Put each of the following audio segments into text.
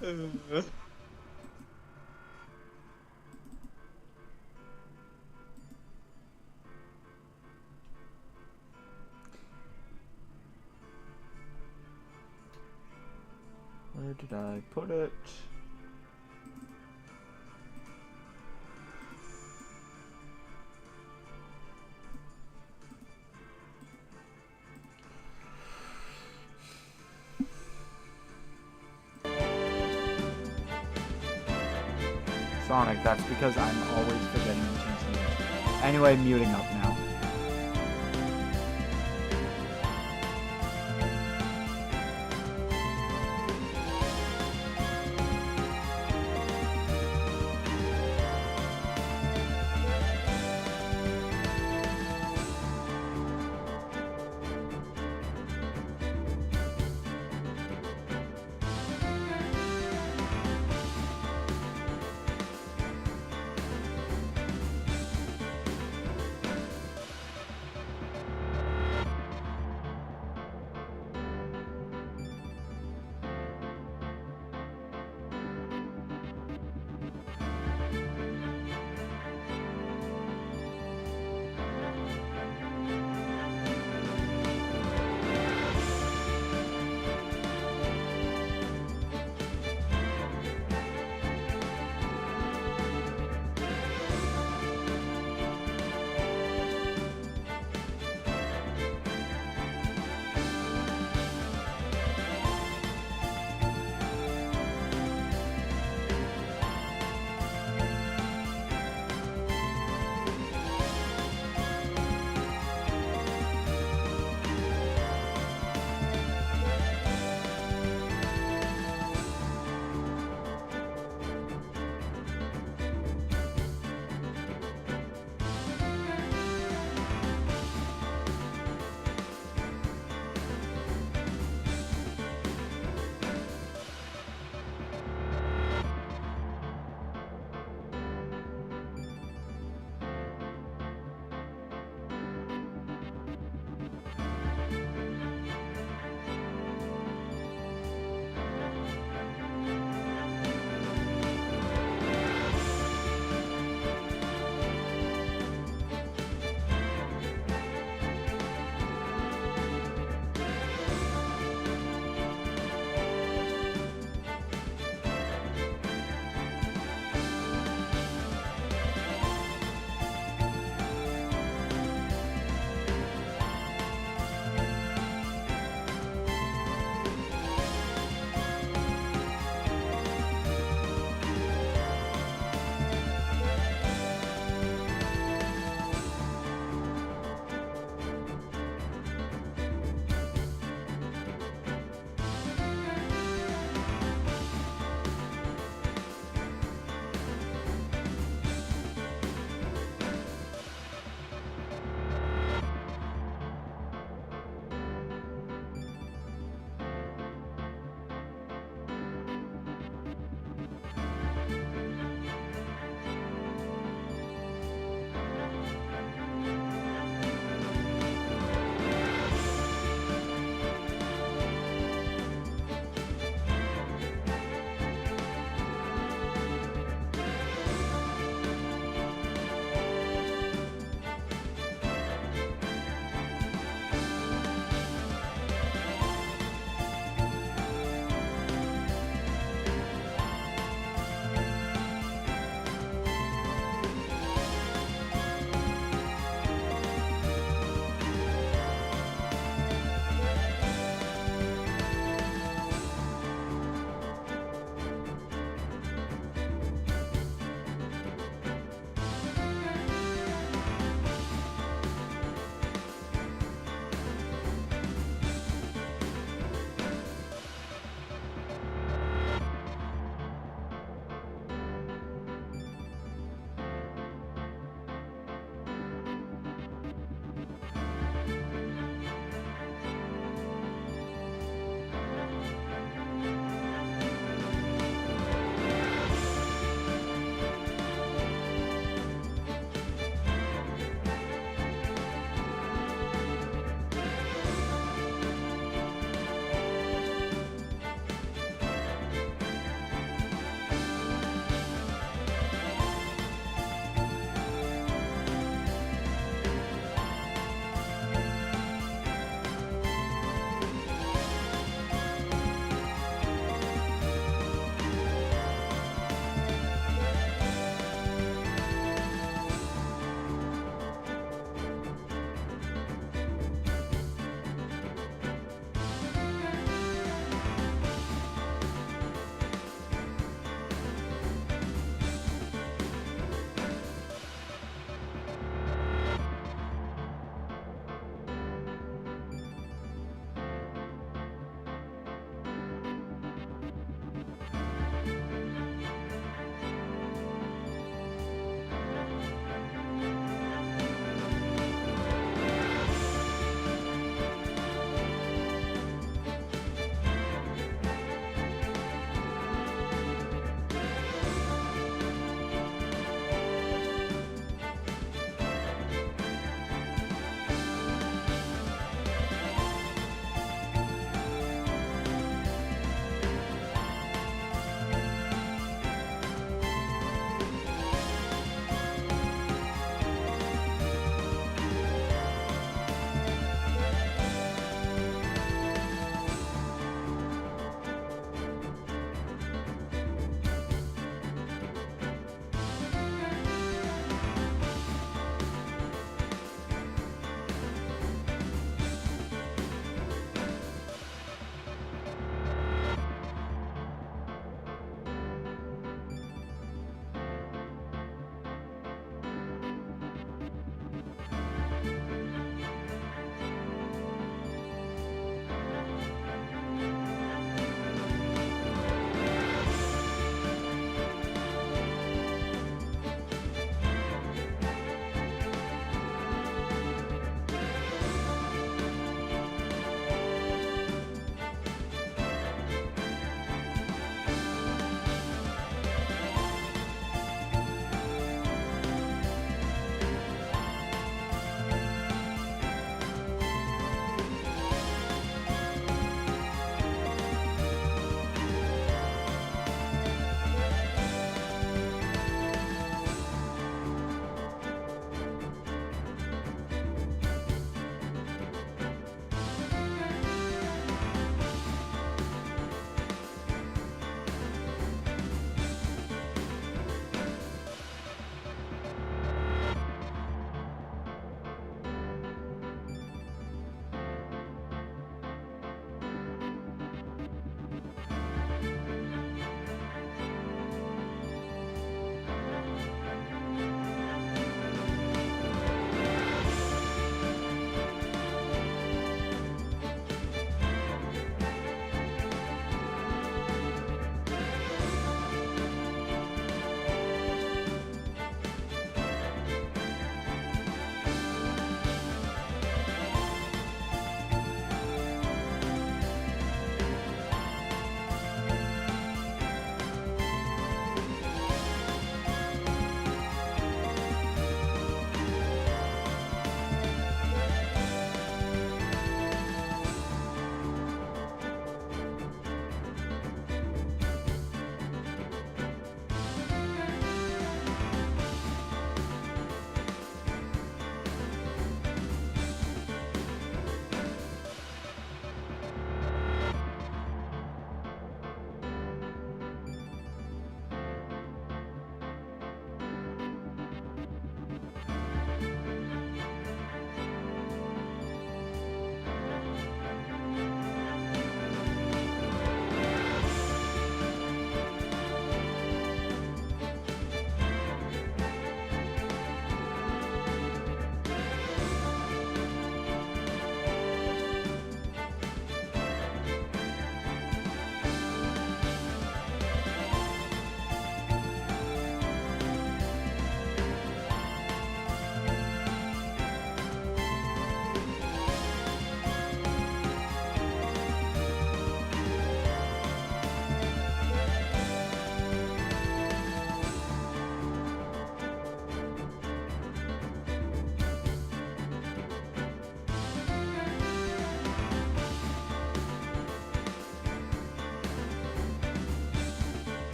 Where did I put it? Sonic, that's because I'm always forgetting to change it. Anyway, muting up now.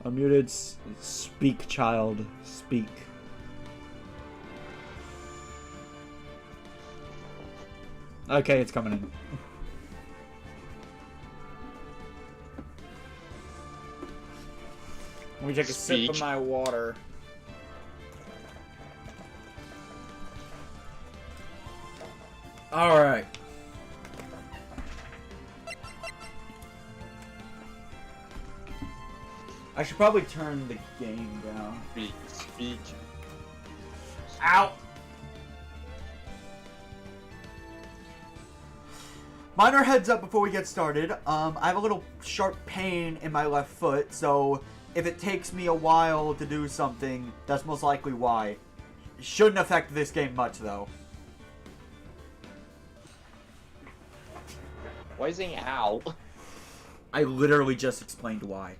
Unmuted. Speak, child. Speak. Okay, it's coming in. Let me take a sip of my water. Alright. I should probably turn the game down. Speak. Ow! Minor heads up before we get started. I have a little sharp pain in my left foot, so if it takes me a while to do something, that's most likely why. It shouldn't affect this game much, though. Why is he ow? I literally just explained why.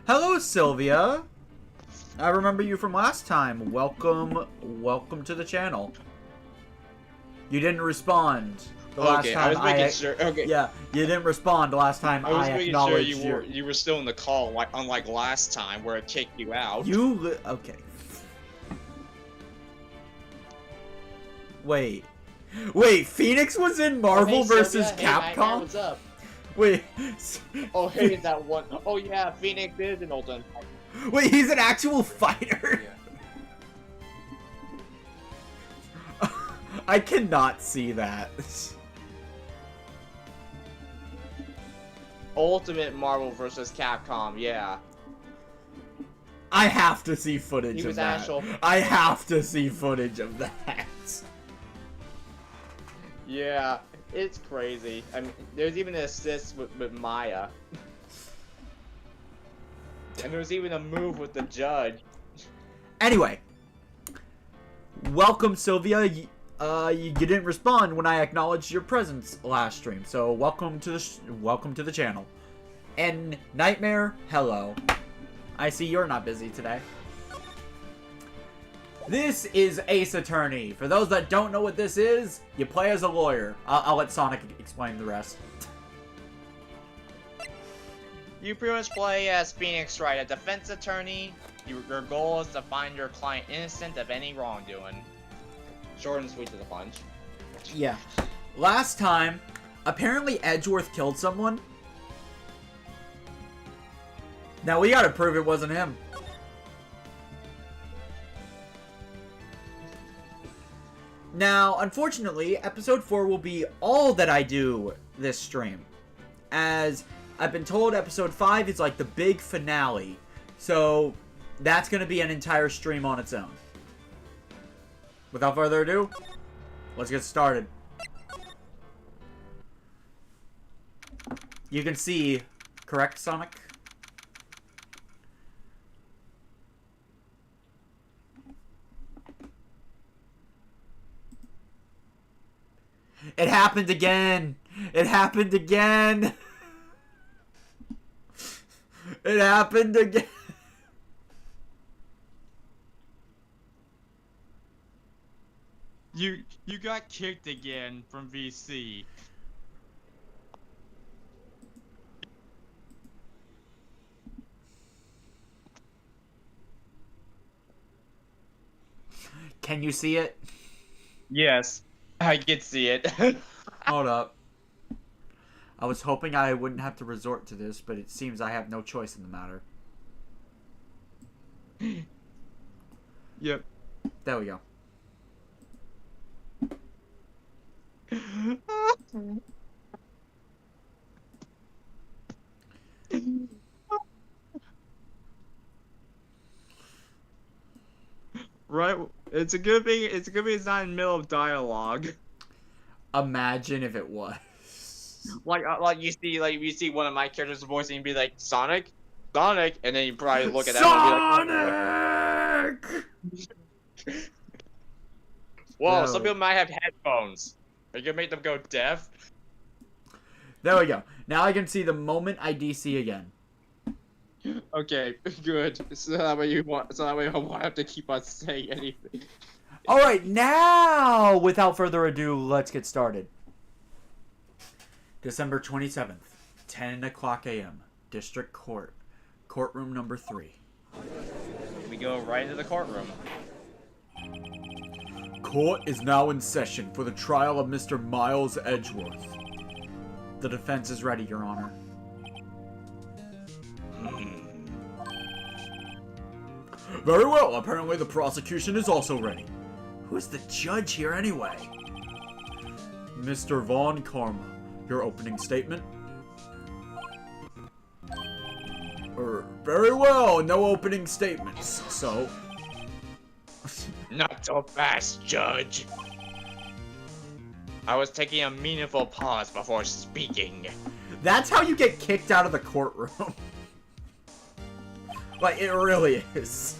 Hello, Sylvia. I remember you from last time. Welcome to the channel. You didn't respond the last time. I was making sure. Okay. Yeah, you didn't respond the last time I acknowledged making sure you were still in the call, like unlike last time where it kicked you out. Okay. Wait, Phoenix was in Marvel vs. Capcom? Hey, hi, what's up? Wait. Oh, hey, that one. Oh, yeah, Phoenix is an Ultimate Fighter. Wait, he's an actual fighter? Yeah. I cannot see that. Ultimate Marvel vs. Capcom, yeah. I have to see footage of that. Actual... I have to see footage of that. Yeah, it's crazy. I mean, there's even an assist with Maya. And there's even a move with the judge. Anyway. Welcome, Sylvia. You didn't respond when I acknowledged your presence last stream, so welcome to the channel. And Nightmare, hello. I see you're not busy today. This is Ace Attorney. For those that don't know what this is, you play as a lawyer. I'll let Sonic explain the rest. You pretty much play as Phoenix Wright, a defense attorney. Your goal is to find your client innocent of any wrongdoing. Short and sweet to the punch. Yeah. Last time, apparently Edgeworth killed someone. Now we gotta prove it wasn't him. Now, unfortunately, episode 4 will be all that I do this stream. As I've been told, episode 5 is like the big finale. So, that's gonna be an entire stream on its own. Without further ado, let's get started. You can see, correct, Sonic? It happened again! It happened again! It happened again! You got kicked again from VC. Can you see it? Yes, I can see it. Hold up. I was hoping I wouldn't have to resort to this, but it seems I have no choice in the matter. Yep. There we go. Right. It's a good thing. It's a good thing it's not in the middle of dialogue. Imagine if it was. like you see one of my characters' voice and you'd be like Sonic, and then you probably look at that and be like, Sonic! whoa, No. some people might have headphones. Are you gonna make them go deaf? There we go. Now I can see the moment I DC again. Okay, good. So that way I won't have to keep on saying anything. Alright, now, without further ado, let's get started. December 27th, 10 o'clock a.m. District Court. Courtroom number 3. We go right into the courtroom. Court is now in session for the trial of Mr. Miles Edgeworth. The defense is ready, Your Honor. Very well. Apparently the prosecution is also ready. Who's the judge here anyway? Mr. Von Karma, your opening statement? Very well. No opening statements. So... Not so fast, Judge. I was taking a meaningful pause before speaking. That's how you get kicked out of the courtroom. Like, it really is.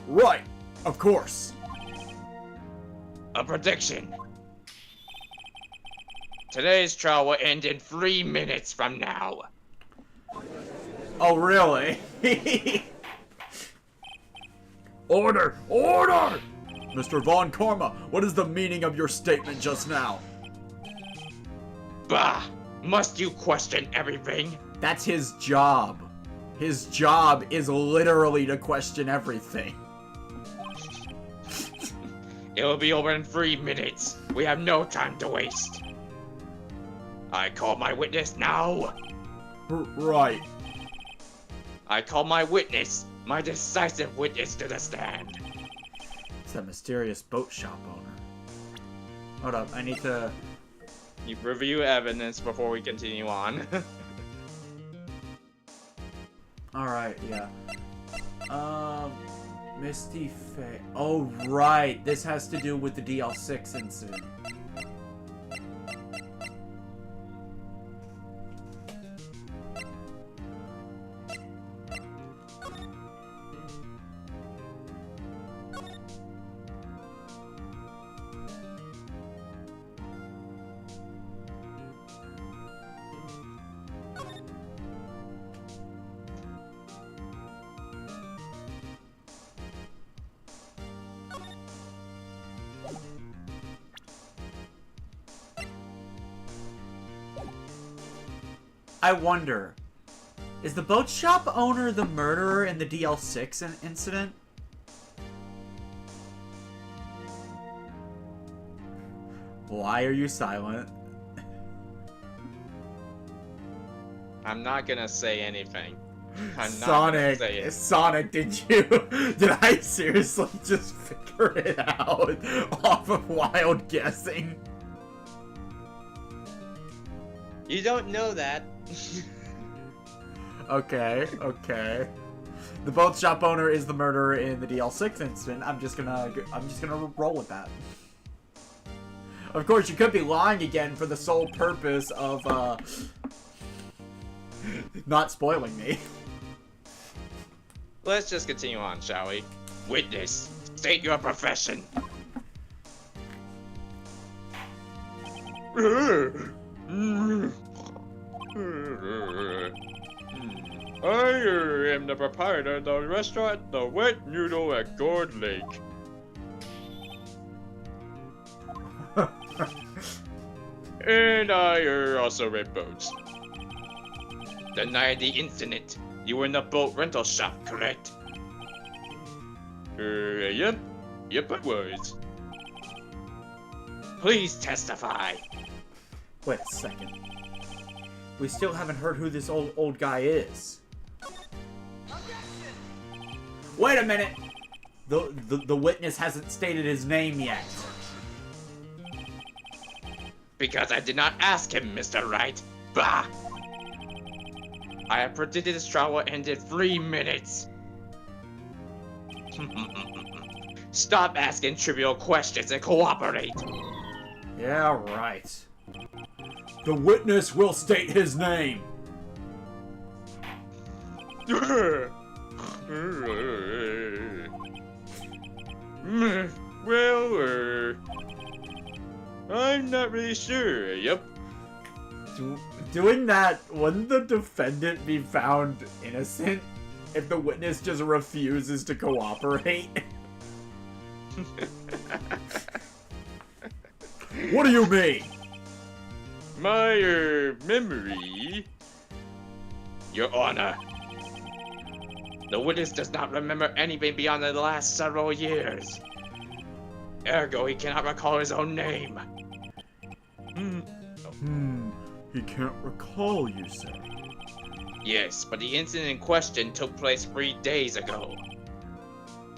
Right, of course. A prediction. Today's trial will end in 3 minutes from now. Oh, really? Order! Order! Mr. Von Karma, what is the meaning of your statement just now? Bah! Must you question everything? That's his job. His job is literally to question everything. It will be over in 3 minutes. We have no time to waste. I call my witness now. Right. I call my witness, my decisive witness to the stand. It's that mysterious boat shop owner. Hold up, I need to... You review evidence before we continue on. Alright, yeah. Misty Faye. Oh, right. This has to do with the DL6 incident. I wonder, is the boat shop owner the murderer in the DL6 incident? Why are you silent? I'm not gonna say anything. Sonic, did I seriously just figure it out off of wild guessing? You don't know that. Okay. The boat shop owner is the murderer in the DL6 incident. I'm just gonna roll with that. Of course, you could be lying again for the sole purpose of not spoiling me. Let's just continue on, shall we? Witness, state your profession. I am the proprietor of the restaurant The Wet Noodle at Gourd Lake. And I also rent boats. The night of the incident, you were in the boat rental shop, correct? Yep, I was. Please testify. Wait a second. We still haven't heard who this old guy is. Wait a minute! The witness hasn't stated his name yet. Because I did not ask him, Mr. Wright. Bah! I have predicted this trial will end in 3 minutes. Stop asking trivial questions and cooperate. Yeah, right. The witness will state his name. Well, I'm not really sure. Yep. Doing that, wouldn't the defendant be found innocent if the witness just refuses to cooperate? What do you mean? My, memory... Your Honor. The witness does not remember anything beyond the last several years. Ergo, he cannot recall his own name. He can't recall, you say? Yes, but the incident in question took place 3 days ago.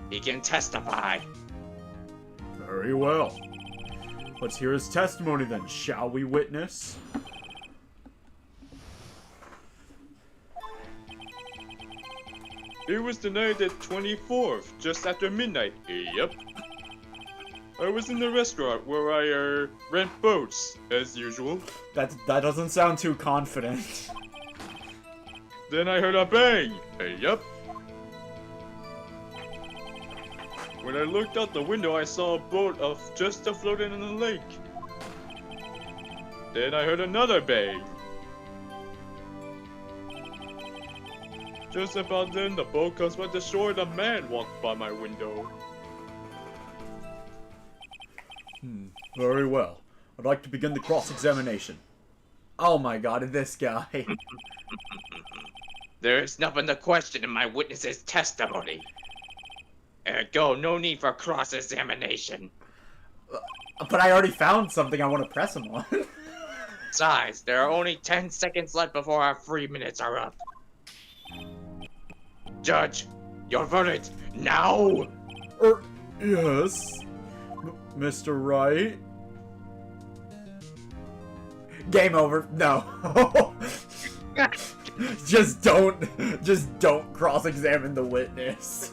He can testify. Very well. Let's hear his testimony then, shall we, witness? It was the night at 24th, just after midnight. Yep. I was in the restaurant where I, rent boats, as usual. That doesn't sound too confident. Then I heard a bang. Yep. When I looked out the window, I saw a boat just floating in the lake. Then I heard another bang. Just about then, the boat comes by the shore and a man walked by my window. Very well. I'd like to begin the cross-examination. Oh my god, this guy. There is nothing to question in my witness's testimony. Ergo, no need for cross-examination. But I already found something I want to press him on. Besides, there are only 10 seconds left before our 3 minutes are up. Judge, your verdict, now! Yes. Mr. Wright? Game over. No. Just don't cross-examine the witness.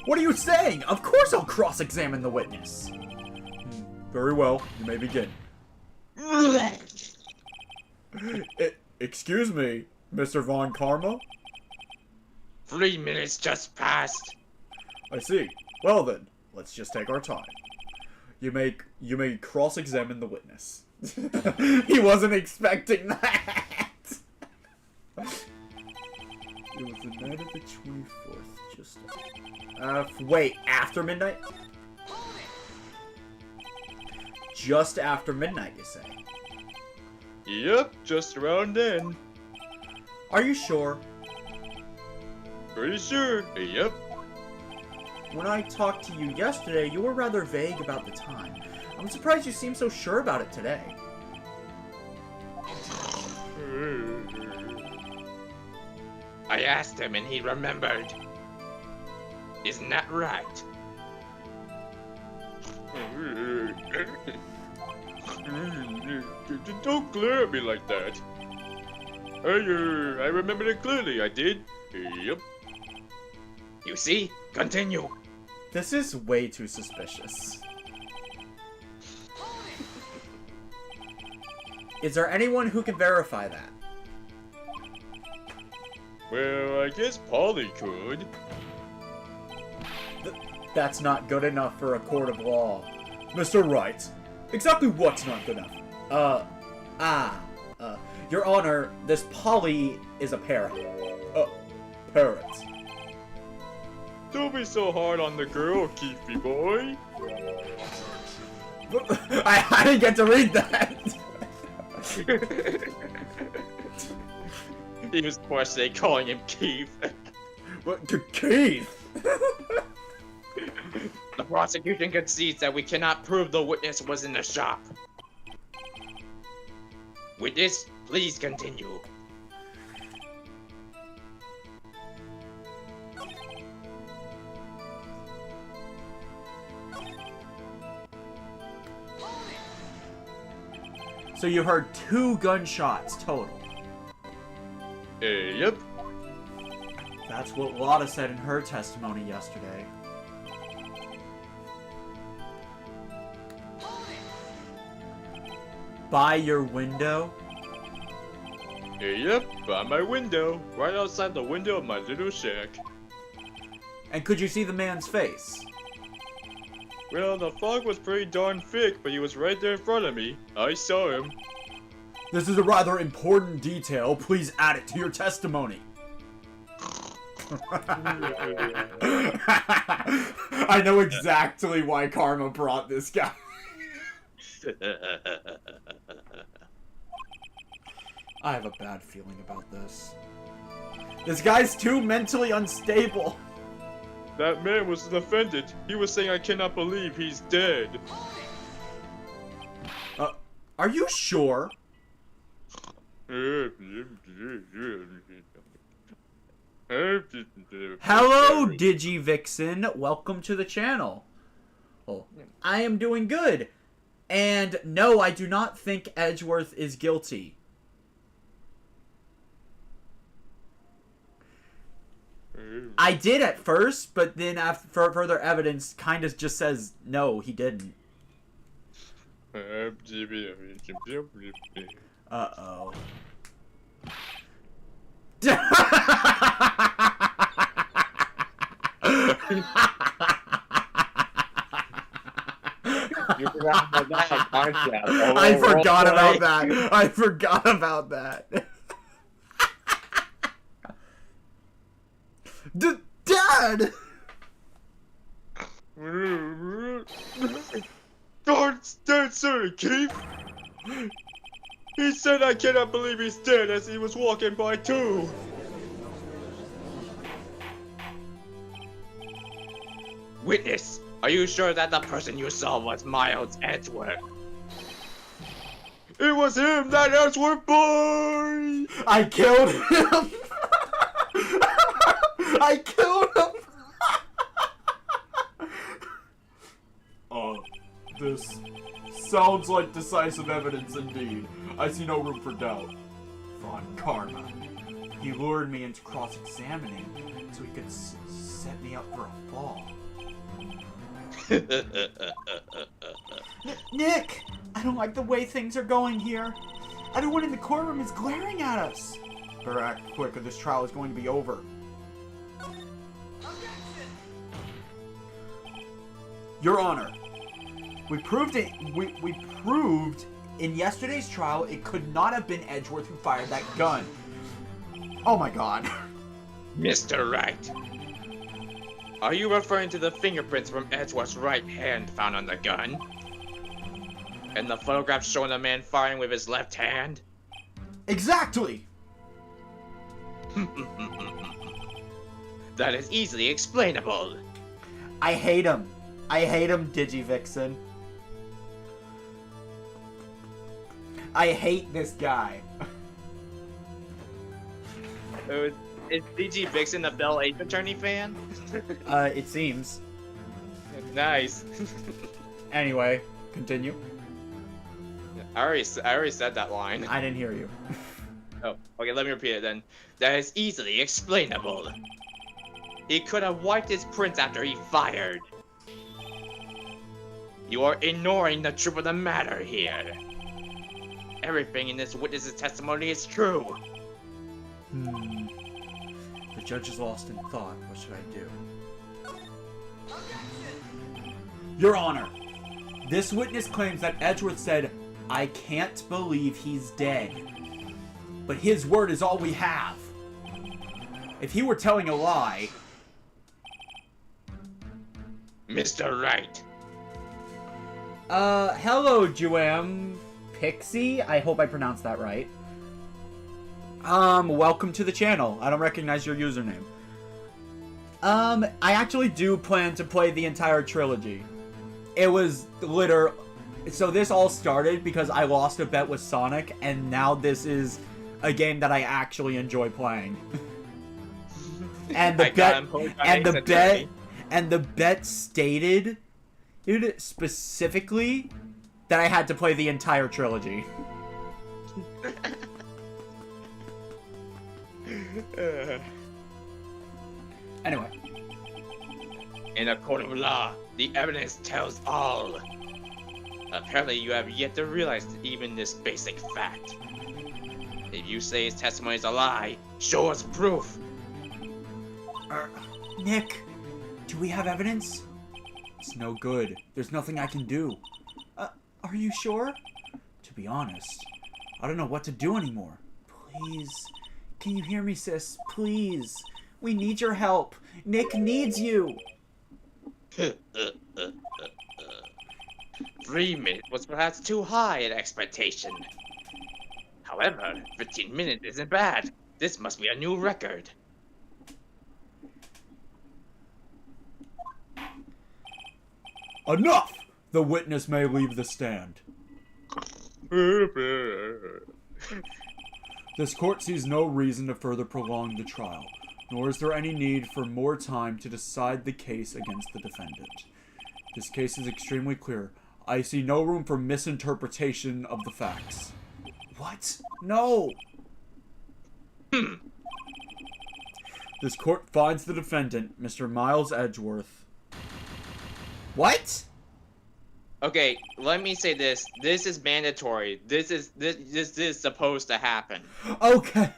What are you saying? Of course I'll cross-examine the witness. Very well, you may begin. Excuse me, Mr. Von Karma? 3 minutes just passed. I see. Well then, let's just take our time. You may cross-examine the witness. He wasn't expecting that. It was the night of the 24th, just... wait, after midnight? Just after midnight, you say? Yep, just around then. Are you sure? Pretty sure, yep. When I talked to you yesterday, you were rather vague about the time. I'm surprised you seem so sure about it today. I asked him and he remembered. Isn't that right? Don't glare at me like that. I remembered it clearly, I did. Yep. You see? Continue. This is way too suspicious. Is there anyone who can verify that? Well, I guess Polly could. That's not good enough for a court of law. Mr. Wright, exactly what's not good enough? Your Honor, this Polly is a parrot. Parrot. Don't be so hard on the girl, Keefy boy. I didn't get to read that. He was questioning calling him Keith. What? Keith? The prosecution concedes that we cannot prove the witness was in the shop. Witness, please continue. So you heard 2 gunshots total. Yep. That's what Lotta said in her testimony yesterday. By your window? Yep, by my window. Right outside the window of my little shack. And could you see the man's face? Well, the fog was pretty darn thick, but he was right there in front of me. I saw him. This is a rather important detail. Please add it to your testimony. I know exactly why Karma brought this guy. I have a bad feeling about this. This guy's too mentally unstable. That man was offended. He was saying, I cannot believe he's dead. Are you sure? Hello, DigiVixen. Welcome to the channel. Oh, I am doing good. And no, I do not think Edgeworth is guilty. I did at first, but then after further evidence kind of just says no, he didn't. Uh-oh. You forgot about that, aren't you? I forgot about that. I forgot about that. Dad! Dead, sir, Keith. He said I cannot believe he's dead as he was walking by too. Witness, are you sure that the person you saw was Miles Edgeworth? It was him, that Edgeworth boy! I killed him! I killed him! This sounds like decisive evidence indeed. I see no room for doubt. Von Karma. He lured me into cross-examining so he could set me up for a fall. Nick! I don't like the way things are going here. Everyone in the courtroom is glaring at us. Better act quick or this trial is going to be over. Your Honor, we proved it. We proved in yesterday's trial it could not have been Edgeworth who fired that gun. Oh my God. Mr. Wright, are you referring to the fingerprints from Edgeworth's right hand found on the gun? And the photograph showing the man firing with his left hand? Exactly. That is easily explainable. I hate him. I hate him, DigiVixen. I hate this guy. Is DigiVixen a Bell Ace Attorney fan? It seems. Nice. Anyway, continue. I already said that line. I didn't hear you. Oh, okay, let me repeat it then. That is easily explainable. He could have wiped his prints after he fired. You are ignoring the truth of the matter here. Everything in this witness's testimony is true. The judge is lost in thought. What should I do? Your Honor, this witness claims that Edgeworth said, "I can't believe he's dead." But his word is all we have. If he were telling a lie... Mr. Wright. Hello, Juam Pixie. I hope I pronounced that right. Welcome to the channel. I don't recognize your username. I actually do plan to play the entire trilogy. It was so this all started because I lost a bet with Sonic, and now this is a game that I actually enjoy playing. And the bet stated specifically that I had to play the entire trilogy. Anyway. In a court of law, the evidence tells all. Apparently you have yet to realize even this basic fact. If you say his testimony is a lie, show us proof. Nick, do we have evidence? It's no good. There's nothing I can do. Are you sure? To be honest, I don't know what to do anymore. Please, can you hear me, sis? Please. We need your help. Nick needs you. 3 minutes was perhaps too high an expectation. However, 15 minutes isn't bad. This must be a new record. Enough! The witness may leave the stand. This court sees no reason to further prolong the trial, nor is there any need for more time to decide the case against the defendant. This case is extremely clear. I see no room for misinterpretation of the facts. What? No! This court finds the defendant, Mr. Miles Edgeworth. What? Okay, let me say this. This is mandatory. This is supposed to happen. Okay.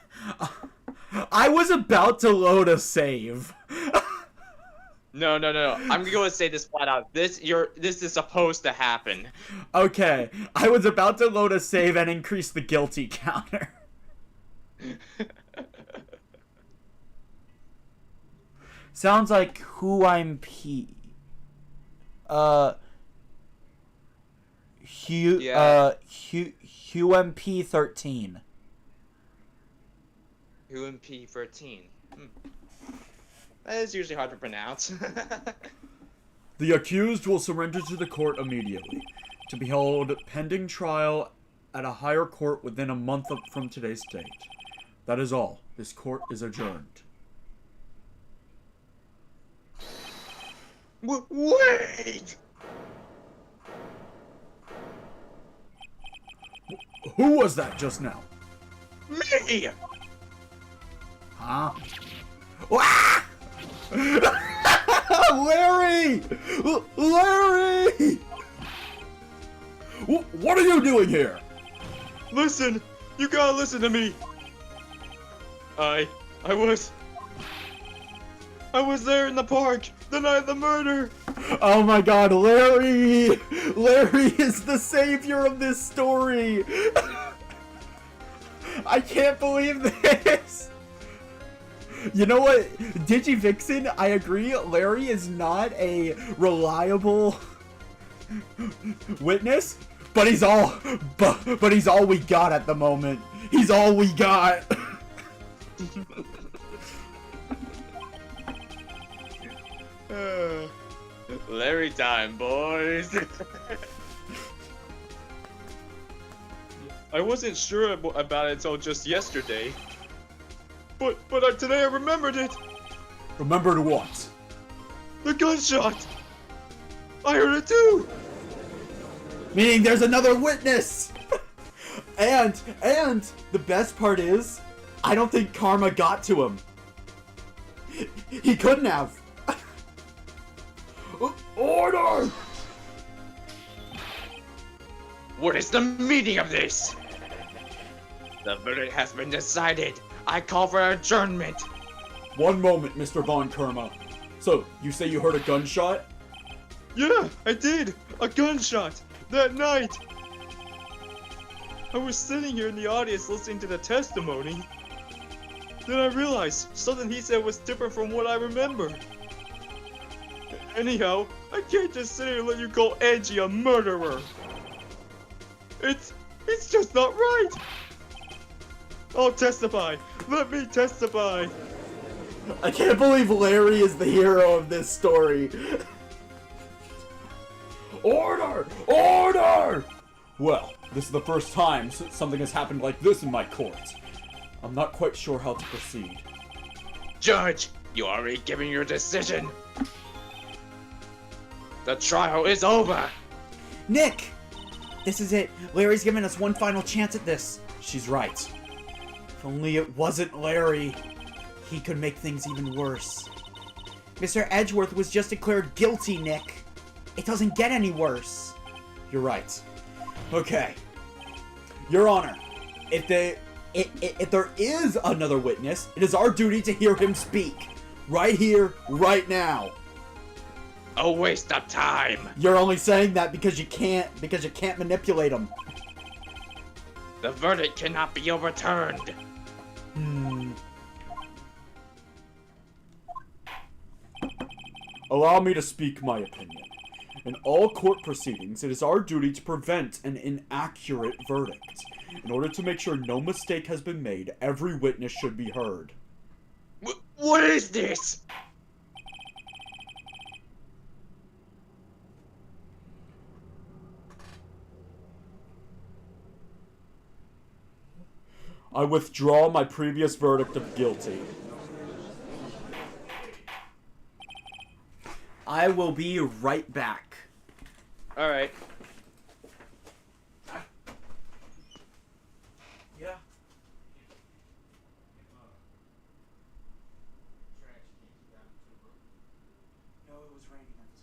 I was about to load a save. No. I'm gonna say this flat out. This is supposed to happen. Okay. I was about to load a save and increase the guilty counter. Sounds like who I'm P. UMP 13. UMP 13. That is usually hard to pronounce. The accused will surrender to the court immediately, to be held pending trial at a higher court within a month from today's date. That is all. This court is adjourned. Wait! Who was that just now? Me! Huh? Wah! Larry! Larry! What are you doing here? Listen! You gotta listen to me! I was there in the park the night of the murder! Oh my god, Larry! Larry is the savior of this story! I can't believe this! You know what? DigiVixen, I agree, Larry is not a reliable witness, but he's all we got at the moment. He's all we got. Larry time, boys. I wasn't sure about it until just yesterday. But today I remembered it. Remembered what? The gunshot. I heard it too. Meaning there's another witness. and the best part is, I don't think karma got to him. He couldn't have. Order! What is the meaning of this? The verdict has been decided. I call for adjournment. One moment, Mr. Von Kerma. So, you say you heard a gunshot? Yeah, I did. A gunshot. That night. I was sitting here in the audience listening to the testimony. Then I realized something he said was different from what I remember. Anyhow, I can't just sit here and let you call Edgy a murderer. It's just not right. I'll testify. Let me testify. I can't believe Larry is the hero of this story. Order! Order! Well, this is the first time something has happened like this in my court. I'm not quite sure how to proceed. Judge, you already given your decision. The trial is over. Nick! This is it. Larry's giving us one final chance at this. She's right. If only it wasn't Larry, he could make things even worse. Mr. Edgeworth was just declared guilty, Nick. It doesn't get any worse. You're right. Okay. Your Honor, if there is another witness, it is our duty to hear him speak. Right here, right now. A waste of time. You're only saying that because you can't manipulate him. The verdict cannot be overturned. Allow me to speak my opinion. In all court proceedings, it is our duty to prevent an inaccurate verdict. In order to make sure no mistake has been made, every witness should be heard. What is this? I withdraw my previous verdict of guilty. I will be right back. Alright. Yeah. No, it was raining at the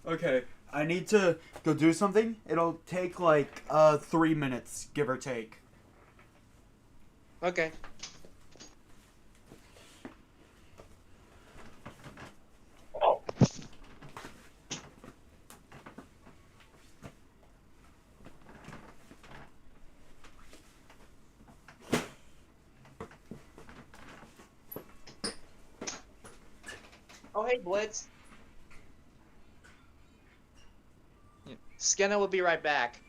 time. Okay, I need to go do something. It'll take like 3 minutes, give or take. Okay. Oh, hey, Blitz. Skinner will be right back.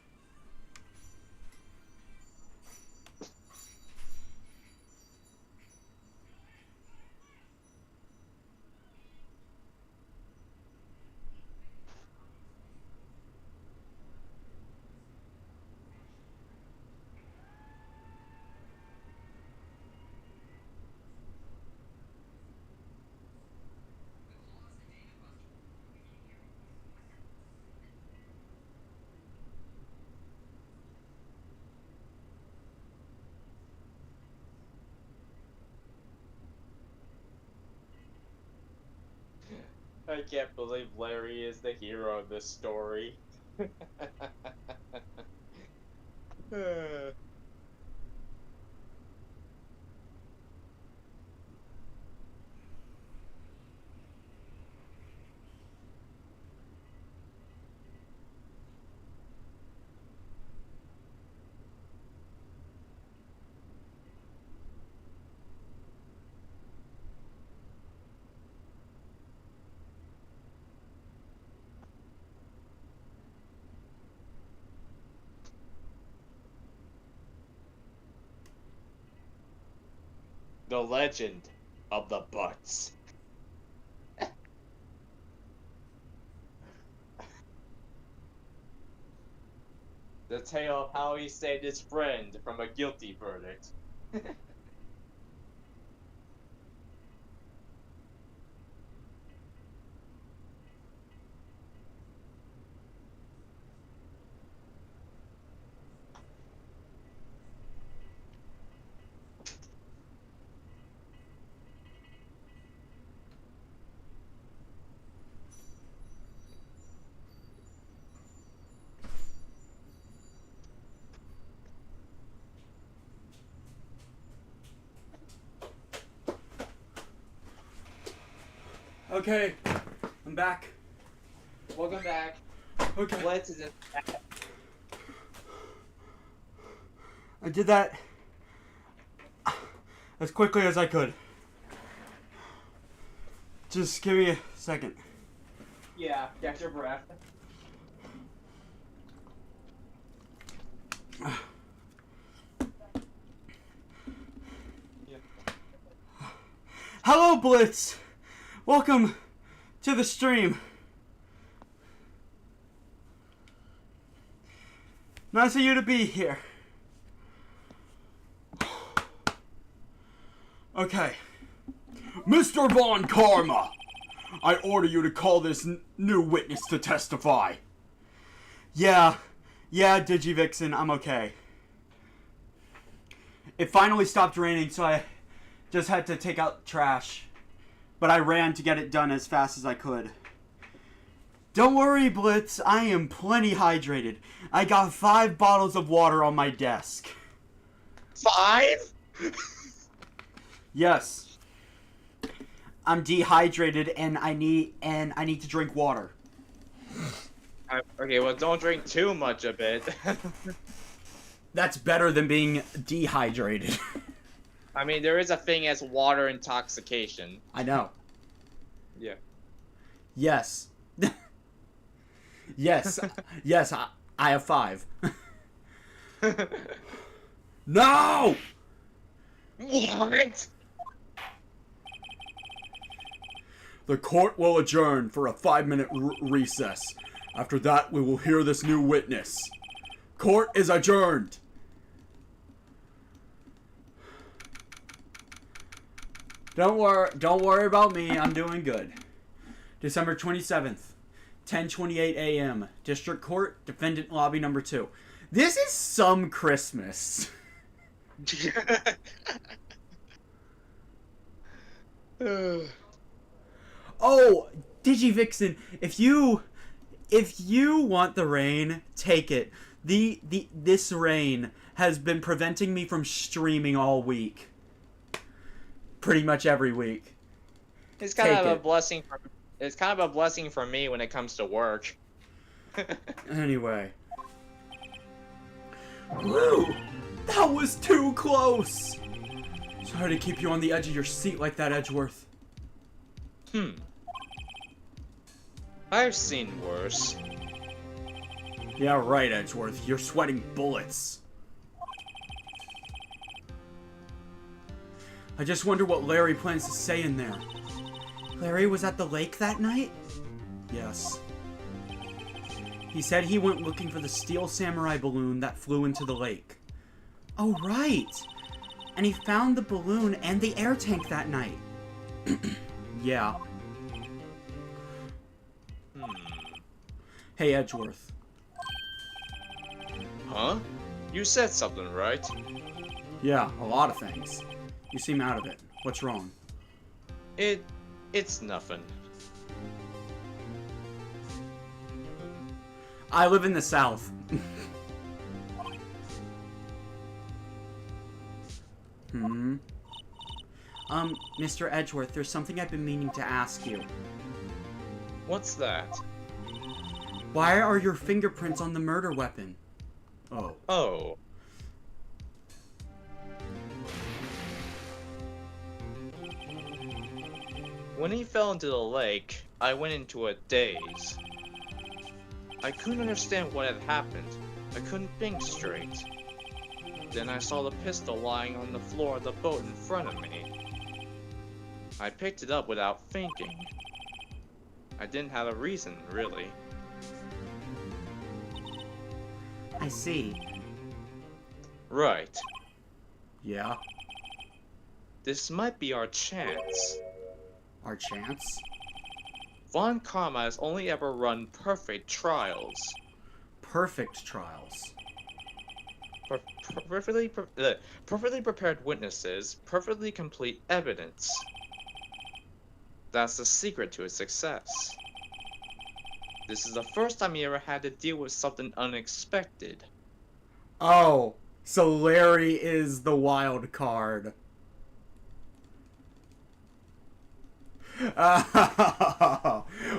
I can't believe Larry is the hero of this story. The legend of the butts. The tale of how he saved his friend from a guilty verdict. Okay, I'm back. Welcome back. Okay. Blitz is in. I did that as quickly as I could. Just give me a second. Yeah, catch your breath. Hello, Blitz! Welcome to the stream. Nice of you to be here. Okay. Mr. Von Karma, I order you to call this new witness to testify. Yeah, Digivixen, I'm okay. It finally stopped raining, so I just had to take out trash. But I ran to get it done as fast as I could. Don't worry, Blitz, I am plenty hydrated. I got 5 bottles of water on my desk. 5? Yes. I'm dehydrated and I need to drink water. Okay, well, don't drink too much of it. That's better than being dehydrated. I mean, there is a thing as water intoxication. I know. Yeah. Yes. Yes. Yes, I have 5. No! What? The court will adjourn for a 5-minute recess. After that, we will hear this new witness. Court is adjourned. Don't worry about me. I'm doing good. December 27th, 10:28 a.m. District Court, Defendant Lobby number 2. This is some Christmas. Oh, Digivixen, if you want the rain, take it. This rain has been preventing me from streaming all week. Pretty much every week. It's kind of a blessing. It's kind of a blessing for me when it comes to work. Anyway. Woo! That was too close! Sorry to keep you on the edge of your seat like that, Edgeworth. I've seen worse. Yeah, right, Edgeworth. You're sweating bullets. I just wonder what Larry plans to say in there. Larry was at the lake that night? Yes. He said he went looking for the steel samurai balloon that flew into the lake. Oh, right! And he found the balloon and the air tank that night. Yeah. Hey, Edgeworth. Huh? You said something, right? Yeah, a lot of things. You seem out of it. What's wrong? It's nothing. I live in the South. Mr. Edgeworth, there's something I've been meaning to ask you. What's that? Why are your fingerprints on the murder weapon? Oh. Oh. When he fell into the lake, I went into a daze. I couldn't understand what had happened. I couldn't think straight. Then I saw the pistol lying on the floor of the boat in front of me. I picked it up without thinking. I didn't have a reason, really. I see. Right. Yeah? This might be our chance. Our chance? Von Karma has only ever run perfect trials. Perfect trials. Perfectly prepared witnesses, perfectly complete evidence. That's the secret to his success. This is the first time he ever had to deal with something unexpected. Oh, so Larry is the wild card.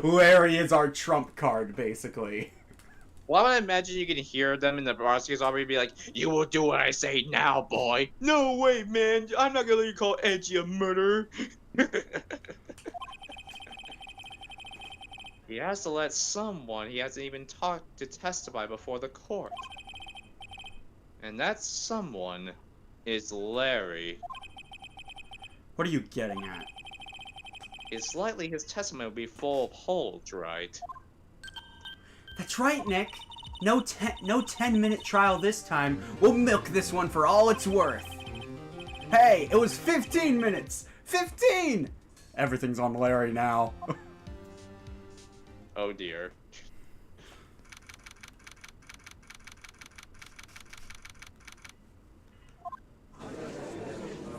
Larry is our trump card, basically. Well, I imagine you can hear them in the prosecutor's already be like, "You will do what I say now, boy." No, wait, man. I'm not gonna let you call Edgy a murderer. He has to let someone he hasn't even talked to testify before the court. And that someone is Larry. What are you getting at? It's likely his testimony will be full of holes, right? That's right, Nick. No 10-minute trial this time. We'll milk this one for all it's worth. Hey, it was 15 minutes. 15! Everything's on Larry now. Oh dear.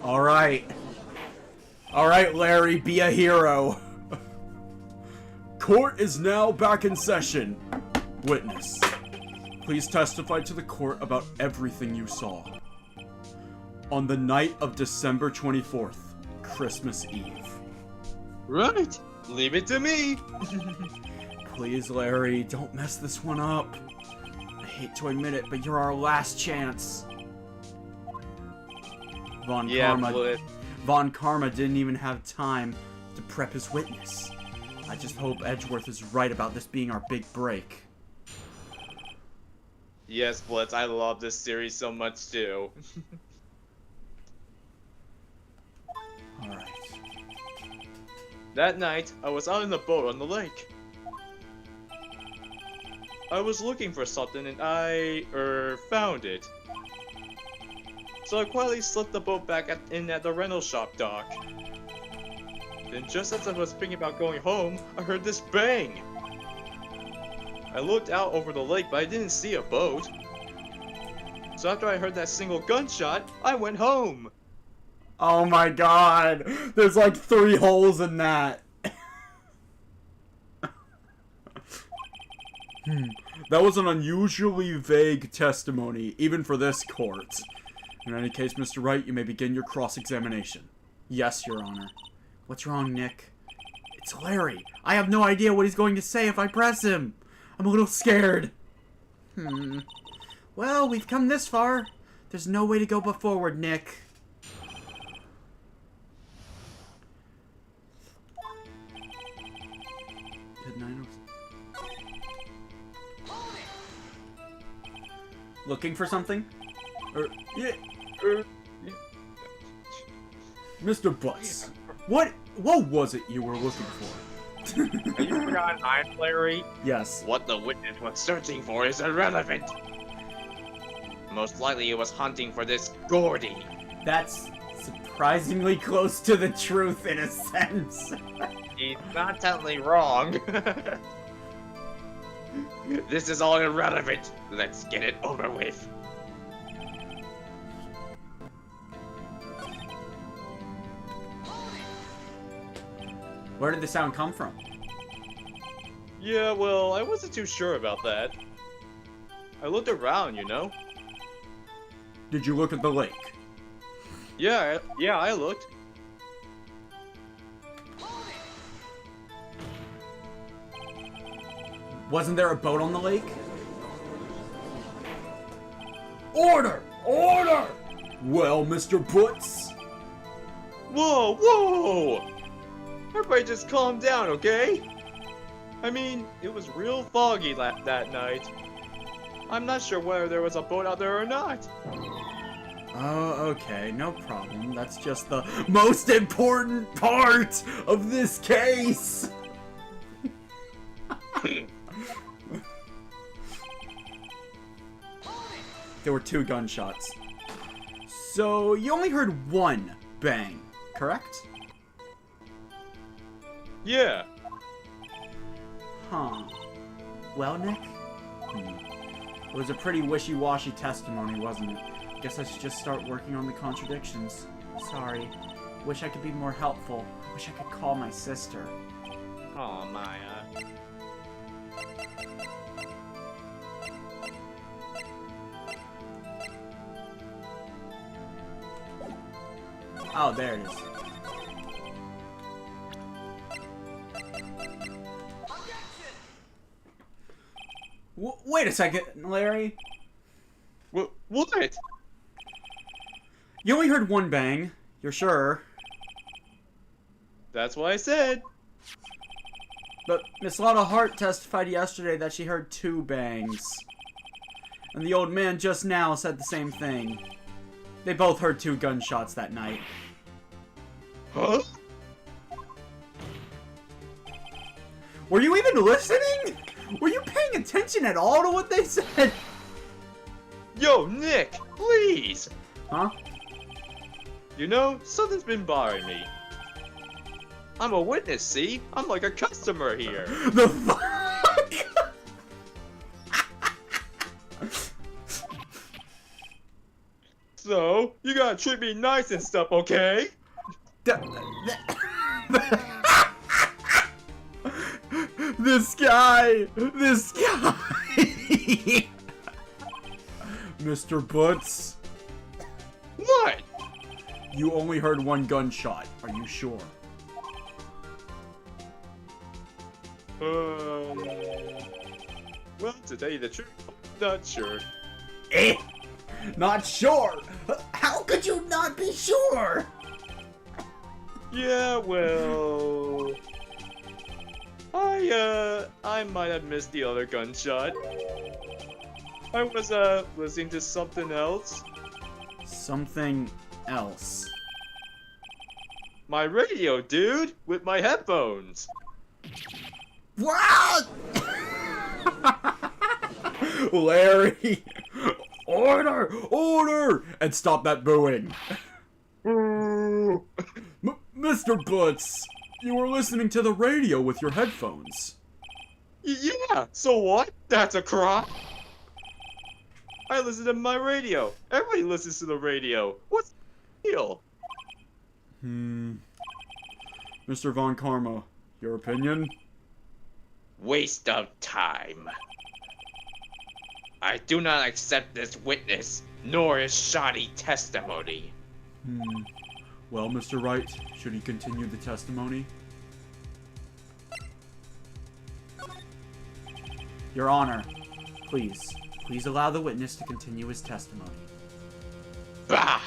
All right. All right, Larry, be a hero. Court is now back in session. Witness, please testify to the court about everything you saw. On the night of December 24th, Christmas Eve. Right. Leave it to me. Please, Larry, don't mess this one up. I hate to admit it, but you're our last chance. Von Karma didn't even have time to prep his witness. I just hope Edgeworth is right about this being our big break. Yes, Blitz, I love this series so much too. Alright. That night, I was out in the boat on the lake. I was looking for something and I, found it. So I quietly slipped the boat back in at the rental shop dock. Then just as I was thinking about going home, I heard this bang! I looked out over the lake, but I didn't see a boat. So after I heard that single gunshot, I went home! Oh my god! There's like 3 holes in that! That was an unusually vague testimony, even for this court. In any case, Mr. Wright, you may begin your cross-examination. Yes, Your Honor. What's wrong, Nick? It's Larry. I have no idea what he's going to say if I press him. I'm a little scared. Well, we've come this far. There's no way to go but forward, Nick. Looking for something? Mr. Butts, what was it you were looking for? Are you forgotten I'm Larry? Yes. What the witness was searching for is irrelevant. Most likely he was hunting for this Gordy. That's surprisingly close to the truth in a sense. He's not totally wrong. This is all irrelevant. Let's get it over with. Where did the sound come from? Yeah, well, I wasn't too sure about that. I looked around, you know? Did you look at the lake? Yeah, I looked. Wasn't there a boat on the lake? Order! Order! Well, Mr. Butts? Whoa, whoa! Everybody just calm down, okay? I mean, it was real foggy that night. I'm not sure whether there was a boat out there or not. Oh, okay, no problem. That's just the most important part of this case! There were 2 gunshots. So, you only heard 1 bang, correct? Yeah. Huh. Well, Nick? It was a pretty wishy-washy testimony, wasn't it? Guess I should just start working on the contradictions. Sorry. Wish I could be more helpful. Wish I could call my sister. Aw, Maya. Oh, there it is. Wait a second, Larry. What? You only heard 1 bang. You're sure? That's what I said. But Miss Lotta Hart testified yesterday that she heard 2 bangs. And the old man just now said the same thing. They both heard 2 gunshots that night. Huh? Were you even listening? Were you paying attention at all to what they said? Yo, Nick, please! Huh? You know, something's been bothering me. I'm a witness, see? I'm like a customer here. The fuck? So, you gotta treat me nice and stuff, okay? This guy! Mr. Butts, What? you only heard 1 gunshot. Are you sure? Well, to tell you the truth, I'm not sure. Not sure? How could you not be sure? Yeah, well... I might have missed the other gunshot. I was, listening to something else. Something else. My radio, dude! With my headphones! What? Larry! Order! Order! And stop that booing. Mr. Butts, you were listening to the radio with your headphones. Yeah, so what? That's a crime? I listen to my radio. Everybody listens to the radio. What's the deal? Mr. Von Karma, your opinion? Waste of time. I do not accept this witness, nor his shoddy testimony. Well, Mr. Wright, should he continue the testimony? Your Honor, please allow the witness to continue his testimony. Bah!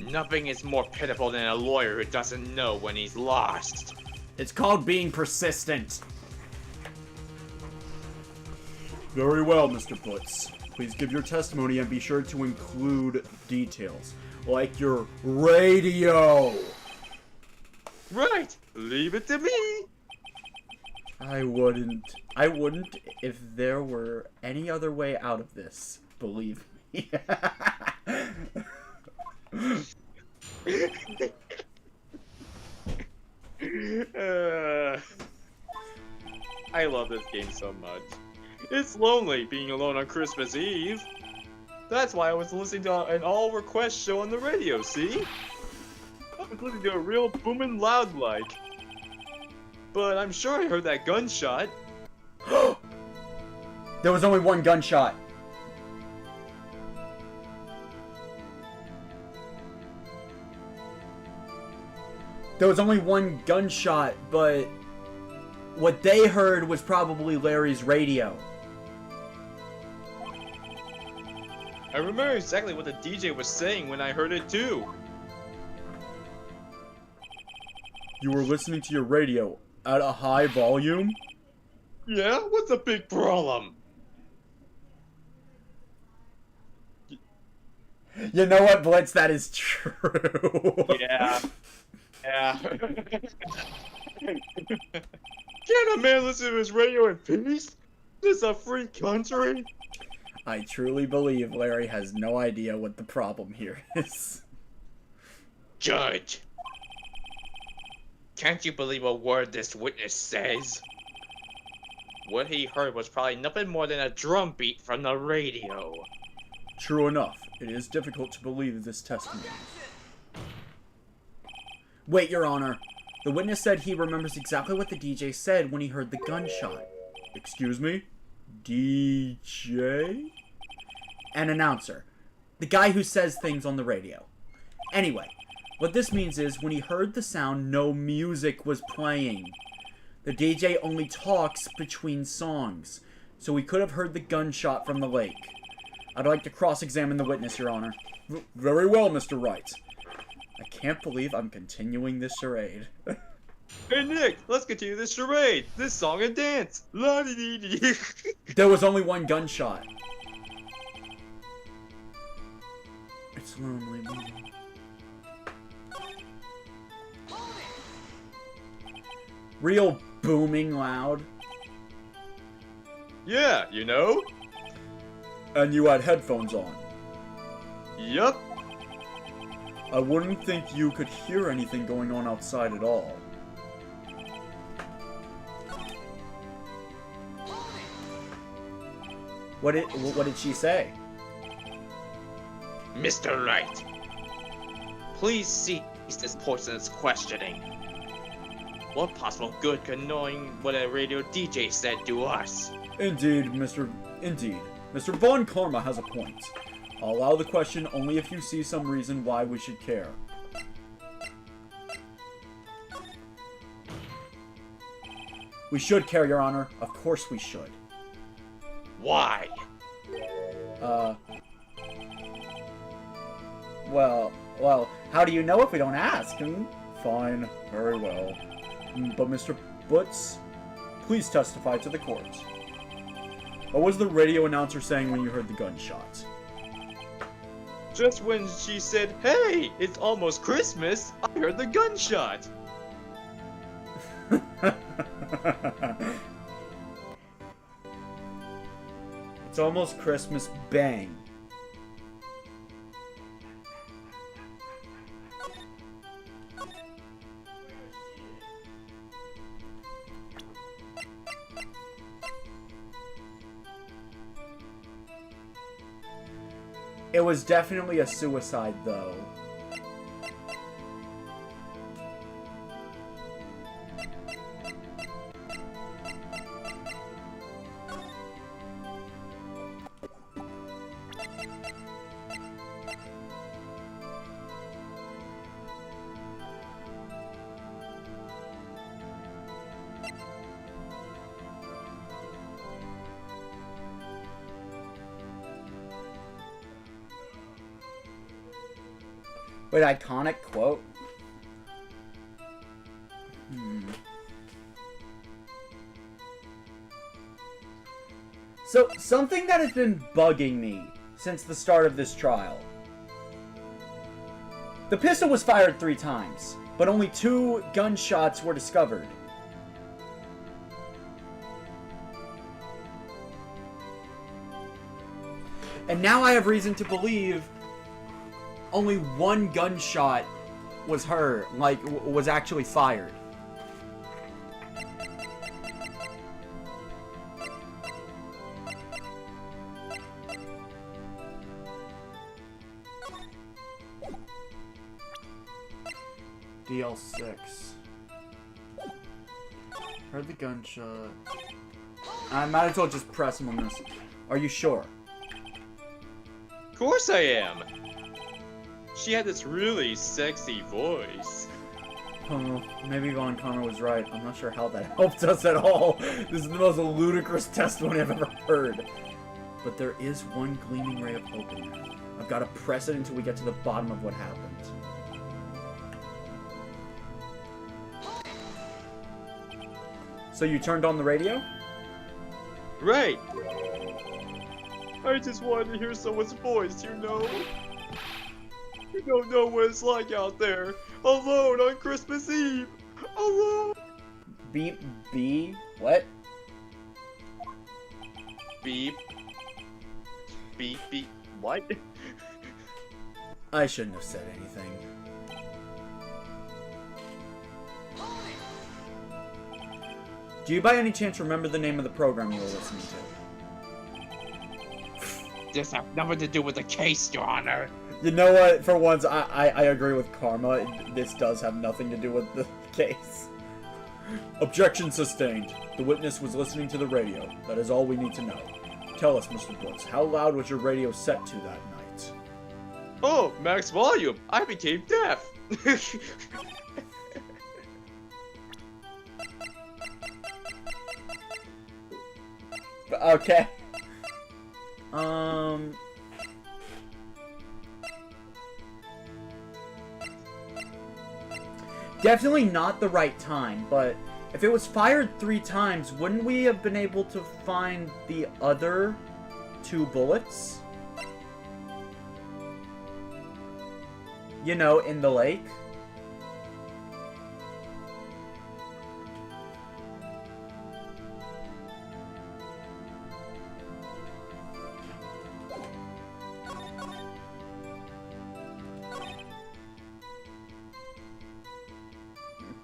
Nothing is more pitiful than a lawyer who doesn't know when he's lost. It's called being persistent. Very well, Mr. Butts. Please give your testimony and be sure to include details, like your radio. Right! Leave it to me! I wouldn't if there were any other way out of this, believe me. I love this game so much. It's lonely being alone on Christmas Eve. That's why I was listening to an all-request show on the radio, see? I was listening to a real booming loud like. But I'm sure I heard that gunshot. There was only one gunshot. There was only one gunshot, but what they heard was probably Larry's radio. I remember exactly what the DJ was saying when I heard it too. You were listening to your radio at a high volume? Yeah? What's the big problem? You know what, Blitz? That is true. Yeah. Yeah. Can't a man listen to his radio in peace? This is a free country. I truly believe Larry has no idea what the problem here is. Judge! Can't you believe a word this witness says? What he heard was probably nothing more than a drum beat from the radio. True enough. It is difficult to believe this testimony. Wait, Your Honor. The witness said he remembers exactly what the DJ said when he heard the gunshot. Excuse me? DJ? An announcer. The guy who says things on the radio. Anyway, what this means is when he heard the sound, no music was playing. The DJ only talks between songs, so we could have heard the gunshot from the lake. I'd like to cross-examine the witness, Your Honor. Very well, Mr. Wright. I can't believe I'm continuing this charade. Hey Nick, let's continue this charade. This song and dance. La -dee -dee -dee. There was only one gunshot. It's lonely. Real booming loud. Yeah, you know? And you had headphones on. Yup. I wouldn't think you could hear anything going on outside at all. What did she say? Mr. Wright, please cease this poisonous questioning. What possible good could knowing what a radio DJ said do us? Indeed, Mr. Von Karma has a point. I'll allow the question only if you see some reason why we should care. We should care, Your Honor. Of course we should. Why? Well, how do you know if we don't ask? Hmm? Fine, very well. But Mr. Butts, please testify to the court. What was the radio announcer saying when you heard the gunshot? Just when she said, "Hey, it's almost Christmas," I heard the gunshot. It's almost Christmas, bang. It was definitely a suicide, though. Wait, iconic quote? So, something that has been bugging me since the start of this trial. The pistol was fired 3 times, but only 2 gunshots were discovered. And now I have reason to believe only 1 gunshot was heard, like, was actually fired. DL6. Heard the gunshot. I might as well just press him on this. Are you sure? Of course I am. She had this really sexy voice. Oh, maybe Von Connor was right. I'm not sure how that helped us at all. This is the most ludicrous testimony I've ever heard. But there is one gleaming ray of hope in there. I've got to press it until we get to the bottom of what happened. So you turned on the radio? Right. I just wanted to hear someone's voice, you know? You don't know what it's like out there, alone on Christmas Eve, alone. What? Beep. Beep, beep, what? I shouldn't have said anything. Do you by any chance remember the name of the program you were listening to? This has nothing to do with the case, Your Honor. You know what? For once, I agree with Karma. This does have nothing to do with the case. Objection sustained. The witness was listening to the radio. That is all we need to know. Tell us, Mr. Brooks, how loud was your radio set to that night? Oh, max volume. I became deaf. Okay. Definitely not the right time, but if it was fired 3 times, wouldn't we have been able to find the other 2 bullets? You know, in the lake?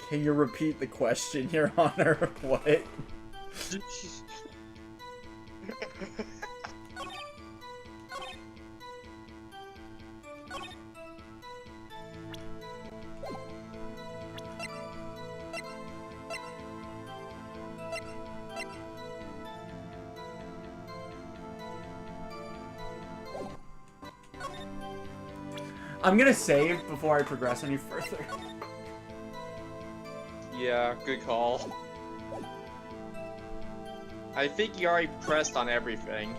Can you repeat the question, Your Honor? What? I'm gonna save before I progress any further. Yeah, good call. I think you already pressed on everything.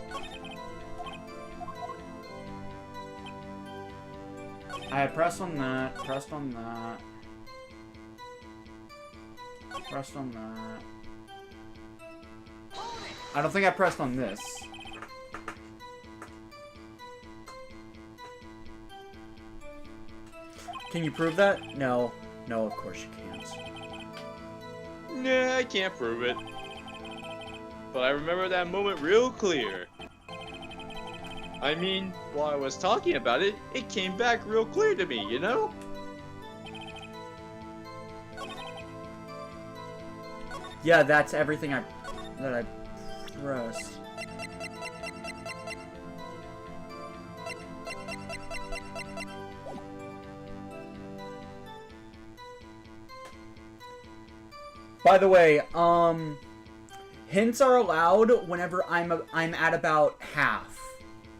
I pressed on that, pressed on that. Pressed on that. I don't think I pressed on this. Can you prove that? No. No, of course you can't. Nah, I can't prove it. But I remember that moment real clear. I mean, while I was talking about it, it came back real clear to me, you know? Yeah, that's everything that I pressed. By the way, hints are allowed whenever I'm at about half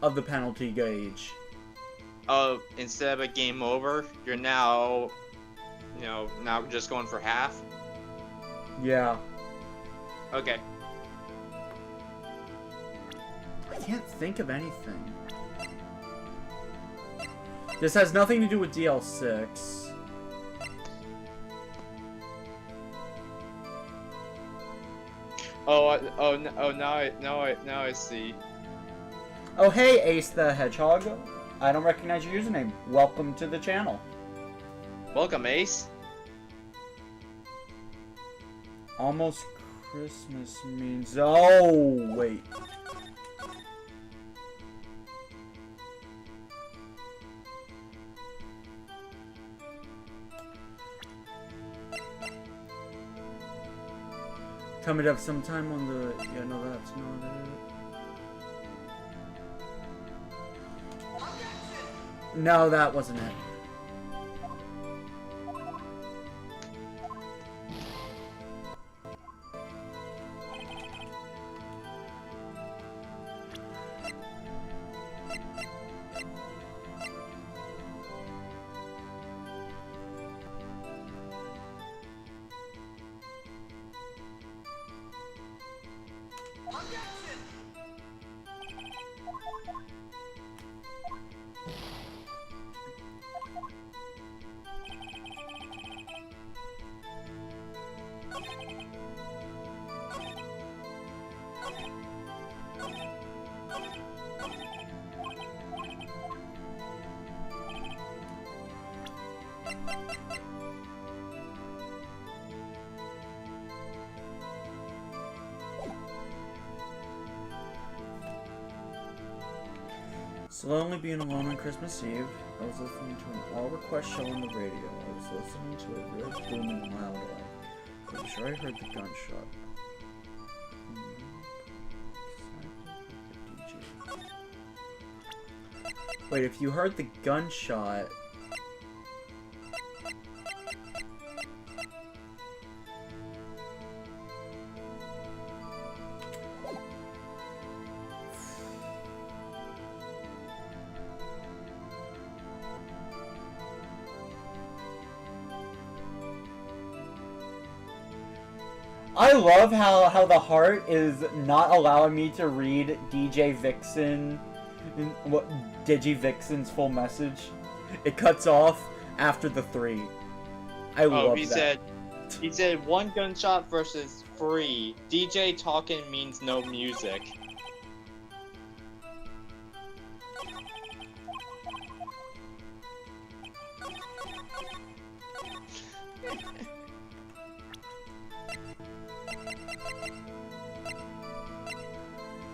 of the penalty gauge. Oh, instead of a game over, you're now, now just going for half? Yeah. Okay. I can't think of anything. This has nothing to do with DL6. Now I see. Oh, hey, Ace the Hedgehog. I don't recognize your username. Welcome to the channel. Welcome, Ace. Almost Christmas means... Oh, wait. Tell me to have some time on the... Yeah, no, that's not it. No, that wasn't it. Slowly being alone on Christmas Eve, I was listening to an all-request show on the radio. I was listening to it real booming loud. I'm sure I heard the gunshot. Wait, if you heard the gunshot... I love how the heart is not allowing me to read DJ Vixen, Digi Vixen's full message. It cuts off after the 3. I love that. He said 1 gunshot versus 3. DJ talking means no music.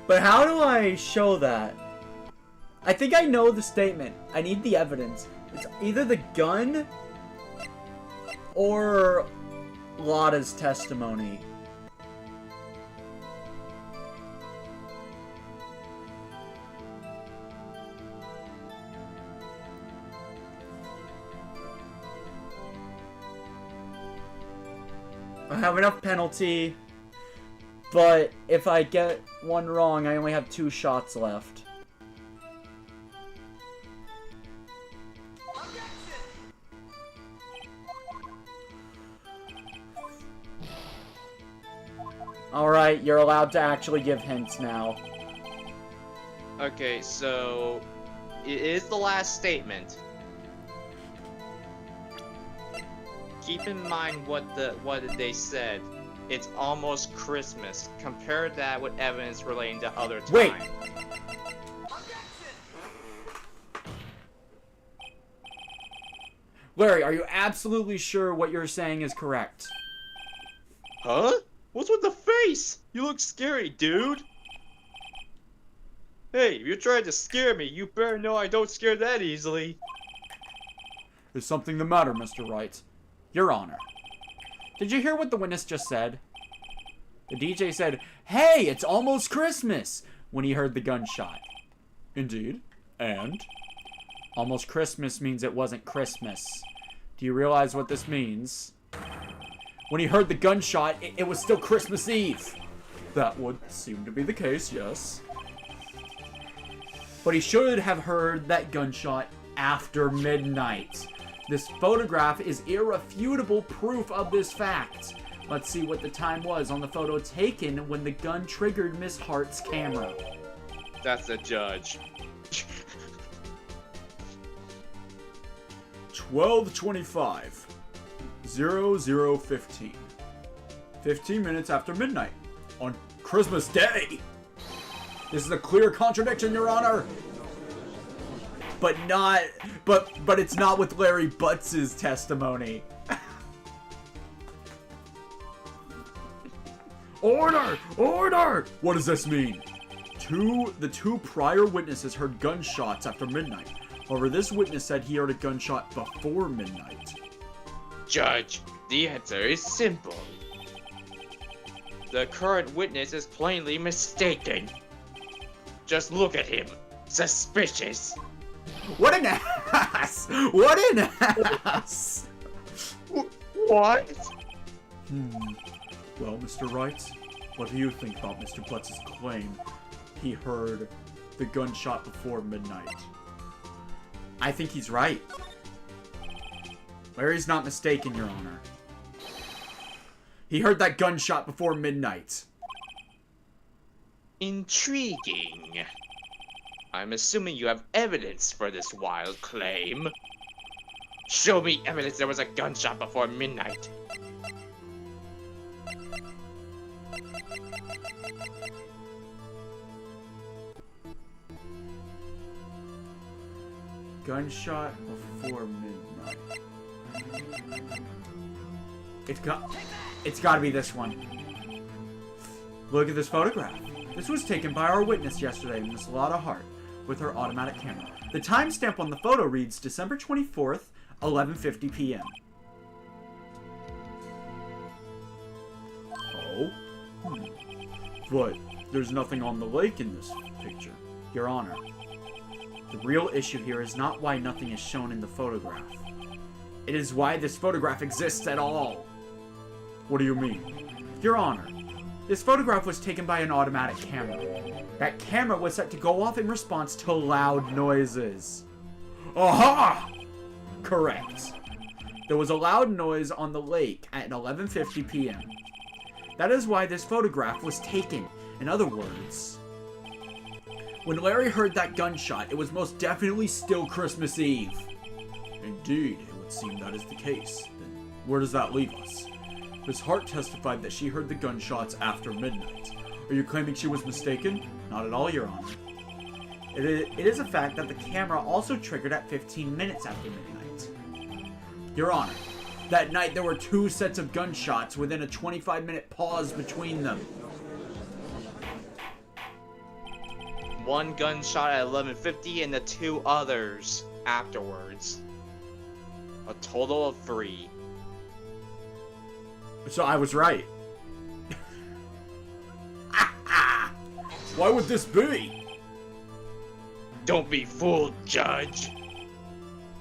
But how do I show that? I think I know the statement. I need the evidence. It's either the gun or Lotta's testimony. I have enough penalty. But if I get one wrong, I only have 2 shots left. Alright, you're allowed to actually give hints now. Okay, so it is the last statement. Keep in mind what they said. It's almost Christmas. Compare that with evidence relating to other time. Wait. Larry, are you absolutely sure what you're saying is correct? Huh? What's with the face? You look scary, dude. Hey, if you're trying to scare me, you better know I don't scare that easily. Is something the matter, Mr. Wright? Your Honor. Did you hear what the witness just said? The DJ said, "Hey, it's almost Christmas," when he heard the gunshot. Indeed. And? Almost Christmas means it wasn't Christmas. Do you realize what this means? When he heard the gunshot, it was still Christmas Eve. That would seem to be the case, yes. But he should have heard that gunshot after midnight. This photograph is irrefutable proof of this fact. Let's see what the time was on the photo taken when the gun triggered Miss Hart's camera. That's the judge. 12:25. 00:15. 15 minutes after midnight. On Christmas Day. This is a clear contradiction, Your Honor. But it's not with Larry Butts' testimony. Order! Order! What does this mean? The two prior witnesses heard gunshots after midnight. However, this witness said he heard a gunshot before midnight. Judge, the answer is simple. The current witness is plainly mistaken. Just look at him. Suspicious. What an ass! What an ass! What? Well, Mr. Wright, what do you think about Mr. Butts' claim he heard the gunshot before midnight? I think he's right. Larry's not mistaken, Your Honor. He heard that gunshot before midnight. Intriguing. I'm assuming you have evidence for this wild claim. Show me evidence there was a gunshot before midnight. Gunshot before midnight. It's gotta be this one. Look at this photograph. This was taken by our witness yesterday, Miss Lotta Hart, with her automatic camera. The timestamp on the photo reads December 24th, 11:50 p.m. Oh? But there's nothing on the lake in this picture. Your Honor, the real issue here is not why nothing is shown in the photograph. It is why this photograph exists at all. What do you mean? Your Honor, this photograph was taken by an automatic camera. That camera was set to go off in response to loud noises. Aha! Correct. There was a loud noise on the lake at 11:50 p.m. That is why this photograph was taken. In other words, when Larry heard that gunshot, it was most definitely still Christmas Eve. Indeed, it would seem that is the case. Then where does that leave us? Miss Hart testified that she heard the gunshots after midnight. Are you claiming she was mistaken? Not at all, Your Honor. It is a fact that the camera also triggered at 15 minutes after midnight. Your Honor, that night there were 2 sets of gunshots within a 25-minute pause between them. One gunshot at 11:50 and the 2 others afterwards. A total of 3. So I was right. Why would this be? Don't be fooled, Judge.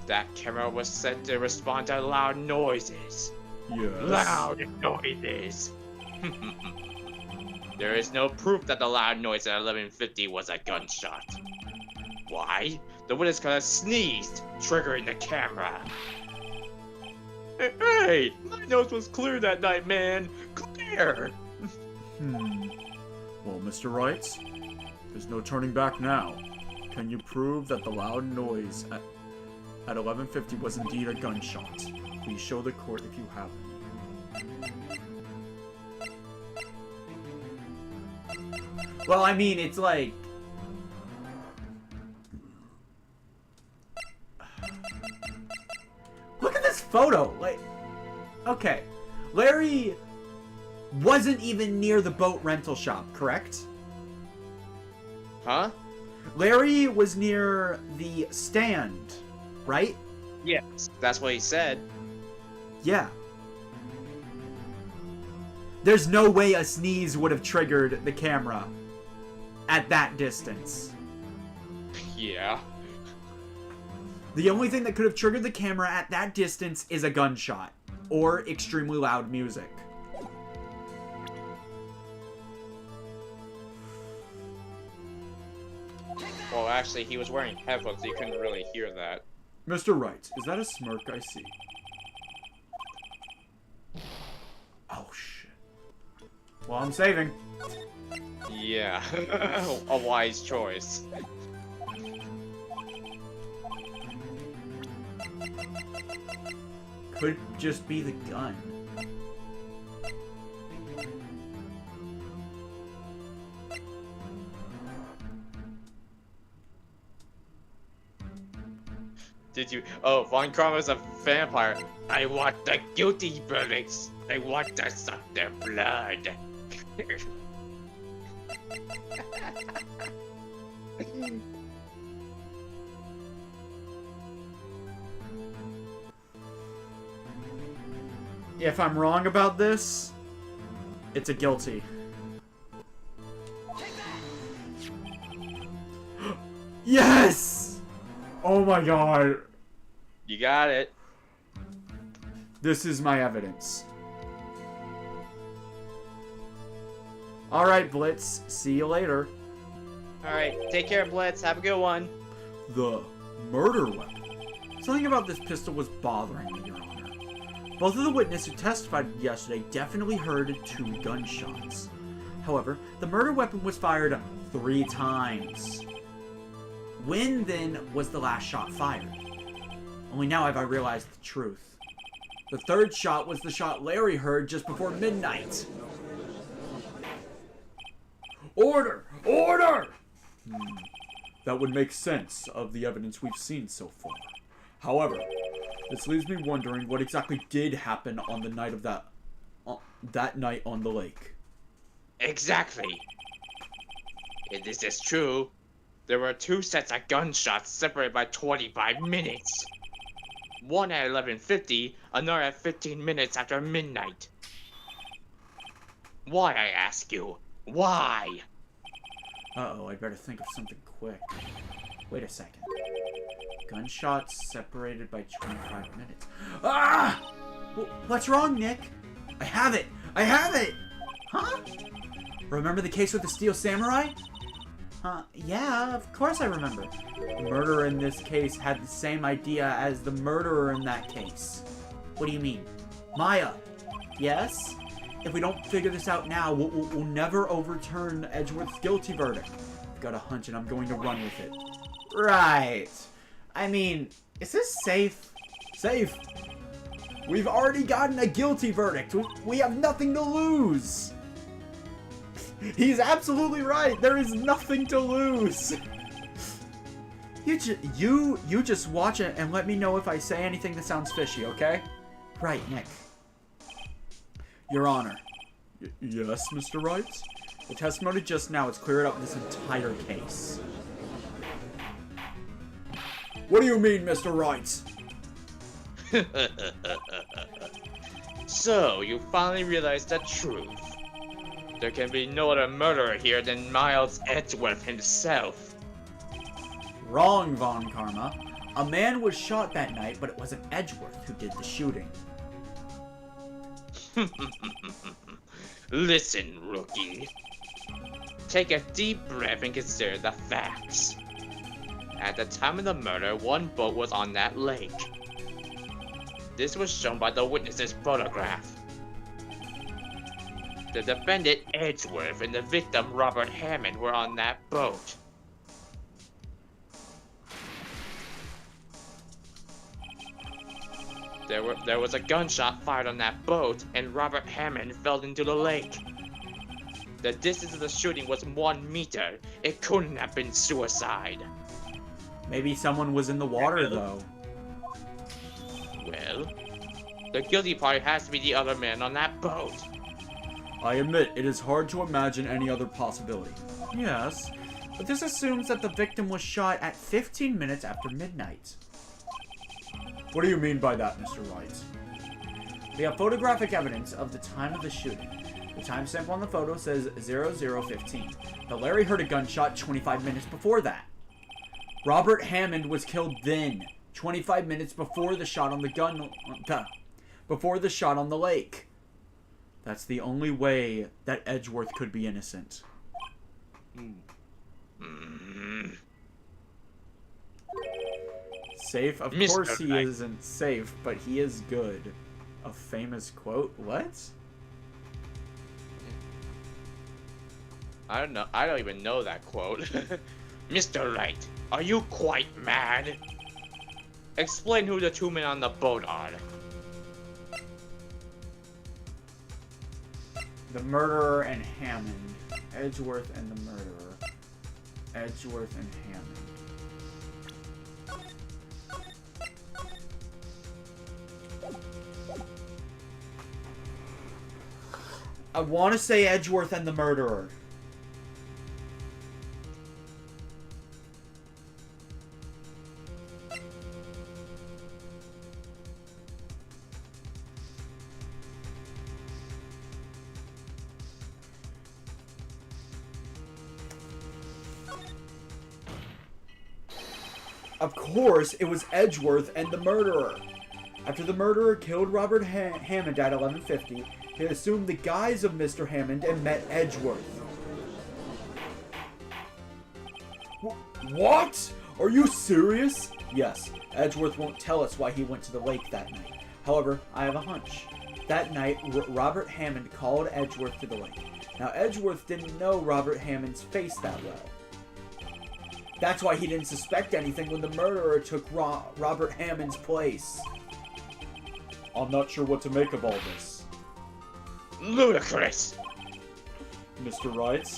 That camera was set to respond to loud noises. Yes. Loud noises. There is no proof that the loud noise at 11:50 was a gunshot. Why? The witness could have sneezed, triggering the camera. Hey, my nose was clear that night, man. Clear. Well, Mr. Wright, there's no turning back now. Can you prove that the loud noise at 11:50 was indeed a gunshot? Please show the court if you have any. Well, I mean, it's like... Look at this photo! Like, okay. Larry wasn't even near the boat rental shop, correct? Huh? Larry was near the stand, right? Yes, that's what he said. Yeah. There's no way a sneeze would have triggered the camera at that distance. Yeah. The only thing that could have triggered the camera at that distance is a gunshot or extremely loud music. Well, actually, he was wearing headphones, so you couldn't really hear that. Mr. Wright, is that a smirk I see? Oh, shit. Well, I'm saving. Yeah, a wise choice. Could just be the gun. Did you? Oh, Von Karma's a vampire. I want the guilty verdicts. I want to suck their blood. If I'm wrong about this, it's a guilty. Yes! Oh my god. You got it. This is my evidence. Alright, Blitz. See you later. Alright, take care, Blitz. Have a good one. The murder weapon. Something about this pistol was bothering me, Your Honor. Both of the witnesses who testified yesterday definitely heard 2 gunshots. However, the murder weapon was fired 3 times. When, then, was the last shot fired? Only now have I realized the truth. The 3rd shot was the shot Larry heard just before midnight. Order! Order! That would make sense of the evidence we've seen so far. However, this leaves me wondering what exactly did happen on the night of that night on the lake. Exactly. If this is true, there were 2 sets of gunshots separated by 25 minutes. One at 11:50, another at 15 minutes after midnight. Why, I ask you? Why? Uh-oh, I better think of something quick. Wait a second. Gunshots separated by 25 minutes. Ah! What's wrong, Nick? I have it! I have it! Huh? Remember the case with the Steel Samurai? Yeah, of course I remember. The murderer in this case had the same idea as the murderer in that case. What do you mean? Maya. Yes? If we don't figure this out now, we'll never overturn Edgeworth's guilty verdict. I've got a hunch and I'm going to run with it. Right. I mean, is this safe? Safe? We've already gotten a guilty verdict. We have nothing to lose. He's absolutely right. There is nothing to lose. You just watch it and let me know if I say anything that sounds fishy, okay? Right, Nick. Your Honor. Yes, Mr. Wright? The testimony just now has cleared up this entire case. What do you mean, Mr. Wright? So, you finally realized the truth. There can be no other murderer here than Miles Edgeworth himself. Wrong, Von Karma. A man was shot that night, but it wasn't Edgeworth who did the shooting. Listen, rookie. Take a deep breath and consider the facts. At the time of the murder, 1 boat was on that lake. This was shown by the witness's photograph. The defendant, Edgeworth, and the victim, Robert Hammond, were on that boat. There was a gunshot fired on that boat, and Robert Hammond fell into the lake. The distance of the shooting was 1 meter. It couldn't have been suicide. Maybe someone was in the water, though. Well, the guilty party has to be the other man on that boat. I admit, it is hard to imagine any other possibility. Yes, but this assumes that the victim was shot at 15 minutes after midnight. What do you mean by that, Mr. Wright? We have photographic evidence of the time of the shooting. The timestamp on the photo says 00:15, but Larry heard a gunshot 25 minutes before that. Robert Hammond was killed then, 25 minutes before the shot on the lake. That's the only way that Edgeworth could be innocent. Safe? Of course he isn't safe, but he is good. A famous quote? What? I don't know. I don't even know that quote. Mr. Wright, are you quite mad? Explain who the 2 men on the boat are. The murderer and Hammond. Edgeworth and the murderer. Edgeworth and Hammond. I want to say Edgeworth and the murderer. Of course, it was Edgeworth and the murderer. After the murderer killed Robert Hammond at 11:50, he assumed the guise of Mr. Hammond and met Edgeworth. What? Are you serious? Yes, Edgeworth won't tell us why he went to the lake that night. However, I have a hunch. That night, Robert Hammond called Edgeworth to the lake. Now, Edgeworth didn't know Robert Hammond's face that well. That's why he didn't suspect anything when the murderer took Robert Hammond's place. I'm not sure what to make of all this. Ludicrous! Mr. Wright,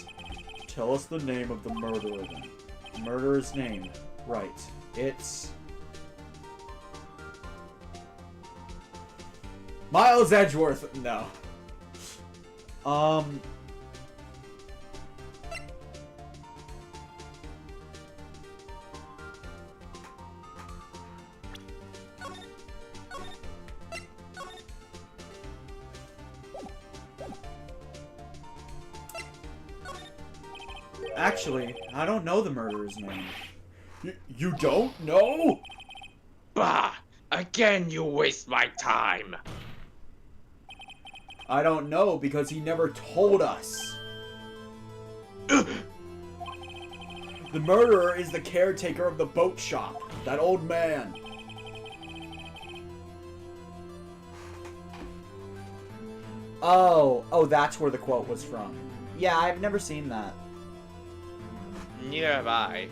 tell us the name of the murderer then. The murderer's name. Right. It's... Miles Edgeworth. No. Actually, I don't know the murderer's name. You don't know? Bah! Again, you waste my time! I don't know because he never told us. The murderer is the caretaker of the boat shop. That old man. Oh, that's where the quote was from. Yeah, I've never seen that. Neither have I.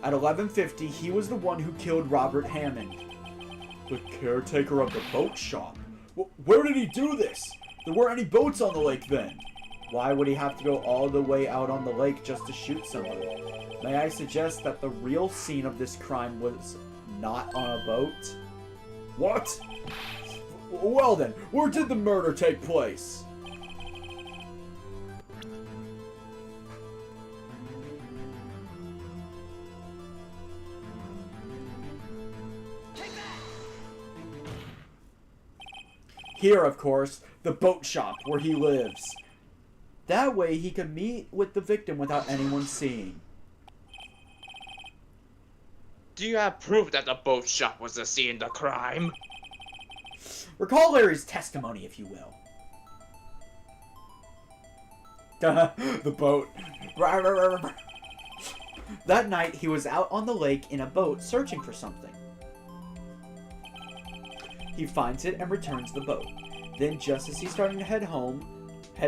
At 11:50, he was the one who killed Robert Hammond. The caretaker of the boat shop? Where did he do this? There weren't any boats on the lake then. Why would he have to go all the way out on the lake just to shoot somebody? May I suggest that the real scene of this crime was not on a boat? What? Well then, where did the murder take place? Here, of course, the boat shop where he lives. That way he could meet with the victim without anyone seeing. Do you have proof that the boat shop was the scene of the crime? Recall Larry's testimony, if you will. The boat. That night, he was out on the lake in a boat searching for something. He finds it and returns the boat. Then, just as he's starting to head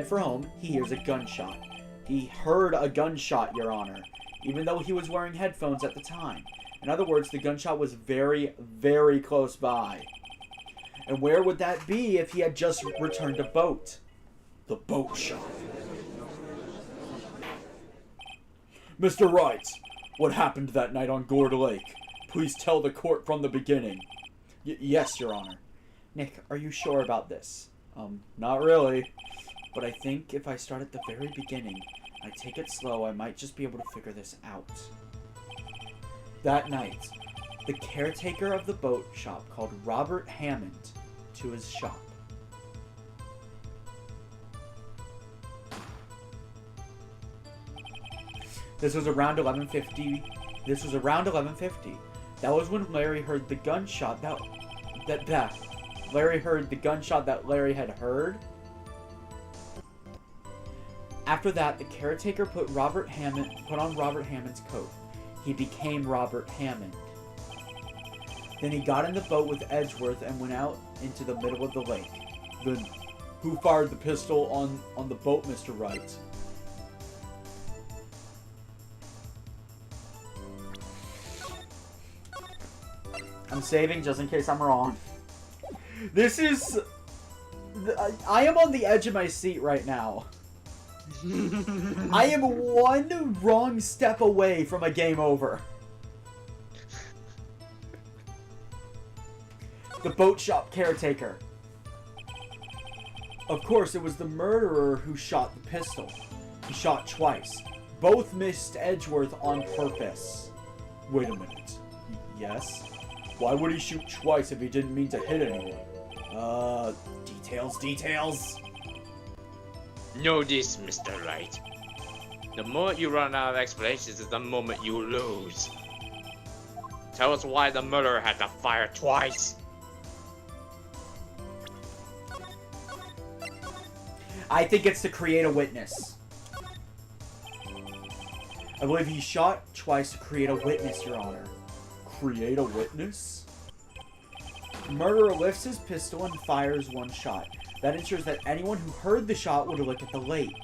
for home, he hears a gunshot. He heard a gunshot, Your Honor, even though he was wearing headphones at the time. In other words, the gunshot was very, very close by. And where would that be if he had just returned a boat? The boat shop. Mr. Wright, what happened that night on Gourd Lake? Please tell the court from the beginning. Yes, Your Honor. Nick, are you sure about this? Not really. But I think if I start at the very beginning, I take it slow, I might just be able to figure this out. That night, the caretaker of the boat shop called Robert Hammond to his shop. This was around 11:50. That was when Larry heard the gunshot Larry heard the gunshot that Larry had heard. After that, the caretaker put on Robert Hammond's coat. He became Robert Hammond. Then he got in the boat with Edgeworth and went out into the middle of the lake. Then, who fired the pistol on the boat, Mr. Wright? I'm saving just in case I'm wrong. This is... I am on the edge of my seat right now. I am one wrong step away from a game over. The boat shop caretaker. Of course, it was the murderer who shot the pistol. He shot twice. Both missed Edgeworth on purpose. Wait a minute. Yes? Why would he shoot twice if he didn't mean to hit anyone? Details. Know this, Mr. Wright. The moment you run out of explanations is the moment you lose. Tell us why the murderer had to fire twice. I think it's to create a witness. I believe he shot twice to create a witness, Your Honor. Create a witness? The murderer lifts his pistol and fires one shot. That ensures that anyone who heard the shot would look at the lake.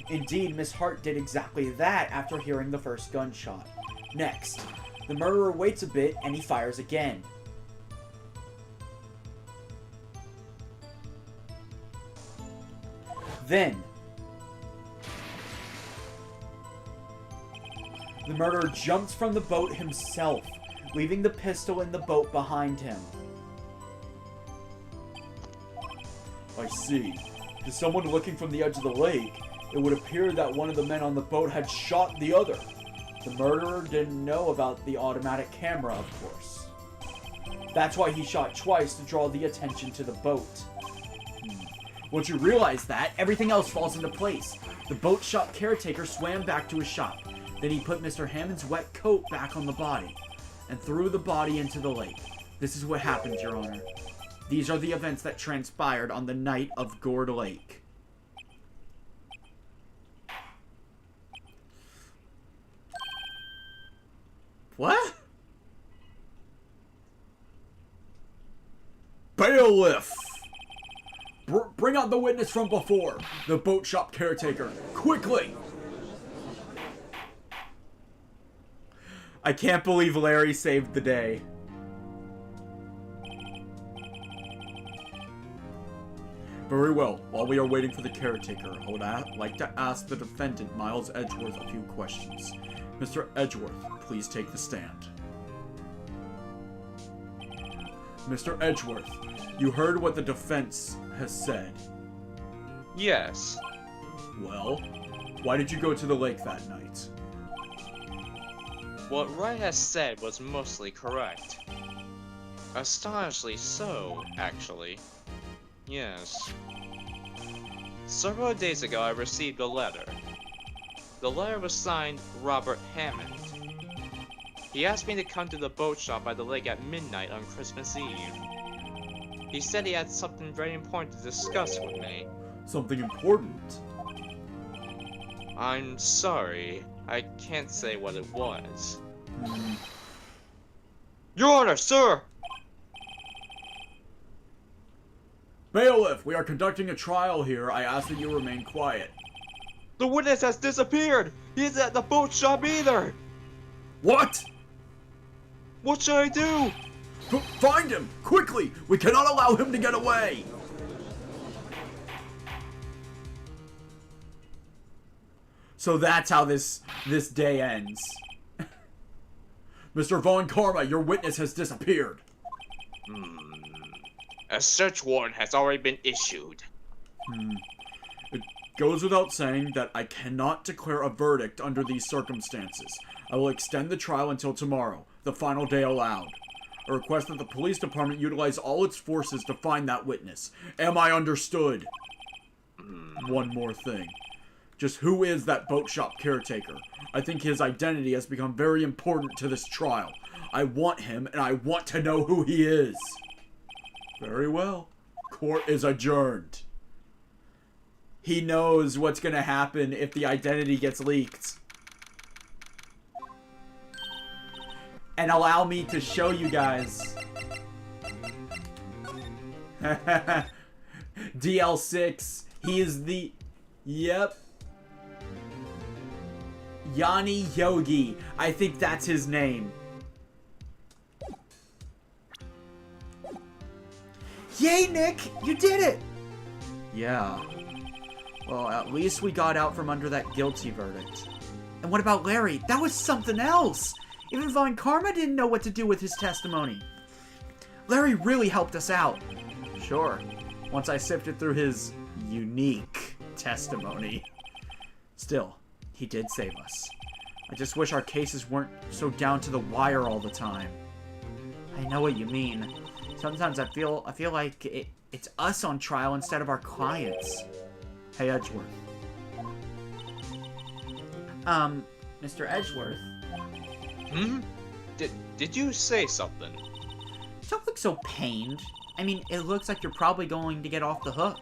Indeed, Miss Hart did exactly that after hearing the first gunshot. Next, the murderer waits a bit and he fires again. Then, the murderer jumps from the boat himself, leaving the pistol in the boat behind him. I see. To someone looking from the edge of the lake, it would appear that one of the men on the boat had shot the other. The murderer didn't know about the automatic camera, of course. That's why he shot twice, to draw the attention to the boat. Once you realize that, everything else falls into place. The boat shop caretaker swam back to his shop. Then he put Mr. Hammond's wet coat back on the body, and threw the body into the lake. This is what happened, Your Honor. These are the events that transpired on the night of Gourd Lake. What? Bailiff! Bring out the witness from before. The boat shop caretaker. Quickly! I can't believe Larry saved the day. Very well. While we are waiting for the caretaker, I would like to ask the defendant, Miles Edgeworth, a few questions. Mr. Edgeworth, please take the stand. Mr. Edgeworth, you heard what the defense has said. Yes. Well, why did you go to the lake that night? What Wright has said was mostly correct. Astonishingly so, actually. Yes. Several days ago I received a letter. The letter was signed Robert Hammond. He asked me to come to the boat shop by the lake at midnight on Christmas Eve. He said he had something very important to discuss with me. Something important? I'm sorry, I can't say what it was. Your Honor, sir! Bailiff, we are conducting a trial here. I ask that you remain quiet. The witness has disappeared! He isn't at the boat shop either! What? What should I do? Find him! Quickly! We cannot allow him to get away! So that's how this day ends. Mr. Von Karma, your witness has disappeared. A search warrant has already been issued. It goes without saying that I cannot declare a verdict under these circumstances. I will extend the trial until tomorrow, the final day allowed. I request that the police department utilize all its forces to find that witness. Am I understood? One more thing. Just who is that boat shop caretaker? I think his identity has become very important to this trial. I want him, and I want to know who he is. Very well. Court is adjourned. He knows what's gonna happen if the identity gets leaked. And allow me to show you guys. DL6. He is the... Yep. Yanni Yogi. I think that's his name. Yay, Nick! You did it! Yeah. Well, at least we got out from under that guilty verdict. And what about Larry? That was something else! Even Von Karma didn't know what to do with his testimony. Larry really helped us out. Sure. Once I sifted through his unique testimony. Still, he did save us. I just wish our cases weren't so down to the wire all the time. I know what you mean. Sometimes I feel like it's us on trial instead of our clients. Hey, Edgeworth. Mr. Edgeworth. Did you say something? Don't look so pained. I mean, it looks like you're probably going to get off the hook.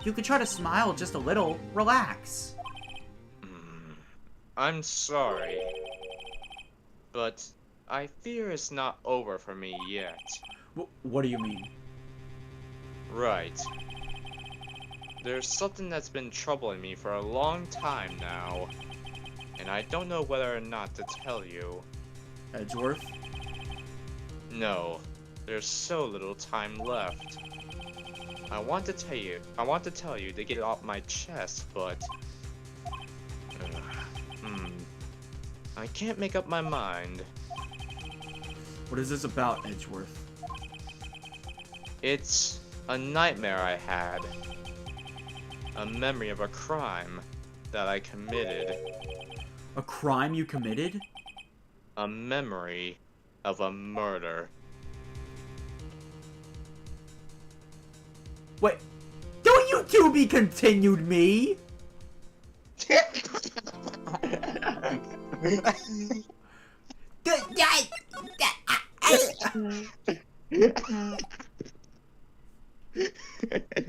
You could try to smile just a little. Relax. I'm sorry. But I fear it's not over for me yet. What do you mean? Right. There's something that's been troubling me for a long time now. And I don't know whether or not to tell you. Edgeworth? No. There's so little time left. I want to tell you to get it off my chest, but... I can't make up my mind. What is this about, Edgeworth? It's a nightmare I had. A memory of a crime that I committed. A crime you committed? A memory of a murder. Wait, don't you to be continued me?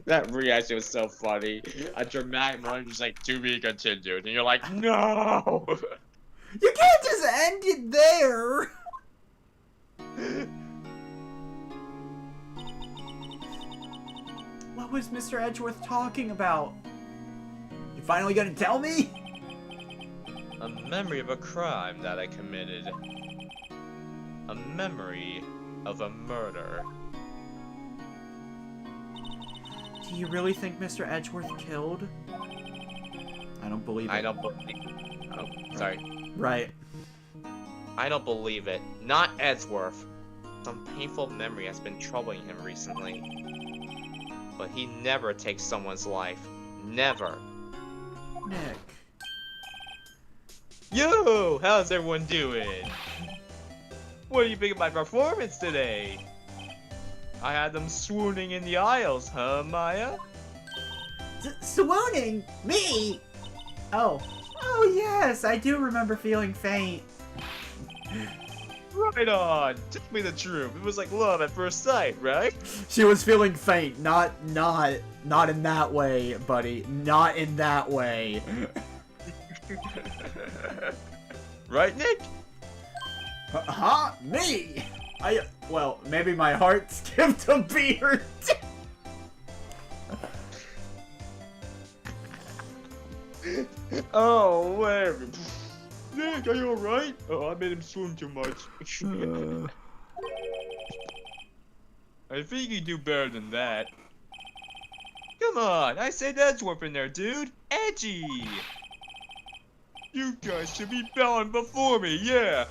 That reaction was so funny. A dramatic moment, just like, to be continued. And you're like, no! You can't just end it there. What was Mr. Edgeworth talking about? You finally gonna tell me? A memory of a crime that I committed. A memory of a murder. Do you really think Mr. Edgeworth killed? I don't believe it. I don't believe. Oh, sorry. Right. I don't believe it. Not Edgeworth. Some painful memory has been troubling him recently. But he never takes someone's life. Never. Nick. Yo! How's everyone doing? What do you think of my performance today? I had them swooning in the aisles, huh, Maya? Swooning? Me? Oh. Oh, yes, I do remember feeling faint. Right on! Tell me the truth. It was like love at first sight, right? She was feeling faint. Not in that way, buddy. Not in that way. Right, Nick? Huh? Me? Well, maybe my heart skipped a beat or two. Oh, whatever. Nick, are you alright? Oh, I made him swoon too much. I think you do better than that. Come on, I said Edgeworth in there, dude. Edgy. You guys should be bowing before me, yeah.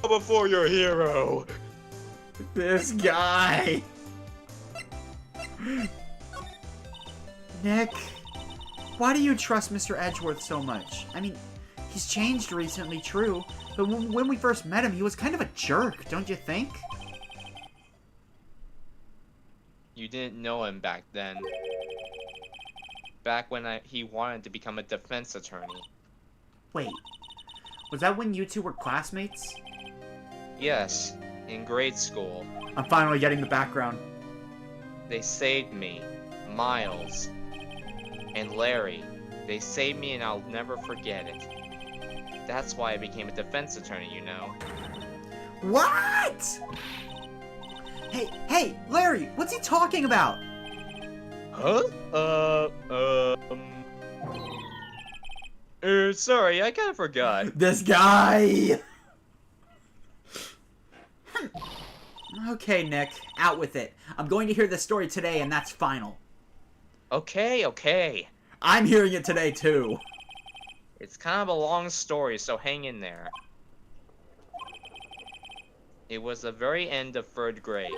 Bow before your hero. This guy. Nick, why do you trust Mr. Edgeworth so much? I mean, he's changed recently, true, but when we first met him, he was kind of a jerk, don't you think? You didn't know him back then. Back when he wanted to become a defense attorney. Wait, was that when you two were classmates? Yes, in grade school. I'm finally getting the background. They saved me. Miles. And Larry. They saved me and I'll never forget it. That's why I became a defense attorney, you know. What? Hey, Larry, what's he talking about? Huh? Sorry, I kinda forgot. This guy! Okay, Nick, out with it. I'm going to hear this story today, and that's final. Okay. I'm hearing it today, too. It's kind of a long story, so hang in there. It was the very end of 3rd grade.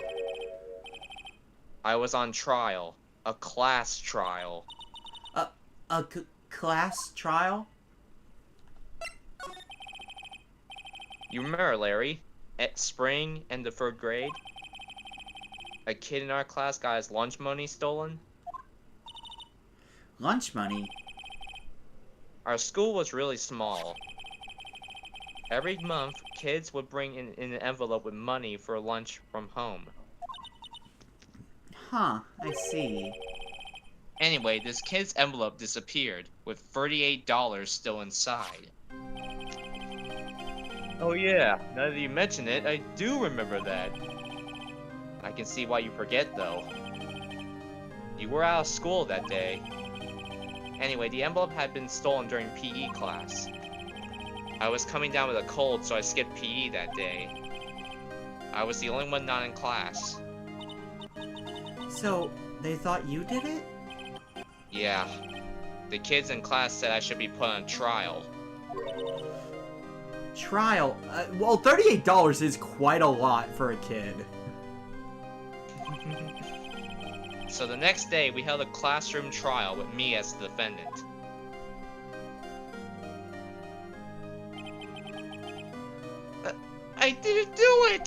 I was on trial. A class trial. A class trial? You remember, Larry? At spring, end of 3rd grade? A kid in our class got his lunch money stolen. Lunch money? Our school was really small. Every month, kids would bring in an envelope with money for lunch from home. Huh, I see. Anyway, this kid's envelope disappeared, with $38 still inside. Oh yeah, now that you mention it, I do remember that. I can see why you forget, though. You were out of school that day. Anyway, the envelope had been stolen during PE class. I was coming down with a cold, so I skipped PE that day. I was the only one not in class. So, they thought you did it? Yeah. The kids in class said I should be put on trial. Trial? Well, $38 is quite a lot for a kid. So the next day, we held a classroom trial with me as the defendant. I didn't do it!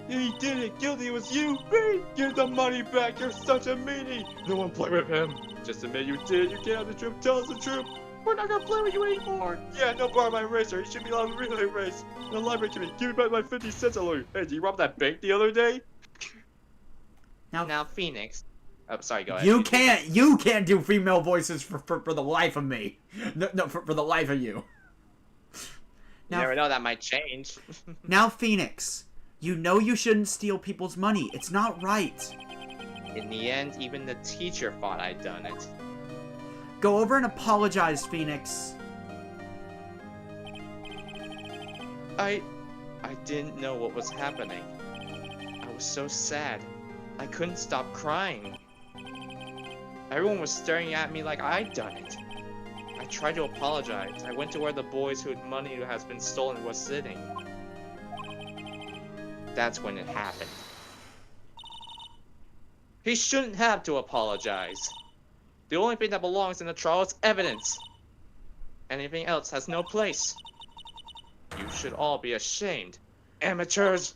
He did it! Guilty was you! Me! Give the money back! You're such a meanie! No one play with him! Just admit you did! You can't have the truth! Tell us the truth! We're not gonna play with you anymore! Yeah, no borrow my eraser! You should be allowed to relay race! The library to me! Give me back my 50 cents, alert! Hey, did you rob that bank the other day? Now Phoenix. Oh, sorry, go ahead. You can't do female voices for the life of me. No, for the life of you. You never know, that might change. Now, Phoenix, you know you shouldn't steal people's money. It's not right. In the end, even the teacher thought I'd done it. Go over and apologize, Phoenix. I didn't know what was happening. I was so sad. I couldn't stop crying. Everyone was staring at me like I'd done it. I tried to apologize. I went to where the boys whose money has been stolen was sitting. That's when it happened. He shouldn't have to apologize. The only thing that belongs in the trial is evidence. Anything else has no place. You should all be ashamed. Amateurs!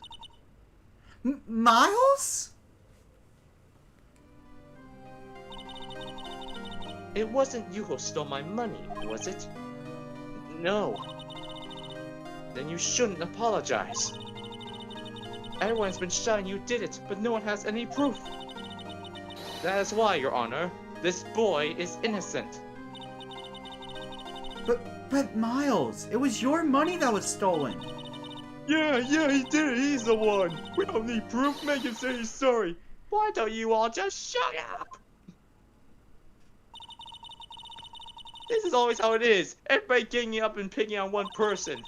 Miles? It wasn't you who stole my money, was it? No. Then you shouldn't apologize. Everyone's been shouting you did it, but no one has any proof. That is why, Your Honor, this boy is innocent. But Miles, it was your money that was stolen. Yeah, he did it. He's the one. We don't need proof. Make him say he's sorry. Why don't you all just shut up? This is always how it is. Everybody ganging up and picking on one person.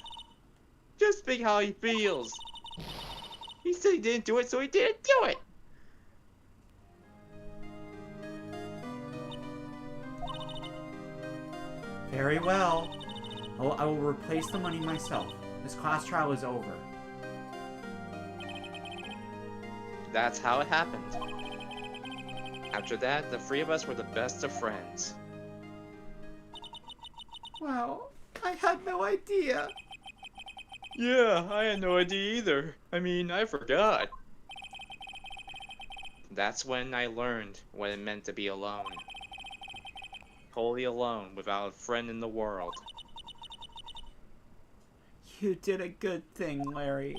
Just think how he feels. He said he didn't do it, so he didn't do it. Very well. I will replace the money myself. This class trial is over. That's how it happened. After that, the three of us were the best of friends. Wow, I had no idea. Yeah, I had no idea either. I mean, I forgot. That's when I learned what it meant to be alone. Totally alone, without a friend in the world. You did a good thing, Larry.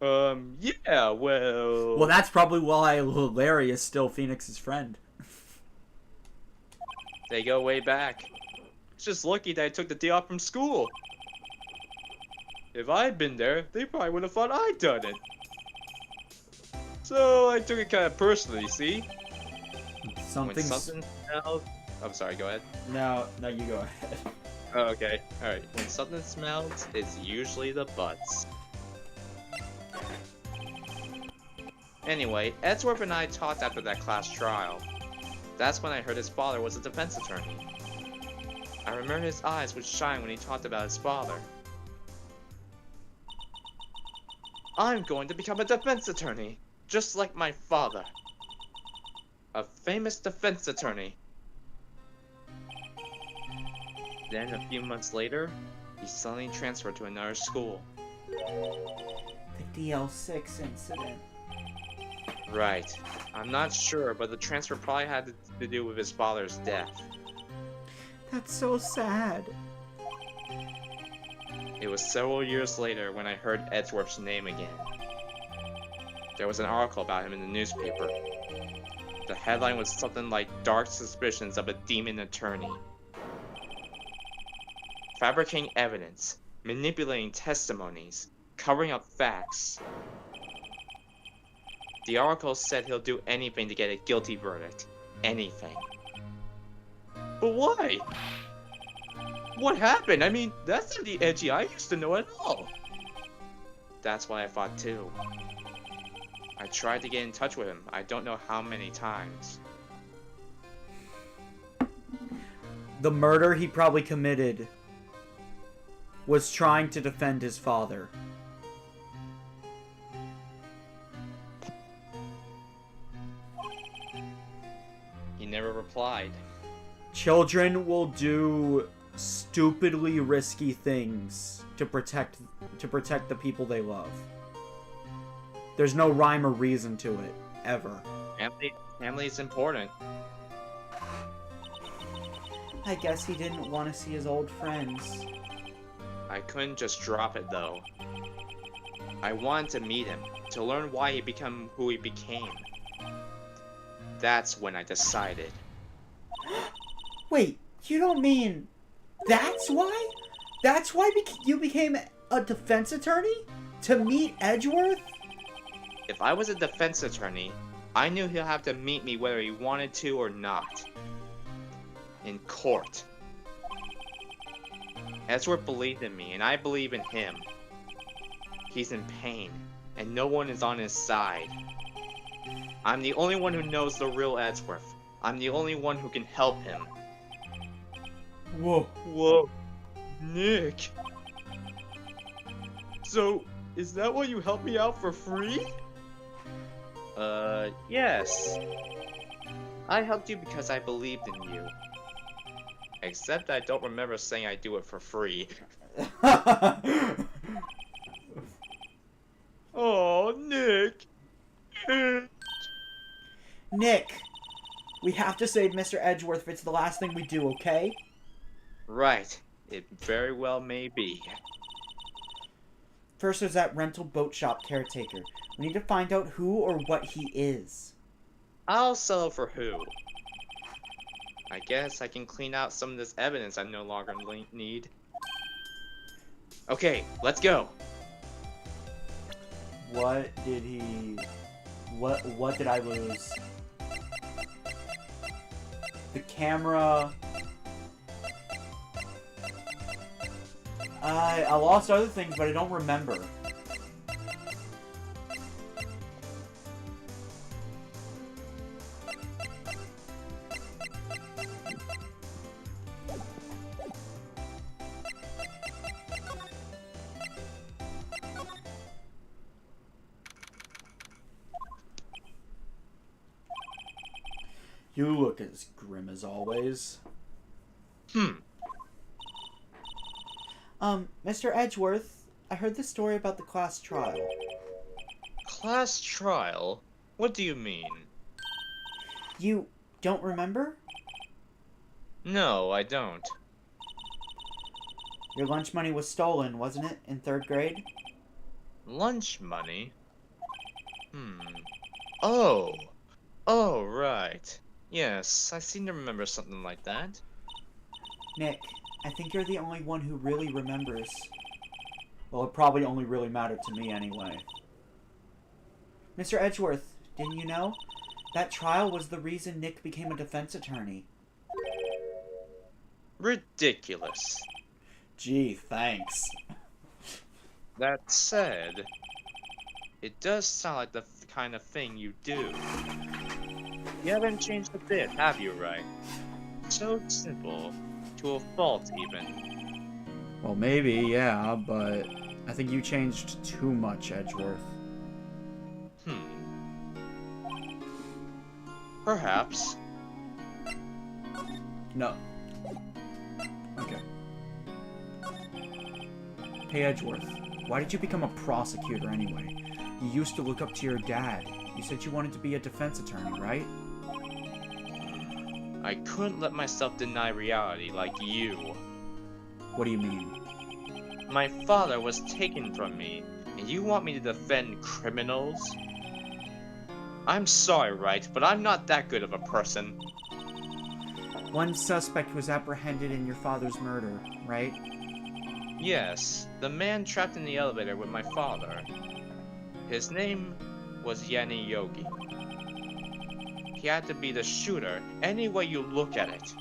Yeah, well... Well, that's probably why Larry is still Phoenix's friend. They go way back. It's just lucky that I took the day off from school. If I'd been there, they probably would have thought I'd done it. So I took it kind of personally, see? When something smells... I'm sorry, go ahead. No, you go ahead. Oh, okay. Alright. When something smells, it's usually the butts. Anyway, Edgeworth and I talked after that class trial. That's when I heard his father was a defense attorney. I remember his eyes would shine when he talked about his father. I'm going to become a defense attorney, just like my father. A famous defense attorney. Then, a few months later, he suddenly transferred to another school. The DL6 incident. Right. I'm not sure, but the transfer probably had to do with his father's death. That's so sad. It was several years later when I heard Edgeworth's name again. There was an article about him in the newspaper. The headline was something like "Dark Suspicions of a Demon Attorney." Fabricating evidence, manipulating testimonies, covering up facts. The article said he'll do anything to get a guilty verdict. Anything. But why? What happened? I mean, that's not the Edgy I used to know at all. That's what I thought too. I tried to get in touch with him, I don't know how many times. The murder he probably committed was trying to defend his father. He never replied. Children will do stupidly risky things to protect the people they love. There's no rhyme or reason to it, ever. Family is important. I guess he didn't want to see his old friends. I couldn't just drop it though. I wanted to meet him, to learn why he became who he became. That's when I decided. Wait, you don't mean that's why? That's why you became a defense attorney? To meet Edgeworth? If I was a defense attorney, I knew he'll have to meet me whether he wanted to or not. In court. Edgeworth believed in me, and I believe in him. He's in pain, and no one is on his side. I'm the only one who knows the real Edgeworth. I'm the only one who can help him. Whoa. Nick. So, is that why you helped me out for free? Yes. I helped you because I believed in you. Except I don't remember saying I do it for free. Oh, Nick. Nick, we have to save Mr. Edgeworth if it's the last thing we do, okay? Right. It very well may be. First, there's that rental boat shop caretaker. We need to find out who or what he is. I'll settle for who. I guess I can clean out some of this evidence I no longer need. Okay, let's go. What did he... What did I lose? The camera... I lost other things, but I don't remember. You look as grim as always. Mr. Edgeworth, I heard the story about the class trial. Class trial? What do you mean? You don't remember? No, I don't. Your lunch money was stolen, wasn't it, in 3rd grade? Lunch money? Oh! Oh, right. Yes, I seem to remember something like that. Nick, I think you're the only one who really remembers. Well, it probably only really mattered to me anyway. Mr. Edgeworth, didn't you know? That trial was the reason Nick became a defense attorney. Ridiculous. Gee, thanks. That said, it does sound like the kind of thing you do. You haven't changed a bit, have you, right? So simple, to a fault even. Well, maybe, yeah, but I think you changed too much, Edgeworth. Perhaps. No. Okay. Hey, Edgeworth, why did you become a prosecutor anyway? You used to look up to your dad. You said you wanted to be a defense attorney, right? I couldn't let myself deny reality like you. What do you mean? My father was taken from me, and you want me to defend criminals? I'm sorry, right, but I'm not that good of a person. One suspect was apprehended in your father's murder, right? Yes, the man trapped in the elevator with my father. His name was Yanni Yogi. He had to be the shooter, any way you look at it.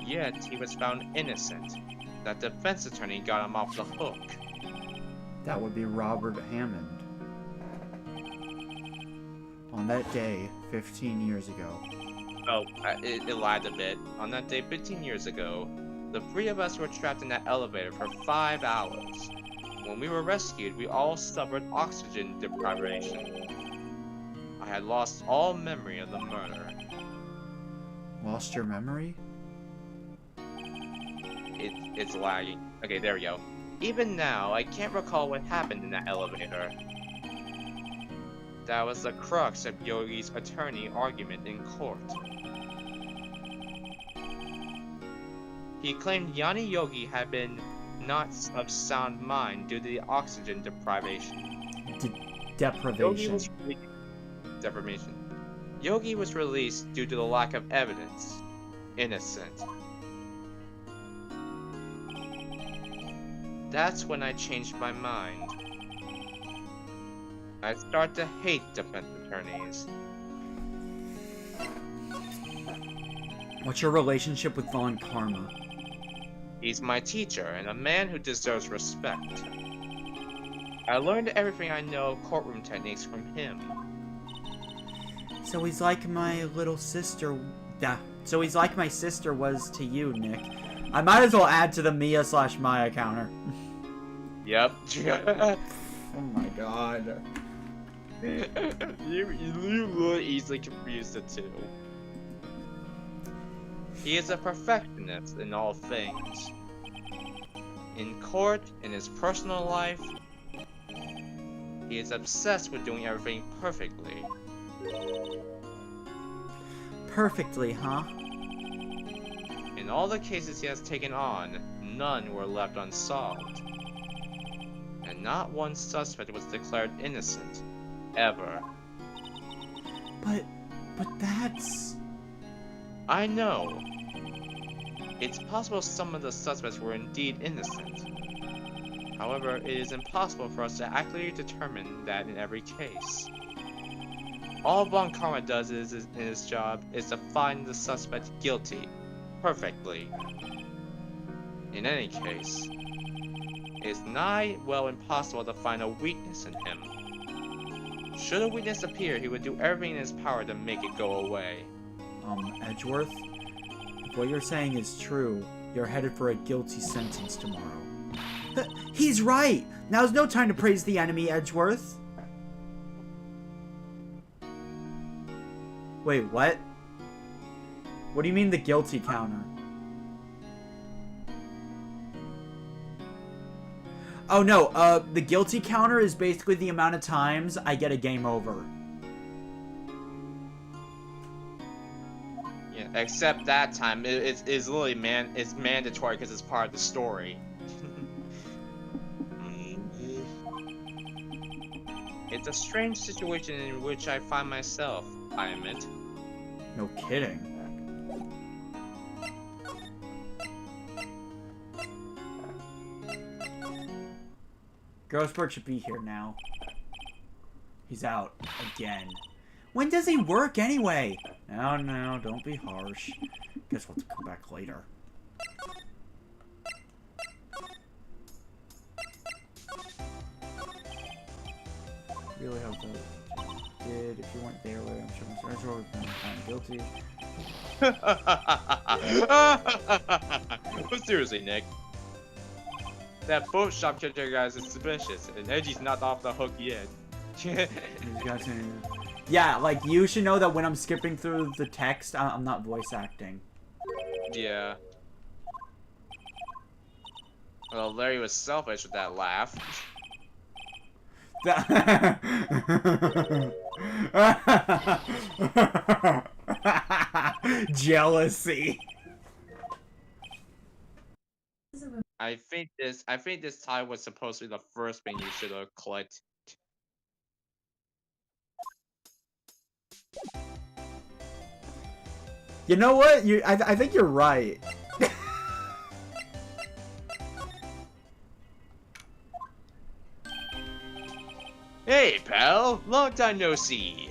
Yet, he was found innocent. That defense attorney got him off the hook. That would be Robert Hammond. On that day, 15 years ago. Oh, it lied a bit. On that day 15 years ago, the 3 of us were trapped in that elevator for 5 hours. When we were rescued, we all suffered oxygen deprivation. I had lost all memory of the murder. Lost your memory? It's lagging. Okay, there we go. Even now, I can't recall what happened in that elevator. That was the crux of Yogi's attorney argument in court. He claimed Yanni Yogi had been not of sound mind due to the oxygen deprivation. Deprivation. Yogi was released due to the lack of evidence. Innocent. That's when I changed my mind. I started to hate defense attorneys. What's your relationship with Von Karma? He's my teacher and a man who deserves respect. I learned everything I know of courtroom techniques from him. So he's like my little sister. So he's like my sister was to you, Nick. I might as well add to the Mia/Maya counter. Yep. Oh my god. You will easily confuse the two. He is a perfectionist in all things. In court, in his personal life, he is obsessed with doing everything perfectly. Perfectly, huh? In all the cases he has taken on, none were left unsolved. And not one suspect was declared innocent. Ever. But that's... I know. It's possible some of the suspects were indeed innocent. However, it is impossible for us to accurately determine that in every case. All Von Karma does in his job is to find the suspect guilty. Perfectly. In any case, it's nigh well impossible to find a weakness in him. Should a weakness appear, he would do everything in his power to make it go away. Edgeworth? If what you're saying is true, you're headed for a guilty sentence tomorrow. He's right! Now's no time to praise the enemy, Edgeworth. Wait, what? What do you mean the guilty counter? Oh no, the guilty counter is basically the amount of times I get a game over. Yeah, except that time, it's literally it's mandatory because it's part of the story. It's a strange situation in which I find myself, I admit. No kidding. Grossberg should be here now. He's out again. When does he work anyway? No, no, don't be harsh. Guess we'll have to come back later. Really hope that did. If you weren't there, I'm sure Mr. Edgeworth would have been found guilty. But seriously, Nick. That boat shop character guy is suspicious, and Edgy's not off the hook yet. Yeah, like, you should know that when I'm skipping through the text, I'm not voice acting. Yeah. Well, Larry was selfish with that laugh. Jealousy. I think this tie was supposed to be the first thing you should have collected. You know what? I think you're right. Hey, pal! Long time no see!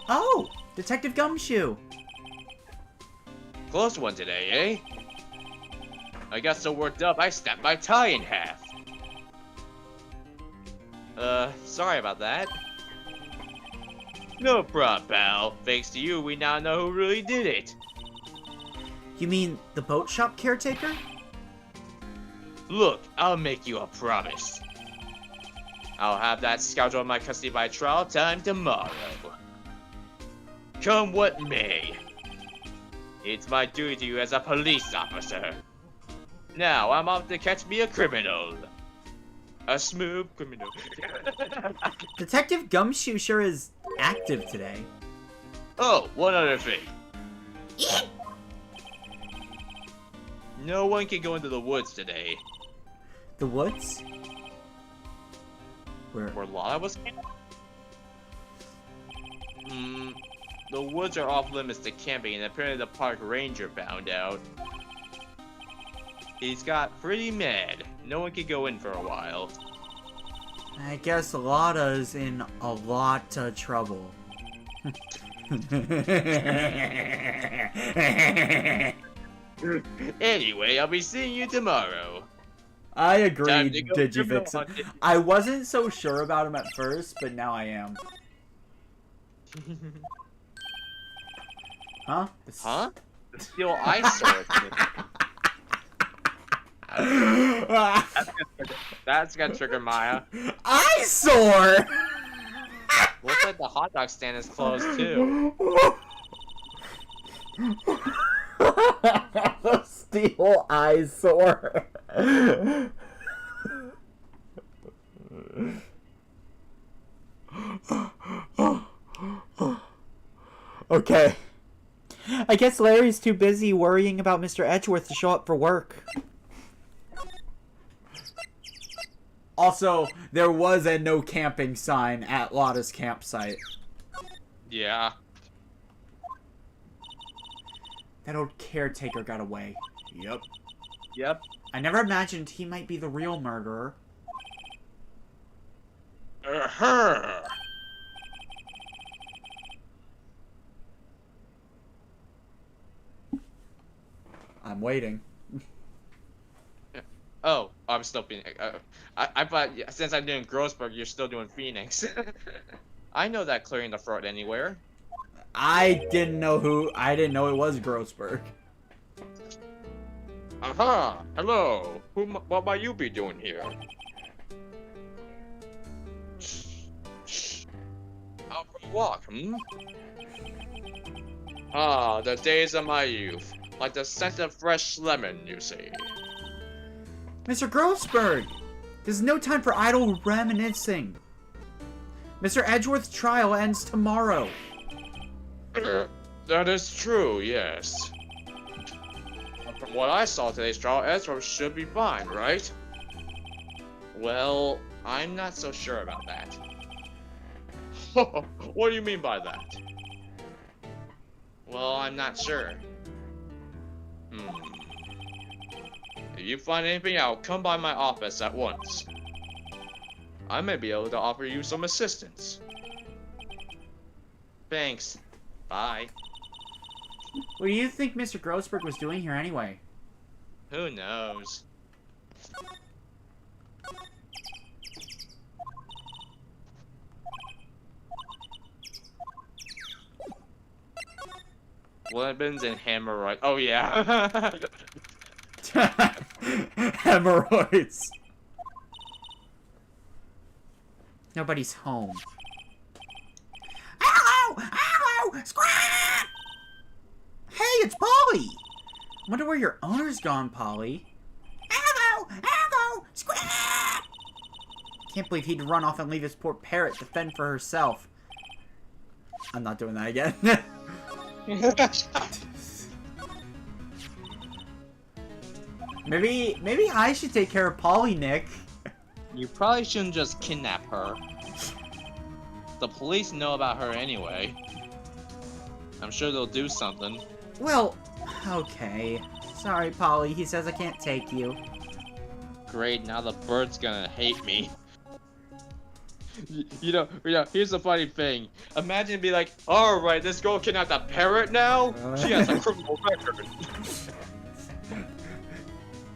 Oh, Detective Gumshoe. Close one today, eh? I got so worked up, I snapped my tie in half. Sorry about that. No problem, pal. Thanks to you, we now know who really did it. You mean the boat shop caretaker? Look, I'll make you a promise. I'll have that scoundrel in my custody by trial time tomorrow. Come what may. It's my duty to you as a police officer. Now, I'm off to catch me a criminal. A smooth criminal. Detective Gumshoe sure is active today. Oh, one other thing. No one can go into the woods today. The woods? Where? Where Lana was camping? The woods are off limits to camping, and apparently the park ranger found out. He's got pretty mad. No one can go in for a while. I guess Lada's in a lot of trouble. Anyway, I'll be seeing you tomorrow. I agree, Time to go Digivixen. hunting. I wasn't so sure about him at first, but now I am. Huh? Huh? The steel eyesore. That's gonna trigger Maya. Eyesore! Looks like the hot dog stand is closed too. Steel eyesore. Okay. I guess Larry's too busy worrying about Mr. Edgeworth to show up for work. Also, there was a no camping sign at Lotta's campsite. Yeah. That old caretaker got away. Yep. Yep. I never imagined he might be the real murderer. Uh-huh. I'm waiting. Oh, I'm still Phoenix. I thought since I'm doing Grossberg, you're still doing Phoenix. I know that clearing the throat anywhere. I didn't know it was Grossberg. Aha! Hello! What might you be doing here? Out for a walk, hmm? Ah, the days of my youth. Like the scent of fresh lemon, you see. Mr. Grossberg, there's no time for idle reminiscing. Mr. Edgeworth's trial ends tomorrow. That is true, yes. But from what I saw today's trial, Edgeworth should be fine, right? Well, I'm not so sure about that. What do you mean by that? Well, I'm not sure. If you find anything out, come by my office at once. I may be able to offer you some assistance. Thanks. Bye. What do you think Mr. Grossberg was doing here anyway? Who knows? Weapons and hemorrhoid. Oh yeah. Hemorrhoids. Nobody's home. Ow! Ow! Squawk! Hey, it's Polly! Wonder where your owner's gone, Polly. Ow! Ow! Squawk! Can't believe he'd run off and leave his poor parrot to fend for herself. I'm not doing that again. Maybe I should take care of Polly, Nick. You probably shouldn't just kidnap her. The police know about her anyway. I'm sure they'll do something. Well, okay. Sorry, Polly. He says I can't take you. Great, now the bird's gonna hate me. You know, here's the funny thing. Imagine be like, alright, this girl kidnapped a parrot now? She has a criminal record.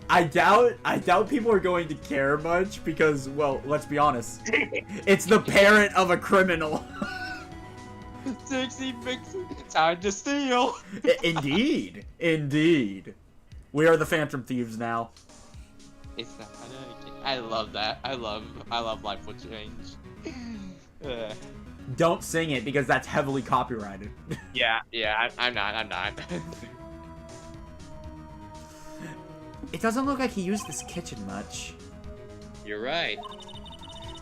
I doubt people are going to care much because, well, let's be honest. It's the parrot of a criminal. Dixie Fixie, time to steal. Indeed. Indeed. We are the Phantom Thieves now. It's not, I love that. I love Life Will Change. Don't sing it because that's heavily copyrighted. Yeah, I'm not. It doesn't look like he used this kitchen much. You're right.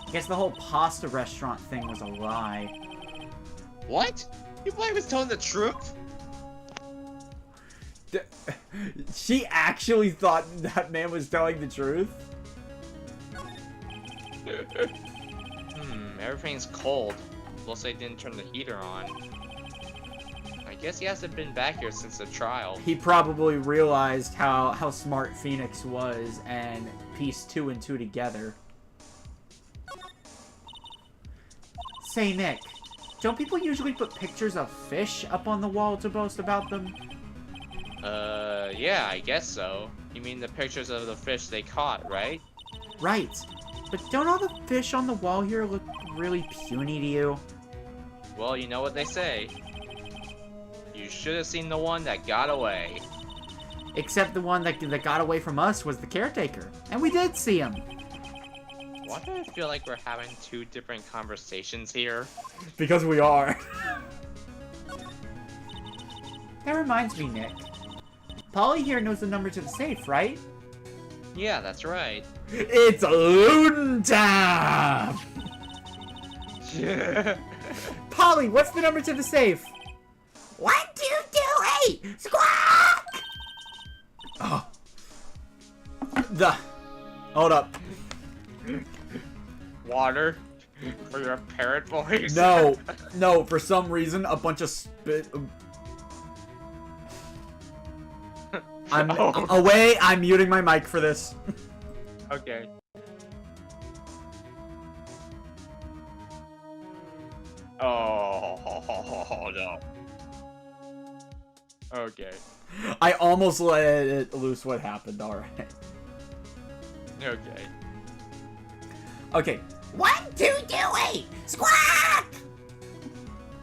I guess the whole pasta restaurant thing was a lie. What? You thought he was telling the truth? She actually thought that man was telling the truth? Everything's cold. Plus they didn't turn the heater on. I guess he hasn't been back here since the trial. He probably realized how smart Phoenix was and pieced 2 and 2 together. Say, Nick, don't people usually put pictures of fish up on the wall to boast about them? Yeah, I guess so. You mean the pictures of the fish they caught, right? Right. But don't all the fish on the wall here look really puny to you? Well, you know what they say. You should have seen the one that got away. Except the one that got away from us was the caretaker. And we did see him. Why do I feel like we're having 2 different conversations here? Because we are. That reminds me, Nick. Polly here knows the number to the safe, right? Yeah, that's right. It's loon time! Polly, what's the number to the safe? 1228! Squawk! Oh. Hold up. Water? For your parrot voice? No, for some reason, a bunch of spit... I'm muting my mic for this. Okay. Oh no. Okay. I almost let it loose what happened, alright. Okay. Okay. 1228! Squawk!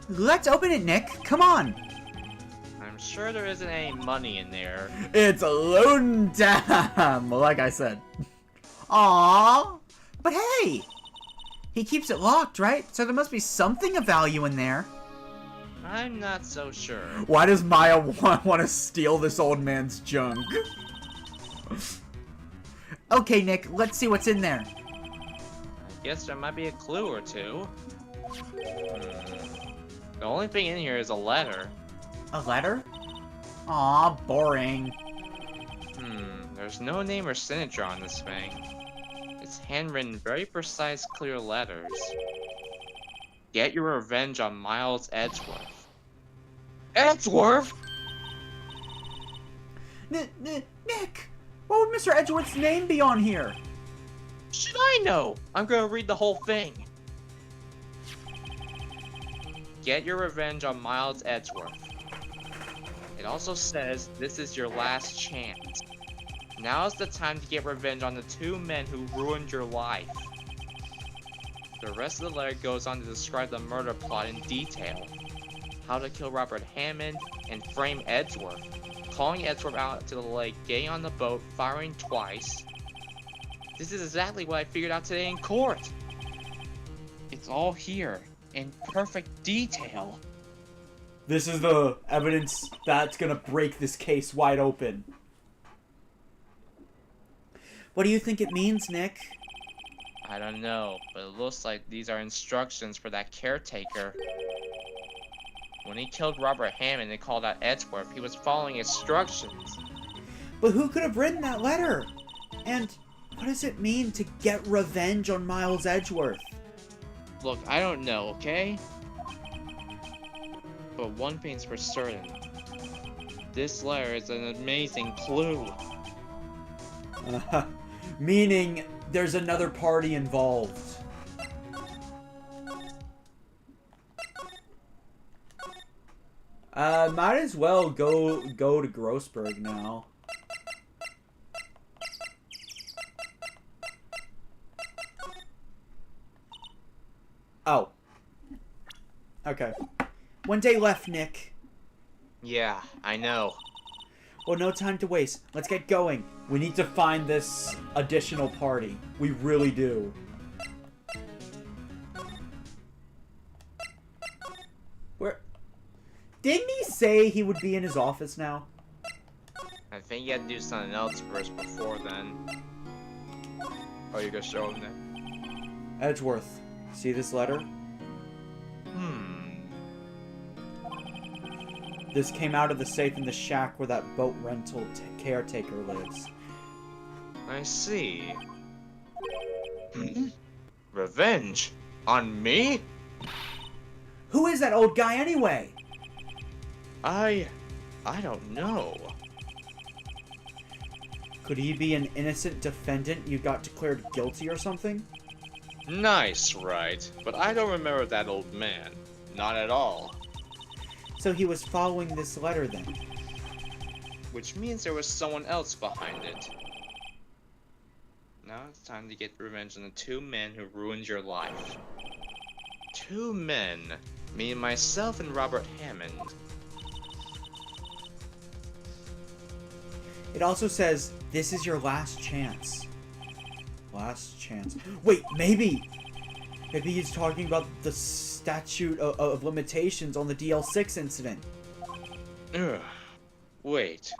Let's open it, Nick. Come on. I'm sure there isn't any money in there. It's loan time, like I said. Aww. But hey, he keeps it locked, right? So there must be something of value in there. I'm not so sure. Why does Maya want to steal this old man's junk? Okay, Nick, let's see what's in there. I guess there might be a clue or two. The only thing in here is a letter. A letter? Aw, boring. There's no name or signature on this thing. It's handwritten, very precise, clear letters. Get your revenge on Miles Edgeworth. Edgeworth? Nick! Why would Mr. Edgeworth's name be on here? Should I know? I'm gonna read the whole thing. Get your revenge on Miles Edgeworth. It also says this is your last chance. Now is the time to get revenge on the two men who ruined your life. The rest of the letter goes on to describe the murder plot in detail. How to kill Robert Hammond and frame Edgeworth. Calling Edgeworth out to the lake, getting on the boat, firing twice. This is exactly what I figured out today in court. It's all here, in perfect detail. This is the evidence that's gonna break this case wide open. What do you think it means, Nick? I don't know, but it looks like these are instructions for that caretaker. When he killed Robert Hammond and called out Edgeworth, he was following instructions. But who could have written that letter? And what does it mean to get revenge on Miles Edgeworth? Look, I don't know, okay? But one thing's for certain. This letter is an amazing clue. Meaning there's another party involved. Might as well go to Grossberg now. Oh. Okay. One day left, Nick. Yeah, I know. Well, no time to waste. Let's get going. We need to find this additional party. We really do. Where? Didn't he say he would be in his office now? I think you had to do something else first before then. Oh, you gonna show him that? Edgeworth, see this letter? This came out of the safe in the shack where that boat rental caretaker lives. I see. Revenge? On me? Who is that old guy anyway? I don't know. Could he be an innocent defendant you got declared guilty or something? Nice, right? But I don't remember that old man. Not at all. So he was following this letter then? Which means there was someone else behind it. Now it's time to get revenge on the two men who ruined your life. Two men. Me and myself and Robert Hammond. It also says, this is your last chance. Last chance. Wait, maybe! Maybe he's talking about the statute of limitations on the DL6 incident. Ugh. Wait.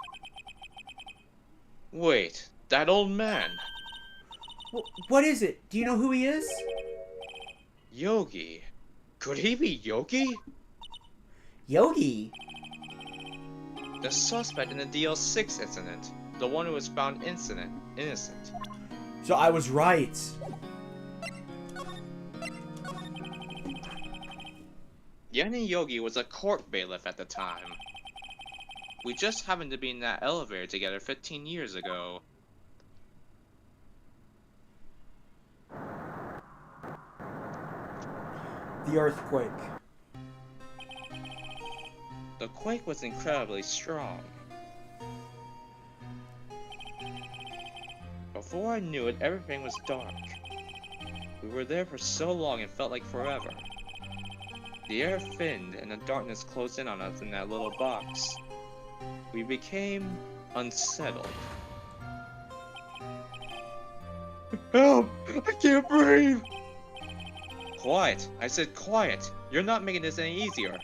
Wait, that old man. What is it? Do you know who he is? Yogi. Could he be Yogi? Yogi? The suspect in the DL6 incident. The one who was found innocent. So I was right. Yanni Yogi was a court bailiff at the time. We just happened to be in that elevator together 15 years ago. The earthquake. The quake was incredibly strong. Before I knew it, everything was dark. We were there for so long it felt like forever. The air thinned and the darkness closed in on us in that little box. We became unsettled. Help! I can't breathe! Quiet! I said quiet! You're not making this any easier.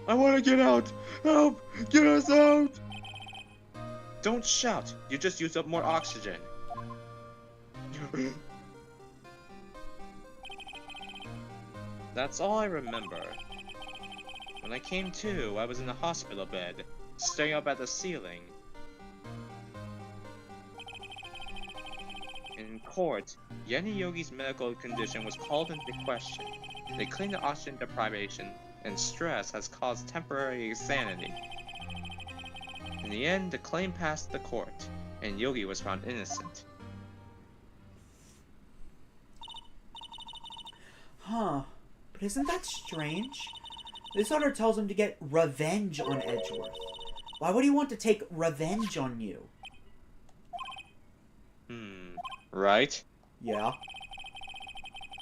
I want to get out! Help! Get us out! Don't shout. You just used up more oxygen. That's all I remember. When I came to, I was in a hospital bed, staring up at the ceiling. In court, Yenny Yogi's medical condition was called into question. They claimed that oxygen deprivation and stress has caused temporary insanity. In the end, the claim passed the court, and Yogi was found innocent. Huh. But isn't that strange? This order tells him to get revenge on Edgeworth. Why would he want to take revenge on you? Right? Yeah.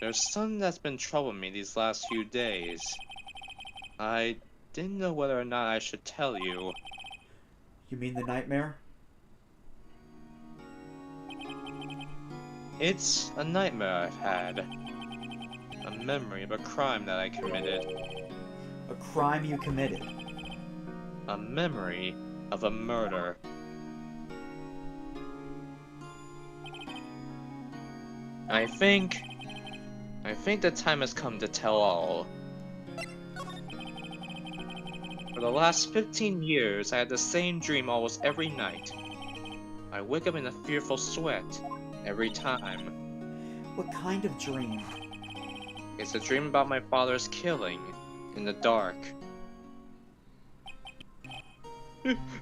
There's something that's been troubling me these last few days. I didn't know whether or not I should tell you. You mean the nightmare? It's a nightmare I've had. A memory of a crime that I committed. A crime you committed. A memory of a murder. I think the time has come to tell all. For the last 15 years, I had the same dream almost every night. I wake up in a fearful sweat every time. What kind of dream? It's a dream about my father's killing in the dark.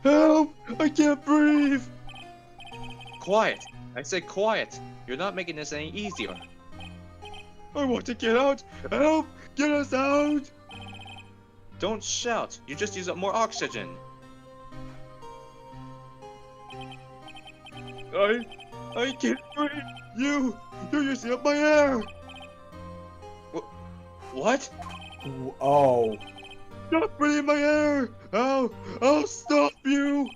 Help! I can't breathe! Quiet! I said quiet! You're not making this any easier. I want to get out! Help! Get us out! Don't shout! You just use up more oxygen! I can't breathe! You're using up my air! What? Oh. Stop breathing my air! I'll stop you!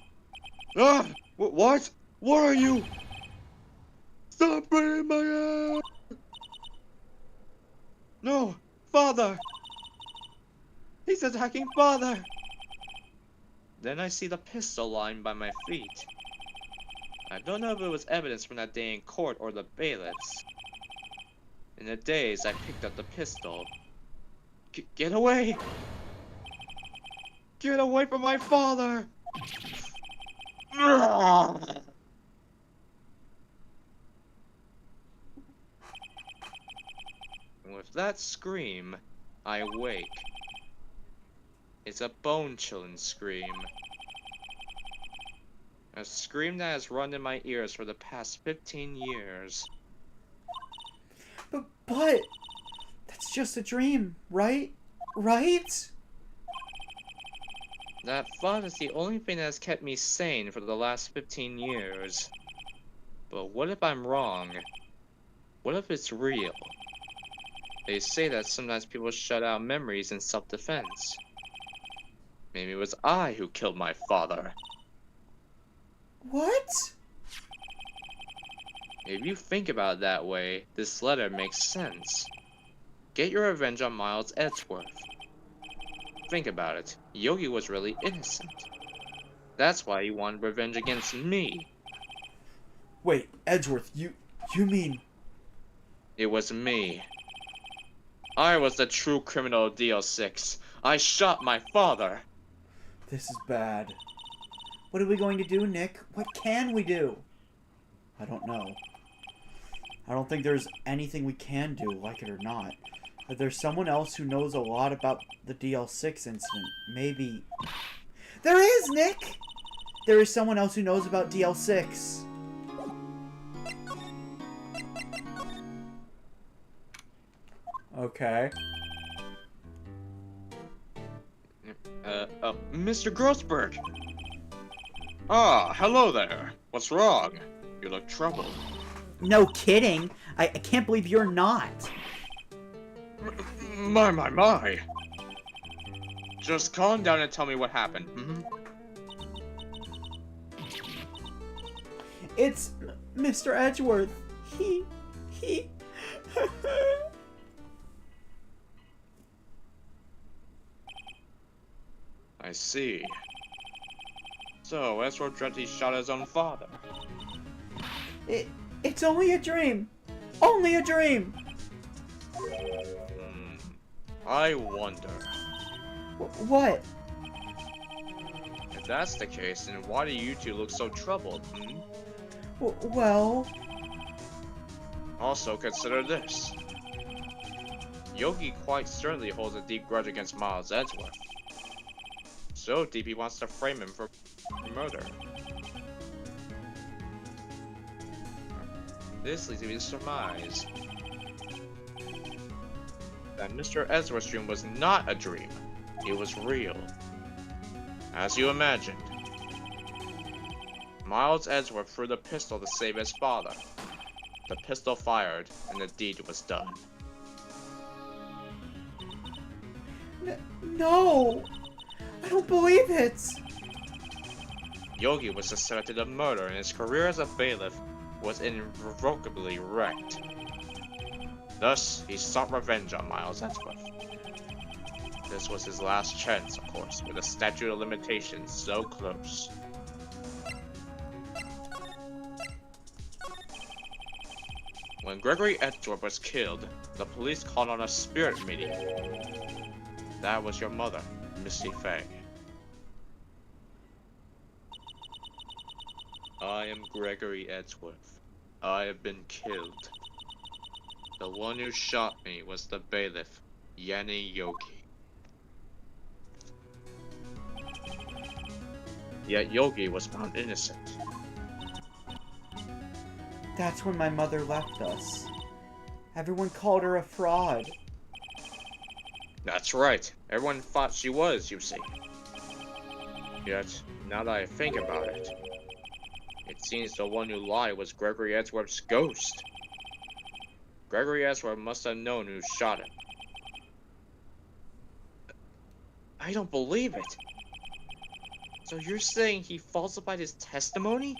Ah! What? What are you? Stop breathing my air! No! Father! He's attacking Father! Then I see the pistol lying by my feet. I don't know if it was evidence from that day in court or the bailiffs. In the days, I picked up the pistol. Get away! Get away from my father! And with that scream, I wake. It's a bone-chilling scream. A scream that has run in my ears for the past 15 years. But that's just a dream, right? Right? That thought is the only thing that has kept me sane for the last 15 years. But what if I'm wrong? What if it's real? They say that sometimes people shut out memories in self-defense. Maybe it was I who killed my father. What? If you think about it that way, this letter makes sense. Get your revenge on Miles Edgeworth. Think about it. Yogi was really innocent. That's why he wanted revenge against me. Wait, Edgeworth, you mean... It was me. I was the true criminal of DL6. I shot my father. This is bad. What are we going to do, Nick? What can we do? I don't know. I don't think there's anything we can do, like it or not. But there's someone else who knows a lot about the DL6 incident. Maybe... There is, Nick! There is someone else who knows about DL6. Okay. Mr. Grossberg! Ah, hello there. What's wrong? You look troubled. No kidding. I can't believe you're not. My. Just calm down and tell me what happened. It's Mr. Edgeworth. He... I see. So, Ezra dreamt he shot his own father. It's only a dream. Only a dream. I wonder. What? If that's the case, then why do you two look so troubled? Well... Also, consider this. Yogi quite certainly holds a deep grudge against Miles Edgeworth. So deep he wants to frame him for murder. This leads me to surmise that Mr. Edgeworth's dream was not a dream. It was real. As you imagined. Miles Edgeworth threw the pistol to save his father. The pistol fired, and the deed was done. No! I don't believe it! Yogi was suspected of murder, and his career as a bailiff was irrevocably wrecked. Thus, he sought revenge on Miles Edgeworth. This was his last chance, of course, with the statute of limitations so close. When Gregory Edgeworth was killed, the police called on a spirit meeting. That was your mother, Misty Fay. I am Gregory Edgeworth. I have been killed. The one who shot me was the bailiff, Yanni Yogi. Yet Yogi was found innocent. That's when my mother left us. Everyone called her a fraud. That's right. Everyone thought she was, you see. Yet, now that I think about it, it seems the one who lied was Gregory Edgeworth's ghost. Gregory Edgeworth must have known who shot him. I don't believe it. So you're saying he falsified his testimony?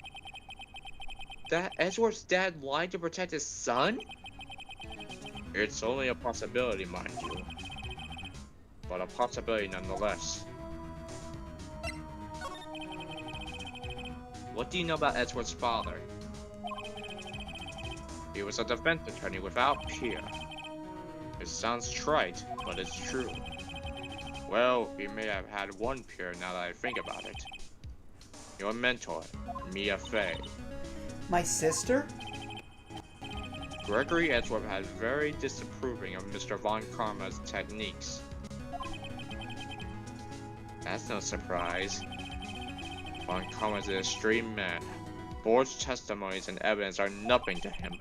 That Edgeworth's dad lied to protect his son? It's only a possibility, mind you. But a possibility nonetheless. What do you know about Edgeworth's father? He was a defense attorney without peer. It sounds trite, but it's true. Well, he may have had one peer now that I think about it. Your mentor, Mia Fay. My sister? Gregory Edgeworth had very disapproving of Mr. Von Karma's techniques. That's no surprise. Von Karma is an extreme man. Forged testimonies and evidence are nothing to him.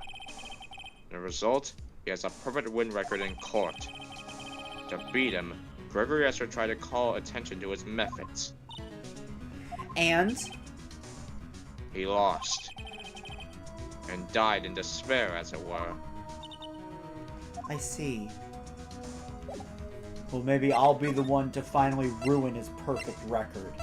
The result? He has a perfect win record in court. To beat him, Gregory Edgeworth tried to call attention to his methods. And? He lost. And died in despair, as it were. I see. Well, maybe I'll be the one to finally ruin his perfect record.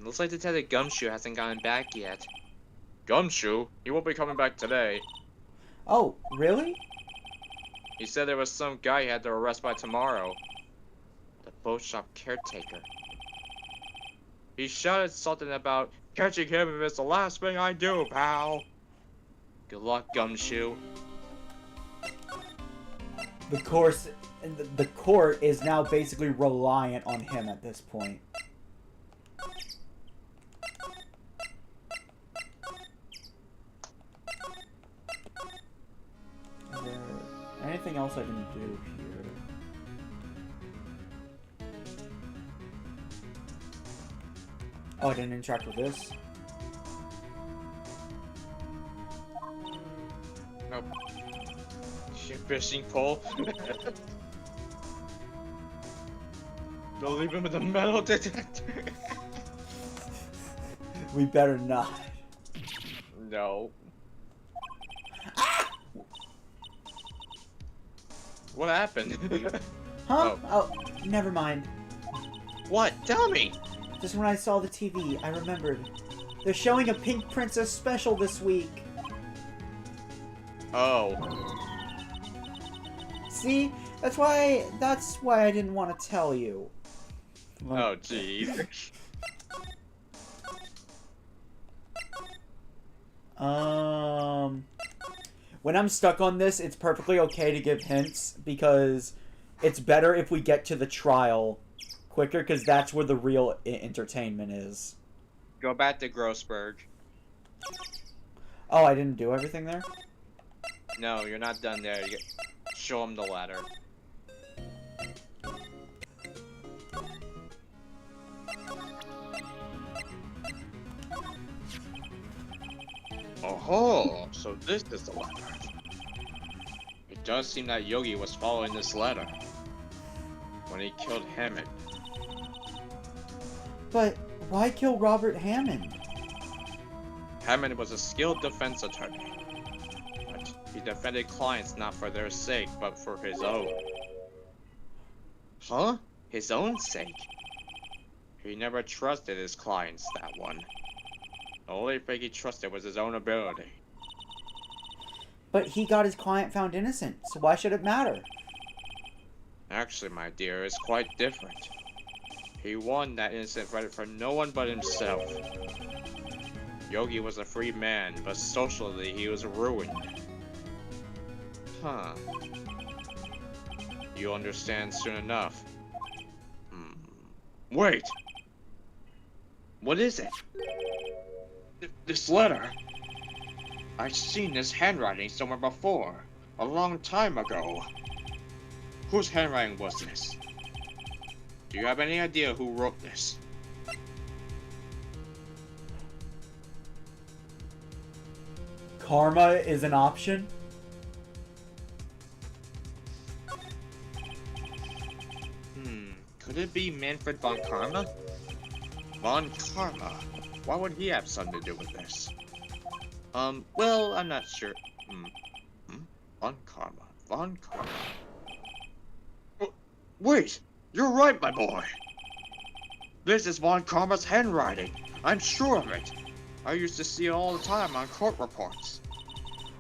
Looks like Detective Gumshoe hasn't gotten back yet. Gumshoe? He won't be coming back today. Oh, really? He said there was some guy he had to arrest by tomorrow. The boat shop caretaker. He shouted something about catching him if it's the last thing I do, pal. Good luck, Gumshoe. The court is now basically reliant on him at this point. Is there anything else I can do here? Oh, I didn't interact with this? Nope. Shit, fishing pole. Don't leave him with a metal detector. We better not. No. What happened? Huh? Oh, never mind. What? Tell me! Just when I saw the TV, I remembered. They're showing a Pink Princess special this week. Oh. See? That's why I didn't want to tell you. Oh, jeez. When I'm stuck on this, it's perfectly okay to give hints, because it's better if we get to the trial quicker, because that's where the real entertainment is. Go back to Grossberg. Oh, I didn't do everything there? No, you're not done there. Show him the ladder. Oh, so this is the ladder. It does seem that Yogi was following this ladder when he killed Hammond. But why kill Robert Hammond? Hammond was a skilled defense attorney. But he defended clients not for their sake, but for his own. Huh? His own sake? He never trusted his clients, that one. The only thing he trusted was his own ability. But he got his client found innocent, so why should it matter? Actually, my dear, it's quite different. He won that innocent verdict for no one but himself. Yogi was a free man, but socially he was ruined. Huh. You'll understand soon enough. Wait! What is it? This letter. I've seen this handwriting somewhere before, a long time ago. Whose handwriting was this? Do you have any idea who wrote this? Karma is an option? Could it be Manfred von Karma? Von Karma? Why would he have something to do with this? Well, I'm not sure. Von Karma. Von Karma. Wait! You're right, my boy! This is Von Karma's handwriting. I'm sure of it. I used to see it all the time on court reports.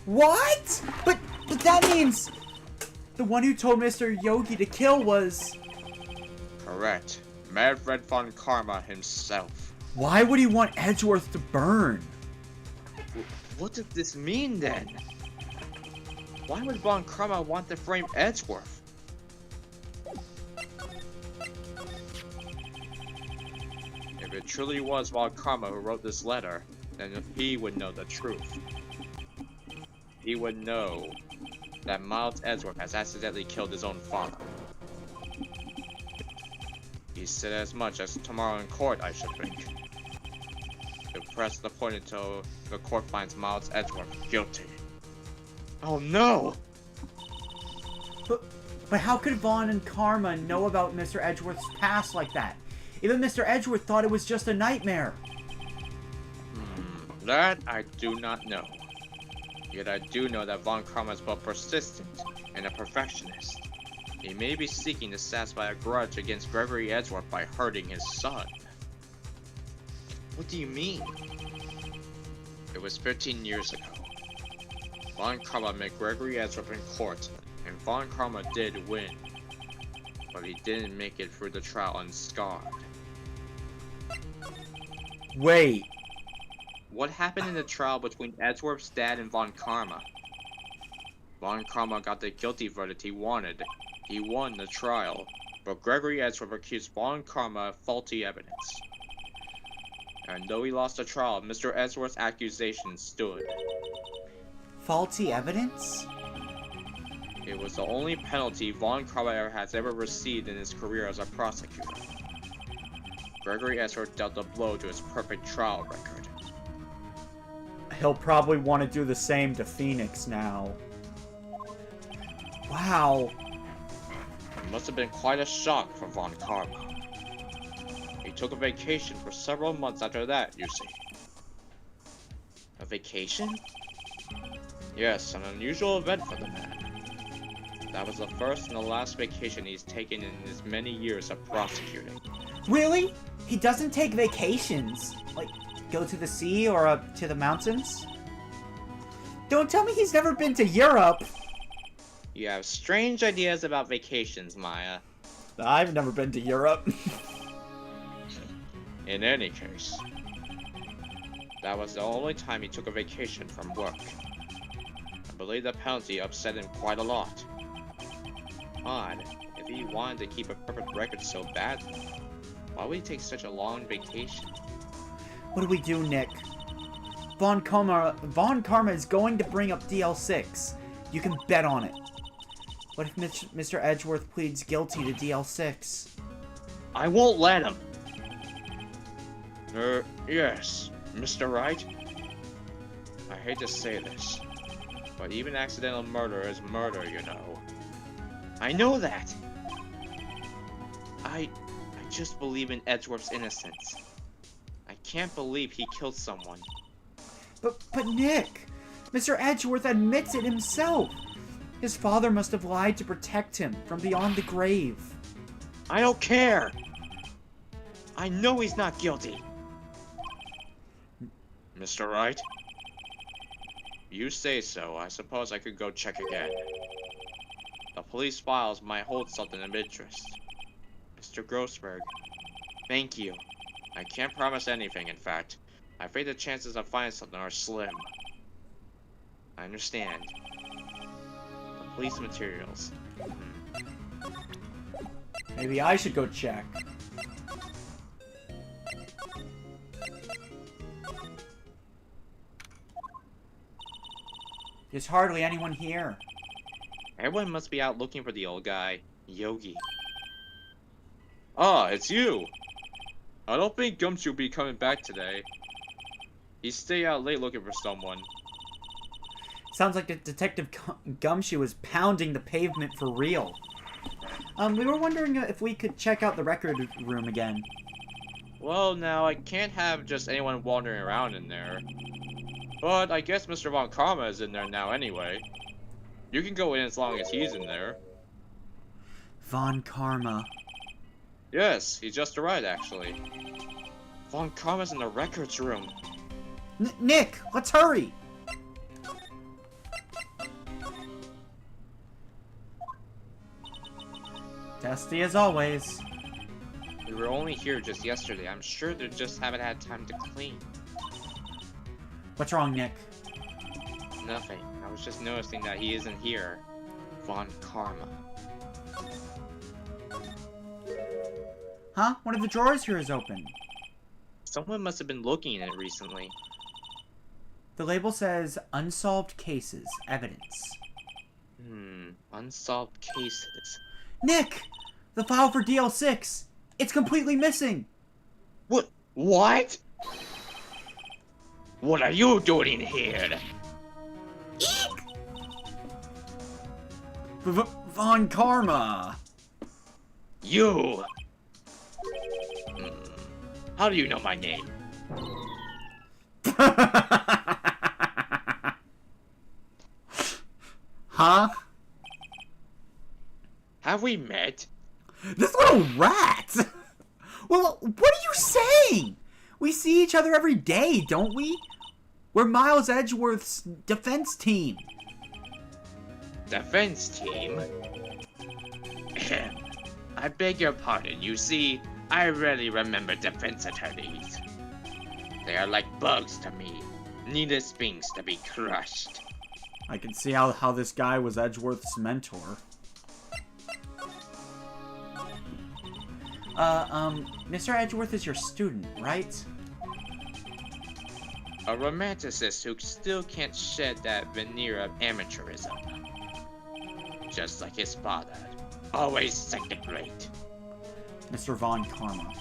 What? But that means the one who told Mr. Yogi to kill was... Correct. Manfred von Karma himself. Why would he want Edgeworth to burn? What does this mean then? Why would von Karma want to frame Edgeworth? If it truly was von Karma who wrote this letter, then he would know the truth. He would know that Miles Edgeworth has accidentally killed his own father. He said as much as tomorrow in court, I should think. To press the point until the court finds Miles Edgeworth guilty. Oh no! But how could Vaughn and Karma know about Mr. Edgeworth's past like that? Even Mr. Edgeworth thought it was just a nightmare. That I do not know. Yet I do know that Von Karma is both persistent and a perfectionist. He may be seeking to satisfy a grudge against Gregory Edgeworth by hurting his son. What do you mean? It was 15 years ago. Von Karma met Gregory Edgeworth in court, and Von Karma did win. But he didn't make it through the trial unscarred. Wait. What happened in the trial between Edgeworth's dad and Von Karma? Von Karma got the guilty verdict he wanted. He won the trial, but Gregory Edgeworth accused Von Karma of faulty evidence. And though he lost the trial, Mr. Edgeworth's accusations stood. Faulty evidence? It was the only penalty Von Karma has ever received in his career as a prosecutor. Gregory Edgeworth dealt a blow to his perfect trial record. He'll probably want to do the same to Phoenix now. Wow. It must have been quite a shock for Von Karma. He took a vacation for several months after that, you see. A vacation? Yes, an unusual event for the man. That was the first and the last vacation he's taken in his many years of prosecuting. Really? He doesn't take vacations? Like, go to the sea or up to the mountains? Don't tell me he's never been to Europe. You have strange ideas about vacations, Maya. I've never been to Europe. In any case, that was the only time he took a vacation from work. I believe the penalty upset him quite a lot. Odd, if he wanted to keep a perfect record so badly, why would he take such a long vacation? What do we do, Nick? Von Karma is going to bring up DL6. You can bet on it. What if Mr. Edgeworth pleads guilty to DL6? I won't let him! Yes, Mr. Wright? I hate to say this, but even accidental murder is murder, you know. I know that! I just believe in Edgeworth's innocence. I can't believe he killed someone. But Nick! Mr. Edgeworth admits it himself! His father must have lied to protect him from beyond the grave. I don't care! I know he's not guilty! Mr. Wright? You say so. I suppose I could go check again. The police files might hold something of interest. Mr. Grossberg, thank you. I can't promise anything, in fact. I think the chances of finding something are slim. I understand. The police materials. Maybe I should go check. There's hardly anyone here. Everyone must be out looking for the old guy, Yogi. Ah, it's you! I don't think Gumshoe will be coming back today. He stayed out late looking for someone. Sounds like Detective Gumshoe is pounding the pavement for real. We were wondering if we could check out the record room again. Well, now, I can't have just anyone wandering around in there. But I guess Mr. Von Karma is in there now anyway. You can go in as long as he's in there. Von Karma. Yes, he just arrived actually. Von Karma's in the records room. Nick, let's hurry! Testy as always. We were only here just yesterday. I'm sure they just haven't had time to clean. What's wrong, Nick? Nothing. I was just noticing that he isn't here. Von Karma. Huh? One of the drawers here is open. Someone must have been looking at it recently. The label says, Unsolved Cases, Evidence. Unsolved cases. Nick! The file for DL6! It's completely missing! What? What? What are you doing here? Von Karma! You! How do you know my name? Huh? Have we met? This little rat! Well, what are you saying? We see each other every day, don't we? We're Miles Edgeworth's defense team. Defense team? I beg your pardon. You see, I rarely remember defense attorneys. They are like bugs to me. Needless things to be crushed. I can see how this guy was Edgeworth's mentor. Mr. Edgeworth is your student, right? A romanticist who still can't shed that veneer of amateurism. Just like his father. Always second rate. Mr. Von Karma.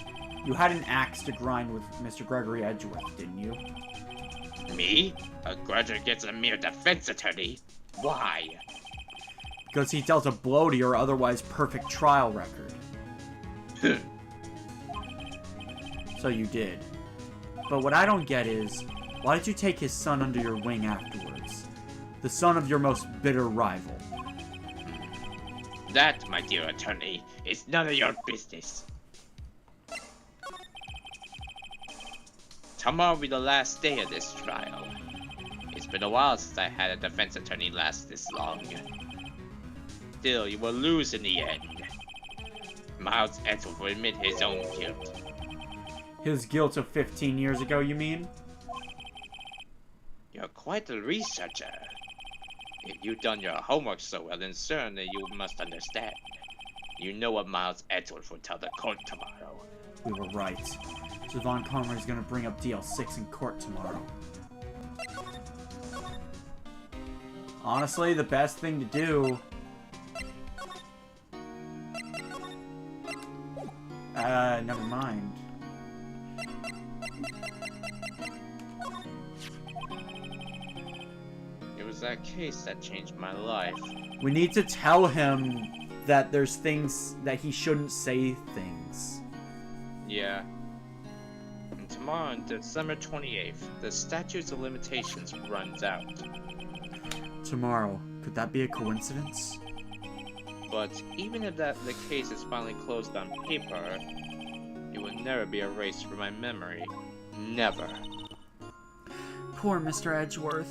You had an axe to grind with Mr. Gregory Edgeworth, didn't you? Me? A graduate gets a mere defense attorney? Why? Because he dealt a blow to your otherwise perfect trial record. So you did. But what I don't get is, why did you take his son under your wing afterwards? The son of your most bitter rival. That, my dear attorney, is none of your business. Tomorrow will be the last day of this trial. It It's been a while since I had a defense attorney last this long. Still, you will lose in the end. Miles Edgeworth will admit his own guilt. His guilt of 15 years ago, you mean? You're quite a researcher. If you've done your homework so well, then certainly you must understand. You know what Miles Edgeworth will tell the court tomorrow. We were right. So Von Karma is going to bring up DL6 in court tomorrow. Honestly, the best thing to do... never mind. It was that case that changed my life. We need to tell him that there's things that he shouldn't say things. Yeah. And tomorrow, on December 28th, the statute of limitations runs out. Tomorrow. Could that be a coincidence? But even if the case is finally closed on paper, it will never be erased from my memory. Never. Poor Mr. Edgeworth.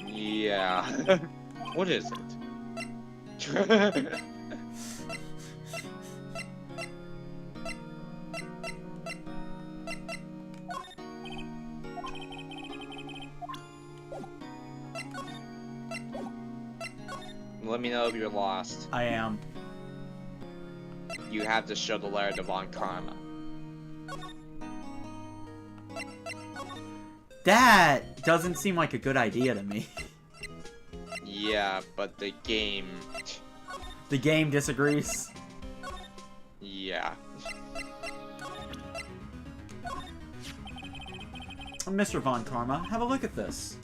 Yeah. What is it? Let me know if you're lost. I am. You have to show the letter to Von Karma. That doesn't seem like a good idea to me. Yeah, but the game... The game disagrees. Yeah. Mr. Von Karma, have a look at this.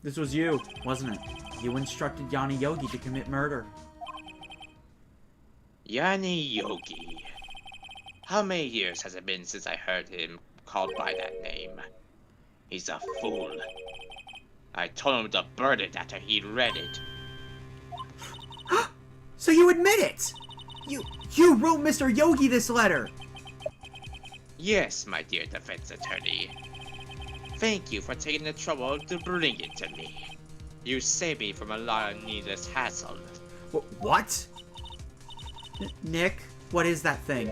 This was you, wasn't it? You instructed Yanni Yogi to commit murder. Yanni Yogi. How many years has it been since I heard him called by that name? He's a fool. I told him to burn it after he'd read it. So you admit it! You wrote Mr. Yogi this letter! Yes, my dear defense attorney. Thank you for taking the trouble to bring it to me. You saved me from a lot of needless hassle. What? Nick, what is that thing?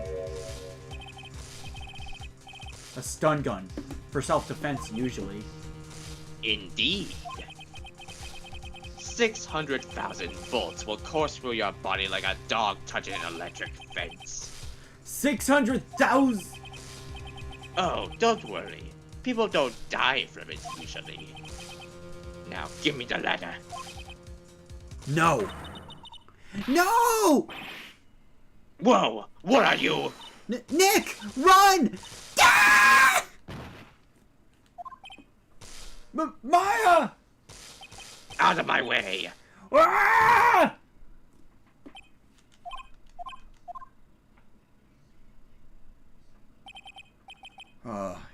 A stun gun. For self-defense, usually. Indeed. 600,000 volts will course through your body like a dog touching an electric fence. 600,000! Oh, don't worry. People don't die from it usually. Now give me the letter. No! No! Whoa! What are you? Nick! Run! Ah! Maya! Out of my way! Ah!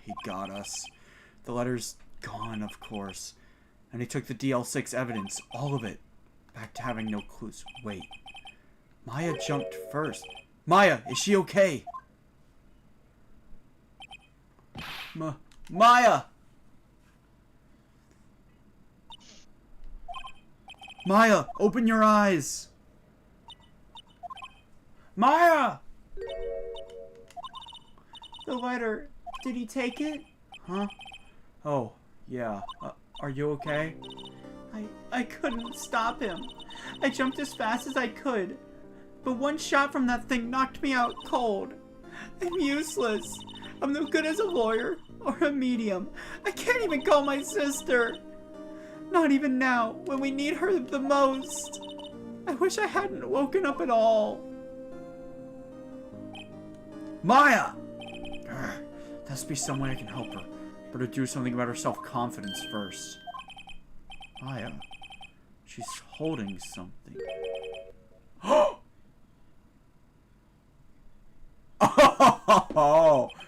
He got us. The letter's gone, of course. And he took the DL6 evidence, all of it, back to having no clues. Wait. Maya jumped first. Maya, is she okay? Maya! Maya, open your eyes! Maya! The letter, did he take it? Huh? Oh, yeah. Are you okay? I couldn't stop him. I jumped as fast as I could. But one shot from that thing knocked me out cold. I'm useless. I'm no good as a lawyer or a medium. I can't even call my sister. Not even now, when we need her the most. I wish I hadn't woken up at all. Maya! There has to be some way I can help her. Better do something about her self-confidence first. Maya. She's holding something. Oh!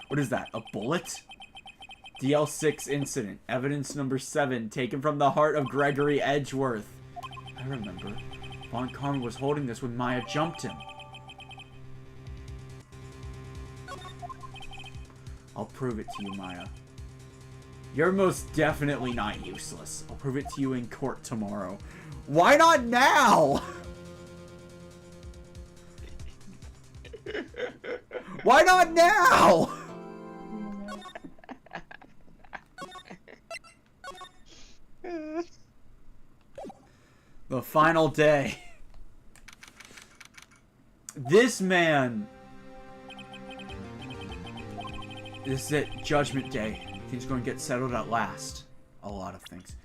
What is that? A bullet? DL6 incident. Evidence number 7. Taken from the heart of Gregory Edgeworth. I remember. Von Karma was holding this when Maya jumped him. I'll prove it to you, Maya. You're most definitely not useless. I'll prove it to you in court tomorrow. Why not now? Why not now? The final day. This man. This is it. Judgment Day. Things are going to get settled at last. A lot of things.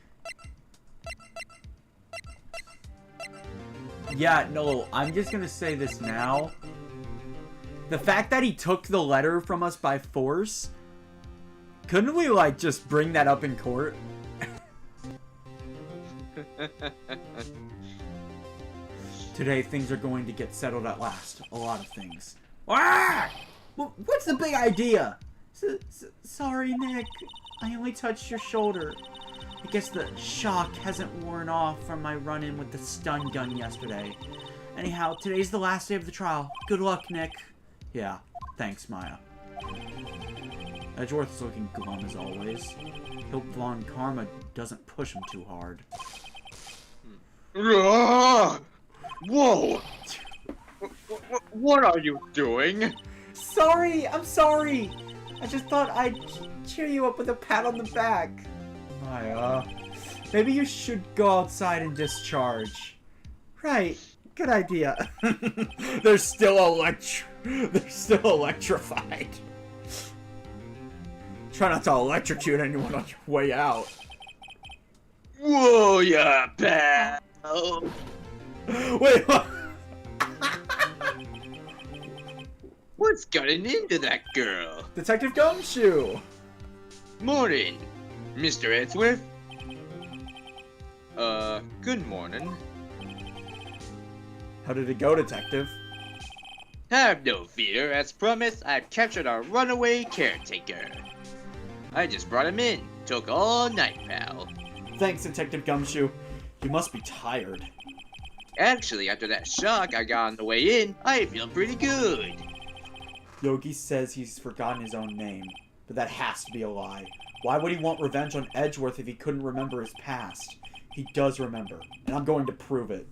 Yeah, no, I'm just gonna say this now. The fact that he took the letter from us by force, couldn't we, like, just bring that up in court? Today, things are going to get settled at last. A lot of things. Ah! What's the big idea? Sorry, Nick. I only touched your shoulder. I guess the shock hasn't worn off from my run-in with the stun gun yesterday. Anyhow, today's the last day of the trial. Good luck, Nick. Yeah, thanks, Maya. Edgeworth is looking glum as always. Hope Von Karma doesn't push him too hard. Whoa! What are you doing? Sorry, I'm sorry. I just thought I'd cheer you up with a pat on the back. Maya, maybe you should go outside and discharge. Right, good idea. They're still electrified. Try not to electrocute anyone on your way out. Whoa, yeah, pal. Wait, what? What's gotten into that girl? Detective Gumshoe. Morning, Mr. Edgeworth. Good morning. How did it go, Detective? Have no fear, as promised, I've captured our runaway caretaker. I just brought him in. Took all night, pal. Thanks, Detective Gumshoe. You must be tired. Actually, after that shock I got on the way in, I feel pretty good. Yogi says he's forgotten his own name, but that has to be a lie. Why would he want revenge on Edgeworth if he couldn't remember his past? He does remember, and I'm going to prove it.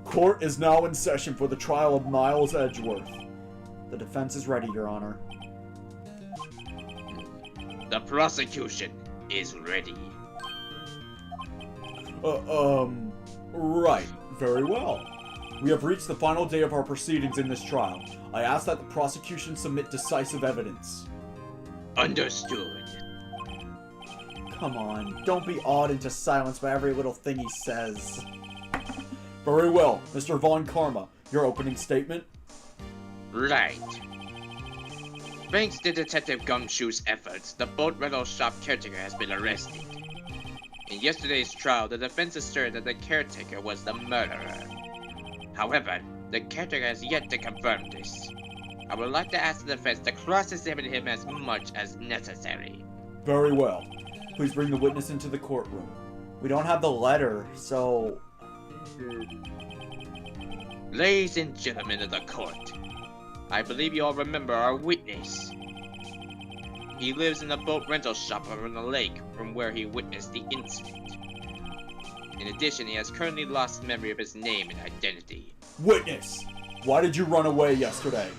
Court is now in session for the trial of Miles Edgeworth. The defense is ready, Your Honor. The prosecution is ready. Right. Very well. We have reached the final day of our proceedings in this trial. I ask that the prosecution submit decisive evidence. Understood. Come on, don't be awed into silence by every little thing he says. Very well, Mr. Von Karma, your opening statement? Right. Thanks to Detective Gumshoe's efforts, the boat rental shop caretaker has been arrested. In yesterday's trial, the defense asserted that the caretaker was the murderer. However, the caretaker has yet to confirm this. I would like to ask the defense to cross-examine him as much as necessary. Very well. Please bring the witness into the courtroom. We don't have the letter, so... Ladies and gentlemen of the court, I believe you all remember our witness. He lives in a boat rental shop on the lake from where he witnessed the incident. In addition, he has currently lost memory of his name and identity. Witness! Why did you run away yesterday?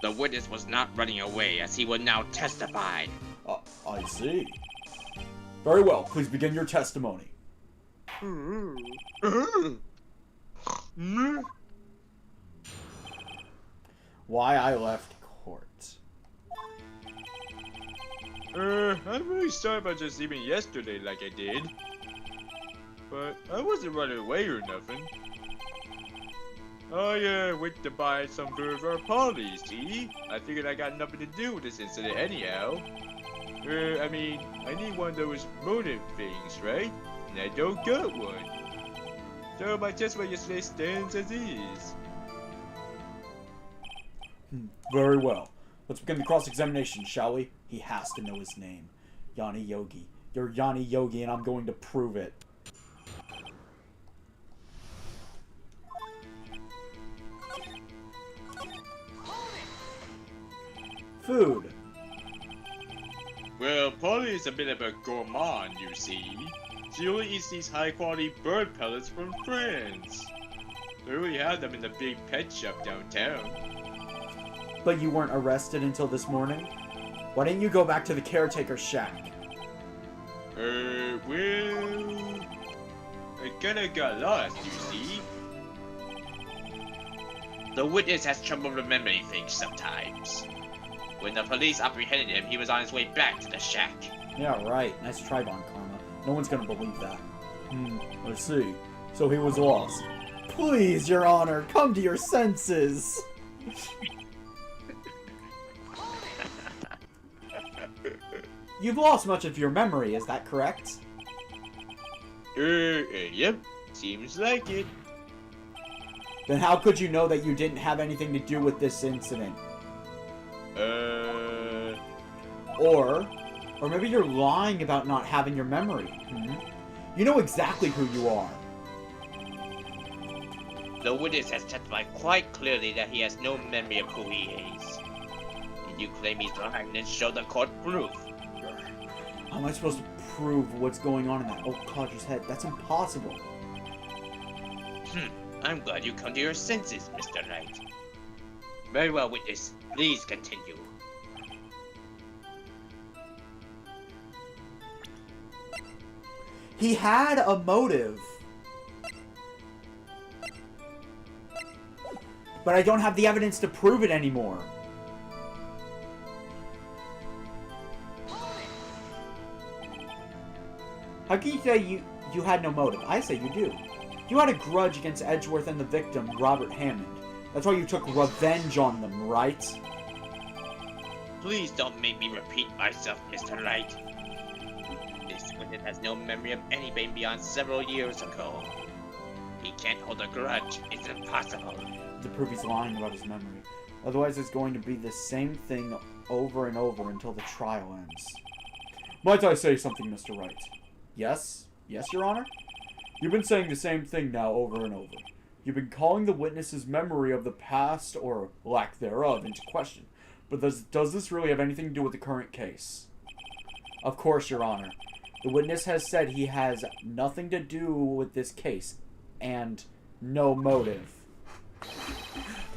The witness was not running away, as he would now testify. I see. Very well, please begin your testimony. Why I left court. I'm really sorry about just leaving yesterday like I did. But I wasn't running away or nothing. I went to buy some food for Polly, see? I figured I got nothing to do with this incident anyhow. I mean, I need one of those motive things, right? And I don't got one. So my testimony yesterday stands as is. Very well. Let's begin the cross-examination, shall we? He has to know his name. Yanni Yogi. You're Yanni Yogi, and I'm going to prove it. Food. Well, Polly is a bit of a gourmand, you see. She only eats these high-quality bird pellets from France. They already have them in the big pet shop downtown. But you weren't arrested until this morning? Why didn't you go back to the caretaker's shack? Well... I kinda got lost, you see. The witness has trouble remembering things sometimes. When the police apprehended him, he was on his way back to the shack. Yeah, right. Nice try, Von Karma. No one's gonna believe that. I see. So he was lost. Please, Your Honor, come to your senses! You've lost much of your memory, is that correct? Yep. Seems like it. Then how could you know that you didn't have anything to do with this incident? Or maybe you're lying about not having your memory. You know exactly who you are. The witness has testified quite clearly that he has no memory of who he is. And you claim he's lying and show the court proof. How am I supposed to prove what's going on in that old codger's head? That's impossible. I'm glad you come to your senses, Mr. Wright. Very well, witness. Please continue. He had a motive. But I don't have the evidence to prove it anymore. How can you say you had no motive? I say you do. You had a grudge against Edgeworth and the victim, Robert Hammond. That's why you took revenge on them, right? Please don't make me repeat myself, Mr. Wright. This witness has no memory of anything beyond several years ago. He can't hold a grudge. It's impossible. To prove he's lying about his memory. Otherwise, it's going to be the same thing over and over until the trial ends. Might I say something, Mr. Wright? Yes? Yes, Your Honor? You've been saying the same thing now over and over. You've been calling the witness's memory of the past, or lack thereof, into question. But does this really have anything to do with the current case? Of course, Your Honor. The witness has said he has nothing to do with this case, and no motive.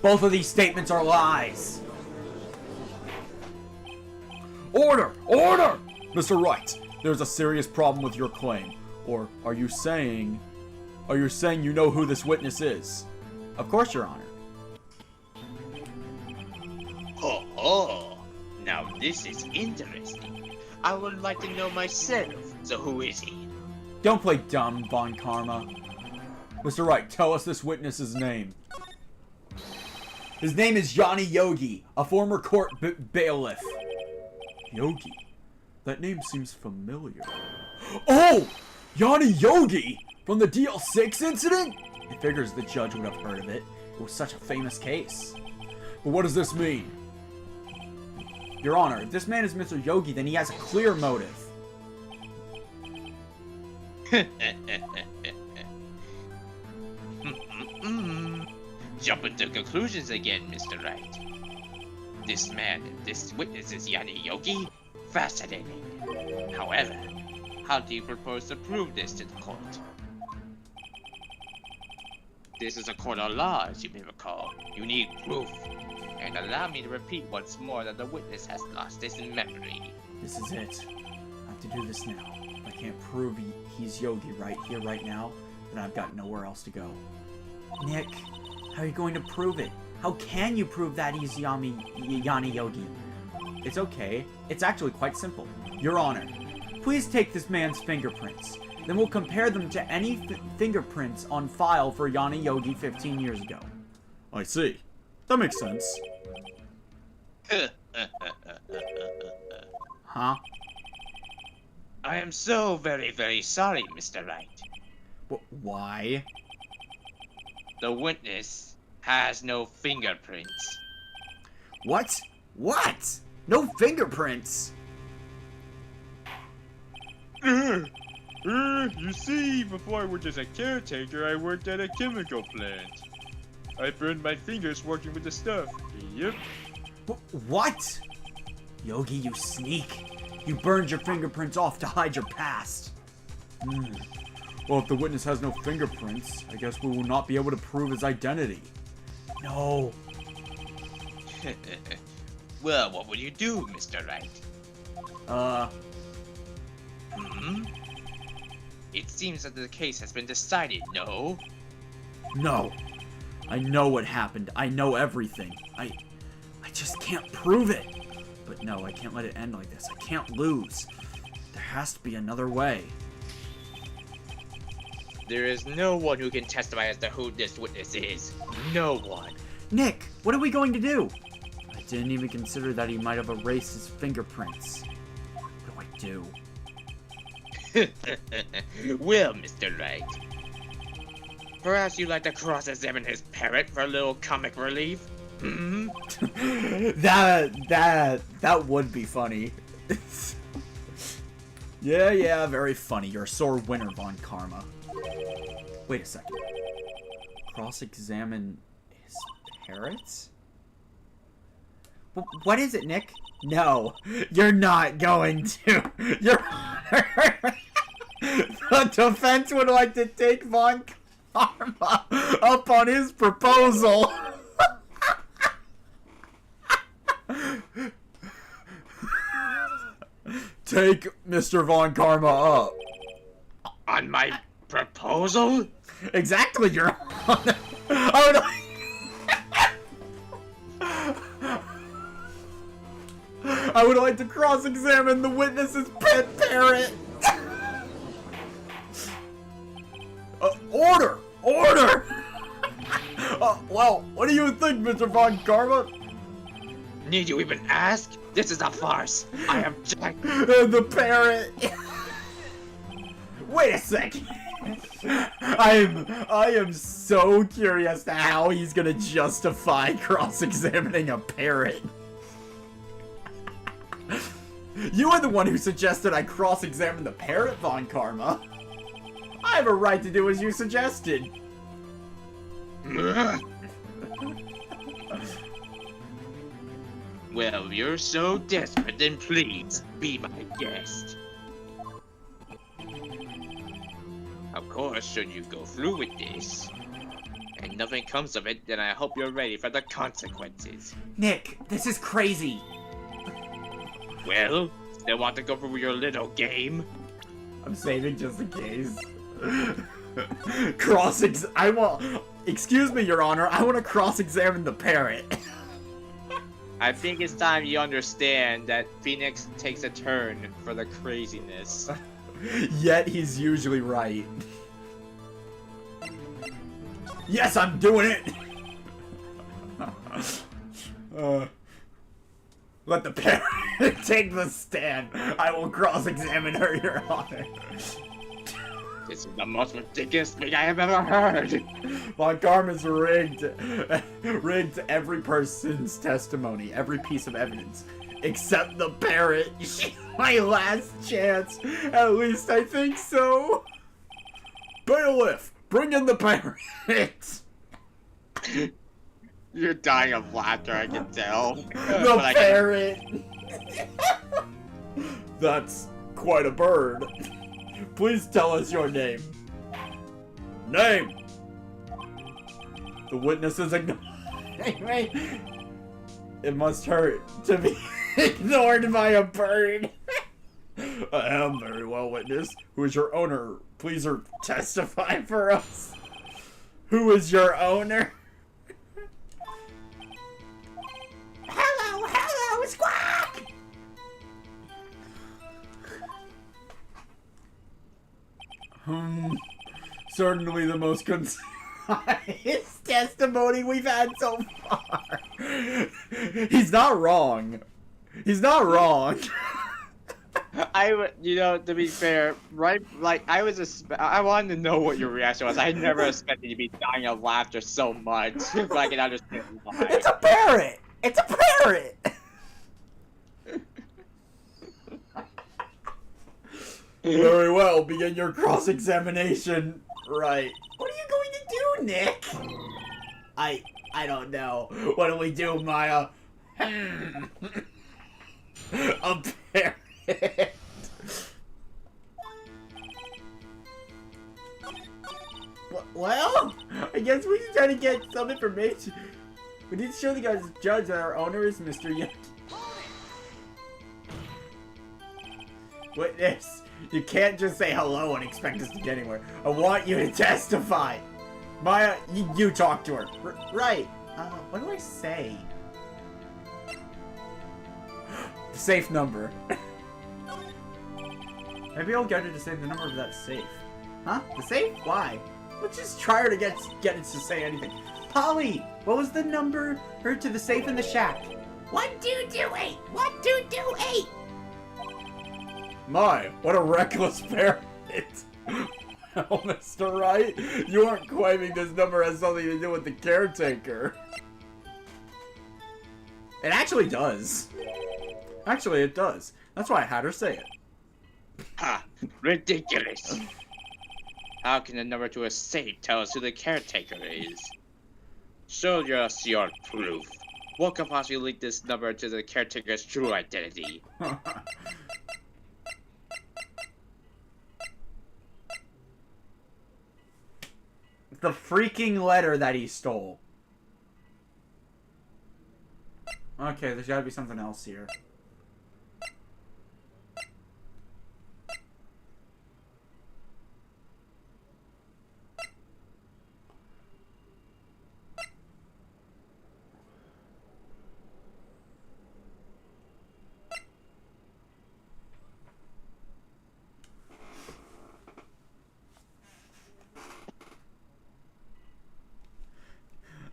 Both of these statements are lies! Order! Order! Mr. Wright, there's a serious problem with your claim. Or are you saying you know who this witness is? Of course, Your Honor. Oh, now this is interesting. I would like to know myself. So who is he? Don't play dumb, Von Karma. Mr. Wright, tell us this witness's name. His name is Yanni Yogi, a former court bailiff. Yogi? That name seems familiar. Oh! Yanni Yogi! From the DL6 incident? It figures the judge would have heard of it. It was such a famous case. But what does this mean? Your Honor, if this man is Mr. Yogi, then he has a clear motive. Jumping to conclusions again, Mr. Wright. This witness is Yanni Yogi? Fascinating. However, how do you propose to prove this to the court? This is a court of law, as you may recall. You need proof. And allow me to repeat once more that the witness has lost his memory. This is it. I have to do this now. If I can't prove he's Yogi right here, right now, then I've got nowhere else to go. Nick, how are you going to prove it? How can you prove that he's Yanni Yogi? It's okay. It's actually quite simple. Your Honor, please take this man's fingerprints. Then we'll compare them to any fingerprints on file for Yanni Yogi 15 years ago. I see. That makes sense. Huh? I am so very, very sorry, Mr. Wright. What? What? No fingerprints! You see, before I worked as a caretaker, I worked at a chemical plant. I burned my fingers working with the stuff. Yep. What? Yogi, you sneak. You burned your fingerprints off to hide your past. Well, if the witness has no fingerprints, I guess we will not be able to prove his identity. No. Well, what will you do, Mr. Wright? It seems that the case has been decided, no? No. I know what happened. I know everything. I just can't prove it. But no, I can't let it end like this. I can't lose. There has to be another way. There is no one who can testify as to who this witness is. No one. Nick, what are we going to do? I didn't even consider that he might have erased his fingerprints. What do I do? Well, Mr. Wright. Perhaps you'd like to cross-examine his parrot for a little comic relief? Hmm? That would be funny. Yeah, very funny. You're a sore winner, Von Karma. Wait a second. Cross-examine his parrots? What is it, Nick? No, you're not going to. The defense would like to take Von Karma up on his proposal. Take Mr. Von Karma up. On my proposal? Exactly, Your Honor. I would like to cross-examine the witness's pet parrot. Order! Order! Well, what do you think, Mr. Von Karma? Need you even ask? This is a farce. I object. The parrot. Wait a second. I am so curious to how he's gonna justify cross-examining a parrot. You are the one who suggested I cross-examine the parrot, Von Karma. I have a right to do as you suggested. Well, you're so desperate, then please be my guest. Of course, should you go through with this, and nothing comes of it, then I hope you're ready for the consequences. Nick, this is crazy. Well, still want to go through your little game? I'm saving just in case. Excuse me, Your Honor, I want to cross-examine the parrot. I think it's time you understand that Phoenix takes a turn for the craziness. Yet he's usually right. Yes, I'm doing it! Let the parrot take the stand. I will cross-examine her, Your Honor. This is the most ridiculous thing I have ever heard! Von Karma's rigged every person's testimony, every piece of evidence, except the parrot. My last chance. At least I think so. Bailiff, bring in the parrot. You're dying of laughter, I can tell. The parrot. That's quite a bird. Please tell us your name. Name. The witness is ignoring. It must hurt to be ignored by a bird. I am very well, witness. Who is your owner? Please testify for us. Who is your owner? Hello, Squawk! Certainly the most concise testimony we've had so far. He's not wrong. He's not wrong. To be fair, right? Like, I wanted to know what your reaction was. I never expected you to be dying of laughter so much, but I can understand why. It's a parrot. It's a parrot! Very well, begin your cross-examination. Right. What are you going to do, Nick? I don't know. What do we do, Maya? A parrot. Well, I guess we should try to get some information. We need to show the guys judge that our owner is Mr. Yankee. Witness, you can't just say hello and expect us to get anywhere. I want you to testify. Maya, you talk to her. Right. What do I say? The safe number. Maybe I'll get her to say the number of that safe. Huh? The safe? Why? Let's just try her to get it to say anything. Polly, what was the number to the safe in the shack? 1228. 1228. My, what a reckless parrot. Oh, Mr. Wright, you aren't claiming this number has something to do with the caretaker. It actually does. Actually, it does. That's why I had her say it. Ha! Ridiculous! How can the number to a safe tell us who the caretaker is? Show us your proof. What could possibly link this number to the caretaker's true identity? The freaking letter that he stole. Okay, there's gotta be something else here.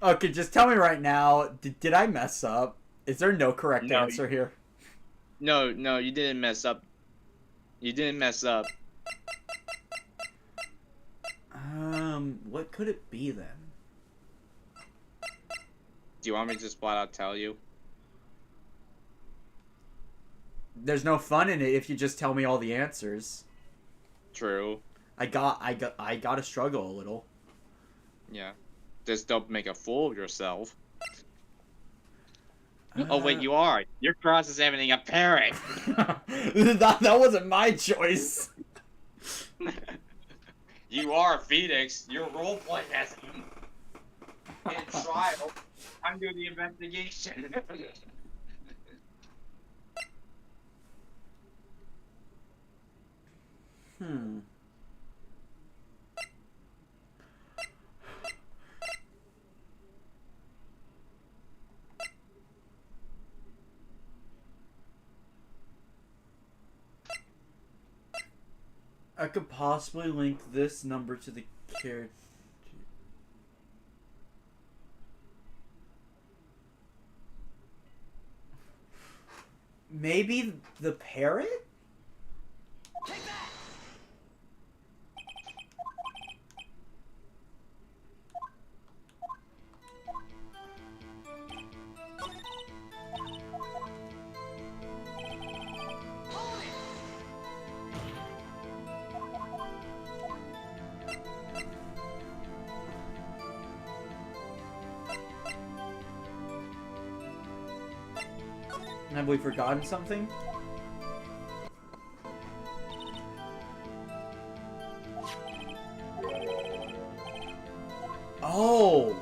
Okay, just tell me right now, did I mess up? Is there no correct answer here? No, you didn't mess up. You didn't mess up. What could it be then? Do you want me to just flat out tell you? There's no fun in it if you just tell me all the answers. True. I gotta struggle a little. Yeah. Just don't make a fool of yourself. Oh wait, you are. You're cross-examining a parrot. that wasn't my choice. You are Phoenix. You're role-playing as him. In trial, I'm doing the investigation. I could possibly link this number to the caretaker. Maybe the parrot? Take that! Have we forgotten something? Oh!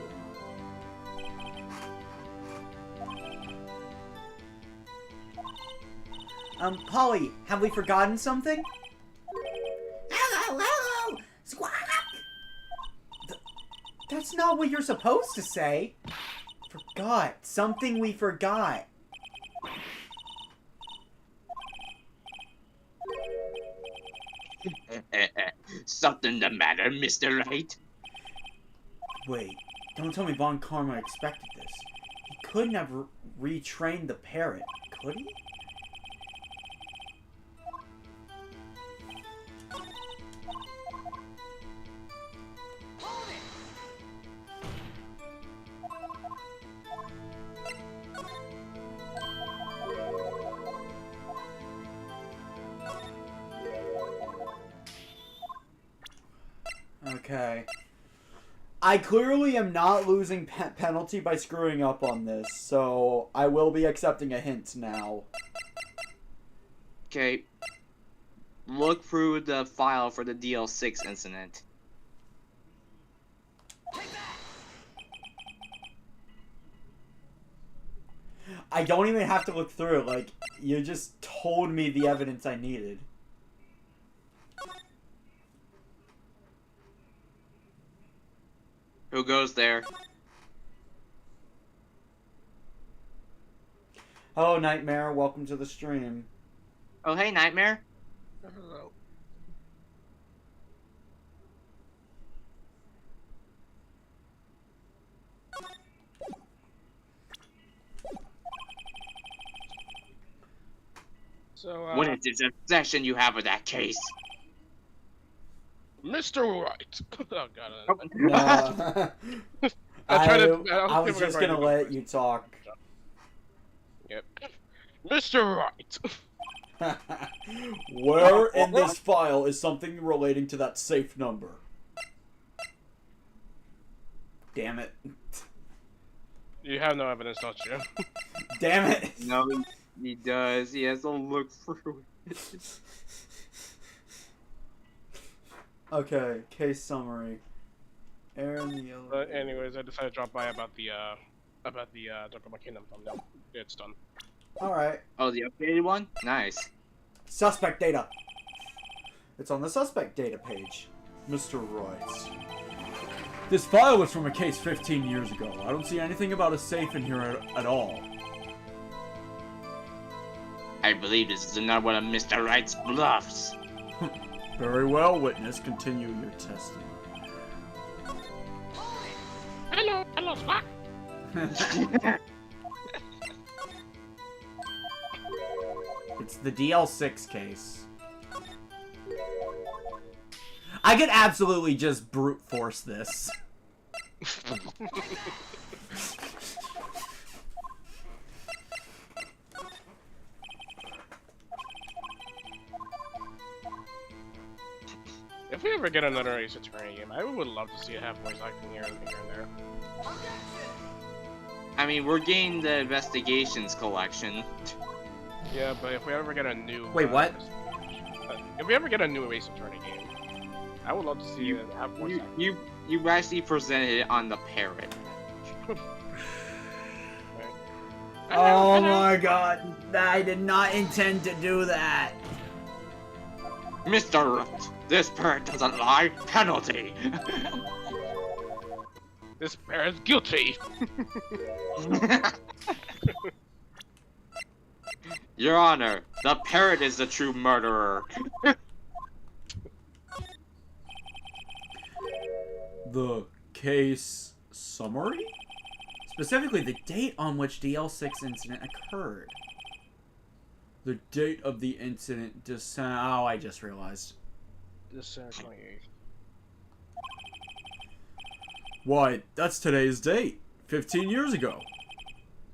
Polly, have we forgotten something? Hello, hello! Squawk! That's not what you're supposed to say. Forgot. Something we forgot. Something the matter, Mr. Wright? Wait, don't tell me Von Karma expected this. He couldn't have retrained the parrot, could he? Okay. I clearly am not losing penalty by screwing up on this, so I will be accepting a hint now. Okay. Look through the file for the DL6 incident. I don't even have to look through it, like, you just told me the evidence I needed. Who goes there? Hello, Nightmare. Welcome to the stream. Oh, hey, Nightmare. Hello. So, What is this obsession you have with that case? Mr. White. Oh god. No. I was just gonna let you talk. Yep. Mr. White. Where in this file is something relating to that safe number? Damn it. You have no evidence, don't you? Damn it. No, he does. He has to look through it. Okay, case summary. Aaron the yellow. But anyways, I decided to drop by about the Dr. Kingdom thumbnail. It's done. Alright. Oh, the updated one? Nice. Suspect data. It's on the suspect data page. Mr. Royce. This file was from a case 15 years ago. I don't see anything about a safe in here at all. I believe this is another one of Mr. Wright's bluffs. Very well, witness. Continue your testimony. Hello, Spock. It's the DL6 case. I could absolutely just brute force this. If we ever get another Ace Attorney game, I would love to see it have voice acting here and there. I mean, we're getting the investigations collection. Yeah, but if we ever get a new... Wait, what? If we ever get a new Ace Attorney game, I would love to see it have voice acting. You actually presented it on the parrot. Oh my god, I did not intend to do that. Mr. Wright, this parrot doesn't lie. Penalty. This parrot's guilty. Your Honor, the parrot is the true murderer. The case summary? Specifically, the date on which DL6 incident occurred. The date of the incident, Oh, I just realized. December 28th. Why, that's today's date. 15 years ago.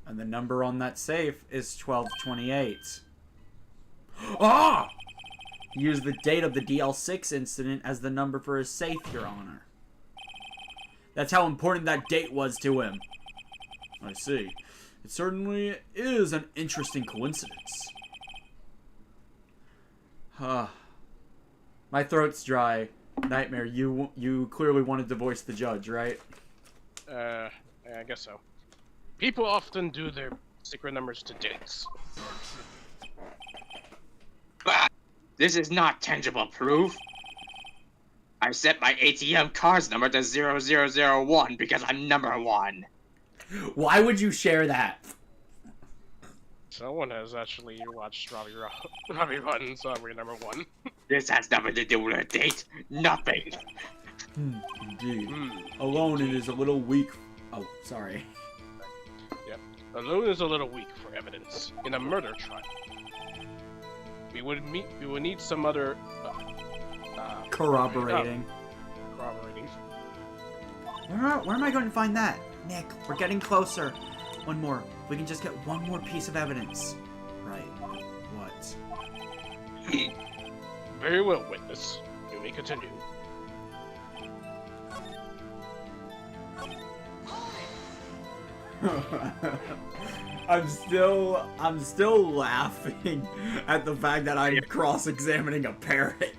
And the number on that safe is 1228. Ah! He used the date of the DL6 incident as the number for his safe, Your Honor. That's how important that date was to him. I see. It certainly is an interesting coincidence. My throat's dry. Nightmare, you clearly wanted to voice the judge, right? Yeah, I guess so. People often do their secret numbers to dates. Bah! This is not tangible proof. I set my ATM card's number to 0001 because I'm number 1. Why would you share that? Someone has actually watched Robbie Rotten, so we're number 1. This has nothing to do with a date. Nothing. Indeed. Alone, it is a little weak. Oh, sorry. Yep. Alone is a little weak for evidence in a murder trial. We would need some other Corroborating. corroborating. Where am I going to find that? Nick, we're getting closer. One more. We can just get one more piece of evidence. Right. What? Very well, witness. You may continue. I'm still laughing at the fact that I'm cross-examining a parrot.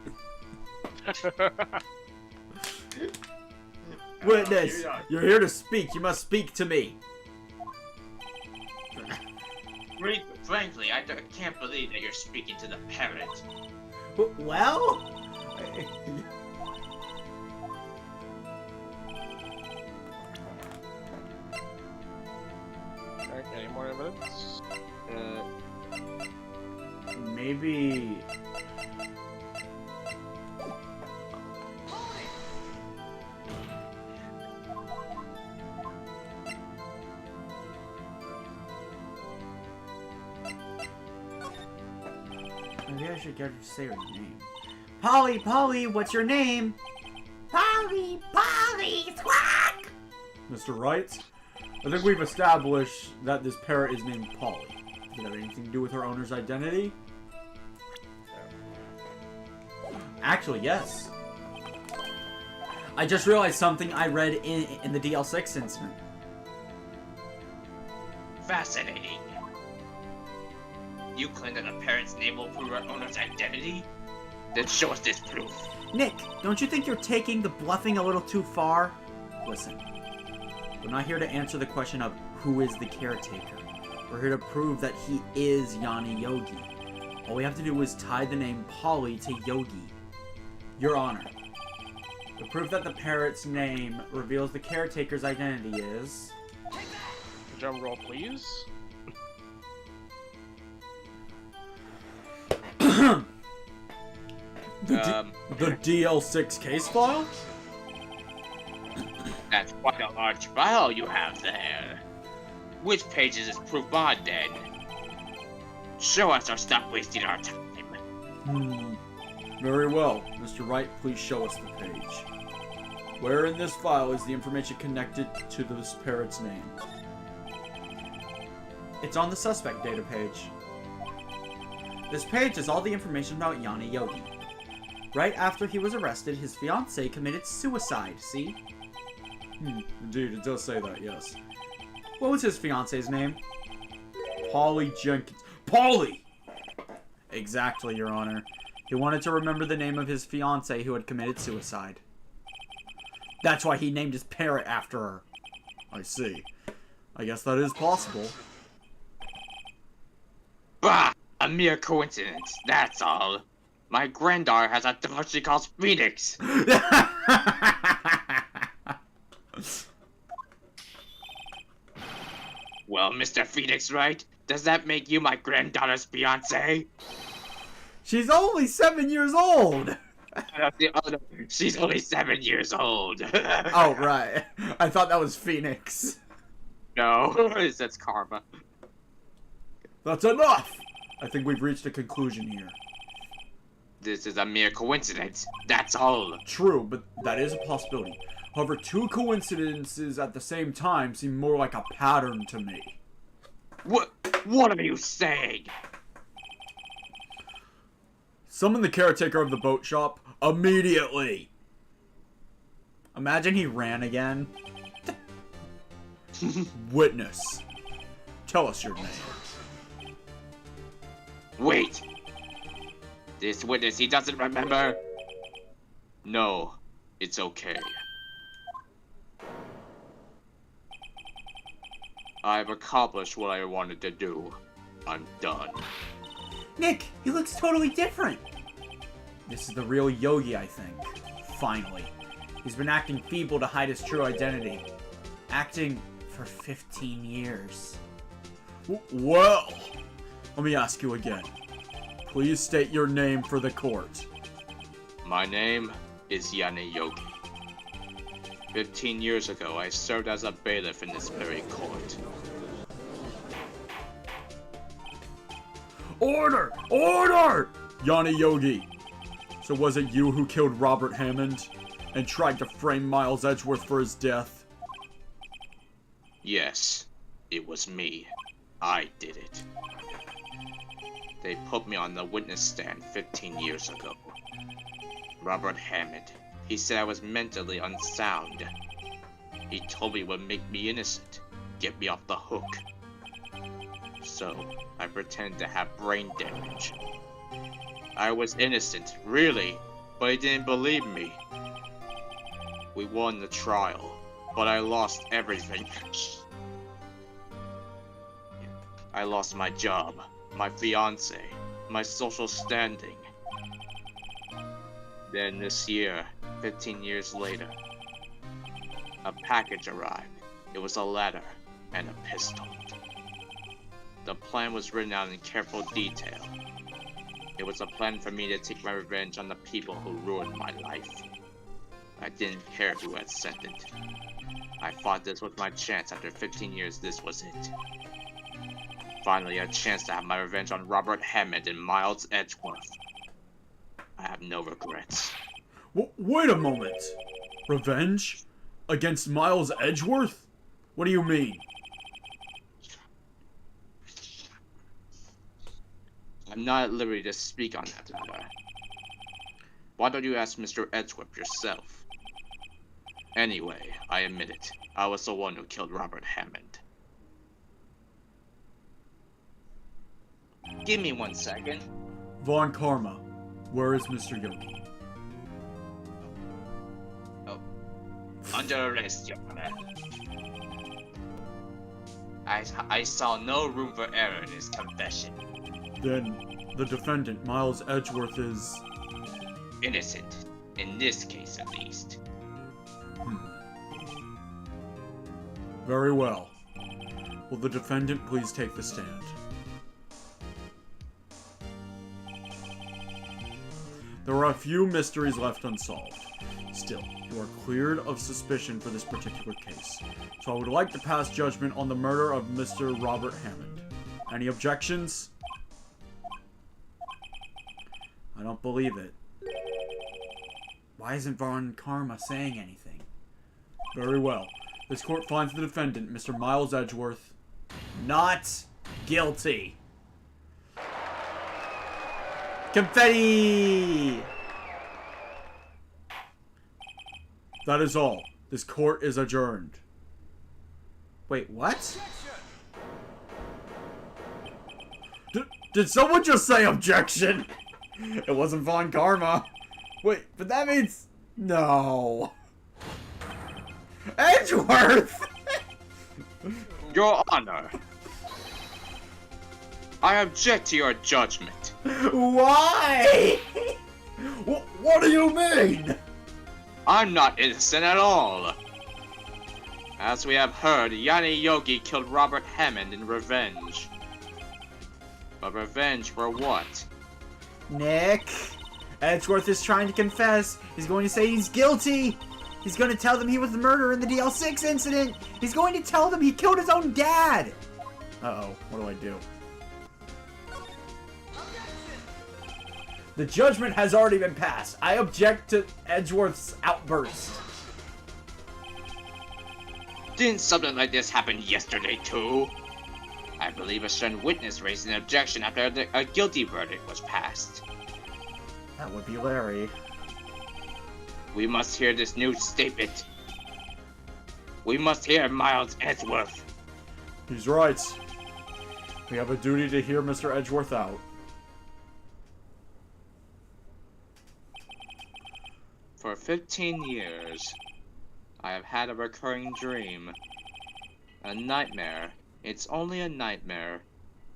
Witness, you're here to speak. You must speak to me. Frankly, I can't believe that you're speaking to the parrot. Well? Alright, any more evidence? Maybe... Maybe I should get her to say her name. Polly, Polly, what's your name? Polly, Polly, squawk! Mr. Wright, I think we've established that this parrot is named Polly. Does it have anything to do with her owner's identity? Actually, yes. I just realized something I read in the DL6 incident. Fascinating. You claim that a parrot's name will prove our owner's identity? Then show us this proof. Nick, don't you think you're taking the bluffing a little too far? Listen, we're not here to answer the question of who is the caretaker. We're here to prove that he is Yanni Yogi. All we have to do is tie the name Polly to Yogi. Your Honor, the proof that the parrot's name reveals the caretaker's identity is... Drum roll, please. The DL6 case file? That's quite a large file you have there. Which page is this proof on, then? Show us or stop wasting our time. Very well. Mr. Wright, please show us the page. Where in this file is the information connected to this parrot's name? It's on the suspect data page. This page is all the information about Yanni Yogi. Right after he was arrested, his fiancée committed suicide, see? Indeed, it does say that, yes. What was his fiancée's name? Polly Jenkins. Polly! Exactly, Your Honor. He wanted to remember the name of his fiancée who had committed suicide. That's why he named his parrot after her. I see. I guess that is possible. Bah! A mere coincidence, that's all. My granddaughter has a dog she calls Phoenix. Well, Mr. Phoenix, right? Does that make you my granddaughter's fiancé? She's only 7 years old! She's only 7 years old. Oh, right. I thought that was Phoenix. No, that's karma. That's enough! I think we've reached a conclusion here. This is a mere coincidence, that's all. True, but that is a possibility. However, two coincidences at the same time seem more like a pattern to me. What are you saying? Summon the caretaker of the boat shop immediately! Imagine he ran again. Witness, tell us your name. Wait! This witness, he doesn't remember? No, it's okay. I've accomplished what I wanted to do. I'm done. Nick, he looks totally different. This is the real Yogi, I think. Finally. He's been acting feeble to hide his true identity. Acting for 15 years. Well, let me ask you again. Please state your name for the court. My name is Yanni Yogi. 15 years ago, I served as a bailiff in this very court. Order! Order! Yanni Yogi. So was it you who killed Robert Hammond and tried to frame Miles Edgeworth for his death? Yes, it was me. I did it. They put me on the witness stand 15 years ago. Robert Hammond. He said I was mentally unsound. He told me it would make me innocent. get me off the hook. So, I pretended to have brain damage. I was innocent, really, but he didn't believe me. We won the trial, but I lost everything. I lost my job, my fiance, my social standing. Then this year, 15 years later, a package arrived. It was a letter and a pistol. The plan was written out in careful detail. It was a plan for me to take my revenge on the people who ruined my life. I didn't care who had sent it. I thought this was my chance. After 15 years, this was it. Finally, a chance to have my revenge on Robert Hammond and Miles Edgeworth. I have no regrets. Wait a moment. Revenge? Against Miles Edgeworth? What do you mean? I'm not at liberty to speak on that matter. Why don't you ask Mr. Edgeworth yourself? Anyway, I admit it. I was the one who killed Robert Hammond. Give me 1 second. Von Karma, where is Mr. Yogi? Under arrest, Your Honor. I saw no room for error in his confession. Then, the defendant, Miles Edgeworth, is... Innocent. In this case, at least. Very well. Will the defendant please take the stand? There are a few mysteries left unsolved. Still, you are cleared of suspicion for this particular case. So I would like to pass judgment on the murder of Mr. Robert Hammond. Any objections? I don't believe it. Why isn't Von Karma saying anything? Very well. This court finds the defendant, Mr. Miles Edgeworth, Not guilty. Confetti! That is all. This court is adjourned. Wait, what? Did someone just say objection? It wasn't Von Karma. Wait, but that means... No. Edgeworth! Your Honor, I object to your judgment. Why? What do you mean? I'm not innocent at all. As we have heard, Yanni Yogi killed Robert Hammond in revenge. But revenge for what? Nick, Edgeworth is trying to confess. He's going to say he's guilty. He's going to tell them he was the murderer in the DL6 incident. He's going to tell them he killed his own dad. Uh-oh, what do I do? The judgment has already been passed. I object to Edgeworth's outburst. Didn't something like this happen yesterday too? I believe a certain witness raised an objection after a guilty verdict was passed. That would be Larry. We must hear this new statement. We must hear Miles Edgeworth. He's right. We have a duty to hear Mr. Edgeworth out. For 15 years, I have had a recurring dream. A nightmare. It's only a nightmare.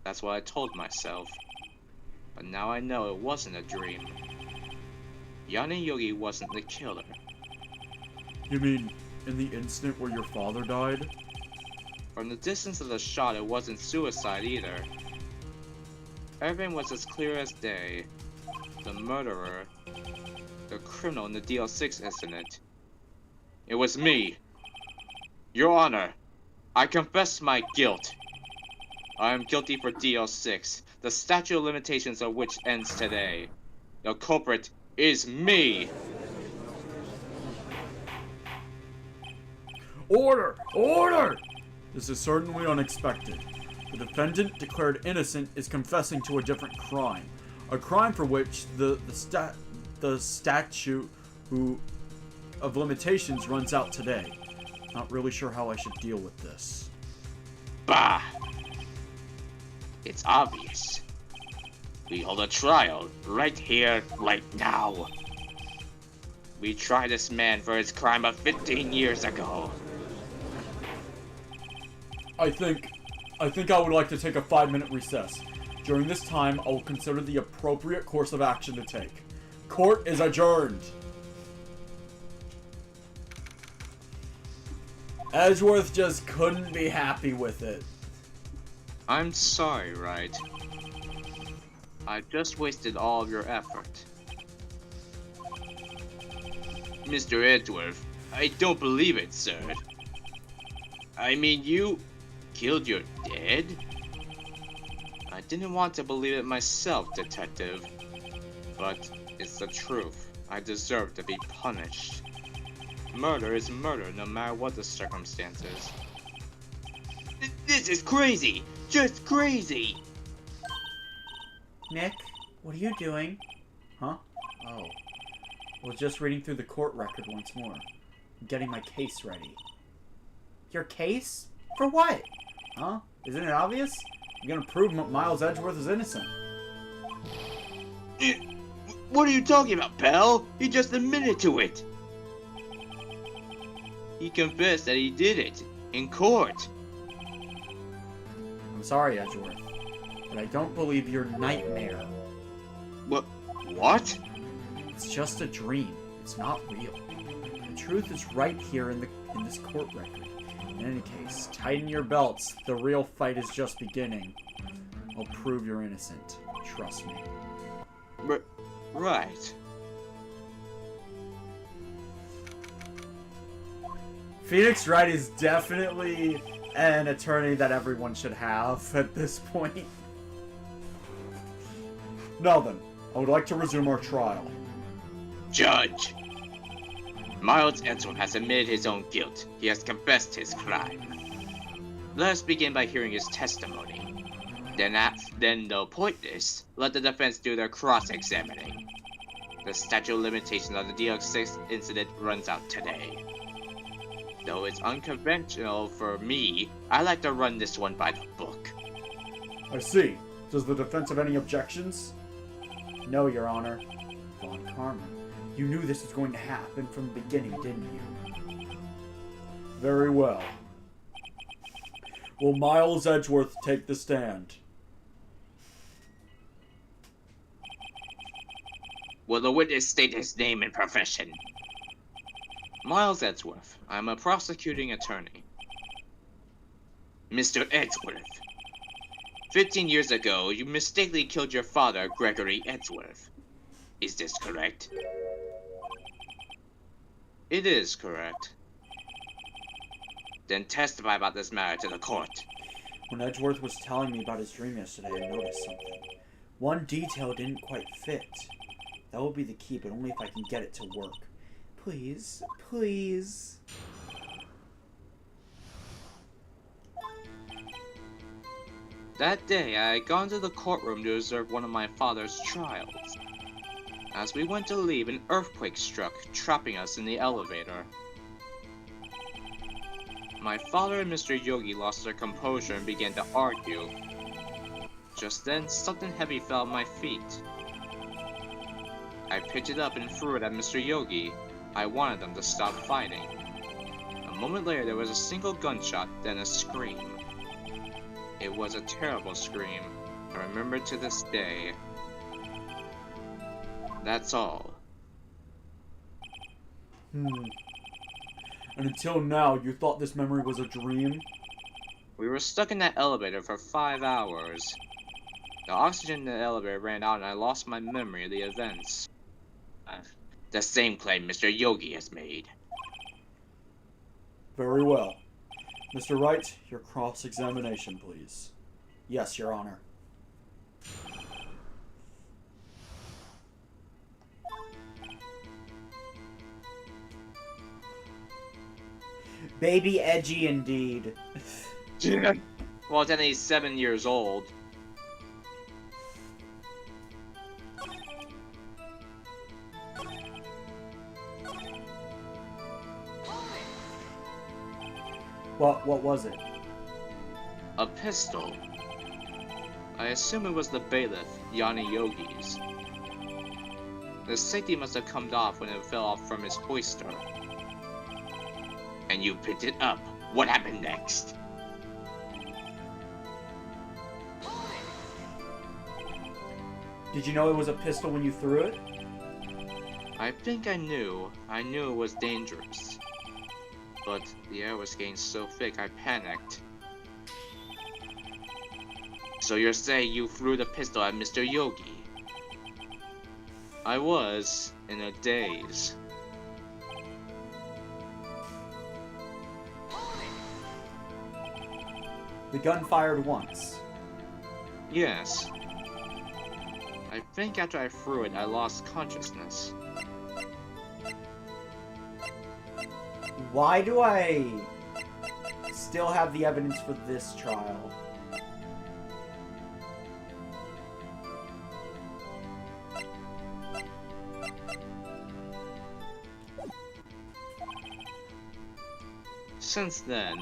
That's what I told myself. But now I know it wasn't a dream. Yanni Yogi wasn't the killer. You mean, in the instant where your father died? From the distance of the shot, it wasn't suicide either. Everything was as clear as day. The murderer, the criminal in the DL6 incident. It was me. Your Honor, I confess my guilt. I am guilty for DL6, the statute of limitations of which ends today. The culprit is me! Order! Order! This is certainly unexpected. The defendant declared innocent is confessing to a different crime. A crime for which the statute of limitations runs out today. Not really sure how I should deal with this. Bah! It's obvious. We hold a trial right here, right now. We try this man for his crime of 15 years ago. I think I would like to take a 5-minute recess. During this time, I will consider the appropriate course of action to take. Court is adjourned. Edgeworth just couldn't be happy with it. I'm sorry, right? I just wasted all of your effort. Mr. Edgeworth, I don't believe it, sir. I mean, you killed your dad? I didn't want to believe it myself, detective. But it's the truth. I deserve to be punished. Murder is murder, no matter what the circumstances. This is crazy! Just crazy! Nick, what are you doing? Huh? Oh. Well, just reading through the court record once more. I'm getting my case ready. Your case? For what? Huh? Isn't it obvious? I'm gonna prove Miles Edgeworth is innocent. What are you talking about, pal? He just admitted to it. He confessed that he did it. In court. I'm sorry, Edgeworth, but I don't believe your nightmare. What? It's just a dream. It's not real. The truth is right here in this court record. In any case, tighten your belts. The real fight is just beginning. I'll prove you're innocent. Trust me. Right. Phoenix Wright is definitely an attorney that everyone should have at this point. Now then, I would like to resume our trial. Judge. Miles Edgeworth has admitted his own guilt. He has confessed his crime. Let us begin by hearing his testimony. Then, no pointless, let the defense do their cross-examining. The statute of limitations of the DX6 incident runs out today. Though it's unconventional for me, I like to run this one by the book. I see. Does the defense have any objections? No, Your Honor. Von Karma, you knew this was going to happen from the beginning, didn't you? Very well. Will Miles Edgeworth take the stand? Will the witness state his name and profession? Miles Edgeworth. I'm a prosecuting attorney. Mr. Edgeworth. 15 years ago, you mistakenly killed your father, Gregory Edgeworth. Is this correct? It is correct. Then testify about this matter to the court. When Edgeworth was telling me about his dream yesterday, I noticed something. One detail didn't quite fit. That will be the key, but only if I can get it to work. Please, please. That day, I had gone to the courtroom to observe one of my father's trials. As we went to leave, an earthquake struck, trapping us in the elevator. My father and Mr. Yogi lost their composure and began to argue. Just then, something heavy fell at my feet. I picked it up and threw it at Mr. Yogi. I wanted them to stop fighting. A moment later, there was a single gunshot, then a scream. It was a terrible scream. I remember it to this day. That's all. And until now, you thought this memory was a dream? We were stuck in that elevator for 5 hours. The oxygen in the elevator ran out and I lost my memory of the events. The same claim Mr. Yogi has made. Very well. Mr. Wright, your cross-examination, please. Yes, Your Honor. Baby edgy indeed. Well, then he's 7 years old. What was it? A pistol. I assume it was the bailiff, Yanni Yogi's. The safety must have come off when it fell off from his hoister. And you picked it up. What happened next? Did you know it was a pistol when you threw it? I think I knew. I knew it was dangerous. But the air was getting so thick I panicked. So you're saying you threw the pistol at Mr. Yogi? I was in a daze. The gun fired once. Yes. I think after I threw it, I lost consciousness. Why do I still have the evidence for this trial? Since then,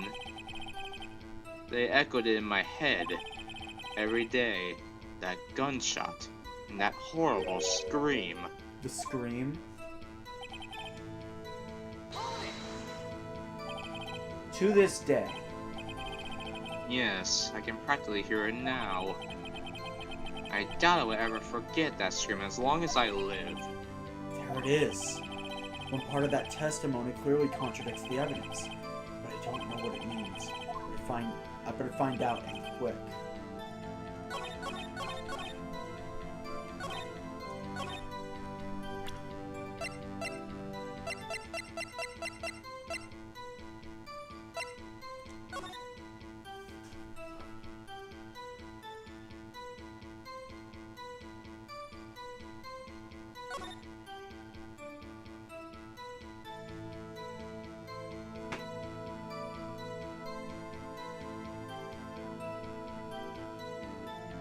they echoed it in my head every day. That gunshot and that horrible scream. The scream? To this day. Yes, I can practically hear it now. I doubt I will ever forget that scream as long as I live. There it is. One part of that testimony clearly contradicts the evidence, but I don't know what it means. I better find out and quick.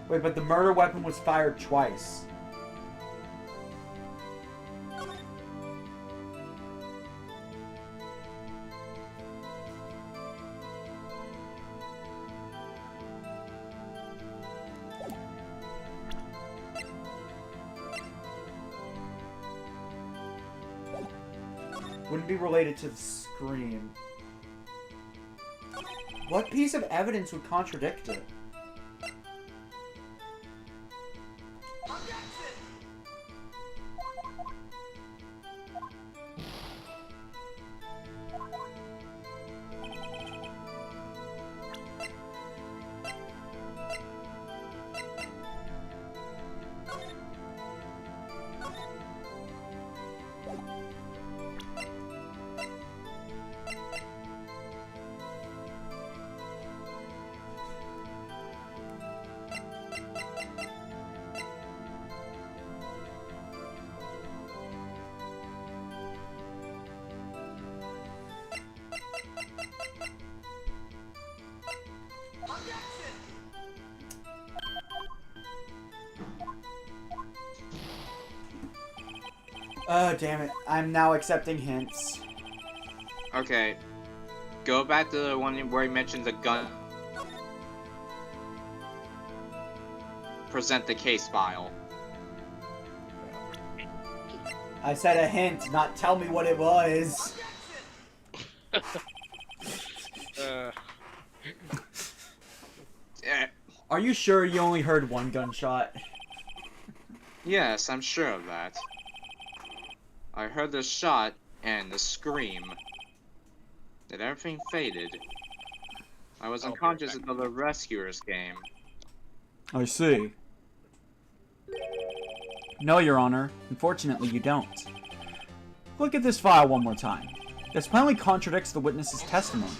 Wait, but the murder weapon was fired twice. Wouldn't be related to the scream. What piece of evidence would contradict it? Oh, damn it. I'm now accepting hints. Okay. Go back to the one where he mentions the gun. Present the case file. I said a hint, not tell me what it was. Are you sure you only heard one gunshot? Yes, I'm sure of that. I heard the shot and the scream. Then everything faded. I was unconscious until the rescuers came. I see. No, Your Honor. Unfortunately, you don't. Look at this file one more time. This plainly contradicts the witness's testimony.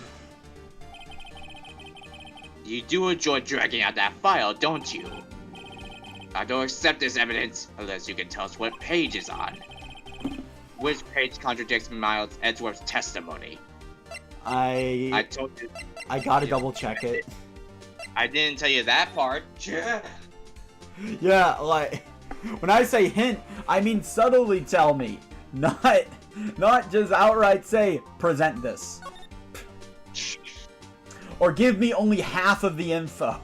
You do enjoy dragging out that file, don't you? I don't accept this evidence unless you can tell us what page it's on. Which page contradicts Miles Edgeworth's testimony? I told you. I gotta double check it. I didn't tell you that part. Yeah, like, when I say hint, I mean subtly tell me. Not just outright say, present this. Or give me only half of the info.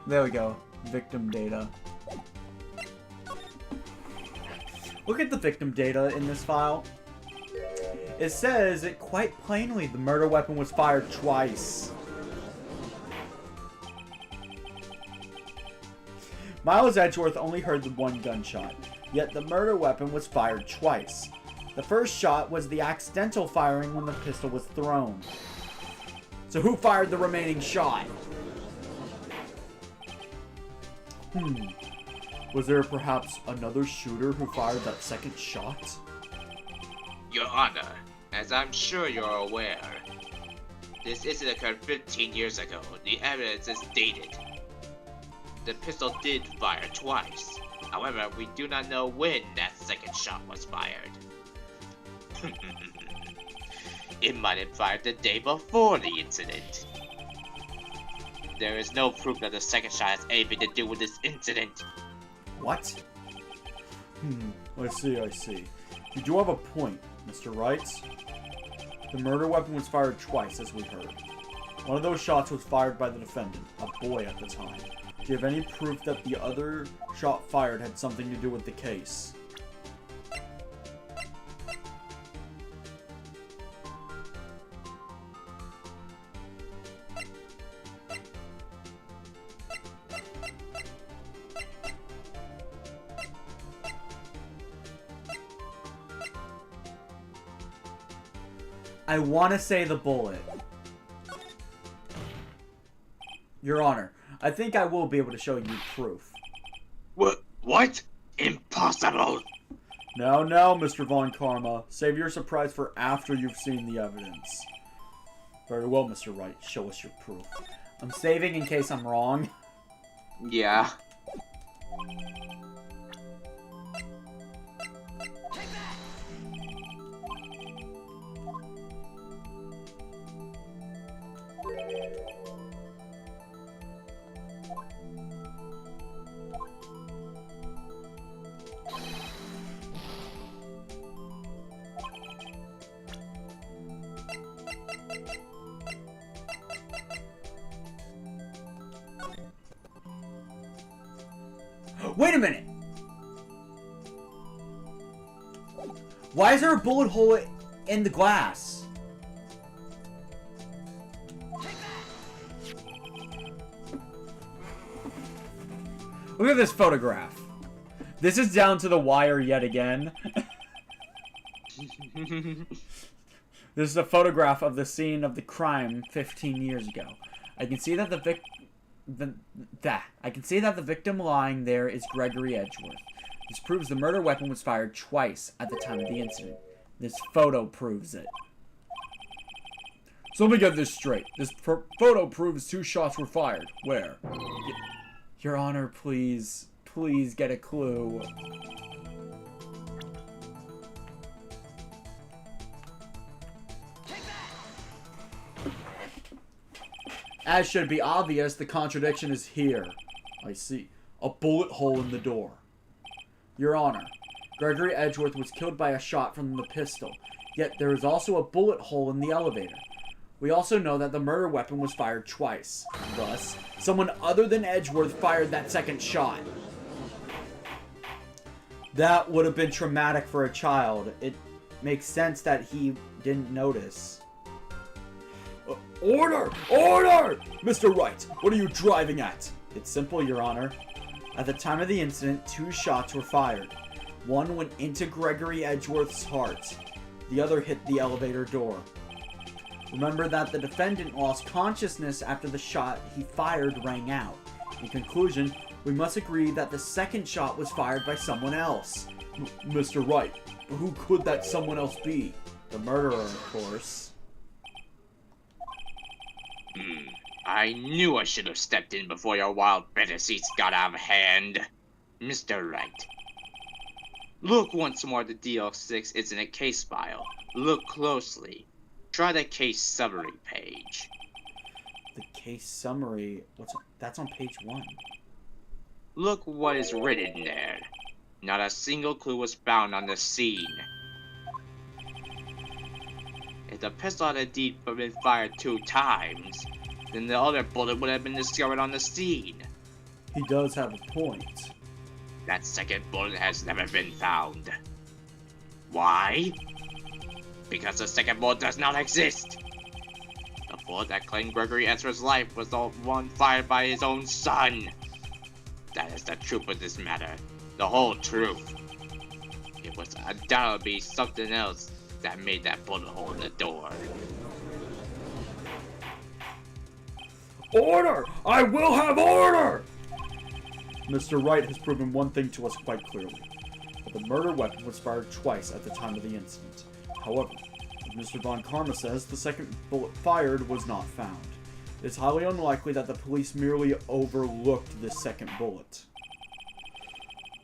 There we go. Victim data. Look at the victim data in this file. It says it quite plainly the murder weapon was fired twice. Miles Edgeworth only heard the one gunshot, yet the murder weapon was fired twice. The first shot was the accidental firing when the pistol was thrown. So who fired the remaining shot? Was there perhaps another shooter who fired that second shot? Your Honor, as I'm sure you're aware, this incident occurred 15 years ago. The evidence is dated. The pistol did fire twice. However, we do not know when that second shot was fired. It might have fired the day before the incident. There is no proof that the second shot has anything to do with this incident. What? I see. You do have a point, Mr. Wright. The murder weapon was fired twice, as we heard. One of those shots was fired by the defendant, a boy at the time. Do you have any proof that the other shot fired had something to do with the case? I want to say the bullet. Your Honor, I think I will be able to show you proof. What? Impossible! No, Mr. Von Karma. Save your surprise for after you've seen the evidence. Very well, Mr. Wright. Show us your proof. I'm saving in case I'm wrong. Yeah. Wait a minute! Why is there a bullet hole in the glass? Look at this photograph. This is down to the wire yet again. This is a photograph of the scene of the crime 15 years ago. I can see that the victim lying there is Gregory Edgeworth. This proves the murder weapon was fired twice at the time of the incident. This photo proves it. So let me get this straight. This photo proves 2 shots were fired. Where? Your Honor, please get a clue. As should be obvious, the contradiction is here. I see. A bullet hole in the door. Your Honor, Gregory Edgeworth was killed by a shot from the pistol, yet there is also a bullet hole in the elevator. We also know that the murder weapon was fired twice. Thus, someone other than Edgeworth fired that second shot. That would have been traumatic for a child. It makes sense that he didn't notice. Order! Order! Mr. Wright, what are you driving at? It's simple, Your Honor. At the time of the incident, 2 shots were fired. One went into Gregory Edgeworth's heart. The other hit the elevator door. Remember that the defendant lost consciousness after the shot he fired rang out. In conclusion, we must agree that the second shot was fired by someone else. Mr. Wright, who could that someone else be? The murderer, of course. I knew I should have stepped in before your wild fantasies got out of hand. Mr. Wright. Look once more at the DL6 incident case file. Look closely. Try the case summary page. The case summary? That's on page 1. Look what is written there. Not a single clue was found on the scene. the pistol had indeed been fired 2 times, then the other bullet would have been discovered on the scene. He does have a point. That second bullet has never been found. Why? Because the second bullet does not exist. The bullet that claimed Gregory Ezra's life was the one fired by his own son. That is the truth of this matter. The whole truth. It was undoubtedly something else that made that bullet hole in the door. Order! I will have order! Mr. Wright has proven one thing to us quite clearly. That the murder weapon was fired twice at the time of the incident. However, as Mr. Von Karma says, the second bullet fired was not found. It is highly unlikely that the police merely overlooked this second bullet.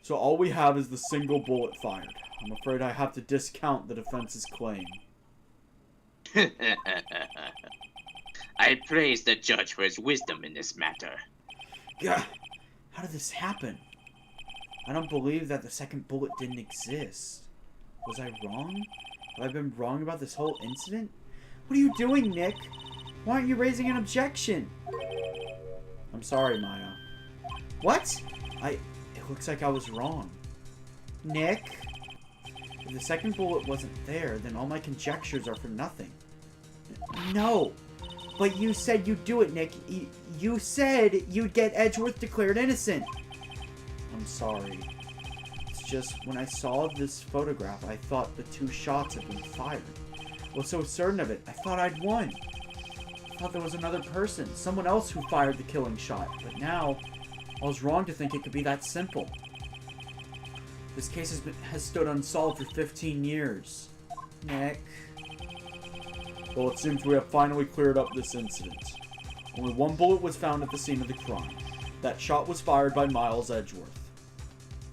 So all we have is the single bullet fired. I'm afraid I have to discount the defense's claim. I praise the judge for his wisdom in this matter. Yeah. How did this happen? I don't believe that the second bullet didn't exist. Was I wrong? Have I been wrong about this whole incident? What are you doing, Nick? Why aren't you raising an objection? I'm sorry, Maya. What? It looks like I was wrong. Nick? If the second bullet wasn't there, then all my conjectures are for nothing. No! But you said you'd do it, Nick. You said you'd get Edgeworth declared innocent. I'm sorry. It's just, when I saw this photograph, I thought the 2 shots had been fired. I was so certain of it, I thought I'd won. I thought there was another person, someone else who fired the killing shot. But now, I was wrong to think it could be that simple. This case has stood unsolved for 15 years. Nick. Well, it seems we have finally cleared up this incident. Only 1 bullet was found at the scene of the crime. That shot was fired by Miles Edgeworth.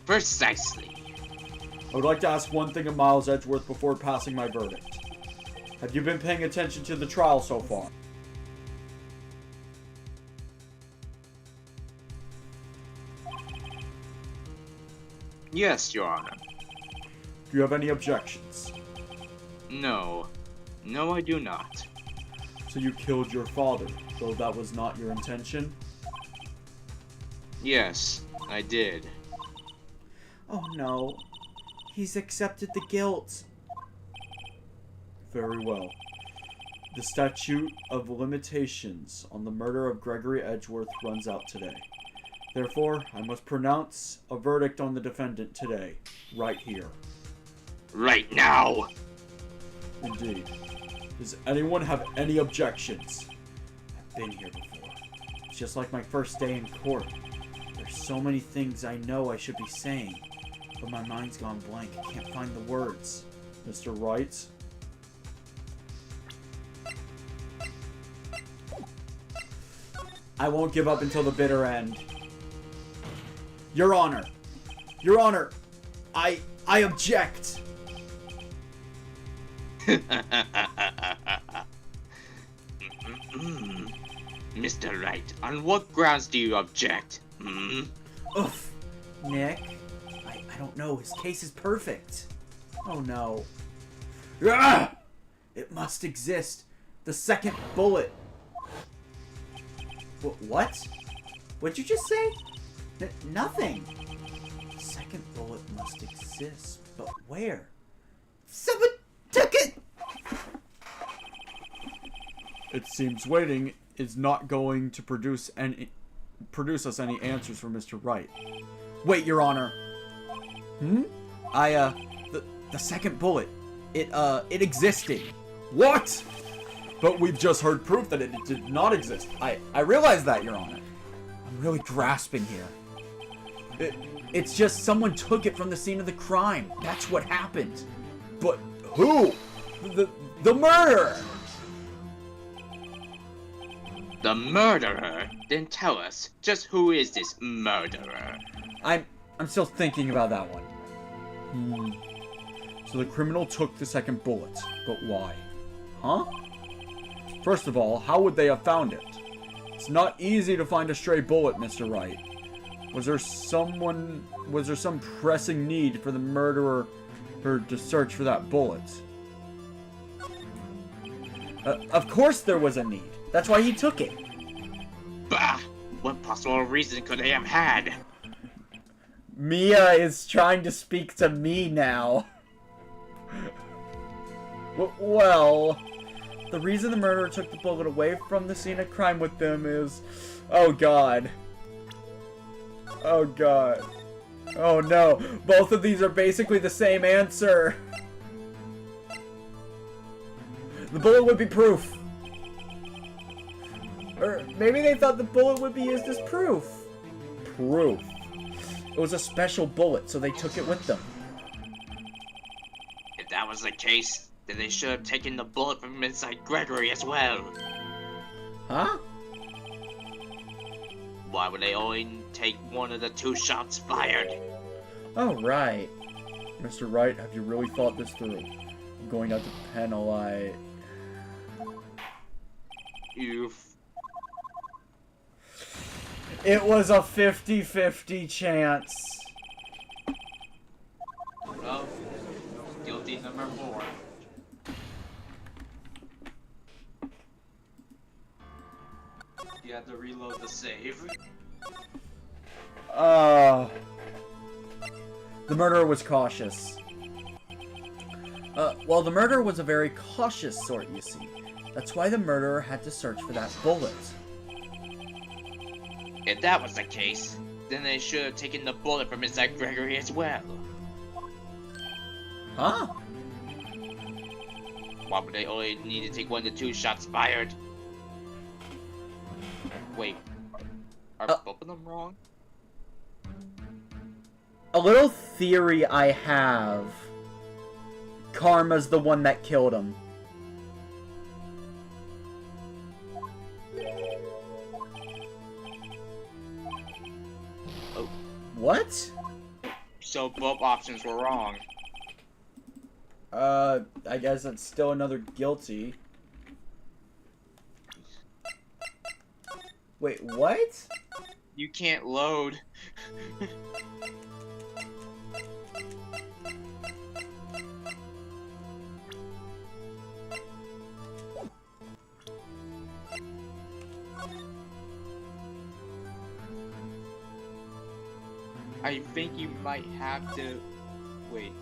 Precisely. I would like to ask one thing of Miles Edgeworth before passing my verdict. Have you been paying attention to the trial so far? Yes, Your Honor. Do you have any objections? No. No, I do not. So you killed your father, though that was not your intention? Yes, I did. Oh no. He's accepted the guilt. Very well. The statute of limitations on the murder of Gregory Edgeworth runs out today. Therefore, I must pronounce a verdict on the defendant today, right here. Right now! Indeed. Does anyone have any objections? I've been here before. It's just like my first day in court. There's so many things I know I should be saying, but my mind's gone blank. I can't find the words. Mr. Wright? I won't give up until the bitter end. Your Honor! Your Honor! I object! Mr. Wright, on what grounds do you object? Oof. Nick? I don't know. His case is perfect. Oh no. Ah! It must exist. The second bullet. What? What'd you just say? Nothing. The second bullet must exist. But where? Someone took it! It seems waiting is not going to produce us any answers from Mr. Wright. Wait, Your Honor. The second bullet. It existed. What? But we've just heard proof that it did not exist. I realize that, Your Honor. I'm really grasping here. It's just someone took it from the scene of the crime. That's what happened. But who? The murderer! The murderer? Then tell us, just who is this murderer? I'm still thinking about that one. So the criminal took the second bullet, but why? Huh? First of all, how would they have found it? It's not easy to find a stray bullet, Mr. Wright. Was there some pressing need for the murderer to search for that bullet? Of course there was a need. That's why he took it. Bah! What possible reason could they have had? Mia is trying to speak to me now. Well, the reason the murderer took the bullet away from the scene of crime with them is... Oh god. Oh god. Oh no. Both of these are basically the same answer. The bullet would be proof. Or maybe they thought the bullet would be used as proof. Proof. It was a special bullet, so they took it with them. If that was the case, then they should have taken the bullet from inside Gregory as well. Huh? Why would they only take one of the 2 shots fired? Oh, right. Mr. Wright, have you really thought this through? I'm going out to penalize... It was a 50-50 chance. Well, guilty number 4. You have to reload the save. The murderer was cautious. Well, the murderer was a very cautious sort, you see. That's why the murderer had to search for that bullet. If that was the case, then they should have taken the bullet from inside Gregory as well. Huh? Why would they only need to take 1 to 2 shots fired? Wait, are both of them wrong? A little theory I have. Karma's the one that killed him. Oh. What? So both options were wrong. I guess that's still another guilty. Wait, what? You can't load. I think you might have to... Wait.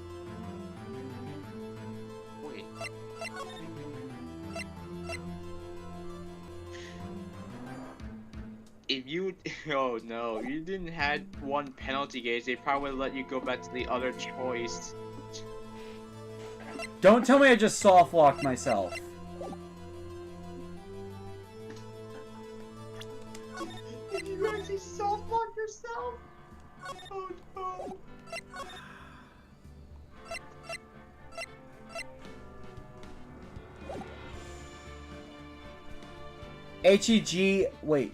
If you... Oh no, you didn't have 1 penalty gauge, they probably would let you go back to the other choice. Don't tell me I just soft locked myself. Did you actually soft lock yourself? Oh no. HEG, wait.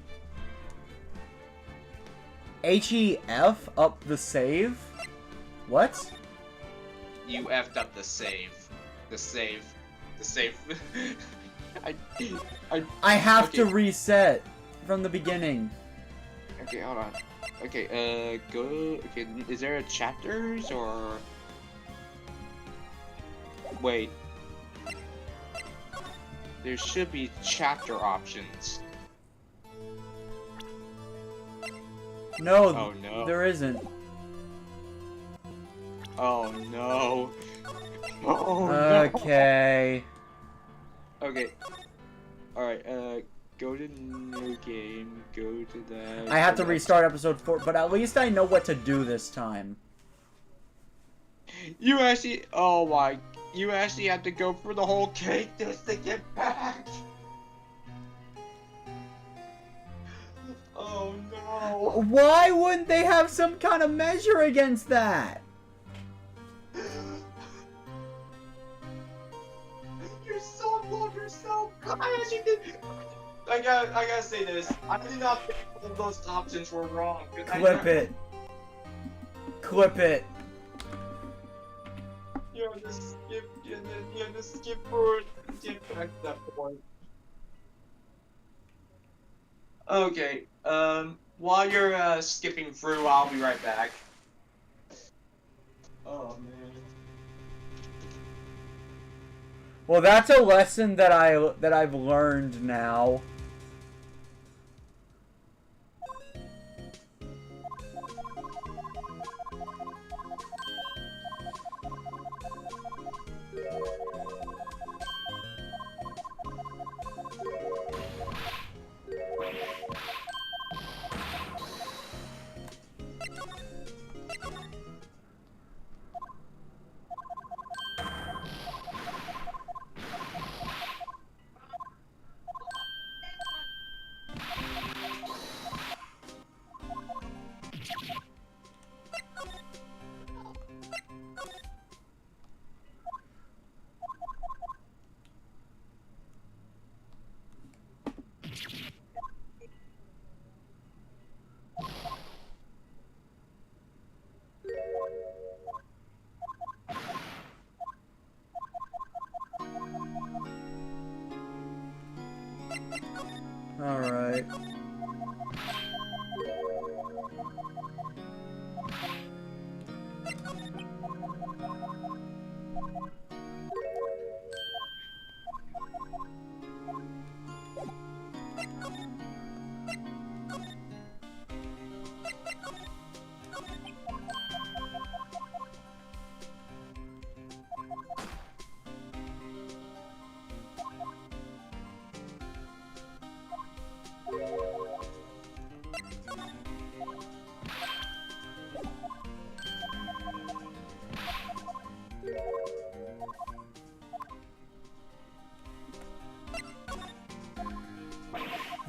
HEF up the save? What? You effed up the save. The save. I have okay. to reset from the beginning. Okay, hold on. Okay, go. Okay, is there a chapters or? Wait. There should be chapter options. No, Oh no. there isn't. Oh no. Oh Okay. no. Okay. Alright, go to new game, go to that. I have to restart episode 4, but at least I know what to do this time. You actually, oh my, you actually have to go for the whole cake just to get back. Oh no. Why wouldn't they have some kind of measure against that? You're so blown yourself. I actually did. I gotta say this. I did not think all of those options were wrong. Clip it. Clip it. You have to skip. You have to skip forward and get back to that point. Okay. While you're skipping through, I'll be right back. Oh man. Well, that's a lesson that I've learned now. Alright.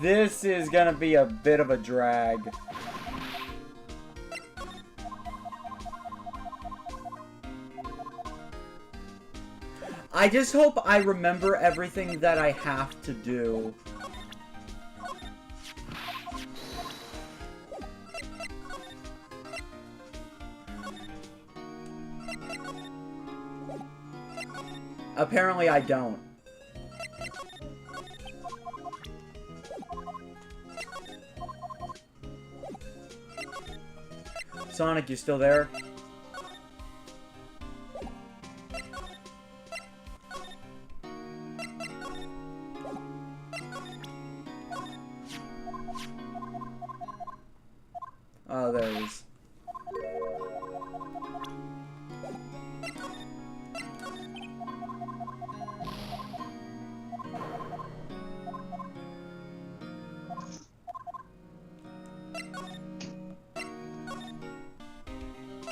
This is gonna be a bit of a drag. I just hope I remember everything that I have to do. Apparently I don't. Sonic, you still there? Oh, there he is.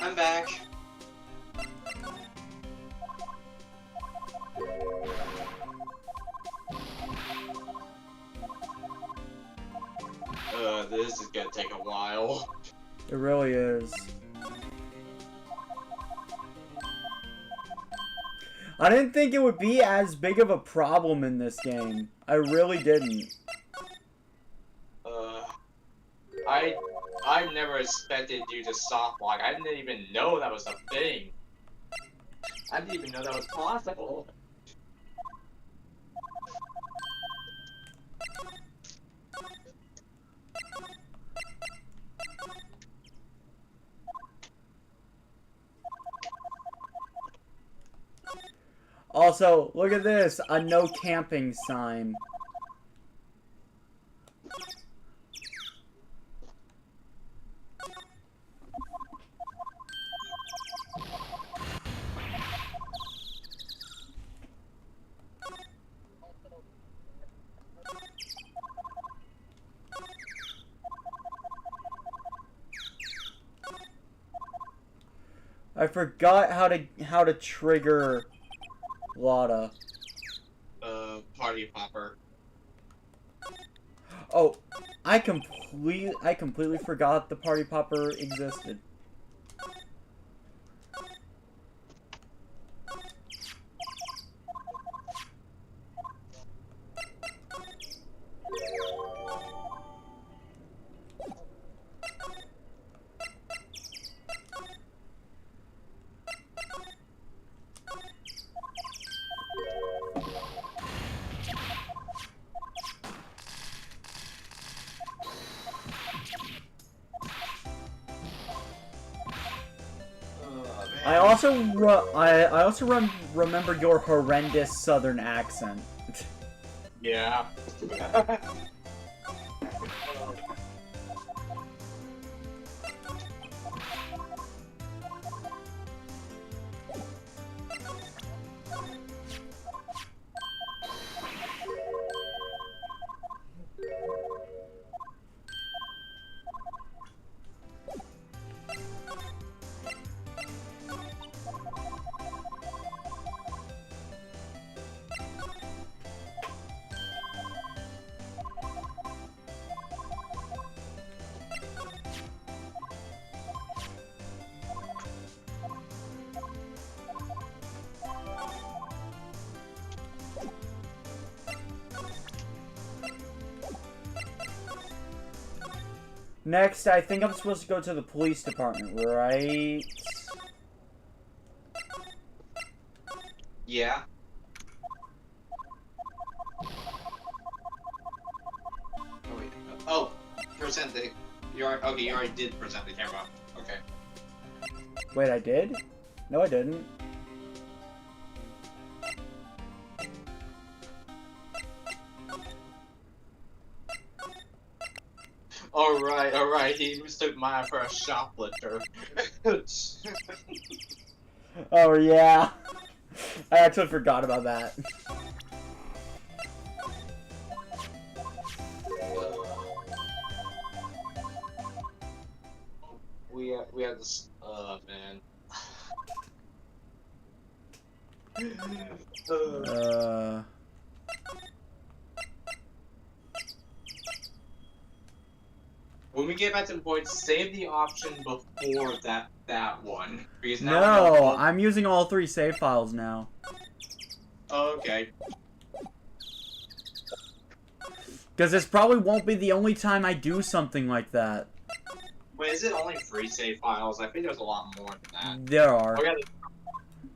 I'm back. This is gonna take a while. It really is. I didn't think it would be as big of a problem in this game. I really didn't. I never expected you to soft lock. I didn't even know that was a thing. I didn't even know that was possible. Also, look at this, a no camping sign. I forgot how to trigger Lotta. Party popper. Oh, I completely forgot the party popper existed. I also remember your horrendous Southern accent. Yeah. Next, I think I'm supposed to go to the police department, right? Yeah. Oh wait. Oh, present the. You already did present the camera. Okay. Wait, I did? No, I didn't. Alright, he mistook mine for a shoplifter. Oh, yeah. I actually forgot about that. We had this, man. When we get back to the point, save the option before that one. Because now No, I'm using all 3 save files now. Oh, okay. Because this probably won't be the only time I do something like that. Wait, is it only 3 save files? I think there's a lot more than that. There are. Okay.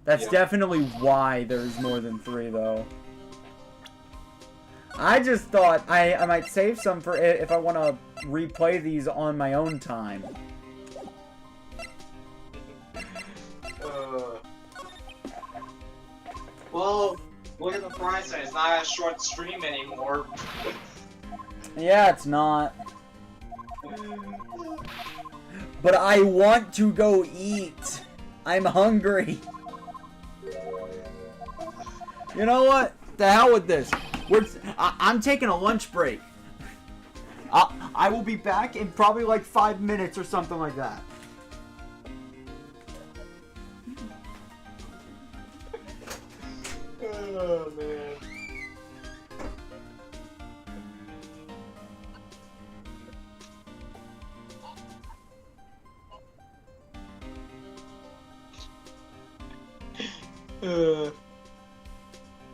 That's Yeah. definitely why there's more than 3, though. I just thought I might save some for it if I want to replay these on my own time. Well, look at the price tag. It's not a short stream anymore. Yeah, it's not. But I want to go eat. I'm hungry. You know what? The hell with this. I'm taking a lunch break. I will be back in probably like 5 minutes or something like that. Oh, man.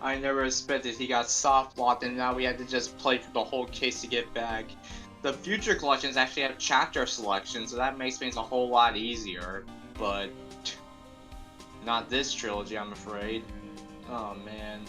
I never expected he got soft locked and now we had to just play through the whole case to get back. The future collections actually have chapter selection, so that makes things a whole lot easier, but not this trilogy, I'm afraid. Oh man.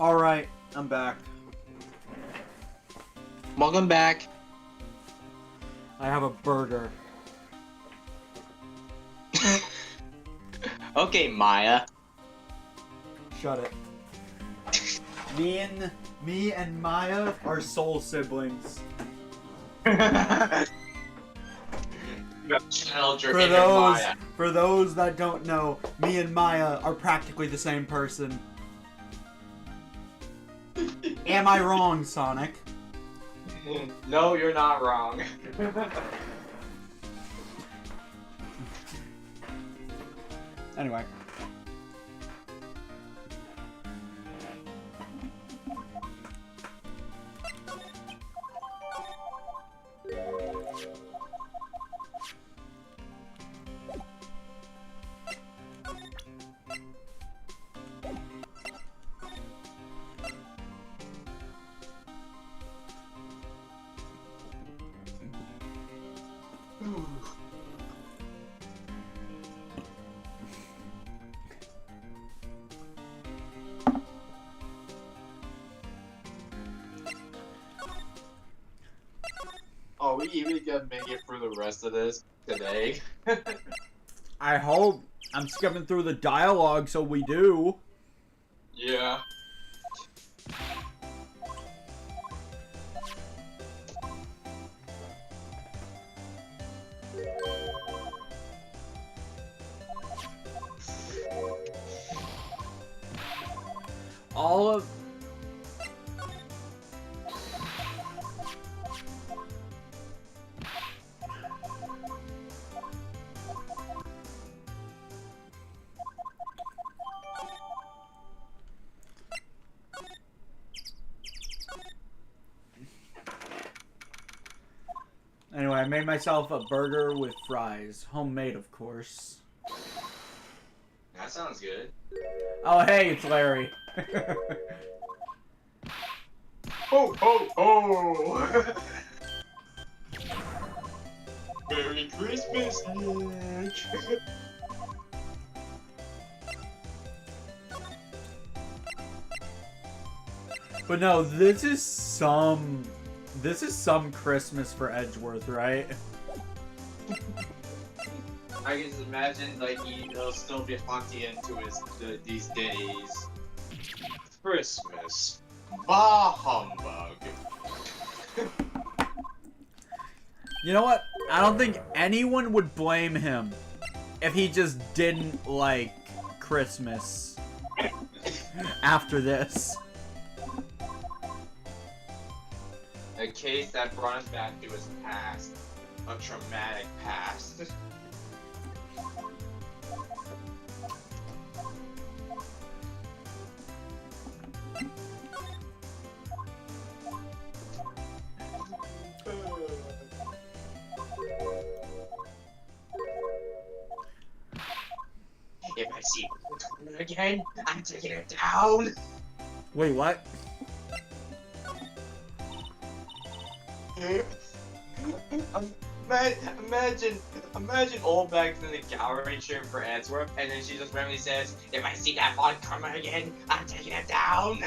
Alright, I'm back. Welcome back. I have a burger. Okay, Maya. Shut it. Me and Maya are soul siblings. Channel jerking Maya. For those that don't know, me and Maya are practically the same person. Am I wrong, Sonic? No, you're not wrong. Anyway. Are we even gonna make it through the rest of this today? I hope. I'm skipping through the dialogue, so we do. Yeah. All of... Anyway, I made myself a burger with fries. Homemade, of course. That sounds good. Oh, hey, it's Larry. Ho ho ho! Merry Christmas, Nick! But no, this is some Christmas for Edgeworth, right? I can just imagine, like, he'll still be haunting into these days. Christmas. Bah humbug. You know what? I don't think anyone would blame him if he just didn't like Christmas after this. A case that brought us back to his past. A traumatic past. If I see him again, I'm taking it down. Wait, what? Imagine old back in the gallery cheering for Edgeworth, and then she just randomly says, "If I see that Von Karma again, I'm taking it down."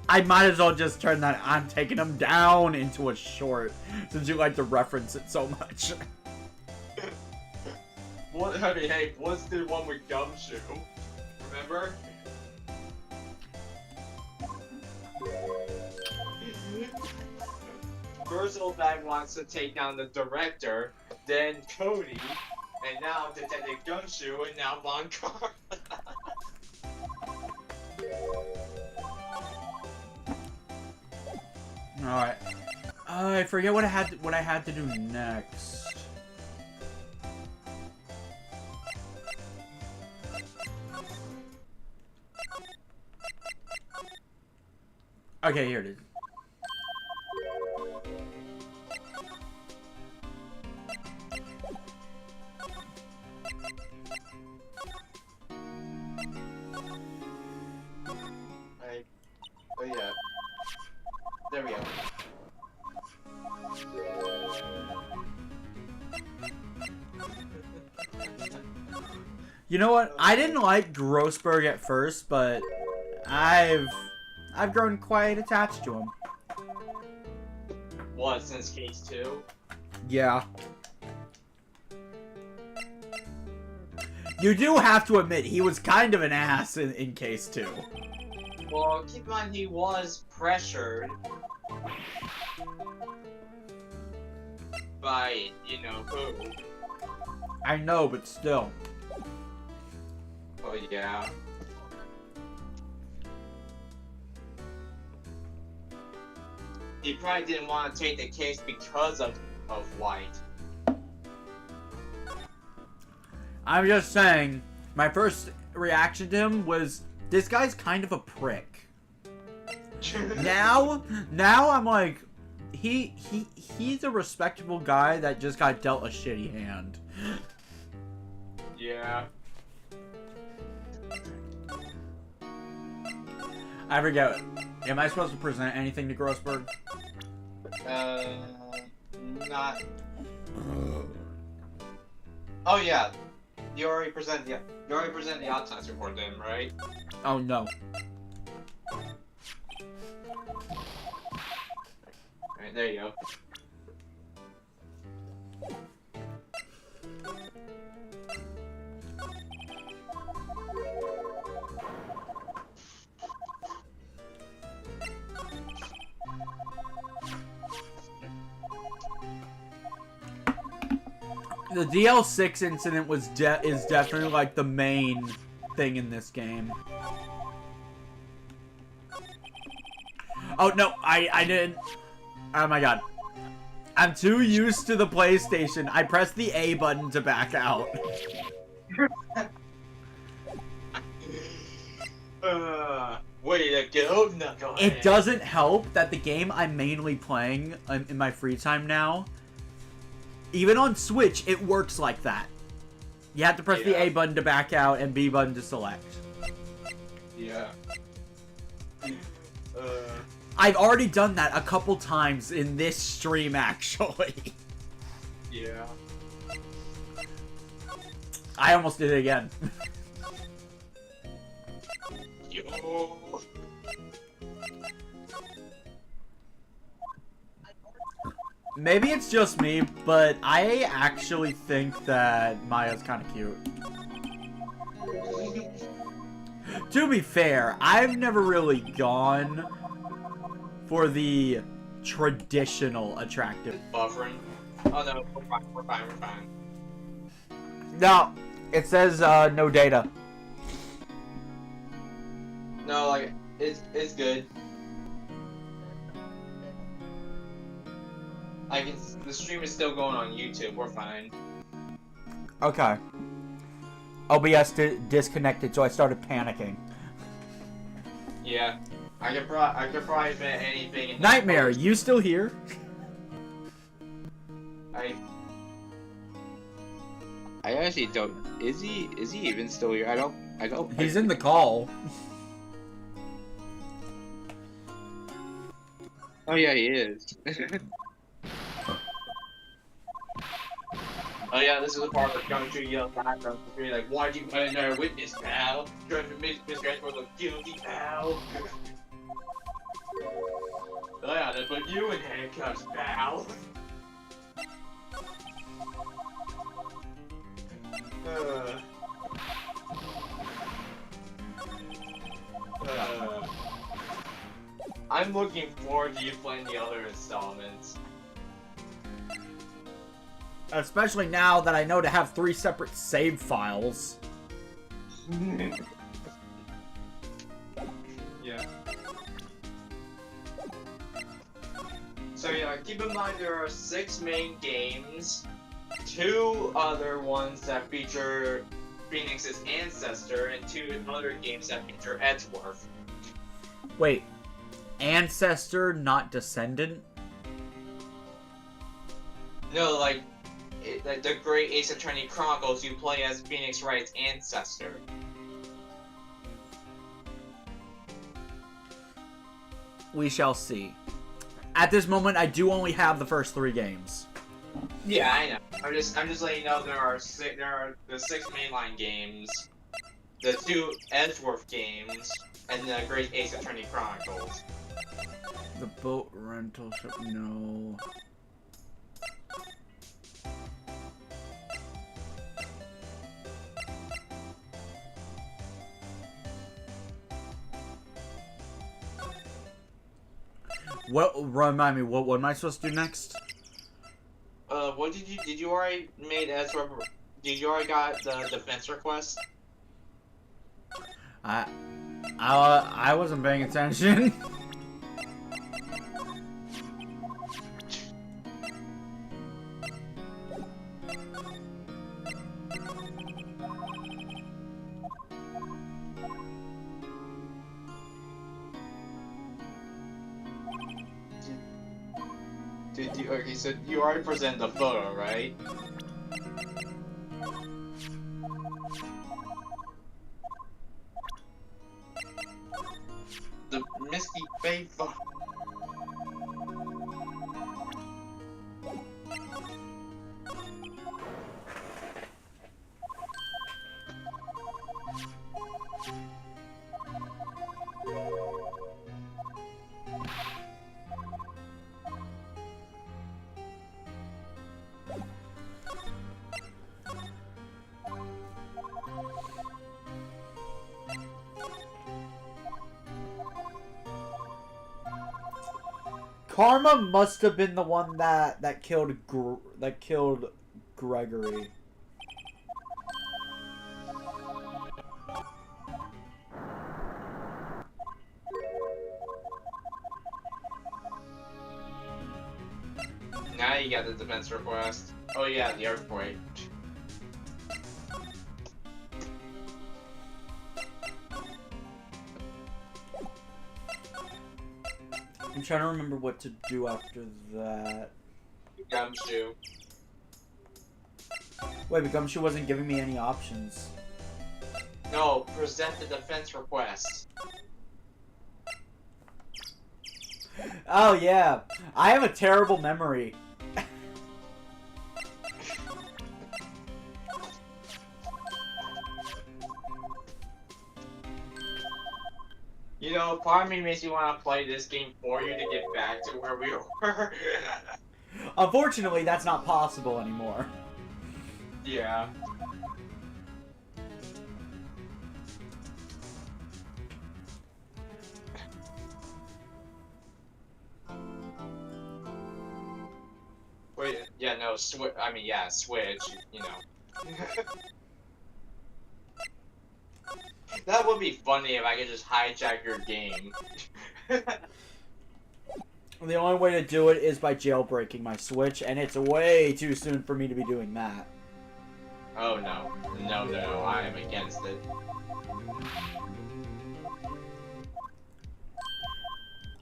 I might as well just turn that "I'm taking him down" into a short, since you like to reference it so much. What? I mean, hey, what's the one with Gumshoe? Remember? First, old bag wants to take down the director, then Cody, and now Detective Gumshoe, and now Von Karma. Alright. I forget what I had to do next. Okay, here it is. Oh yeah. There we go. You know what? I didn't like Grossberg at first, but I've grown quite attached to him. What, since case 2? Yeah. You do have to admit, he was kind of an ass in case 2. Well, keep in mind he was pressured by, you know, who. I know, but still. Oh, yeah. He probably didn't want to take the case because of White. I'm just saying, my first reaction to him was, this guy's kind of a prick. Now I'm like, he's a respectable guy that just got dealt a shitty hand. Yeah. I forget. Am I supposed to present anything to Grossberg? Not. Oh yeah, you already presented the autopsy report to him, right? Oh no. Alright, there you go. The DL6 incident was is definitely like the main thing in this game. Oh no, I didn't. Oh my god. I'm too used to the PlayStation. I pressed the A button to back out. Way to go, Knucklehead. It doesn't help that the game I'm mainly playing in my free time now, even on Switch, it works like that. You have to press the A button to back out and B button to select. Yeah. I've already done that a couple times in this stream, actually. Yeah. I almost did it again. Yo. Maybe it's just me, but I actually think that Maya's kind of cute. To be fair, I've never really gone for the traditional attractive. Buffering. Oh no, we're fine. No, it says no data. No, like, it's good. The stream is still going on YouTube, we're fine. Okay. OBS disconnected, so I started panicking. Yeah. I could probably bet anything in Nightmare, you still here? I actually don't. Is he even still here? I don't. He's in the call. Oh yeah, he is. Oh yeah, this is the part where going to yell back from the like, why'd you put another witness, pal? Trying to make Miss Grant look guilty, pal. Oh yeah, they put you in handcuffs, pal. I'm looking forward to you playing the other installments. Especially now that I know to have 3 separate save files. Yeah. So yeah, keep in mind there are 6 main games, 2 other ones that feature Phoenix's ancestor, and 2 other games that feature Edgeworth. Wait, ancestor, not descendant? No, like the Great Ace Attorney Chronicles, you play as Phoenix Wright's ancestor. We shall see. At this moment, I do only have the first 3 games. Yeah, I know. I'm just letting you know there are the 6 mainline games, the 2 Edgeworth games, And the Great Ace Attorney Chronicles. The boat rental ship, no. What, remind me, what am I supposed to do next? What did you already did you already got the defense request? I wasn't paying attention. Okay, so you already presented the photo, right? The Misty Bay photo. Karma must have been the one that killed Gregory. Now you got the defense request. Oh yeah, the earthquake. I'm trying to remember what to do after that. Gumshoe. Wait, but Gumshoe wasn't giving me any options. No, present the defense request. Oh yeah, I have a terrible memory. You know, part of me makes me want to play this game for you to get back to where we were. Unfortunately, that's not possible anymore. Yeah. Wait, yeah, no, Switch, you know. That would be funny if I could just hijack your game. The only way to do it is by jailbreaking my Switch, and it's way too soon for me to be doing that. Oh no. No, I am against it.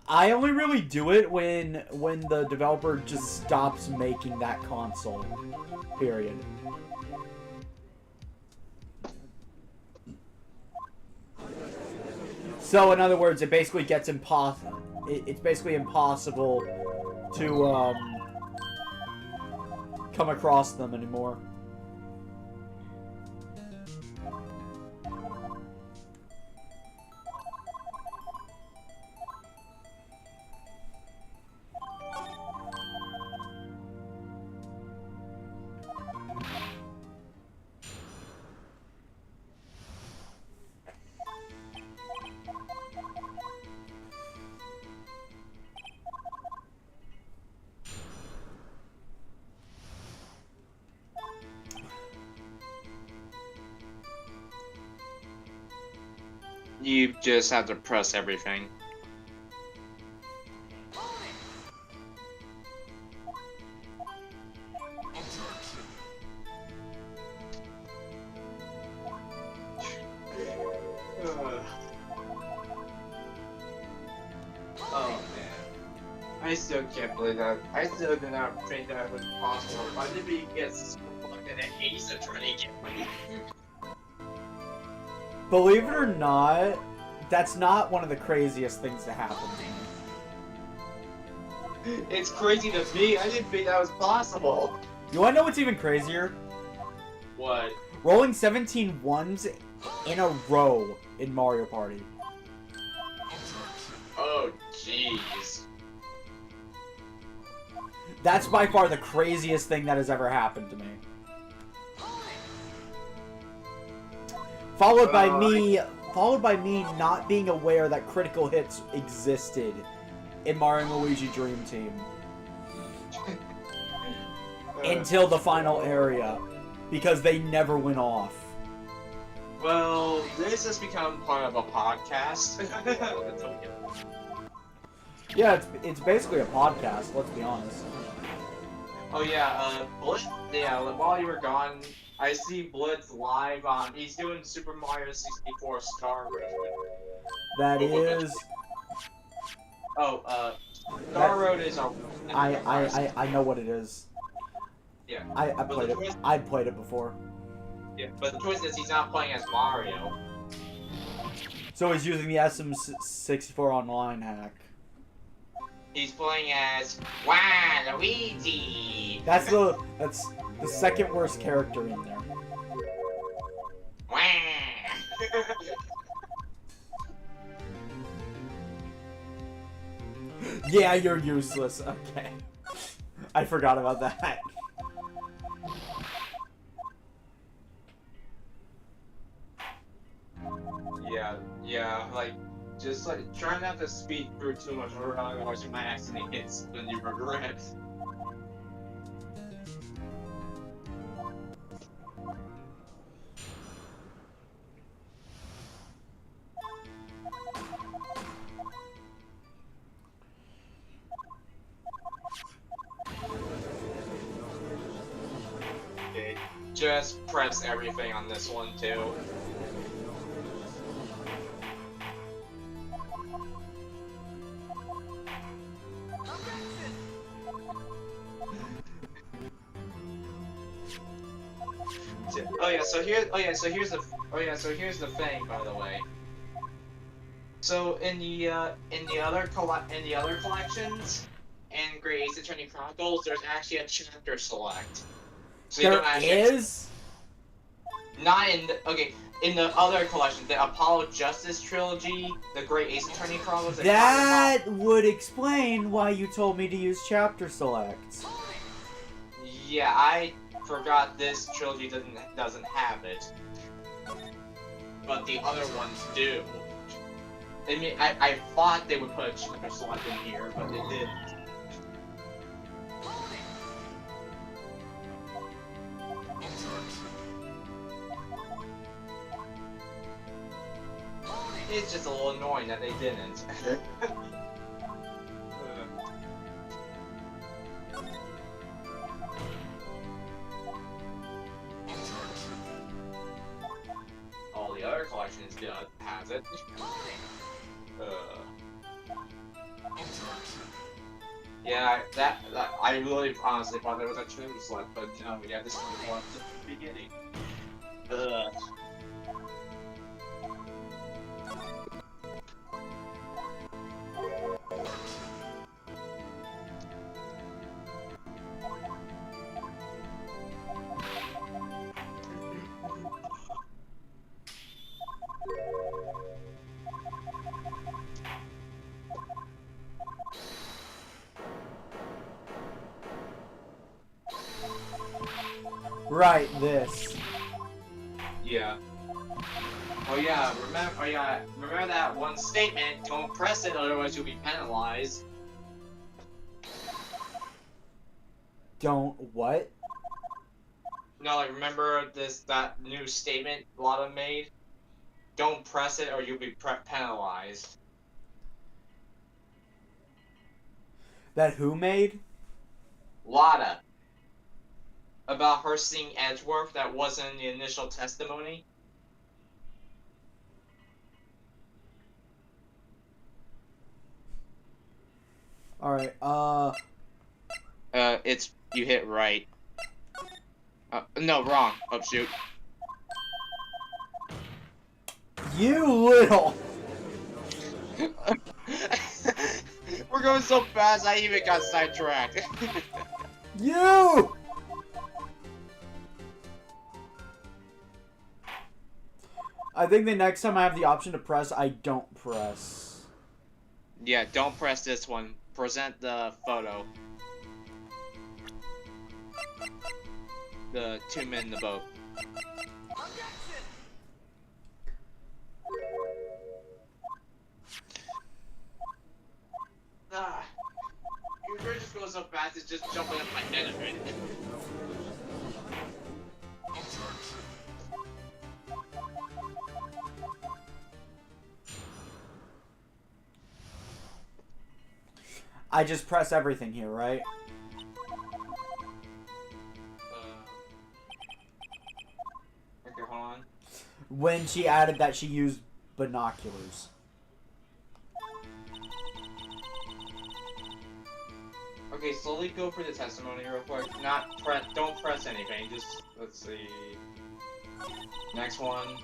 I only really do it when the developer just stops making that console. Period. So in other words, it basically gets impossible. It's basically impossible to come across them anymore. You just have to press everything. Oh man. I still can't believe that. I still do not think that was possible. Why did we get fucking an Ace Attorney game? Believe it or not, that's not one of the craziest things to happen to me. It's crazy to me. I didn't think that was possible. You wanna know what's even crazier? What? Rolling 17 ones in a row in Mario Party. Jeez. That's by far the craziest thing that has ever happened to me. Followed by me not being aware that critical hits existed in Mario and Luigi Dream Team until the final area, because they never went off. Well, this has become part of a podcast. Yeah, it's basically a podcast. Let's be honest. Oh yeah, Blitz. Yeah, while you were gone, I see Blitz live on. He's doing Super Mario 64 Star Road. That is. Star Road is a. I know what it is. Yeah. I played it. I played it before. Yeah, but the twist is he's not playing as Mario. So he's using the SM64 online hack. He's playing as Waluigi. That's the second worst character in there. Wah. Yeah, you're useless. Okay. I forgot about that. Yeah, like, just like, try not to speed through too much, or otherwise you might accidentally hit when you regret. Okay, just press everything on this one too. So here's the thing, by the way. So in the other collections, in Great Ace Attorney Chronicles, there's actually a chapter select. So you There don't actually is? Not in the in the other collections, the Apollo Justice trilogy, the Great Ace Attorney Chronicles. That would explain why you told me to use chapter selects. Yeah, I forgot this trilogy doesn't have it, but the other ones do. I mean, I thought they would put a chapter select in here, but they didn't. It's just a little annoying that they didn't. All the other collections has it. Yeah, that I really honestly thought there was a trim select, but no, yeah, this one was at the beginning. Right, this. Yeah. Remember that one statement, don't press it, otherwise you'll be penalized. Don't what? No, like, remember that new statement Lada made? Don't press it or you'll be penalized. That who made? Lada. About her seeing Edgeworth that wasn't in the initial testimony. Alright, You hit right. No, wrong. Oh, shoot. You little... We're going so fast, I even got sidetracked. You! I think the next time I have the option to press, I don't press. Yeah, don't press this one. Present the photo. The 2 men in the boat. Ah, your bridge just goes so fast, it's just jumping up my head a bit. I just press everything here, right? Okay, hold on. When she added that she used binoculars. Okay, slowly go for the testimony real quick. Don't press anything. Just let's see. Next one.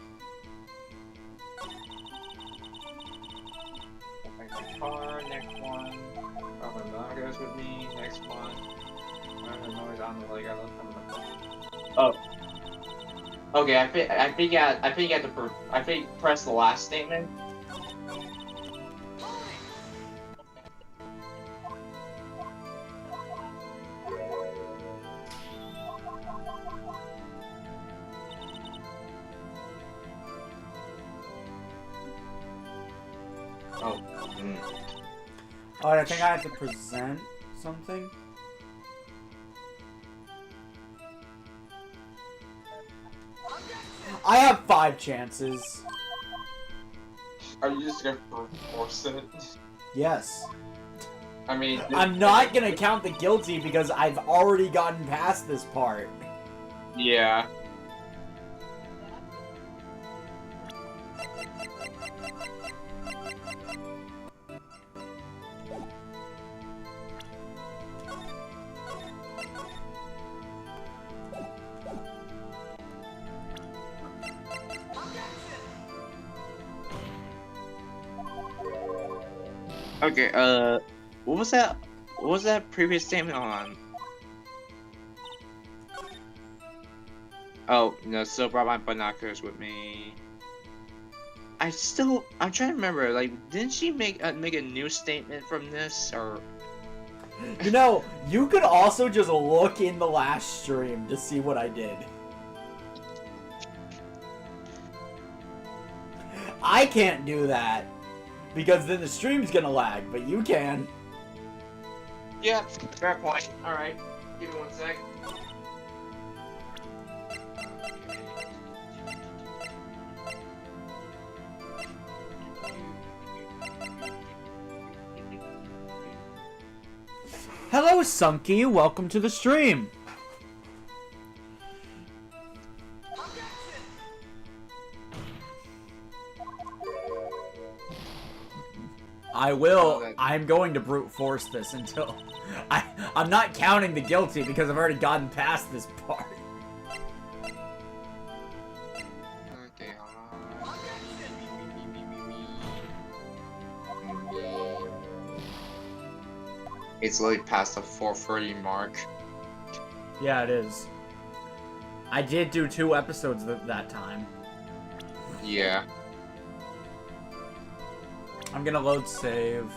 My car. Next one. Oh, my dog goes with me. Next one. I don't know. Noise on the leg. I left from the phone. Oh. Okay, I think press the last statement. Oh. Oh, I think I have to present something. I have 5 chances. Are you just gonna force it? Yes. I mean, I'm not gonna count the guilty because I've already gotten past this part. Yeah. Okay, what was that? What was that previous statement on? Oh, no, still brought my binoculars with me. I'm trying to remember, like, didn't she make a new statement from this, or? You know, you could also just look in the last stream to see what I did. I can't do that. Because then the stream's gonna lag, but you can. Yeah, fair point. Alright, give me 1 sec. Hello, Sunky. Welcome to the stream. I will. I'm going to brute force this until I'm not counting the guilty because I've already gotten past this part. Okay, hold on. It's like past the 4:30 mark. Yeah, it is. I did do 2 episodes that time. Yeah. I'm gonna load save.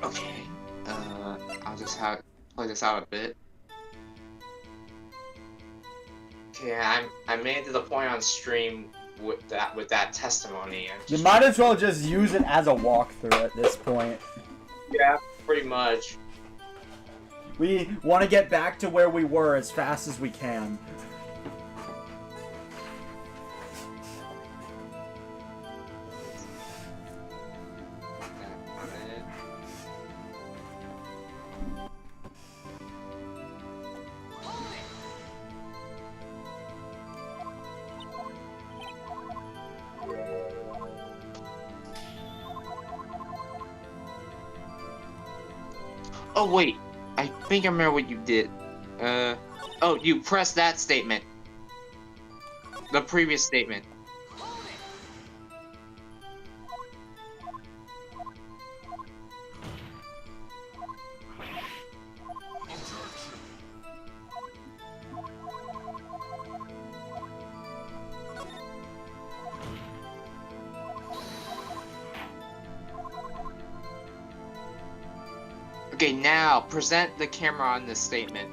Okay. I'll just play this out a bit. Okay, I made it to the point on stream with that testimony. You might as well just use it as a walkthrough at this point. Yeah, pretty much. We want to get back to where we were as fast as we can. Oh wait, I think I remember what you did. Oh, you pressed that statement. The previous statement. Okay, now present the camera on this statement.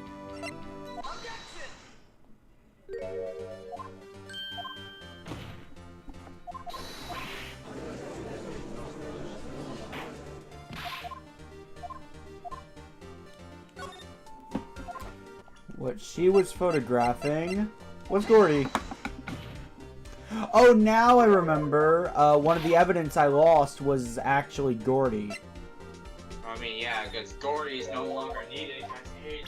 What she was photographing was Gordy. Oh, now I remember. One of the evidence I lost was actually Gordy. I mean, yeah, because Gordy is no longer needed because he's...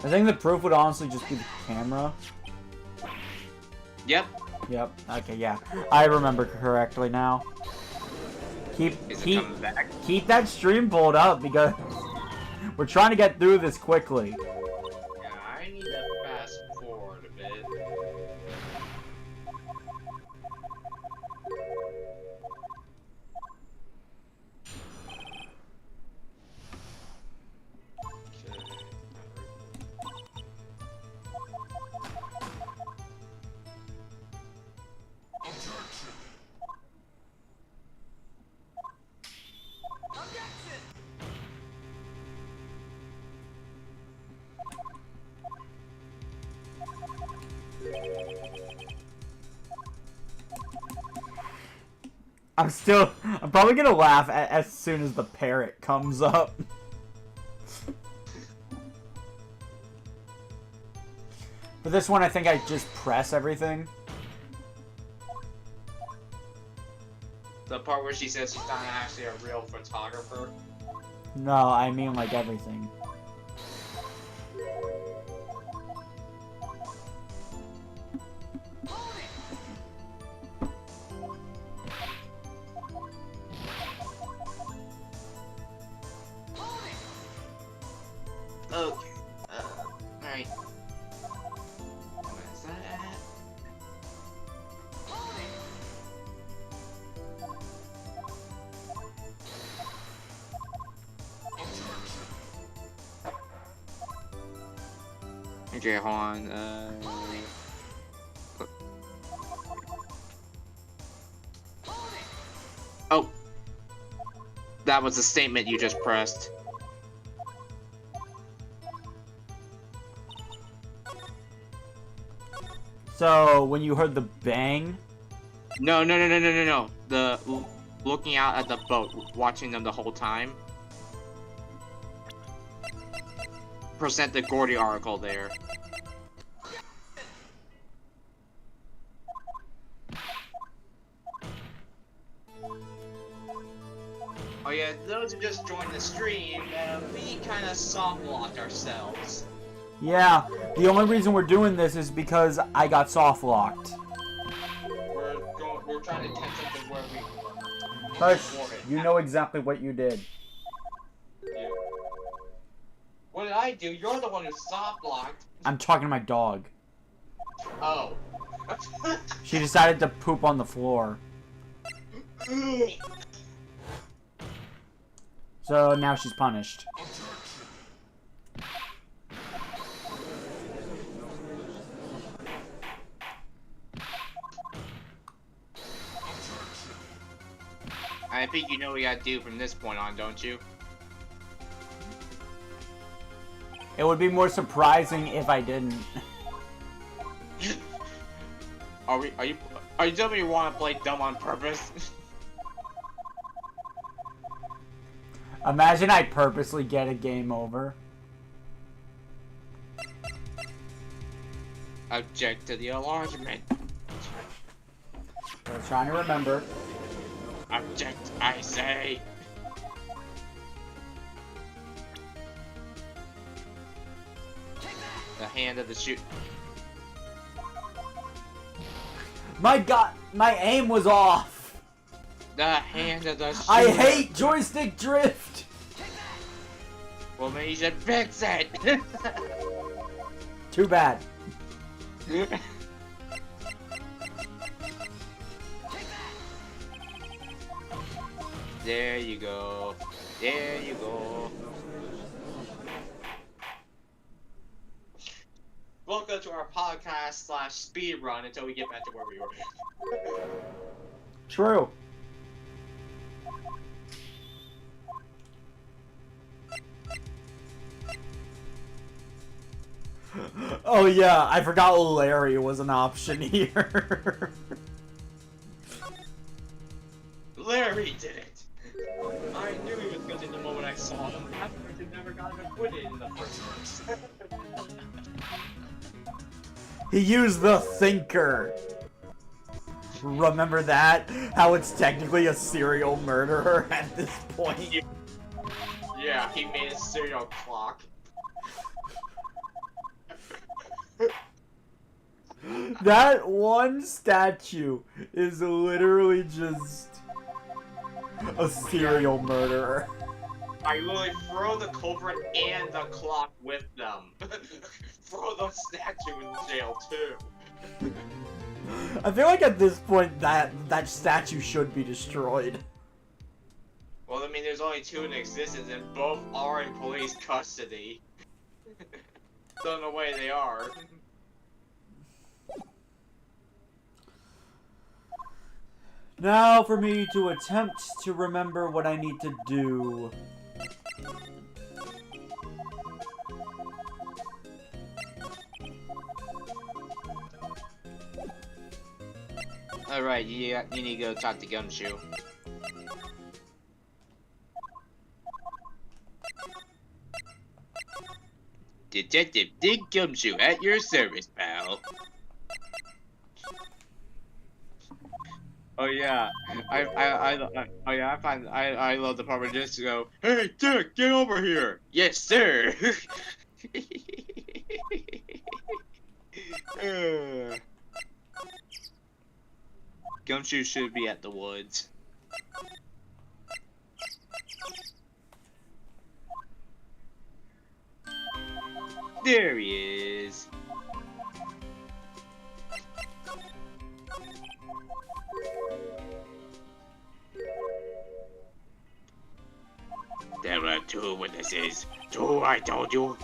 I think the proof would honestly just be the camera. Yep. Yep. Okay, yeah. I remember correctly now. Keep that stream pulled up because we're trying to get through this quickly. Yeah, I need to fast forward a bit. I'm probably gonna laugh as soon as the parrot comes up. For this one, I think I just press everything. The part where she says she's not actually a real photographer. No, I mean like everything. Okay. Alright. Where's that at? Okay, hold on. Oh! That was the statement you just pressed. So, when you heard the bang... No. The looking out at the boat, watching them the whole time. Present the Gordy article there. Oh yeah, those who just joined the stream, we kind of soft-locked ourselves. Yeah, the only reason we're doing this is because I got soft-locked. We're trying to catch up to where we were. Hush, you know exactly what you did. Yeah. What did I do? You're the one who soft-locked. I'm talking to my dog. Oh. She decided to poop on the floor. So now she's punished. I think you know what you gotta do from this point on, don't you? It would be more surprising if I didn't. Are you telling me you want to play dumb on purpose? Imagine I purposely get a game over. Object to the enlargement. I was trying to remember. Object, I say. The hand of the shoot. My god, my aim was off. The hand of the shooter. I hate joystick drift. Well, maybe you should fix it. Too bad. There you go. There you go. Welcome to our podcast / speed run until we get back to where we were. True. Oh yeah, I forgot Larry was an option here. Larry did it! I knew he was guilty the moment I saw him. Afterwards, he never got acquitted in the first place. He used the thinker. Remember that? How it's technically a serial murderer at this point. Yeah, he made a serial clock. That one statue is literally just a serial murderer. I literally throw the culprit and the clock with them. Throw the statue in jail too. I feel like at this point that statue should be destroyed. Well, I mean, there's only 2 in existence, and both are in police custody. Don't know where they are. Now for me to attempt to remember what I need to do. Alright, you need to go talk to Gumshoe. Detective Dick Gumshoe at your service, pal. Oh yeah, I love the part where just to go, hey Dick, get over here. Yes, sir. Gumshoe should be at the woods. There he is. There were 2 witnesses. 2, I told you.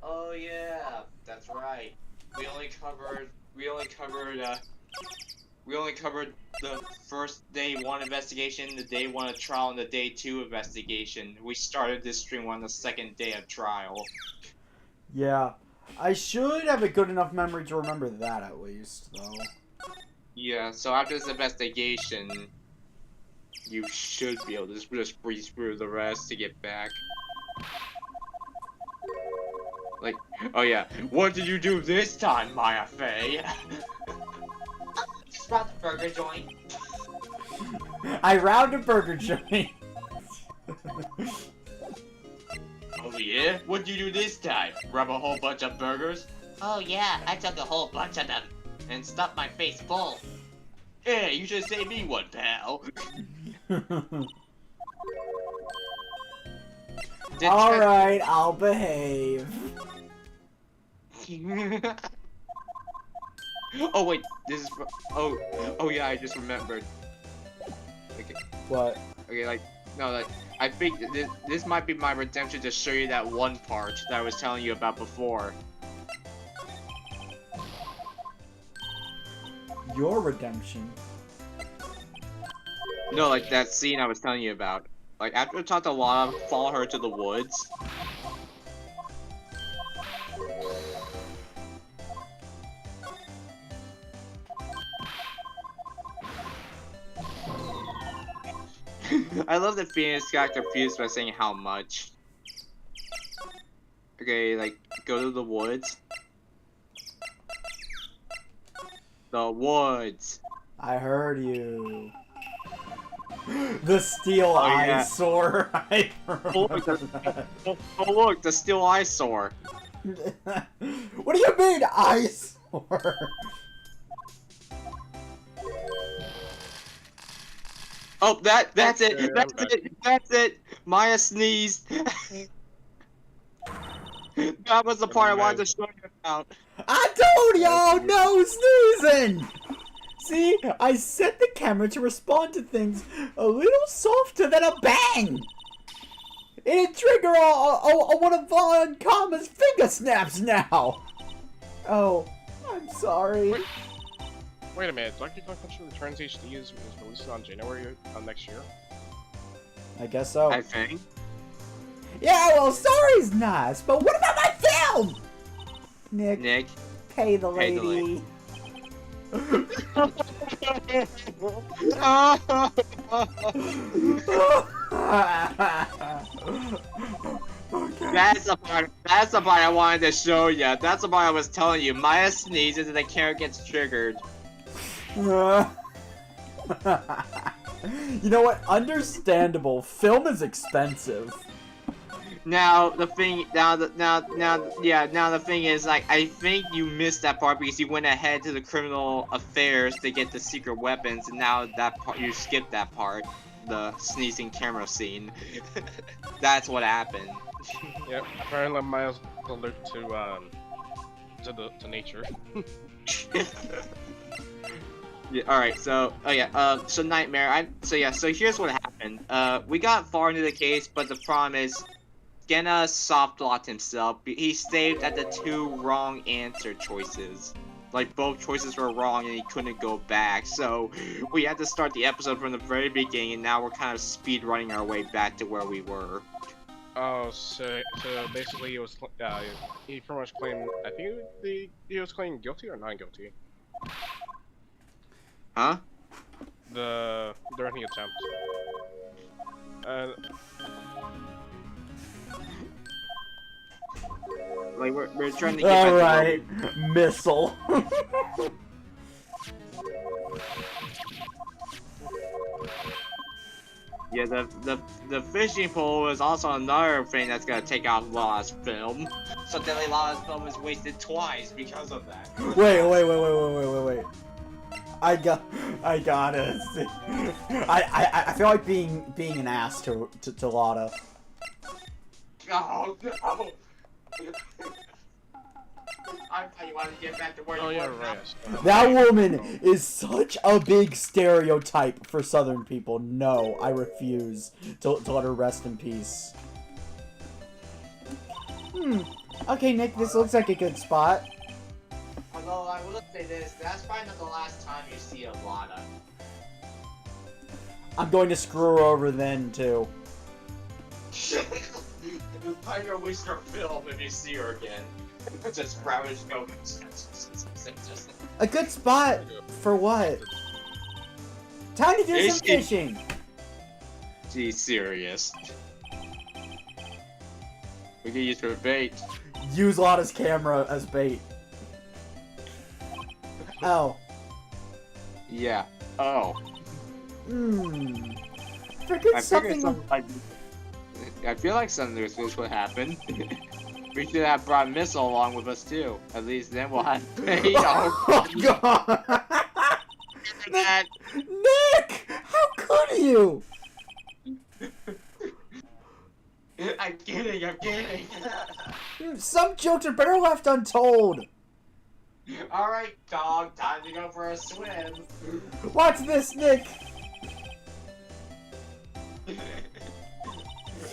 Oh yeah, that's right. We only covered the first day 1 investigation, the day 1 of trial, and the day 2 investigation. We started this stream on the 2nd day of trial. Yeah. I should have a good enough memory to remember that at least, though. Yeah, so after this investigation, you should be able to just breeze through the rest to get back. Like, oh yeah, what did you do this time, Maya Fey? Just robbed the burger joint. I robbed a burger joint. Oh yeah? What'd you do this time? Rob a whole bunch of burgers? Oh yeah, I took a whole bunch of them and stuffed my face full. Hey, you should save me one, pal. Alright, I'll behave. Oh wait, this is oh yeah, I just remembered. Okay. What? Okay, like no, like I think this might be my redemption to show you that one part that I was telling you about before. Your redemption? No, like that scene I was telling you about. Like after I talked to Lana, follow her to the woods. I love that Phoenix got confused by saying how much. Okay, like, go to the woods. The woods. I heard you. The steel yeah. eyesore. I remember that. Oh look, the steel eyesore. What do you mean, eyesore? Oh, that's it. Okay, That's I'm it. That's it. Maya sneezed. That was the part I wanted to show you about. I told y'all no sneezing! See, I set the camera to respond to things a little softer than a bang! It'd trigger one of Von Karma's finger snaps now! Oh, I'm sorry. Wait a minute, Donkey Kong Country Returns HD is released on January of next year? I guess so. I think. Yeah, well, sorry's nice, but what about my film? Nick, pay the Pay the lady. That's the part. That's the part I wanted to show you. That's the part I was telling you. Maya sneezes and the carrot gets triggered. You know what? Understandable. Film is expensive. Now the thing is, like, I think you missed that part because you went ahead to the criminal affairs to get the secret weapons, and now that part you skipped that part, the sneezing camera scene. That's what happened. Yep, apparently Miles allergic to nature. Yeah, alright, so, so Nightmare, so here's what happened. We got far into the case, but the problem is, Skena soft-locked himself. He saved at the 2 wrong answer choices. Like, both choices were wrong and he couldn't go back, so we had to start the episode from the very beginning, and now we're kind of speed-running our way back to where we were. Oh, so basically he was, he pretty much claimed, I think he was claiming guilty or not guilty? Huh? During the attempt. Like, we're trying to get back to Alright, missile. Yeah, the fishing pole is also another thing that's gonna take out Law's film. So then Law's film is wasted twice because of that. Wait. I gotta see. I feel like being an ass to Lotta. Oh no! I thought you wanted to get back to where you yeah, were. right. That woman is such a big stereotype for Southern people. No, I refuse to let her rest in peace. Okay, Nick, this looks like a good spot. Although I will say this, that's probably not the last time you see a Lotta. I'm going to screw her over then, too. You're probably gonna waste her film if you see her again. Just grab it and go. A good spot for what? Time to do some fishing. She's serious. We can use her bait. Use Lotta's camera as bait. Oh. Yeah. Oh. Figured something. I feel like something was supposed to happen. We should have brought Missile along with us too. At least then we'll have bait. Oh god! That. Nick! How could you? I'm kidding. Some jokes are better left untold. Alright, dog, time to go for a swim. Watch this, Nick.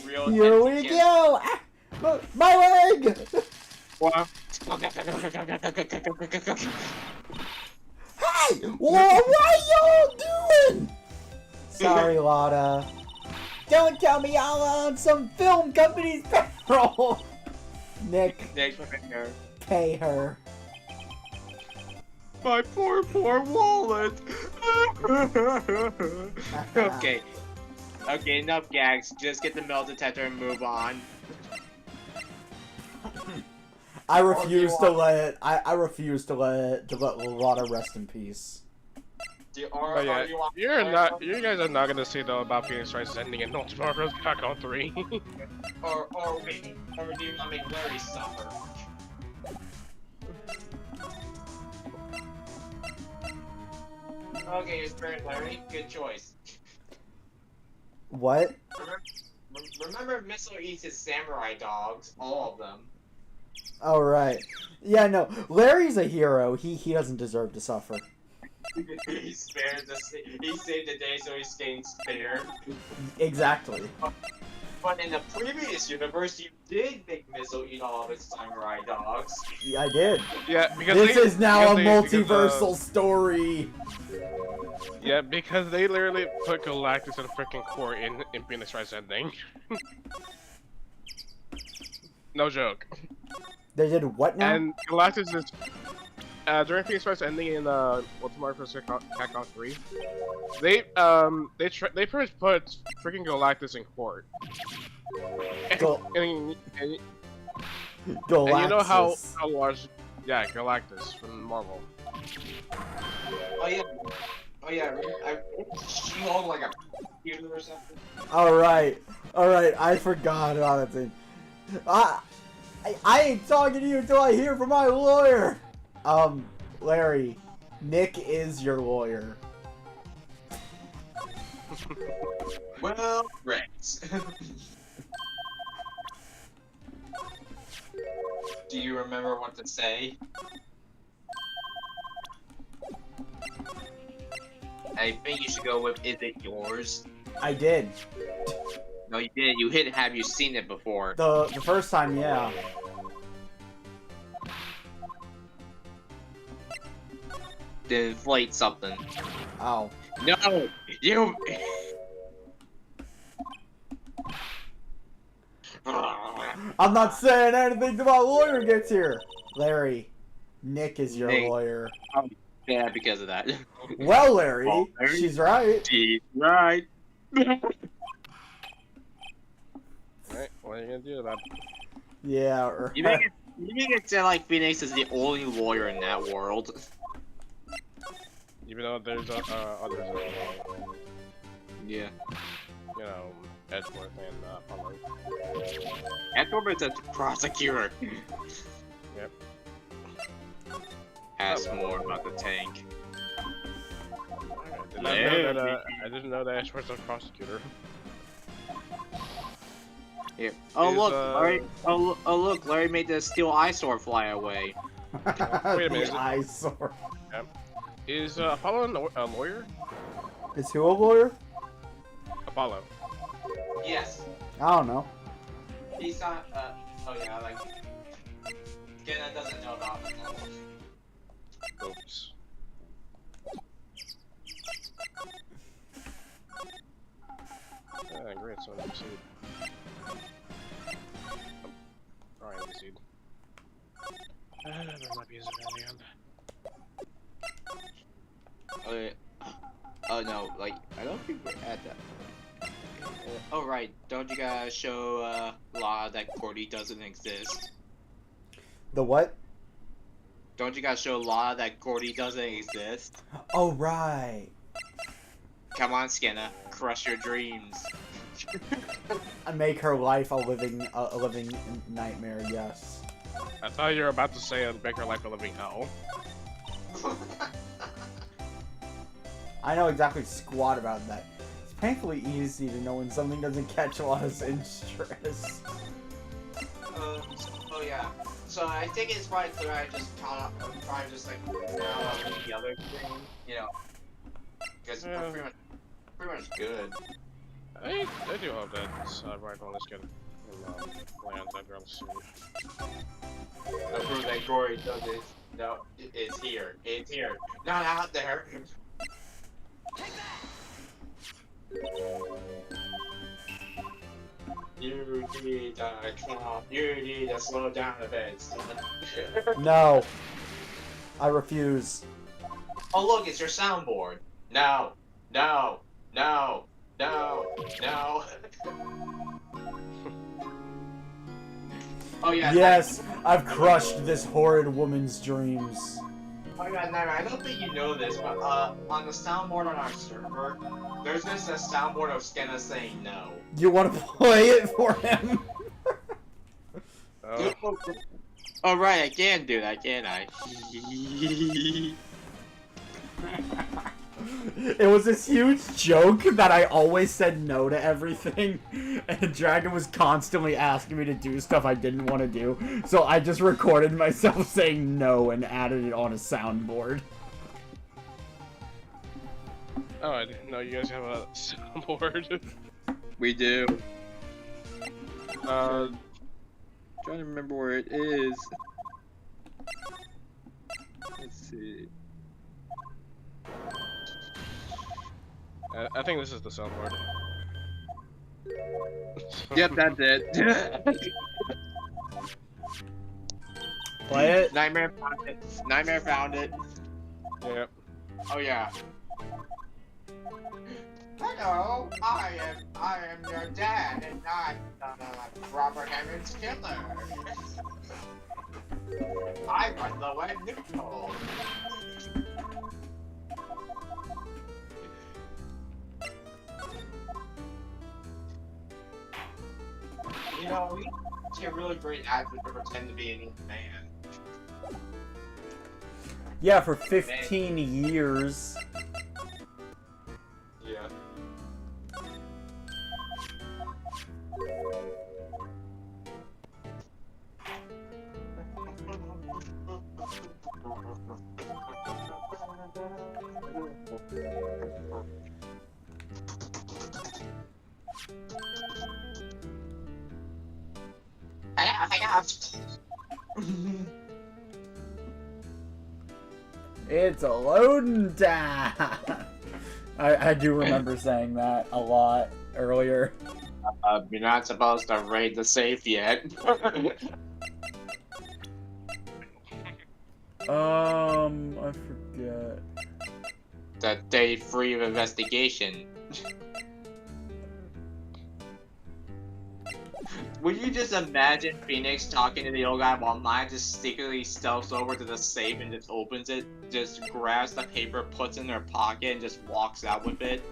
Here we go. Ah, my leg. What? Hey, what y'all doing? Sorry, Lotta. Don't tell me y'all on some film company's payroll. Nick, pay her. My poor wallet. Okay, enough gags. Just get the metal detector and move on. I refuse to let I refuse to let Lana rest in peace. But yeah, you guys are not gonna say though about Phoenix Wright's ending in Ultimate Bros. Capcom 3. or do you want to make Larry suffer? Okay, you're sparing Larry. Good choice. What? Remember Missile eats his samurai dogs, all of them. Oh right. Yeah, no. Larry's a hero. He doesn't deserve to suffer. He saved the day, so he's staying spared. Exactly. But in the previous universe, you did make Missile eat all of his samurai dogs. Yeah, I did. Yeah, because This is now a because, multiversal story. Yeah, because they literally put Galactus in freaking court in Phoenix Wright's ending. No joke. They did what now? And Galactus is during Phoenix Wright's ending in Ultimate Bros. Capcom 3. They pretty much put freaking Galactus in court. And you know how large, yeah, Galactus from Marvel. Oh yeah. She hold like a computer or something. All right. I forgot about that thing. I ain't talking to you until I hear from my lawyer. Larry, Nick is your lawyer. Well, Rex. Do you remember what to say? I think you should go with, is it yours? I did. No, you didn't. You hit, have you seen it before? The first time, yeah. To inflate something. Oh. No! You... I'm not saying anything till my lawyer gets here. Larry, Nick is your lawyer. Yeah, because of that. Well, Larry, she's right. She's right. Alright, what are you gonna do about it? Yeah. Right. You make it sound like Phoenix is the only lawyer in that world. Even though there's others, Yeah. you know, Edgeworth and Apollo. Edgeworth is a prosecutor. Yep. Ask more about the tank. I didn't know that Edgeworth's a prosecutor. Here. Oh Is, look, Larry! Oh look, Larry made the steel eyesore fly away. Wait a minute. The eyesore. Is Apollo a lawyer? Is who a lawyer? Apollo. Yes. I don't know. He's not. Oh yeah, like. Skinner doesn't know about. Oops. Great, so let me see. Alright, let me see. There might be a zip on the end. Oh no, like I don't think we're at that. Oh right, don't you guys show Law that Cordy doesn't exist? The what? Don't you guys show Law that Cordy doesn't exist? Oh right. Come on, Skinner, crush your dreams. I make her life a living nightmare. Yes. I thought you were about to say make her life a living hell. I know exactly squat about that. It's painfully easy to know when something doesn't catch Lana's interest. Oh yeah. So I think it's probably clear I just probably just like the other thing, you know, because we're pretty much good. I do hope that rifle is good land that girl's suit. I prove that Gory does it. No, it's here. It's here. Not out there. You need to calm. You need to slow down a bit. No. I refuse. Oh look, it's your soundboard. No. No. No. No. No. Oh yeah. Yes, I've crushed this horrid woman's dreams. Oh yeah, Naira, I don't think you know this, but on the soundboard on our server, there's just a soundboard of Skena saying no. You want to play it for him? Oh right, I can do that, can I? It was this huge joke that I always said no to everything, and Dragon was constantly asking me to do stuff I didn't want to do, so I just recorded myself saying no and added it on a soundboard. Oh, I didn't know you guys have a soundboard. We do. Um, Trying to remember where it is. Let's see. I think this is the soundboard. Yep, that's it. Play it? Nightmare found it. Nightmare found it. Yep. Oh yeah. Hello, I am your dad, and not Robert Hammond's killer. I run the web neutral. You know, we a really great actor to pretend to be an old man. Yeah, for 15 years. Yeah. It's a loading time! I do remember saying that a lot earlier. You're not supposed to raid the safe yet. I forget. The day free of investigation. Would you just imagine Phoenix talking to the old guy while mine just secretly stealths over to the safe and just opens it, just grabs the paper, puts it in her pocket, and just walks out with it?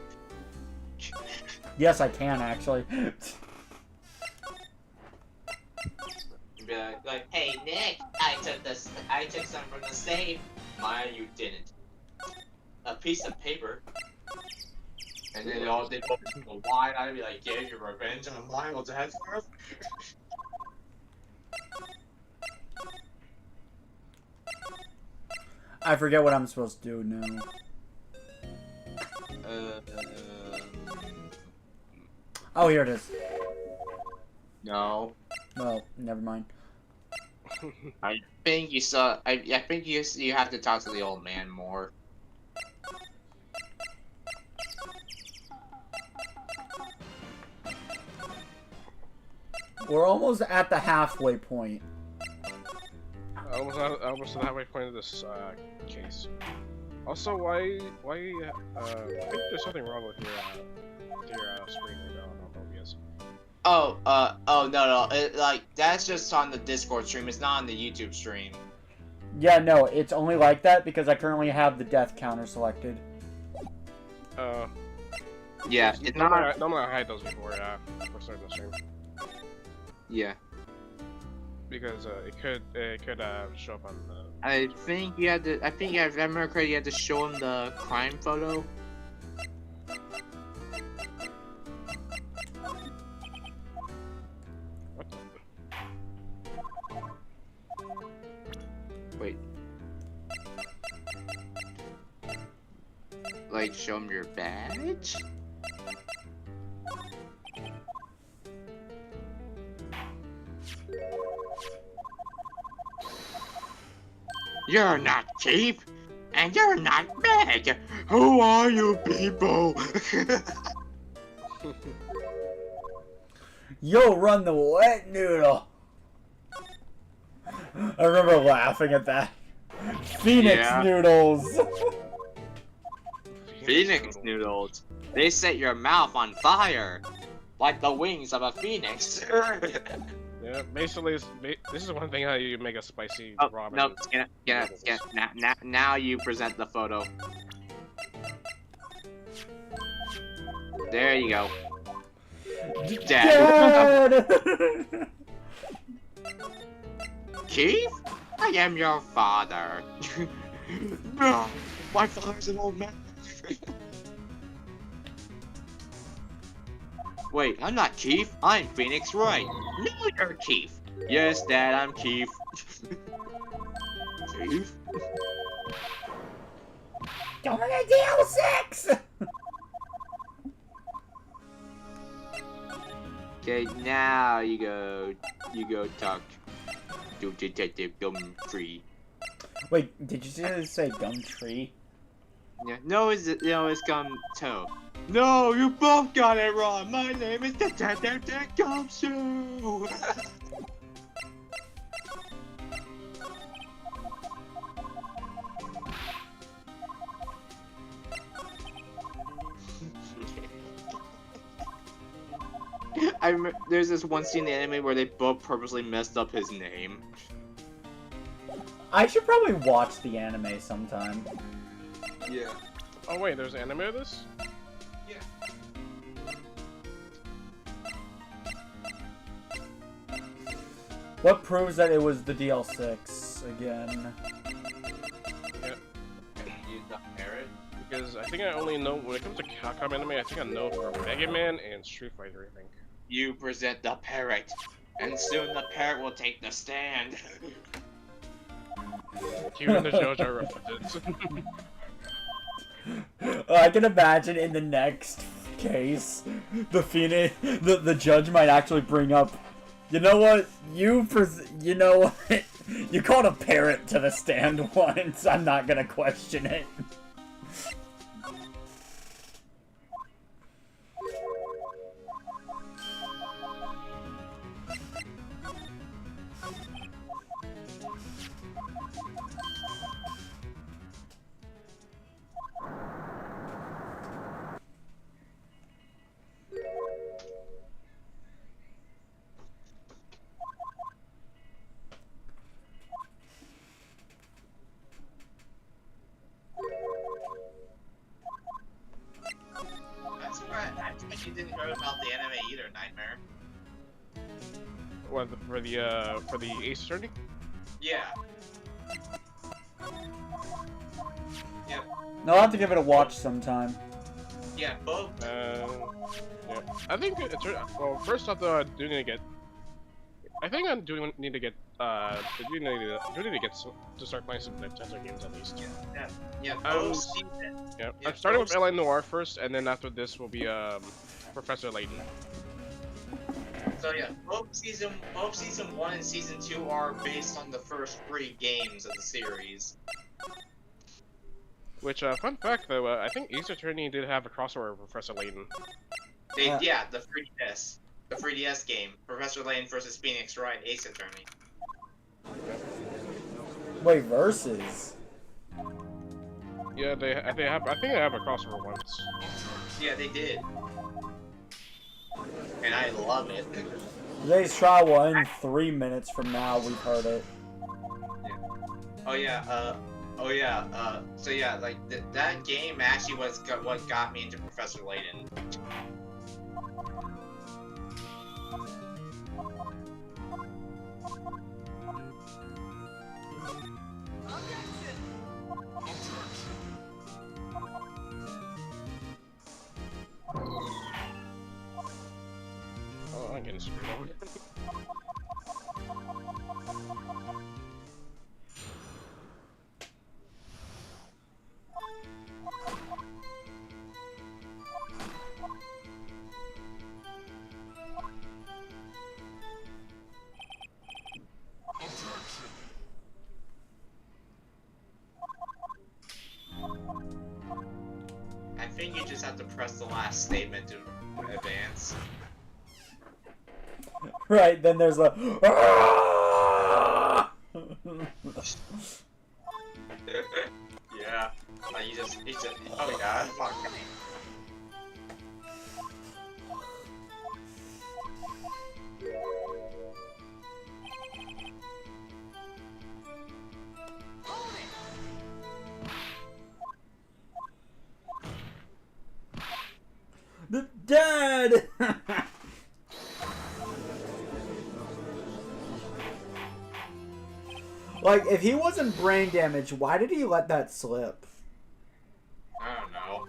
Yes, I can actually. Be like, hey Nick, I took some from the safe. Maya, you didn't. A piece of paper. And then they both go wide. I'd be like, get your revenge on my old dad's birth. I forget what I'm supposed to do now. Oh, here it is. No. Well, never mind. I think you saw. I think you have to talk to the old man more. We're almost at the halfway point. Almost at the halfway point of this case. Also, why? I think there's something wrong with your screen right now on OBS. Oh no, that's just on the Discord stream. It's not on the YouTube stream. Yeah, no, it's only like that because I currently have the death counter selected. Yeah, it's not. Normally I hide those before starting the stream. Yeah. Because it could show up on the. I think you had to. I think if I remember correctly, you had to show him the crime photo. What? Wait. Like, show him your badge? You're not cheap, and you're not big. Who are you people? Yo, run the wet noodle. I remember laughing at that. Phoenix noodles. Phoenix noodles. They set your mouth on fire, like the wings of a phoenix. Yeah, basically, this is one thing how you make a spicy Oh, ramen. no, now you present the photo. There you go. Dad. Keith? I am your father. No, my father's an old man. Wait, I'm not Keith. I'm Phoenix Wright. No, you're Keith. Yes, Dad, I'm Keith. Keith? Don't forget DL6! Okay, now you go talk to Detective Gumtree. Wait, did you just say Gumtree? Yeah, no, it's Gumtoe. No, you both got it wrong. My name is Detective Gumshoe. There's this one scene in the anime where they both purposely messed up his name. I should probably watch the anime sometime. Yeah. Oh wait, there's anime of this? Yeah. What proves that it was the DL6 again? Yeah. You the parrot? Because I think I only know, when it comes to Capcom anime, I think I know for Mega Man and Street Fighter, I think. You present the parrot, and soon the parrot will take the stand. Even the JoJo references. I can imagine in the next case, the judge might actually bring up, you know what, you know what, you called a parrot to the stand once, I'm not gonna question it. That's right. I think you didn't hear about the anime either, Nightmare. What, for the Ace Attorney? Yeah. Yep. No, I'll have to give it a watch sometime. Yeah, both. Yeah. I think well, first off, though, I do need to get. I think I do need to get. Do need to get to start playing some Nintendo games at least. Yeah. Yeah. I'm starting with LA Noir first, and then after this will be Professor Layton. So yeah, both season 1 and season 2 are based on the first 3 games of the series. Which fun fact though, I think Ace Attorney did have a crossover with Professor Layton. Yeah, the 3DS game, Professor Layton versus Phoenix Wright, Ace Attorney. Wait, versus? Yeah, they have. I think they have a crossover once. Yeah, they did. And I love it. Today's trial will end 3 minutes from now. We've heard it. So yeah, like that game actually was what got me into Professor Layton. Oh, I'm getting screwed over. I think you just have to press the last statement to advance. Right, then there's a... Yeah. You just, oh god, fuck. Like, if he wasn't brain damaged, why did he let that slip? I don't know.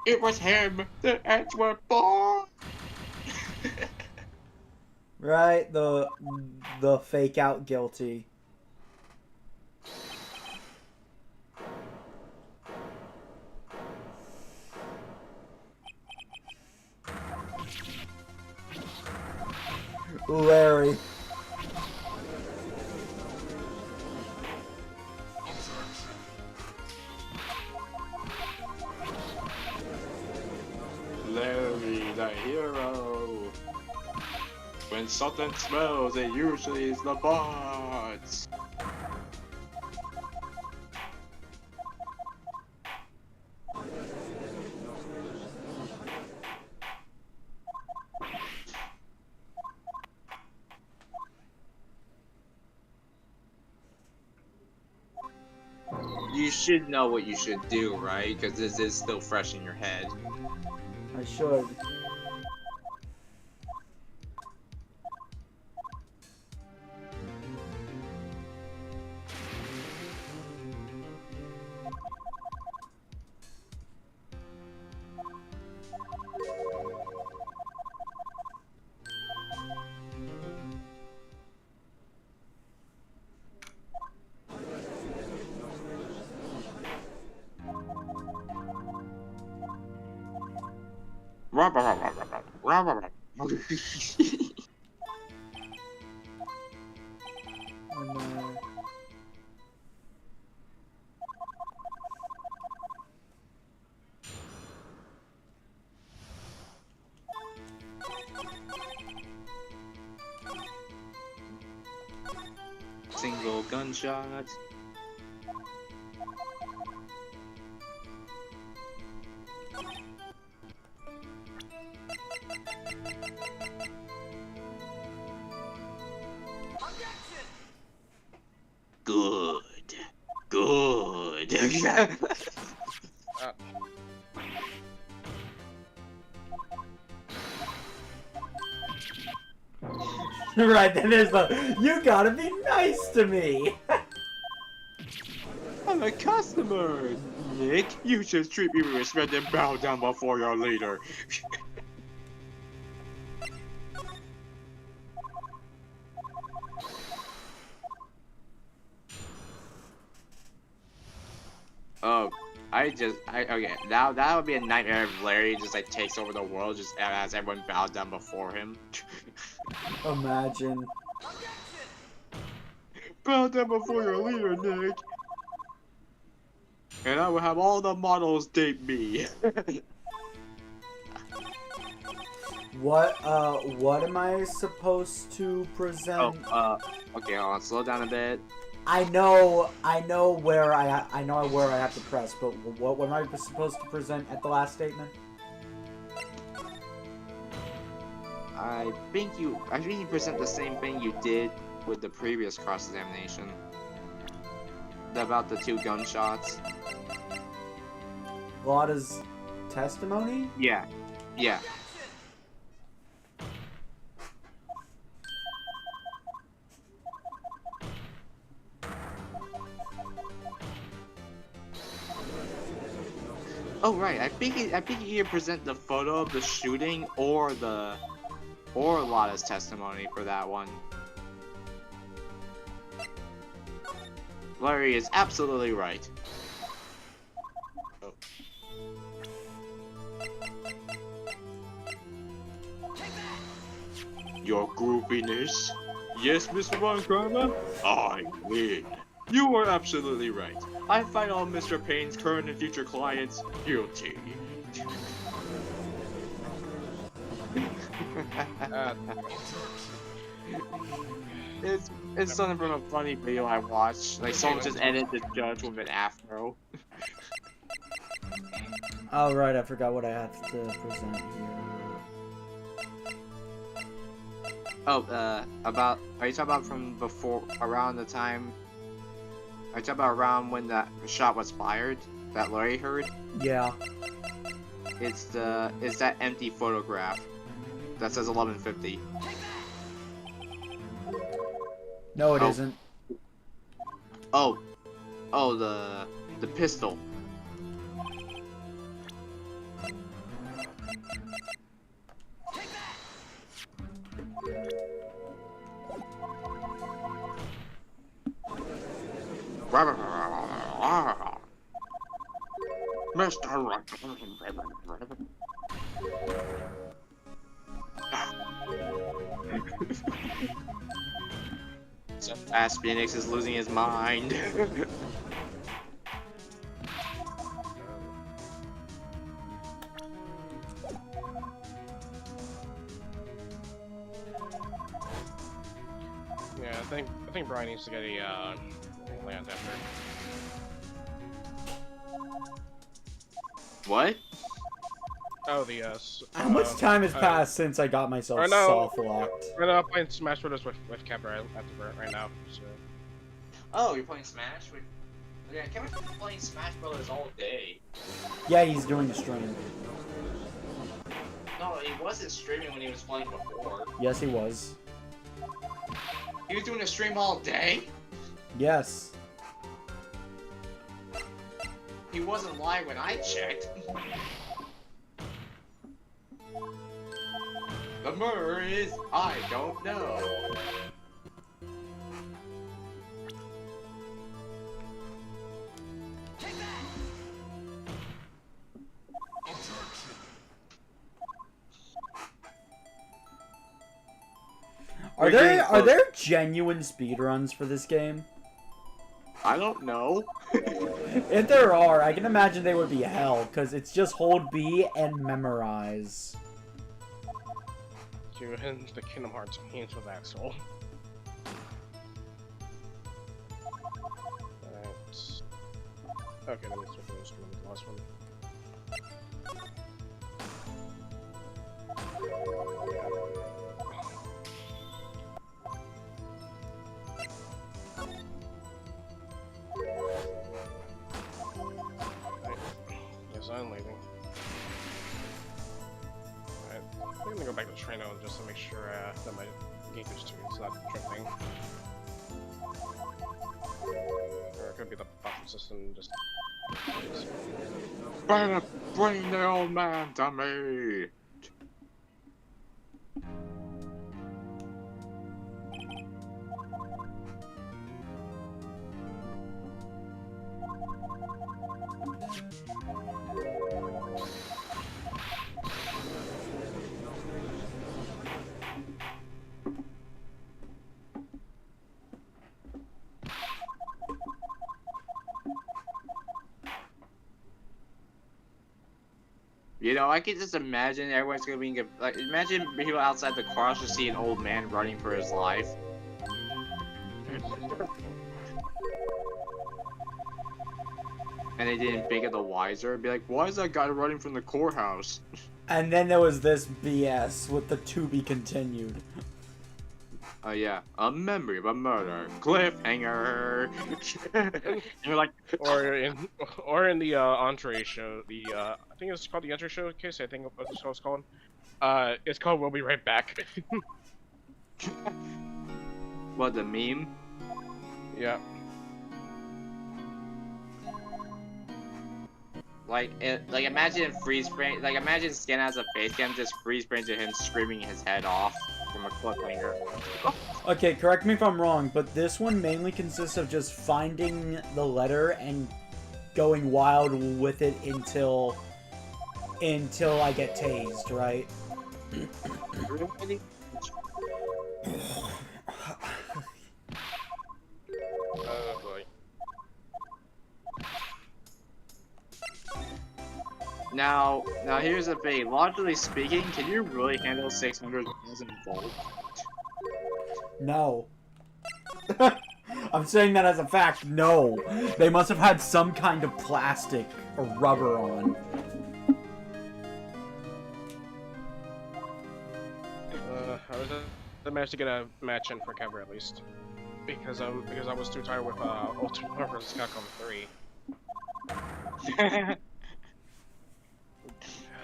It was him, the Edgeworth boy. Right? The fake out guilty. Larry. Larry, the hero. When something smells, it usually is the bots. You should know what you should do, right? Because this is still fresh in your head. I should. Single gunshot. Good. Good. Right, then there's the, you gotta be nice to me. I'm a customer, Nick. You should treat me with respect and bow down before your leader. Oh, okay, now that would be a nightmare if Larry just like takes over the world just as everyone bowed down before him. Imagine. Bow down before your leader, Nick. And I will have all the models date me. What am I supposed to present? Okay, hold on, slow down a bit. I know where I have to press, but what am I supposed to present at the last statement? I think you present the same thing you did with the previous cross-examination. About the 2 gunshots. Lotta's testimony? Yeah. Yeah. Oh right, I think you can present the photo of the shooting or Lotta's testimony for that one. Larry is absolutely right. Oh. Your groupiness? Yes, Mr. Von Karma? I win. You are absolutely right. I find all Mr. Payne's current and future clients guilty. It's something from a funny video I watched. Like someone just edited the judge with an afro. Oh, right, I forgot what I have to present here. Oh, about, are you talking about from before, around the time, are you talking about around when that shot was fired, that Larry heard? Yeah. It's that empty photograph that says 1150. No, it Oh. isn't. Oh, the pistol. Mr. So fast, Phoenix is losing his mind. Yeah, I think Brian needs to get a land after. What? Oh, the How much time has passed since I got myself right now- soft locked? Right now, I'm playing Smash Bros. with Capra right now. So. Oh, you're playing Smash? Yeah, Kevin's been playing Smash Brothers all day. Yeah, he's doing the stream. No, he wasn't streaming when he was playing before. Yes, he was. He was doing a stream all day? Yes. He wasn't live when I checked. The murder is, I don't know. Are there genuine speedruns for this game? I don't know. If there are, I can imagine they would be hell, because it's just hold B and memorize. You hit the Kingdom Hearts games with Axel. Alright. Okay, let me switch those to the last one. Alright. Yes, I'm leaving. Alright. I'm gonna go back to Trino just to make sure that my game is not tripping. Or it could be the button system just. Better bring the old man to me. You know, I can just imagine everyone's gonna be like, imagine people outside the car just see an old man running for his life. And they didn't think of the wiser. Be like, why is that guy running from the courthouse? And then there was this BS with the to be continued. Oh yeah, a memory of a murder. Cliffhanger. You're like, Or in the entree show, I think it's called the entree showcase. I think that's what it's called. It's called "We'll Be Right Back." what, the meme? Yeah. Like imagine freeze frame. Like imagine Skin as a face cam, just freeze frame to him screaming his head off from a cliffhanger. Okay, correct me if I'm wrong, but this one mainly consists of just finding the letter and going wild with it until I get tased, right? Oh boy. Now here's the thing. Logically speaking, can you really handle 600,000 volts? No. I'm saying that as a fact, no. They must have had some kind of plastic or rubber on. I managed to get a match in for cover at least. Because I was too tired with Ultimate vs. Capcom 3.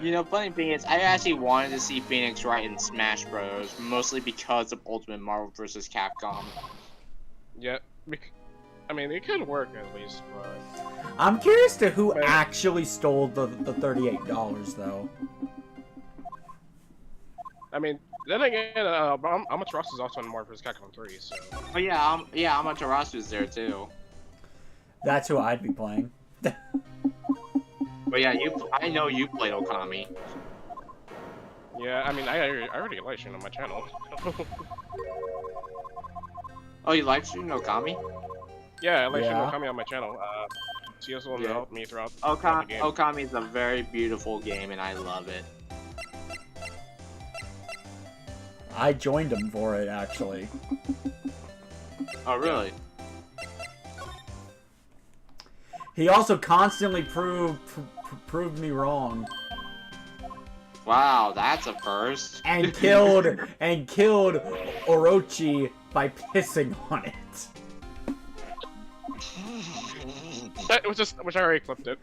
You know, funny thing is, I actually wanted to see Phoenix Wright in Smash Bros. Mostly because of Ultimate Marvel vs. Capcom. Yeah, I mean, it could work at least, but... I'm curious to who actually stole the $38, though. I mean, then again, Amaterasu is also in Marvel vs. Capcom 3, so... Oh yeah, Amaterasu's there too. That's who I'd be playing. But yeah, I know you played Okami. Yeah, I mean, I already live streamed on my channel. Oh, you live streamed Okami? Yeah, I live streamed Okami on my channel. CS will help me throughout the game. Okami is a very beautiful game, and I love it. I joined him for it, actually. Oh, really? He also constantly proved me wrong. Wow, that's a first. And killed Orochi by pissing on it. Which I already clipped it.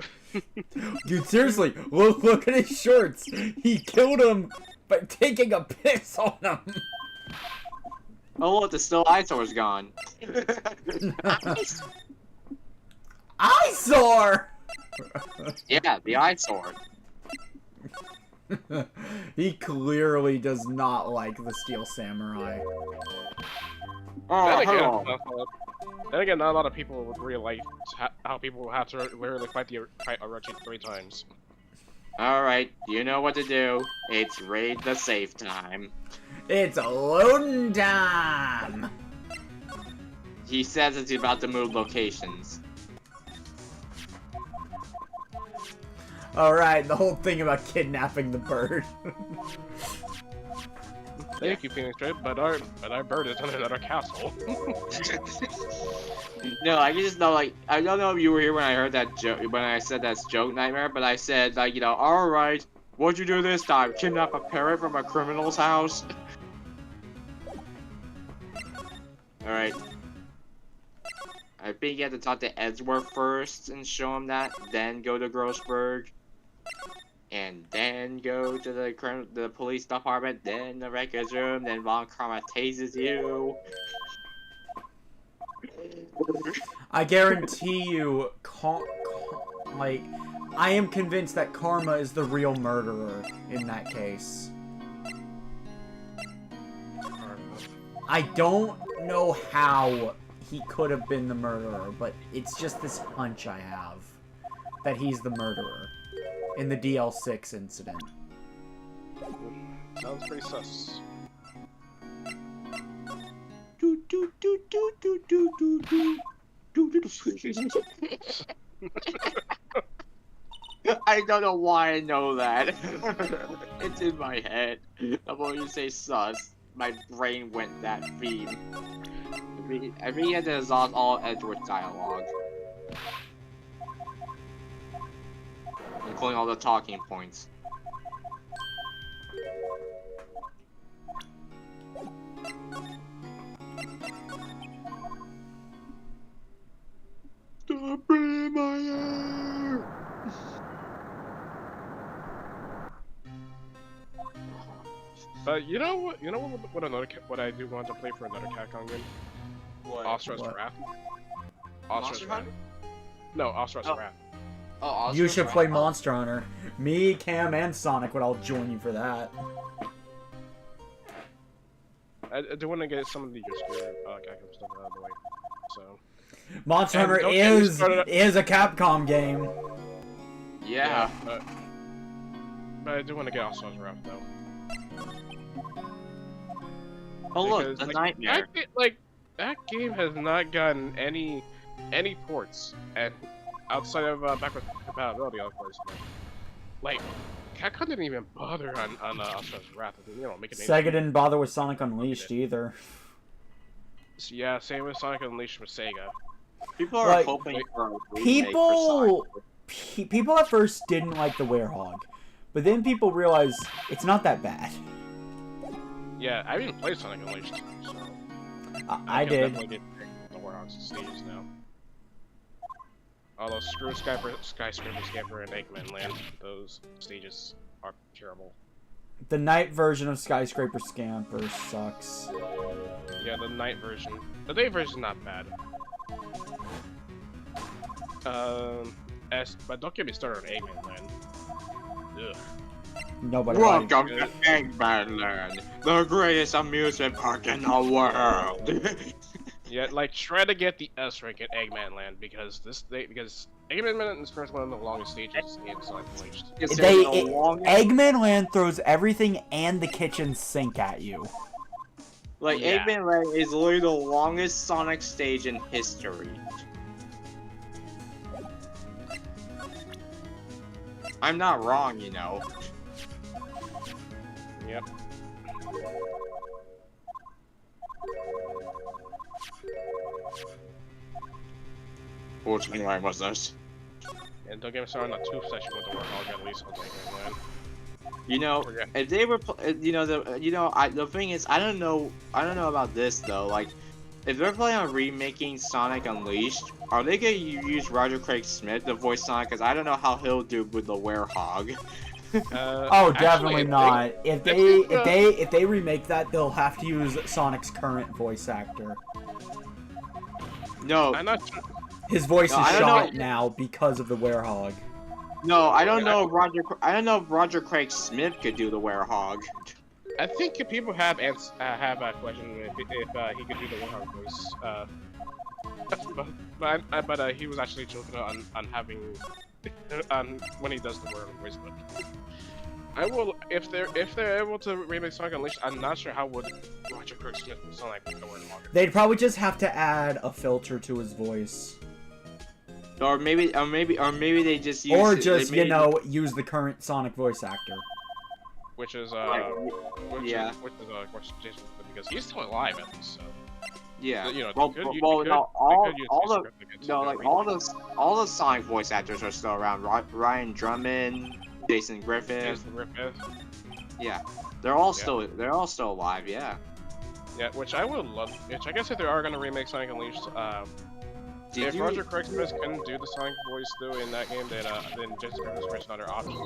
Dude, seriously, look at his shorts. He killed him by taking a piss on him. Oh look, the still eyesore's gone. Nice. Eyesore! Yeah, the eyesore. He clearly does not like the Steel Samurai. Oh, then again, not a lot of people would realize how people have to literally fight Orochi 3 times. Alright, you know what to do. It's raid the safe time. It's loading time! He says it's about to move locations. Alright, the whole thing about kidnapping the bird. Thank you, Phoenix Wright, but our bird is in another castle. No, I just know, like, I don't know if you were here when I heard that joke, when I said that's joke nightmare, but I said, like, you know, alright, what'd you do this time? Kidnap a parrot from a criminal's house? Alright. I think you have to talk to Edgeworth first and show him that, then go to Grossberg. And then go to the police department, then the records room, then Von Karma tases you. I guarantee you, like, I am convinced that Karma is the real murderer in that case. I don't know how he could have been the murderer, but it's just this hunch I have that he's the murderer in the DL6 incident. Sounds pretty sus. I don't know why I know that. It's in my head. The moment you say sus, my brain went that theme. I think you had to exhaust all Edgeworth dialogue. Including all the talking points. Stop breathing my air! You know what? You know what I do want to play for another Capcom game? What? Ostra's Wrath. Ostra's Monster Wrath. Hunter? No, Ostra's Wrath. Oh, You should play Monster Hunter. Me, Cam, and Sonic would all join you for that. I do want to get some of the obscure Capcom stuff out of the way. So. Monster And Hunter don't get me is started- a Capcom game. Yeah. But I do want to get Ostra's Wrath though. Oh look, Because, the like, nightmare. That game has not gotten any ports, and outside of backwards compatibility, of course. like, Capcom didn't even bother on Asura's Wrath. You know, make it. Sega didn't bother with Sonic Unleashed either. Yeah, same with Sonic Unleashed with Sega. People are Like, hoping for a remake for Sonic. People at first didn't like the Werehog, but then people realized it's not that bad. Yeah, I didn't play Sonic Unleashed, so I did. Definitely get the Warhawks stages now. Although screw Skyscraper Scamper and Eggman Land, those stages are terrible. The night version of Skyscraper Scamper sucks. Yeah, the night version. The day version's not bad. But don't get me started on Eggman Land. Ugh. Nobody Welcome likes to Eggman Land, the greatest amusement park in the world. Yeah, like try to get the S rank at Eggman Land because Eggman Land is currently one of the longest stages in Sonic Unleashed. Eggman Land throws everything and the kitchen sink at you. Like, Yeah. Eggman Land is literally the longest Sonic stage in history. I'm not wrong, you know. Yep. Which line was this? And don't get me started on the tube section with the Warhawk at least on Eggman Land. You know, Forget. if they were, the thing is, I don't know about this though. Like, if they're planning on remaking Sonic Unleashed, are they gonna use Roger Craig Smith to voice Sonic? Because I don't know how he'll do with the Werehog. Oh, definitely actually, not. If they remake that, they'll have to use Sonic's current voice actor. No, I'm not sure. His voice No, is I don't shot know. now because of the Werehog. no, I don't know. I don't know if Roger Craig Smith could do the Werehog. I think if people have a question if he could do the Warhawk voice. But he was actually joking on having when he does the Warhawk voice. But I will if they're able to remake Sonic Unleashed. I'm not sure how would Roger Craig Smith sound like the Warhawk. They'd probably just have to add a filter to his voice. Or maybe they just use. Or just, use the current Sonic voice actor. Which is yeah. which is of course Jason because he's still alive at least. So Yeah. you know, Well, they could use all the Jason Griffin no, to like remake all the Sonic voice actors are still around. Ryan Drummond, Jason Griffith. Jason Griffith. Yeah, they're all still alive. Yeah. Yeah, which I would love. Which I guess if they are gonna remake Sonic Unleashed, if Roger Craig Smith couldn't do the Sonic voice though in that game, then Jason Griffith's another option,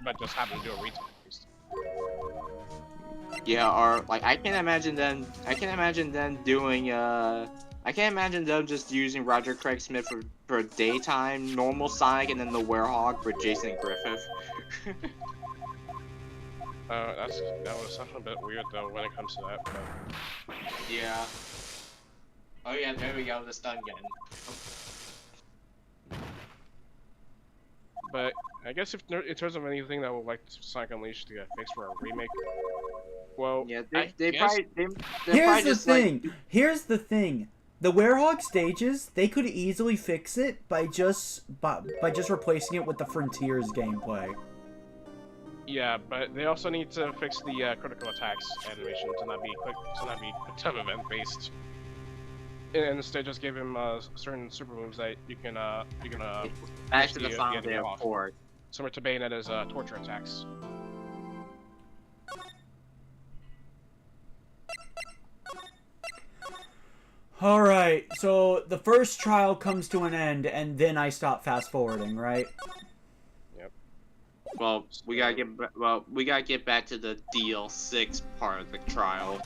but just have him do a retake at least. Yeah, or like I can't imagine them doing I can't imagine them just using Roger Craig Smith for daytime normal Sonic and then the Werehog for Jason Griffith. That was something a bit weird though when it comes to that. But... Yeah. Oh yeah, there we go, the stun gun. But I guess if in terms of anything that would like Sonic Unleashed to get fixed for a remake, well, Yeah, they probably Here's the thing. The Werehog stages, they could easily fix it by just replacing it with the Frontiers gameplay. Yeah, but they also need to fix the critical attacks animation to not be quick time event based. And instead, just give him certain super moves that you can back to the final day of court. Similar to Bayonetta's torture attacks. Alright, so the first trial comes to an end, and then I stop fast forwarding, right? Yep. Well, we gotta get back to the DL6 part of the trial.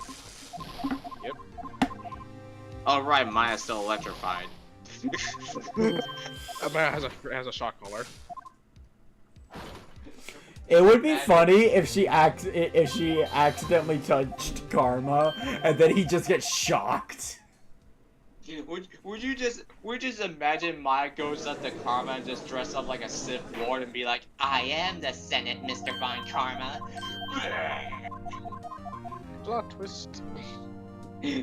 Yep. Oh right, Maya's still electrified. Maya has a shock collar. It would be funny if she accidentally touched Karma, and then he just gets shocked. Would you just imagine Maya goes up to Karma and just dress up like a Sith Lord and be like, I am the Senate, Mr. Von Karma. Plot twist.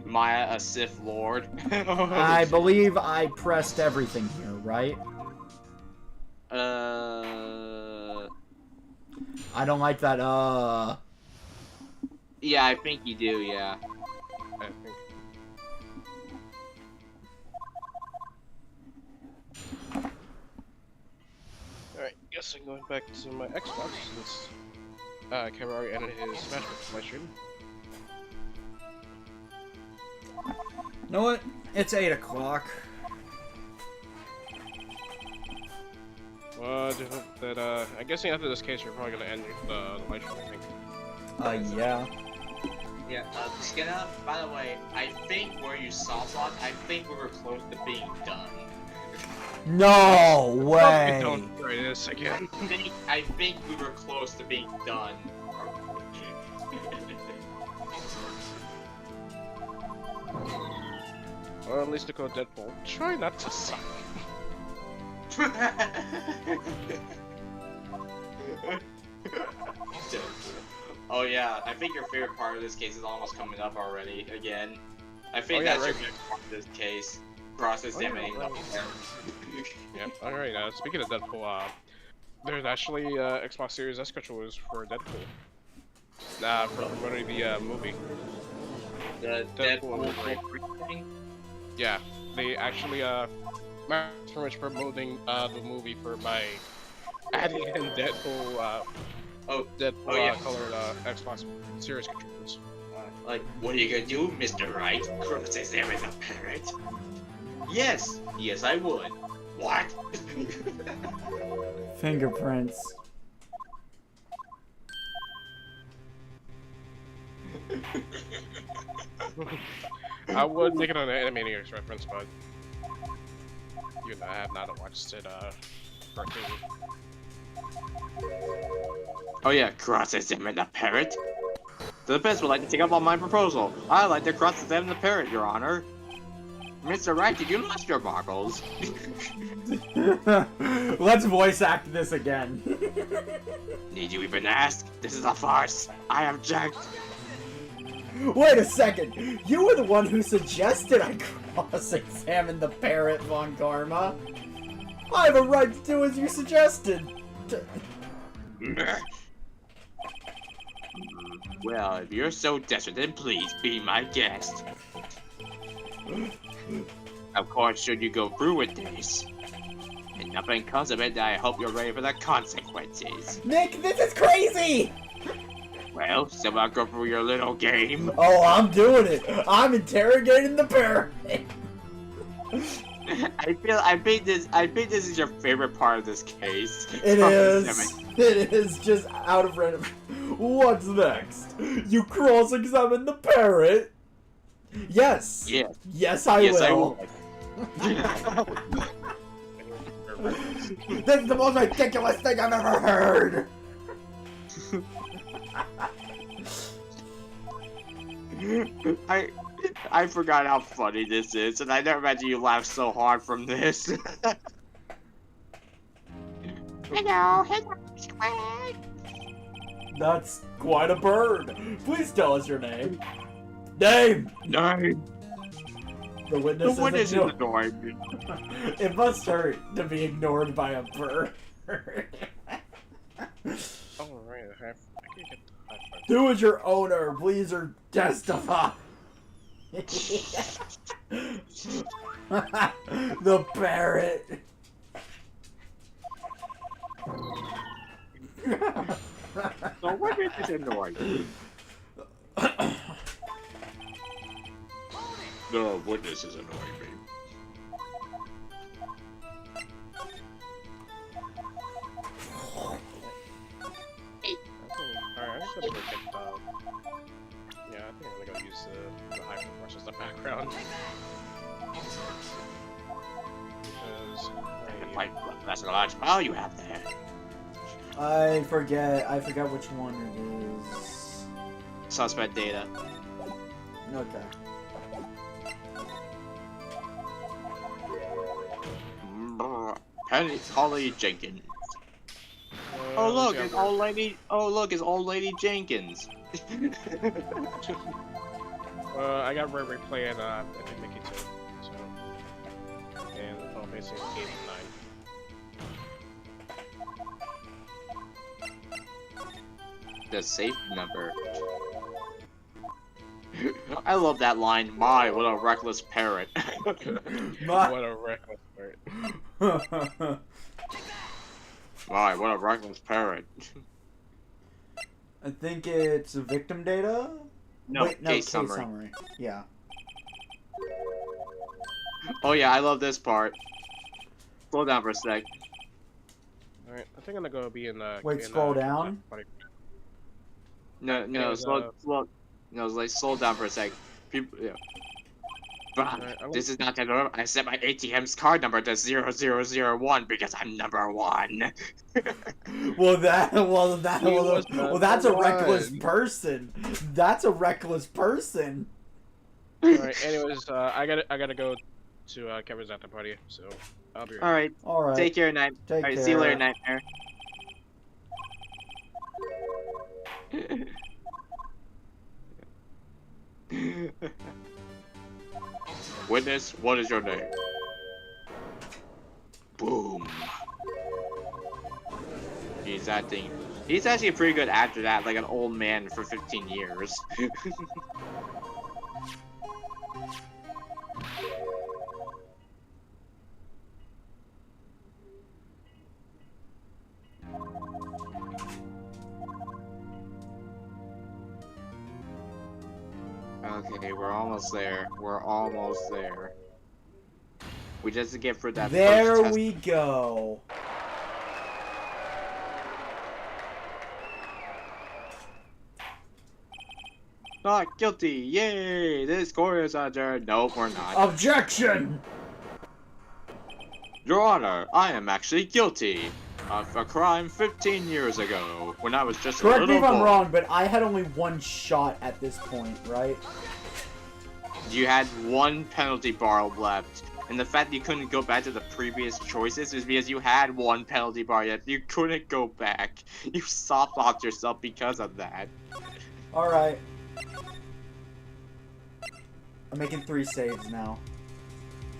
Maya, a Sith Lord. I believe I pressed everything here, right? I don't like that, Yeah, I think you do, yeah. I think. Alright, guess I'm going back to my Xbox since Kevin already ended his Smash Bros. Live stream. You know what? It's 8 o'clock. Well, I'm guessing after this case, we're probably gonna end the live stream, I think. Yeah. Yeah, Skinner, by the way, I think where you saw block, I think we were close to being done. No way! Don't try this again. I think we were close to being done. Or at least to go Deadpool. Try not to suck. Oh yeah, I think your favorite part of this case is almost coming up already, again. I think yeah, that's right. your favorite part of this case. Cross-examining right. Yeah, alright, speaking of Deadpool, there's actually Xbox Series S controllers for Deadpool. For promoting the movie. The Deadpool Deadpool thing? Yeah, they actually pretty much promoting the movie by adding in Deadpool colored Xbox Series controllers. Like, what are you gonna do, Mr. Right? Cross-examine the parrot? Yes! Yes, I would. What? Fingerprints. I would make it an Animaniacs reference, but I have not watched it cartoon. Oh yeah, cross-examine the parrot? The defense would like to take up on my proposal. I'd like to cross-examine the parrot, Your Honor. Mr. Wright, did you lost your boggles? Let's voice act this again. Need you even ask? This is a farce. I object. Wait a second! You were the one who suggested I cross-examine the parrot, Von Karma. I have a right to do as you suggested. Well, if you're so desperate, then please be my guest. Of course, should you go through with this, and nothing comes of it, I hope you're ready for the consequences. Nick, this is crazy! Well, so I'll go through your little game. Oh, I'm doing it! I'm interrogating the parrot! I think this is your favorite part of this case. It is. It is just out of random. What's next? You cross-examine the parrot? Yes. Yeah. Yes, I Yes, I will. This is the most ridiculous thing I've ever heard. I forgot how funny this is, and I never imagined you laugh so hard from this. Hello, Squid. That's quite a bird. Please tell us your name. Name. Name. The witness is ignoring me. It must hurt to be ignored by a bird. Oh right, I can get the high five. Who is your owner? Please or testify. The parrot. So what is this annoying? The witness is annoying me. Alright, I'm gonna go get yeah, I think I'm gonna go use the hyper brush as the background. Because That's a large file you have there. I forget which one it is. Suspect data. Okay. Holly Jenkins. Oh look, it's old lady. Oh look, it's old lady Jenkins. I got Ray Ray playing Epic Mickey 2, so and the phone facing 8 and the safe number. I love that line. My, what a reckless parrot. What a reckless part. My, what a reckless parrot. I think it's victim data? No, Wait, case summary. Yeah. Oh yeah, I love this part. Slow down for a sec. Alright, I think I'm gonna go be in Wait, scroll down? No, Anyways, slow down for a sec. People, yeah. But Alright, this is not the norm. I set my ATM's card number to 0001 because I'm number 1. That's a one. reckless person. That's a reckless person. Alright, anyways, I gotta go to Kevin's after party, so I'll be right. Alright, All right. take care, Night. Take Alright, care. see you later, Nightmare. Witness, what is your name? Boom. He's actually a pretty good actor that, like an old man for 15 years. Okay, we're almost there. We're almost there. We just have to get through that There first test. we go. Not guilty! Yay! This court is adjourned. Nope, we're not. Objection! Your Honor, I am actually guilty of a crime 15 years ago when I was just a Correct little me if I'm boy. wrong, but I had only one shot at this point, right? You had one penalty bar left, and the fact that you couldn't go back to the previous choices is because you had one penalty bar yet. You couldn't go back. You soft-locked yourself because of that. Alright. I'm making 3 saves now.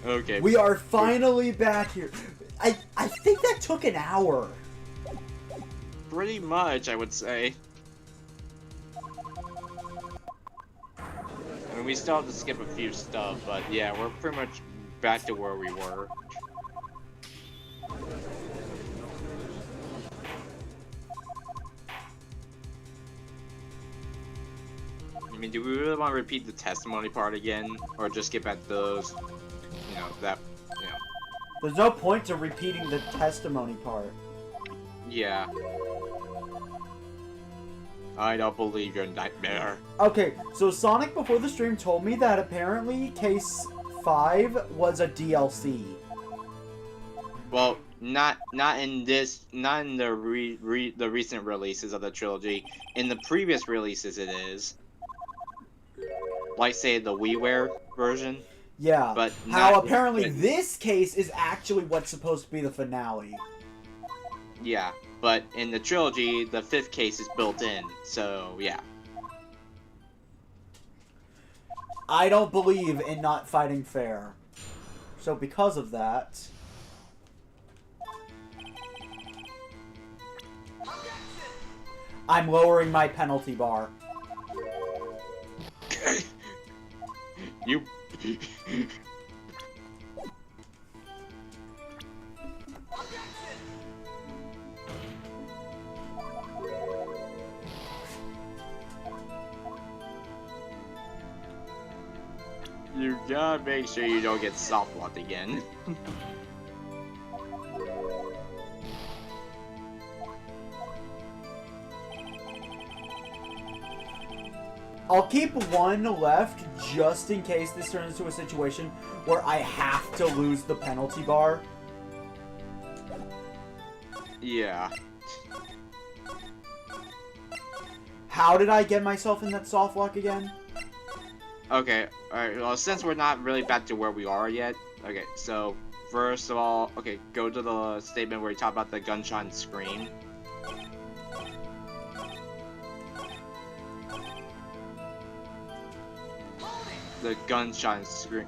Okay. We are finally back here. I think that took an hour. Pretty much, I would say. I mean, we still have to skip a few stuff, but yeah, we're pretty much back to where we were. I mean, do we really want to repeat the testimony part again? Or just get back to those, you know, that, you know. There's no point to repeating the testimony part. Yeah. I don't believe your nightmare. Okay, so Sonic before the stream told me that apparently Case 5 was a DLC. Well, not in the recent releases of the trilogy. In the previous releases, it is. Like, say, the WiiWare version. Yeah, But how not- apparently but- this case is actually what's supposed to be the finale. Yeah, but in the trilogy, the 5th case is built in, so yeah. I don't believe in not fighting fair. So because of that... I'm lowering my penalty bar. You... You gotta make sure you don't get soft-locked again. I'll keep one left just in case this turns into a situation where I have to lose the penalty bar. Yeah. How did I get myself in that soft lock again? Okay, alright, well, since we're not really back to where we are yet, okay, so, first of all, okay, go to the statement where you talk about the gunshot scream. The gunshot scream.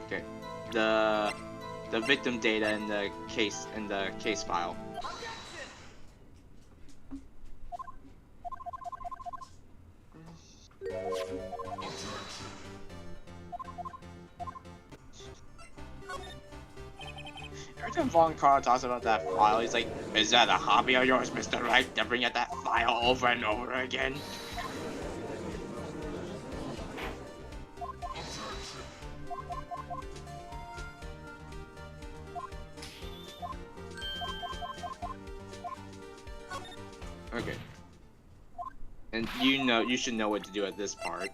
Okay, the the victim data in the case file. Every time Von Carl talks about that file, he's like, "Is that a hobby of yours, Mr. Wright, to bring up that file over and over again?" Okay. And you should know what to do at this part.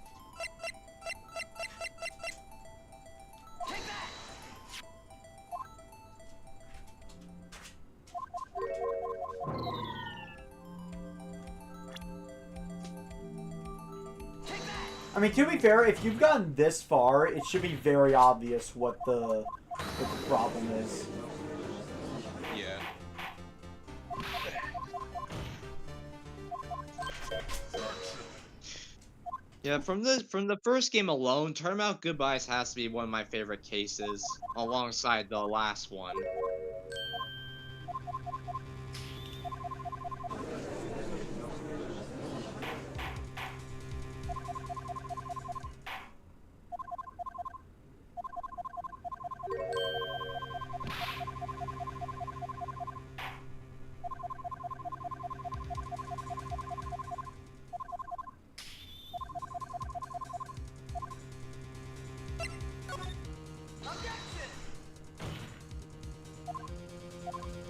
I mean, to be fair, if you've gotten this far, it should be very obvious what the problem is. Yeah. Yeah, from the first game alone, Turnabout Goodbyes has to be one of my favorite cases, alongside the last one.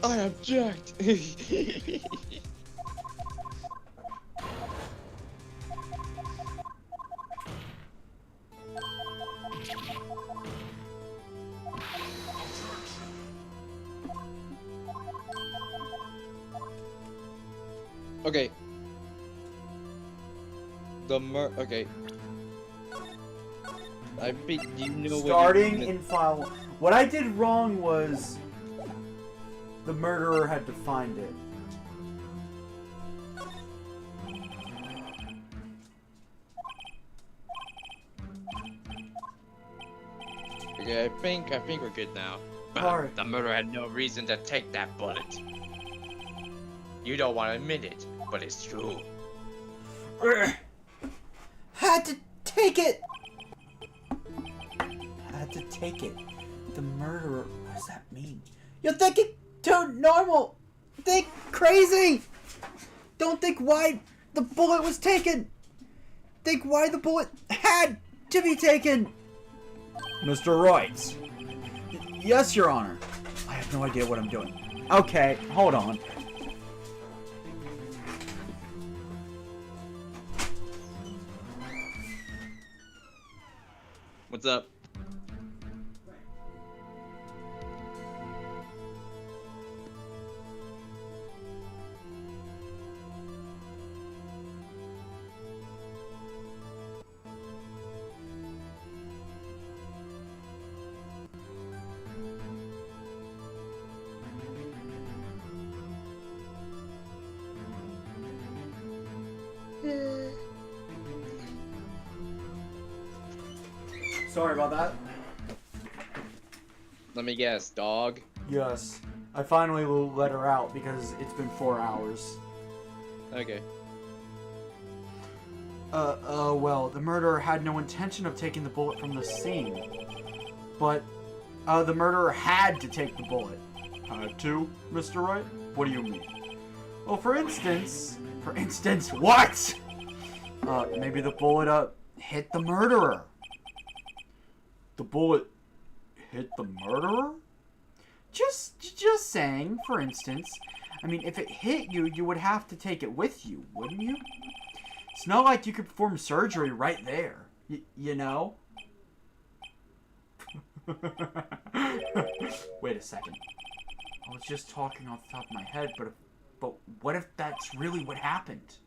I object. Okay. Okay. I think you know Starting in file 1. What I did wrong was the murderer had to find it. Okay, I think we're good now. Alright. The murderer had no reason to take that bullet. You don't want to admit it, but it's true. Had to take it! Had to take it. The murderer. What does that mean? You're thinking too normal! Think crazy! Don't think why the bullet was taken! Think why the bullet had to be taken! Mr. Wright. Yes, Your Honor. I have no idea what I'm doing. Okay, hold on. What's up? Sorry about that. Let me guess, dog. Yes. I finally will let her out because it's been 4 hours. Okay. Well, the murderer had no intention of taking the bullet from the scene. But, the murderer had to take the bullet. Had to, Mr. Wright? What do you mean? Well, for instance, what? Maybe the bullet, hit the murderer. The bullet hit the murderer? Just saying, for instance. I mean, if it hit you, you would have to take it with you, wouldn't you? It's not like you could perform surgery right there. You know? Wait a second. I was just talking off the top of my head, but what if that's really what happened?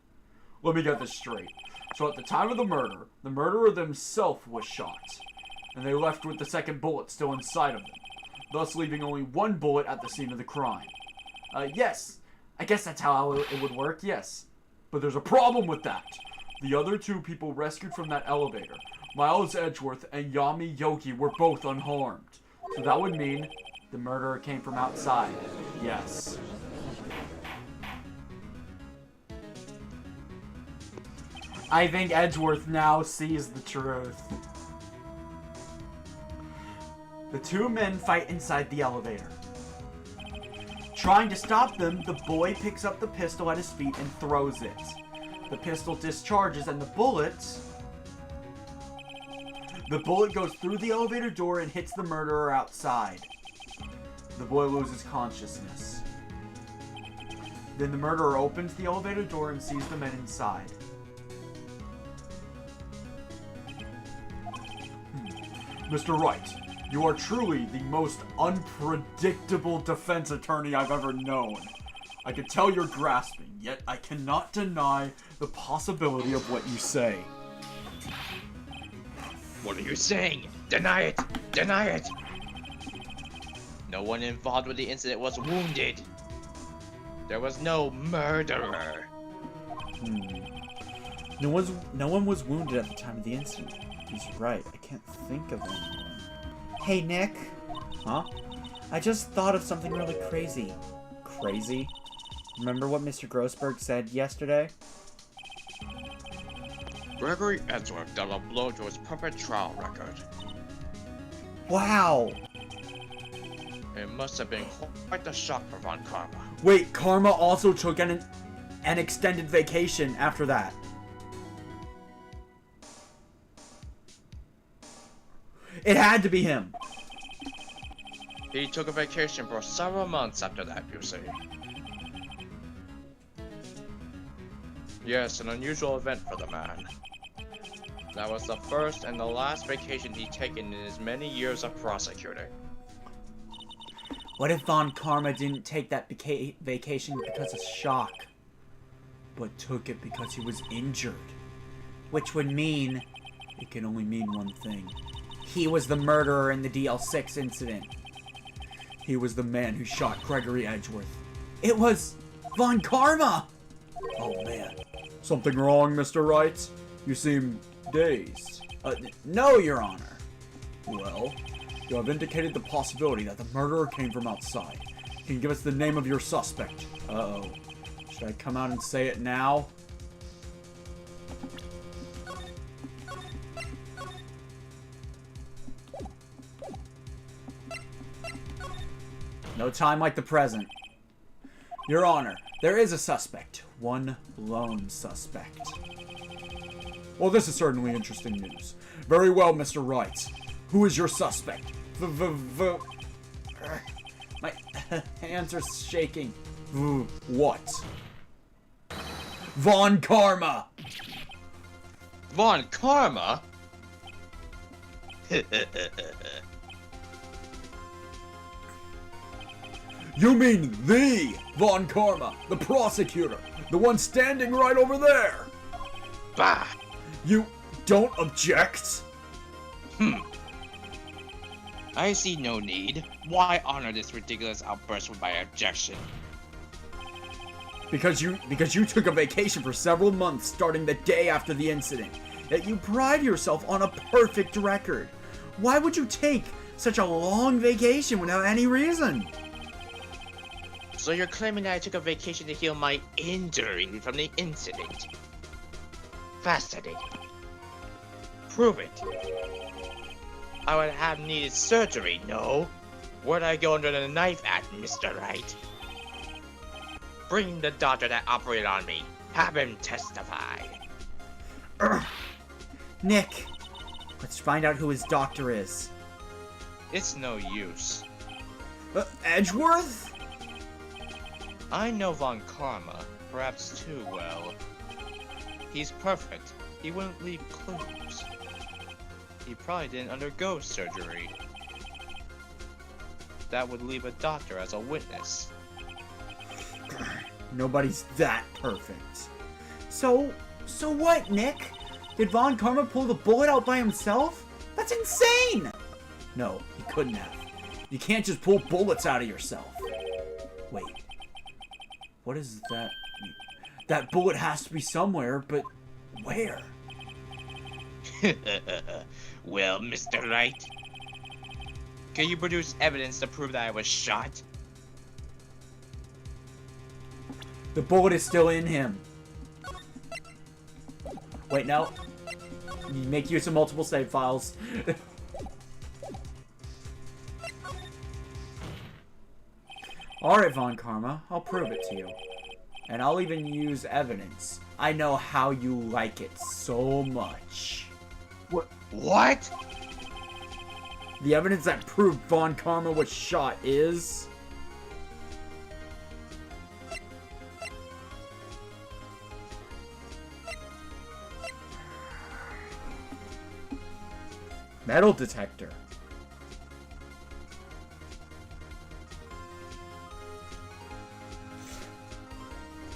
Let me get this straight. So at the time of the murder, the murderer themselves was shot. And they left with the second bullet still inside of them, thus leaving only one bullet at the scene of the crime. Yes, I guess that's how it would work, yes. But there's a problem with that. The other two people rescued from that elevator, Miles Edgeworth and Yami Yogi, were both unharmed. So that would mean The murderer came from outside. Yes. I think Edgeworth now sees the truth. The two men fight inside the elevator. Trying to stop them, the boy picks up the pistol at his feet and throws it. The pistol discharges and the bullet goes through the elevator door and hits the murderer outside. The boy loses consciousness. Then the murderer opens the elevator door and sees the men inside. Mr. Wright, you are truly the most unpredictable defense attorney I've ever known. I can tell you're grasping, yet I cannot deny the possibility of what you say. What are you saying? Deny it! Deny it! No one involved with the incident was wounded. There was no murderer. No one was wounded at the time of the incident. He's right. I can't think of anyone. Hey, Nick. Huh? I just thought of something really crazy. Crazy? Remember what Mr. Grossberg said yesterday? Gregory Edgeworth dealt a blow to his perfect trial record. Wow! It must have been quite the shock for Von Karma. Wait, Karma also took an extended vacation after that. It had to be him. He took a vacation for several months after that, you see. Yes, an unusual event for the man. That was the first and the last vacation he'd taken in his many years of prosecuting. What if Von Karma didn't take that vacation because of shock, but took it because he was injured? Which would mean, it can only mean one thing. He was the murderer in the DL6 incident. He was the man who shot Gregory Edgeworth. It was Von Karma! Oh man. Something wrong, Mr. Wright? You seem dazed. No, Your Honor. Well, you have indicated the possibility that the murderer came from outside. Can you give us the name of your suspect? Uh-oh. Should I come out and say it now? No time like the present. Your Honor, there is a suspect. One lone suspect. Well, this is certainly interesting news. Very well, Mr. Wright. Who is your suspect? My hands are shaking. What? Von Karma! Von Karma? You mean the Von Karma, the prosecutor, the one standing right over there? Bah! You don't object? I see no need. Why honor this ridiculous outburst with my objection? Because you took a vacation for several months starting the day after the incident. Yet you pride yourself on a perfect record. Why would you take such a long vacation without any reason? So you're claiming that I took a vacation to heal my injury from the incident? Fascinating. Prove it. I would have needed surgery, no? Where'd I go under the knife at, Mr. Wright? Bring the doctor that operated on me. Have him testify. Nick, let's find out who his doctor is. It's no use. Edgeworth? I know Von Karma, perhaps too well. He's perfect. He wouldn't leave clues. He probably didn't undergo surgery. That would leave a doctor as a witness. Nobody's that perfect. So what, Nick? Did Von Karma pull the bullet out by himself? That's insane! No, he couldn't have. You can't just pull bullets out of yourself. Wait. What is that? That bullet has to be somewhere, but where? Well, Mr. Wright, Can you produce evidence to prove that I was shot? The bullet is still in him. Wait, no. You make use of multiple save files. Alright, Von Karma. I'll prove it to you. And I'll even use evidence. I know how you like it so much. What? The evidence that proved Von Karma was shot is... metal detector.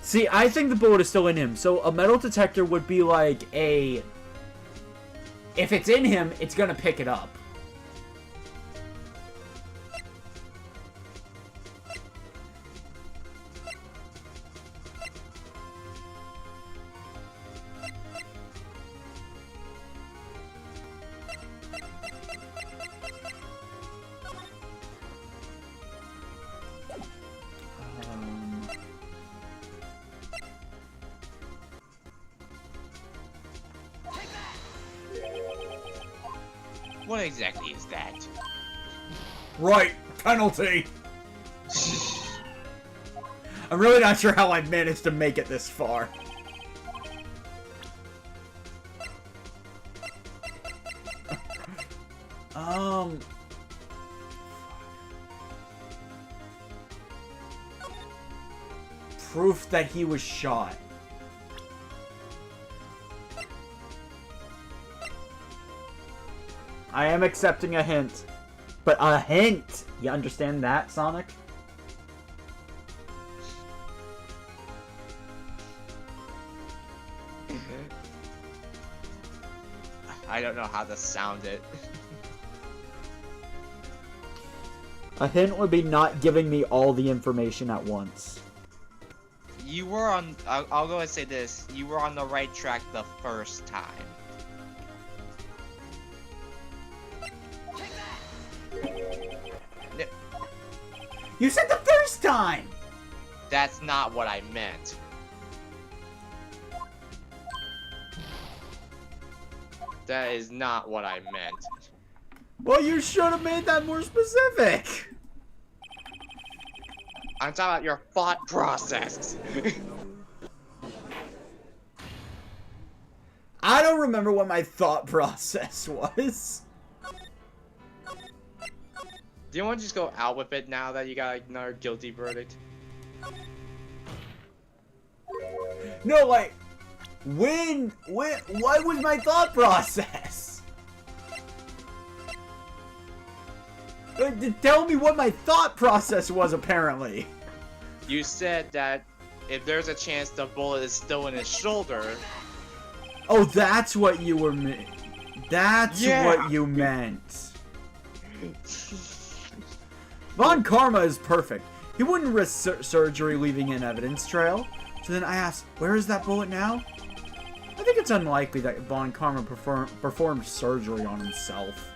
See, I think the bullet is still in him, so a metal detector would be like a... if it's in him, it's gonna pick it up. What exactly is that? Right, penalty! I'm really not sure how I managed to make it this far. Proof that he was shot. I am accepting a hint. But a hint! You understand that, Sonic? I don't know how to sound it. A hint would be not giving me all the information at once. You were on... I'll go and say this. You were on the right track the first time. You said the first time! That's not what I meant. That is not what I meant. Well, you should have made that more specific! I'm talking about your thought process. I don't remember what my thought process was. Do you want to just go out with it now that you got another guilty verdict? No, like, what was my thought process? Tell me what my thought process was, apparently. You said that if there's a chance the bullet is still in his shoulder... Oh, that's what you were That's Yeah. what you meant. Von Karma is perfect. He wouldn't risk surgery leaving an evidence trail. So then I asked, where is that bullet now? I think it's unlikely that Von Karma performed surgery on himself.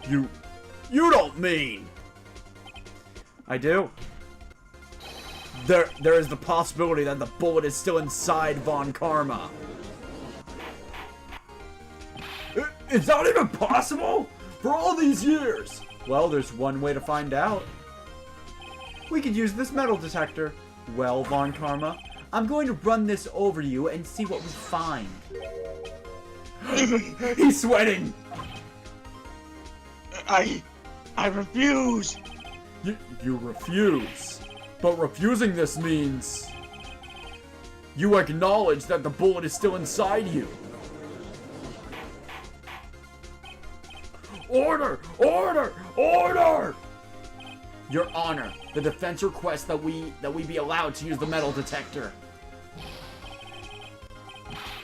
You don't mean... I do. There is the possibility that the bullet is still inside Von Karma. Is that even possible? For all these years? Well, there's one way to find out. We could use this metal detector. Well, Von Karma, I'm going to run this over you and see what we find. He's sweating! I refuse! You refuse. But refusing this means... you acknowledge that the bullet is still inside you. Order! Order! Order! Your Honor, the defense requests that we be allowed to use the metal detector.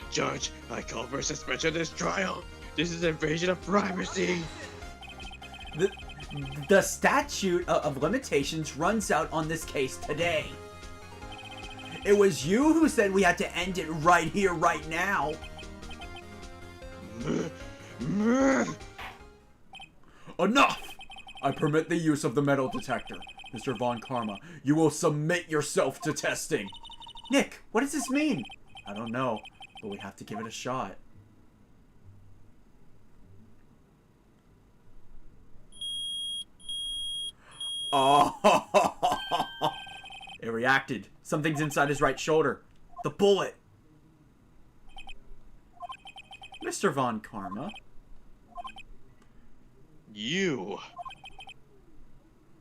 Judge, I call for suspension of this trial. This is invasion of privacy. The statute of limitations runs out on this case today. It was you who said we had to end it right here, right now. Enough! I permit the use of the metal detector. Mr. Von Karma, you will submit yourself to testing. Nick, what does this mean? I don't know, but we have to give it a shot. Oh, It reacted. Something's inside his right shoulder. The bullet. Mr. Von Karma. You.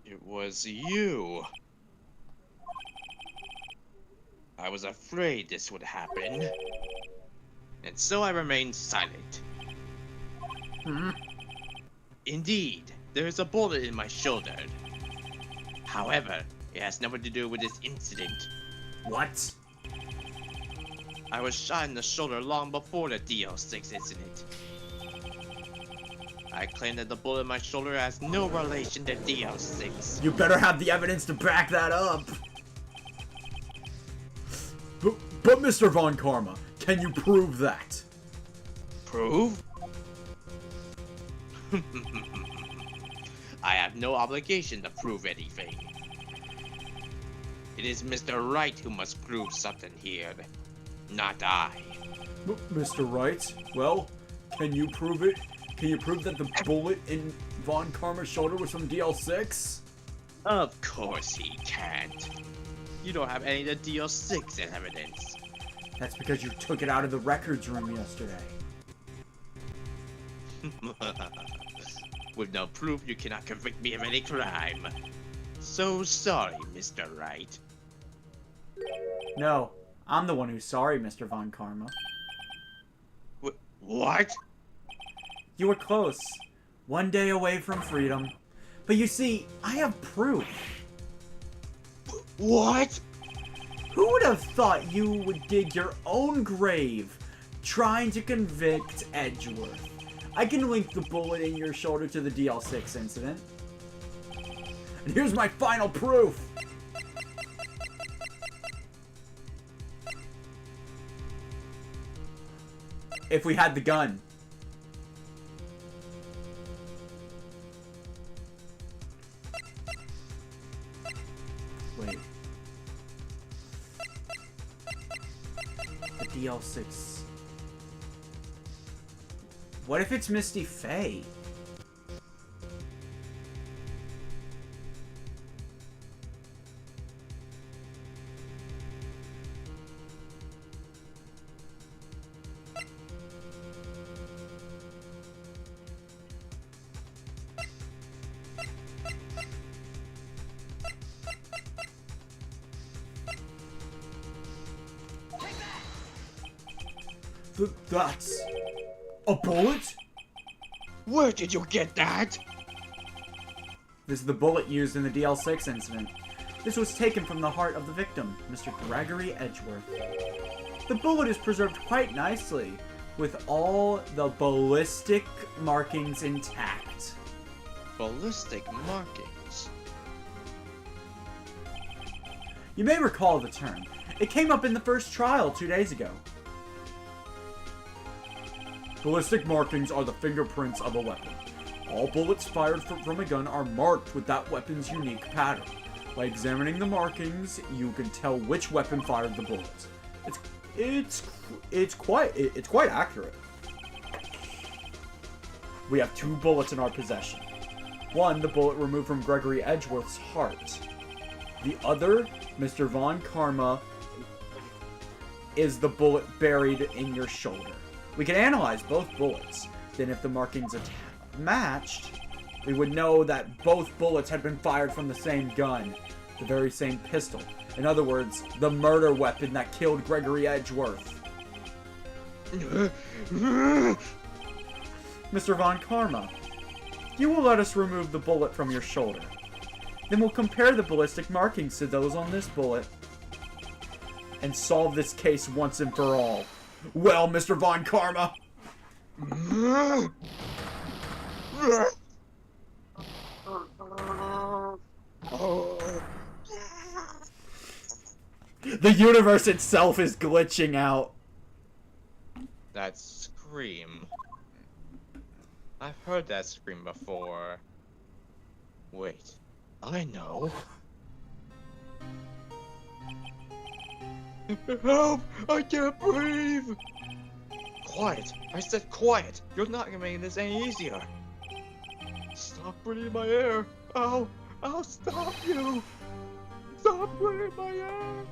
It was you. I was afraid this would happen. And so I remained silent. Hmm? Indeed, there is a bullet in my shoulder. However, it has nothing to do with this incident. What? I was shot in the shoulder long before the DL6 incident. I claim that the bullet in my shoulder has no relation to DL6. You better have the evidence to back that up. But Mr. Von Karma, can you prove that? Prove? I have no obligation to prove anything. It is Mr. Wright who must prove something here, not I. Mr. Wright, well, can you prove it? Can you prove that the bullet in Von Karma's shoulder was from DL6? Of course he can't. You don't have any of the DL6 evidence. That's because you took it out of the records room yesterday. With no proof, you cannot convict me of any crime. So sorry, Mr. Wright. No, I'm the one who's sorry, Mr. Von Karma. What? You were close. One day away from freedom. But you see, I have proof. What? Who would have thought you would dig your own grave trying to convict Edgeworth? I can link the bullet in your shoulder to the DL6 incident. And here's my final proof! If we had the gun. Wait. The DL6. What if it's Misty Faye? That's a bullet? Where did you get that? This is the bullet used in the DL6 incident. This was taken from the heart of the victim, Mr. Gregory Edgeworth. The bullet is preserved quite nicely, with all the ballistic markings intact. Ballistic markings? You may recall the term. It came up in the first trial 2 days ago. Ballistic markings are the fingerprints of a weapon. All bullets fired from a gun are marked with that weapon's unique pattern. By examining the markings, you can tell which weapon fired the bullet. It's quite accurate. We have 2 bullets in our possession. One, the bullet removed from Gregory Edgeworth's heart. The other, Mr. Von Karma, is the bullet buried in your shoulder. We can analyze both bullets. Then if the markings matched, we would know that both bullets had been fired from the same gun, the very same pistol. In other words, the murder weapon that killed Gregory Edgeworth. Mr. Von Karma, you will let us remove the bullet from your shoulder. Then we'll compare the ballistic markings to those on this bullet and solve this case once and for all. Well, Mr. Von Karma. The universe itself is glitching out. That scream. I've heard that scream before. Wait, I know. Help! I can't breathe! Quiet! I said quiet! You're not gonna make this any easier! Stop breathing my air! I'll stop you! Stop breathing my air!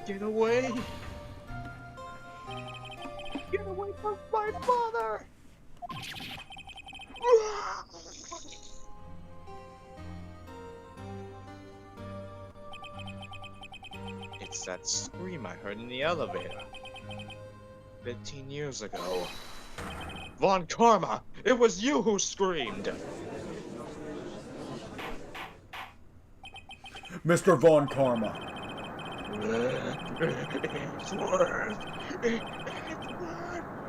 Get away! Get away from my father! It's that scream I heard in the elevator 15 years ago. Von Karma! It was you who screamed! Mr. Von Karma. Edgeworth!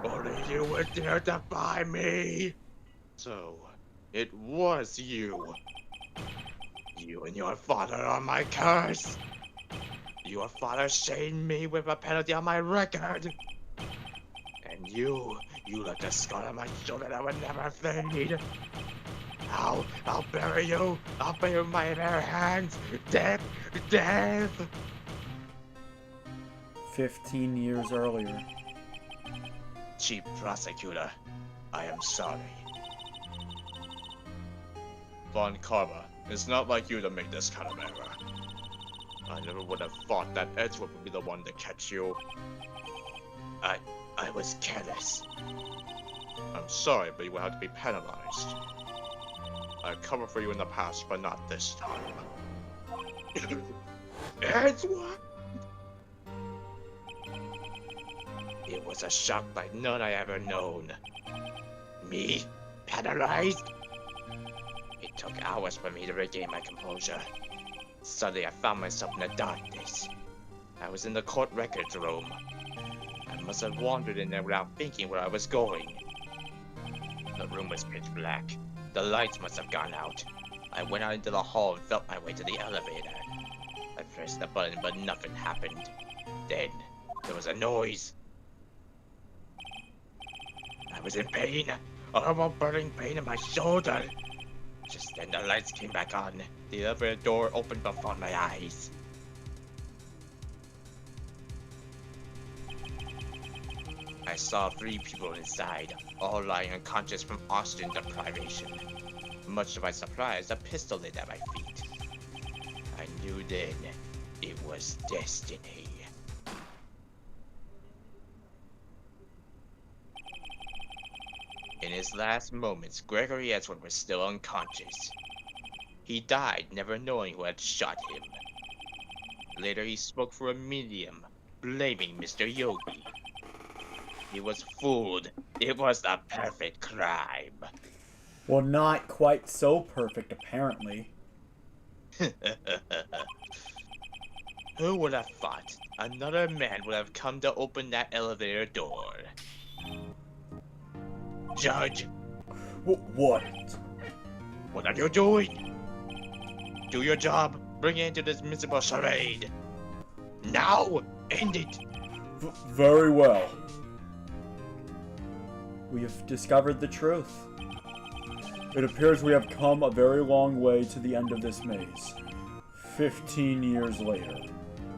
Only you would dare defy me! So, it was you. You and your father are my curse! Your father shamed me with a penalty on my record! And you left a scar on my shoulder that would never fade! I'll bury you! I'll bury you with my bare hands! Death! Death! 15 years earlier. Chief Prosecutor, I am sorry. Von Karma, it's not like you to make this kind of error. I never would have thought that Edgeworth would be the one to catch you. I was careless. I'm sorry, but you will have to be penalized. I covered for you in the past, but not this time. Edgeworth! It was a shock like none I ever known. Me? Penalized? It took hours for me to regain my composure. Suddenly I found myself in the darkness. I was in the court records room. I must have wandered in there without thinking where I was going. The room was pitch black. The lights must have gone out. I went out into the hall and felt my way to the elevator. I pressed the button, but nothing happened. Then, there was a noise. I was in pain, a horrible burning pain in my shoulder. Just then the lights came back on. The elevator door opened before my eyes. I saw 3 people inside, all lying unconscious from oxygen deprivation. Much to my surprise, a pistol lay at my feet. I knew then it was destiny. In his last moments, Gregory Edgeworth was still unconscious. He died never knowing who had shot him. Later he spoke for a medium, blaming Mr. Yogi. He was fooled. It was the perfect crime. Well, not quite so perfect, apparently. Who would have thought another man would have come to open that elevator door? Judge! What? What are you doing? Do your job. Bring it into this miserable charade. Now! End it! Very well. We have discovered the truth. It appears we have come a very long way to the end of this maze. 15 years later.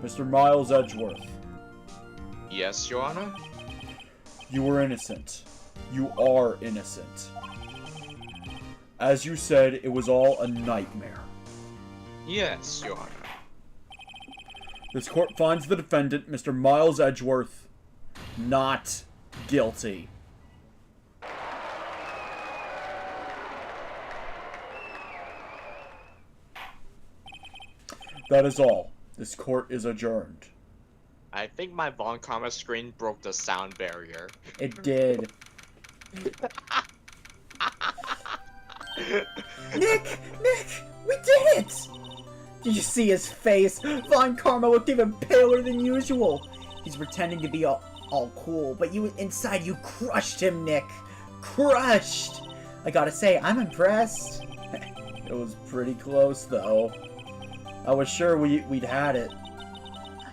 Mr. Miles Edgeworth. Yes, Your Honor? You were innocent. You are innocent. As you said, it was all a nightmare. Yes, Your Honor. This court finds the defendant, Mr. Miles Edgeworth, not guilty. That is all. This court is adjourned. I think my Von Karma screen broke the sound barrier. It did. Nick! We did it! Did you see his face? Von Karma looked even paler than usual. He's pretending to be all cool, but inside you crushed him, Nick. Crushed! I gotta say, I'm impressed. It was pretty close, though. I was sure we'd had it.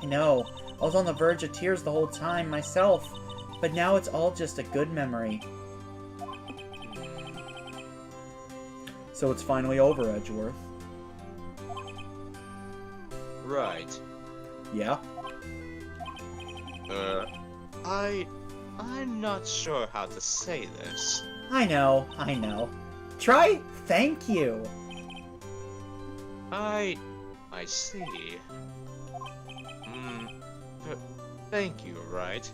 I know. I was on the verge of tears the whole time myself, but now it's all just a good memory. So it's finally over, Edgeworth. Right. Yeah? I'm not sure how to say this. I know. Try thank you. I see. Thank you, right?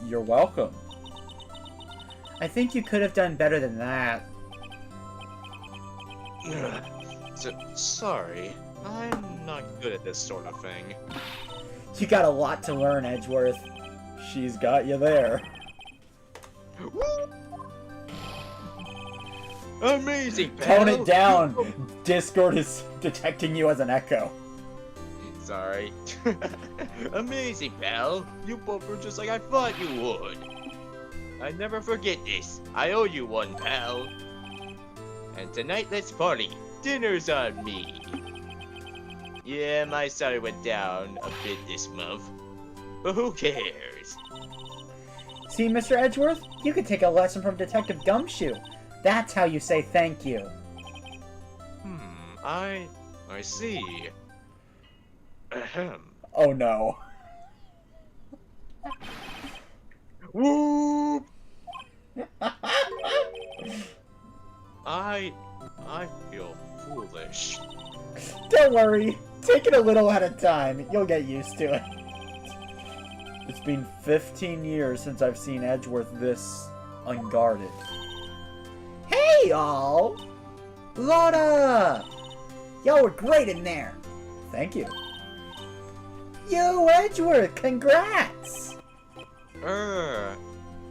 You're welcome. I think you could have done better than that. Sorry. I'm not good at this sort of thing. You got a lot to learn, Edgeworth. She's got you there. Amazing, pal! Tone it down! Discord is detecting you as an echo. Sorry. Amazing, pal! You both were just like I thought you would. I never forget this. I owe you one, pal. And tonight, let's party. Dinner's on me. Yeah, my salary went down a bit this month. But who cares? See, Mr. Edgeworth? You could take a lesson from Detective Gumshoe. That's how you say thank you. I see. Ahem. Oh no. Whoop! I feel foolish. Don't worry. Take it a little at a time. You'll get used to it. It's been 15 years since I've seen Edgeworth this unguarded. Hey, y'all! Lotta! Y'all were great in there. Thank you. Yo, Edgeworth, congrats!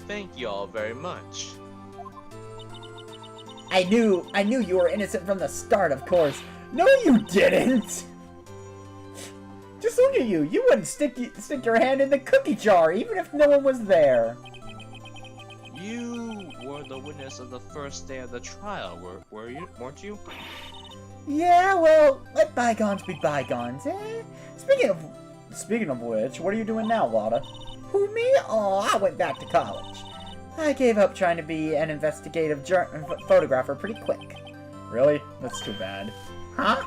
Thank you all very much. I knew you were innocent from the start, of course. No, you didn't! Just look at you. You wouldn't stick your hand in the cookie jar, even if no one was there. You were the witness of the first day of the trial, weren't you? Yeah, well, let bygones be bygones, eh? Speaking of which, what are you doing now, Lotta? Who, me? Oh, I went back to college. I gave up trying to be an investigative photographer pretty quick. Really? That's too bad. Huh?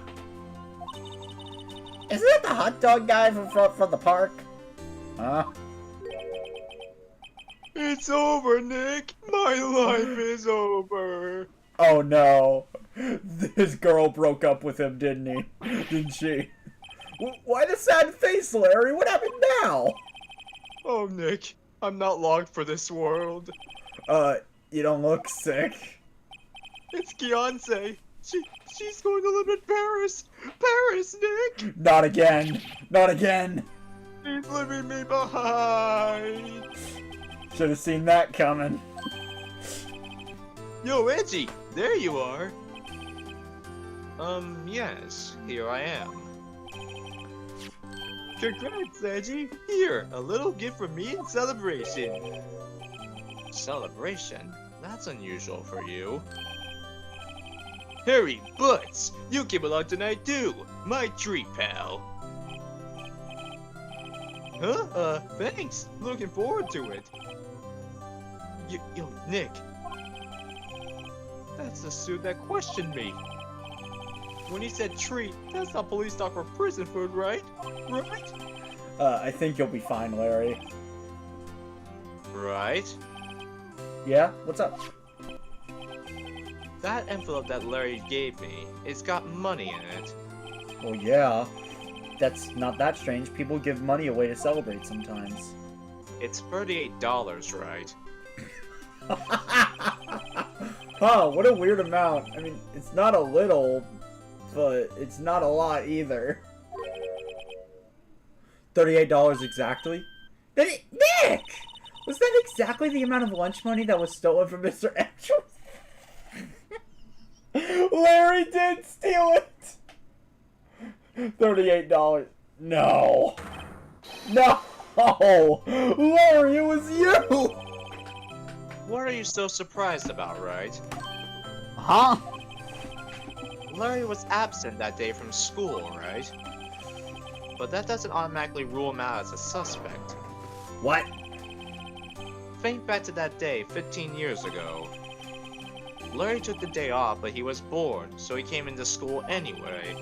Isn't that the hot dog guy from the park? Huh? It's over, Nick. My life is over. Oh no. This girl broke up with him, didn't he? Didn't she? Why the sad face, Larry? What happened now? Oh, Nick. I'm not logged for this world. You don't look sick. It's Beyonce. She's going to live in Paris. Paris, Nick. Not again. Not again. She's leaving me behind. Should have seen that coming. Yo, Edgy, there you are. Yes, here I am. Congrats, Edgy. Here, a little gift from me in celebration. Celebration? That's unusual for you. Harry Butts, you came along tonight too. My treat, pal. Huh? Thanks. Looking forward to it. Yo, Nick. That's the suit that questioned me. When he said treat, that's not police talk for prison food, right? Right? I think you'll be fine, Larry. Right? Yeah? What's up? That envelope that Larry gave me, it's got money in it. Well, yeah. That's not that strange. People give money away to celebrate sometimes. It's $38, right? Huh, what a weird amount. I mean, it's not a little, but it's not a lot either. $38 exactly? Nick! Was that exactly the amount of lunch money that was stolen from Mr. Edgeworth? Larry did steal it! $38. No. No! Larry, it was you! What are you so surprised about, right? Huh? Larry was absent that day from school, right? But that doesn't automatically rule him out as a suspect. What? Think back to that day 15 years ago. Larry took the day off, but he was bored, so he came into school anyway.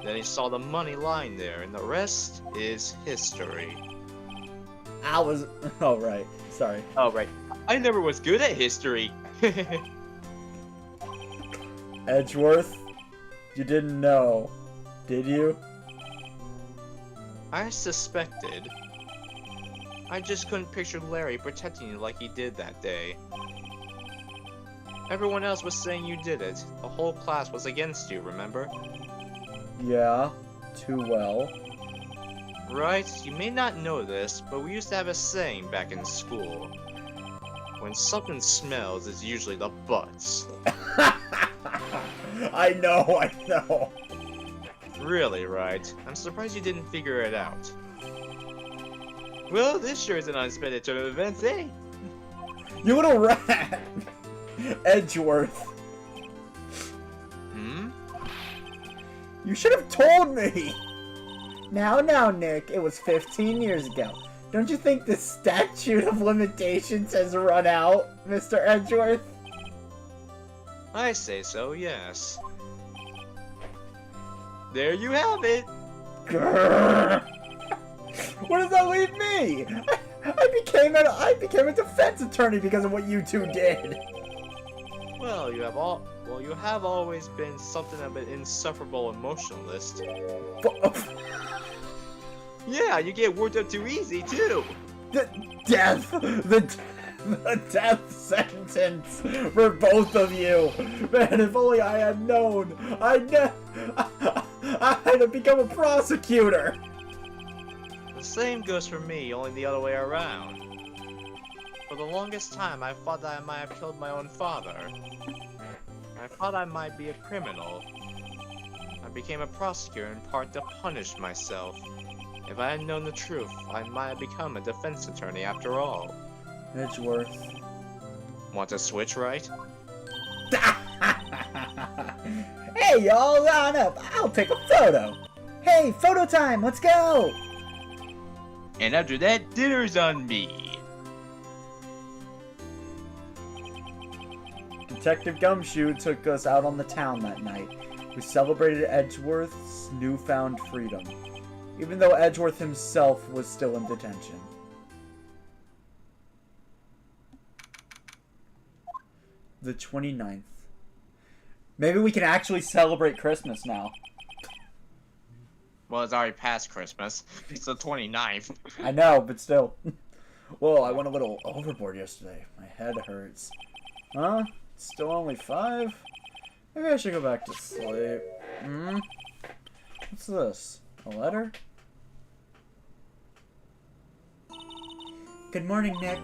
Then he saw the money lying there, and the rest is history. I was... Oh, right. Sorry. Oh, right. I never was good at history. Edgeworth, you didn't know, did you? I suspected. I just couldn't picture Larry protecting you like he did that day. Everyone else was saying you did it. The whole class was against you, remember? Yeah, too well. Right? You may not know this, but we used to have a saying back in school. When something smells, it's usually the butts. I know. Really, right? I'm surprised you didn't figure it out. Well, this sure is an unexpected turn of events, eh? You little rat! Edgeworth. Hmm? You should have told me! Now, Nick, it was 15 years ago. Don't you think the statute of limitations has run out, Mr. Edgeworth? I say so, yes. There you have it! Grrr. What does that leave me? I became a defense attorney because of what you two did. Well, you have always been something of an insufferable emotionalist. Yeah, you get worked up too easy, too! The death sentence for both of you! Man, if only I had known! I'd have become a prosecutor! The same goes for me, only the other way around. For the longest time, I thought that I might have killed my own father. I thought I might be a criminal. I became a prosecutor in part to punish myself. If I had known the truth, I might have become a defense attorney after all. Edgeworth. Want to switch, right? Hey, y'all, line up! I'll take a photo! Hey, photo time! Let's go! And after that, dinner's on me. Detective Gumshoe took us out on the town that night. We celebrated Edgeworth's newfound freedom, even though Edgeworth himself was still in detention. The 29th. Maybe we can actually celebrate Christmas now. Well, it's already past Christmas. It's the 29th. I know, but still. Whoa, I went a little overboard yesterday. My head hurts. Huh? It's still only 5? Maybe I should go back to sleep. What's this? A letter? Good morning, Nick.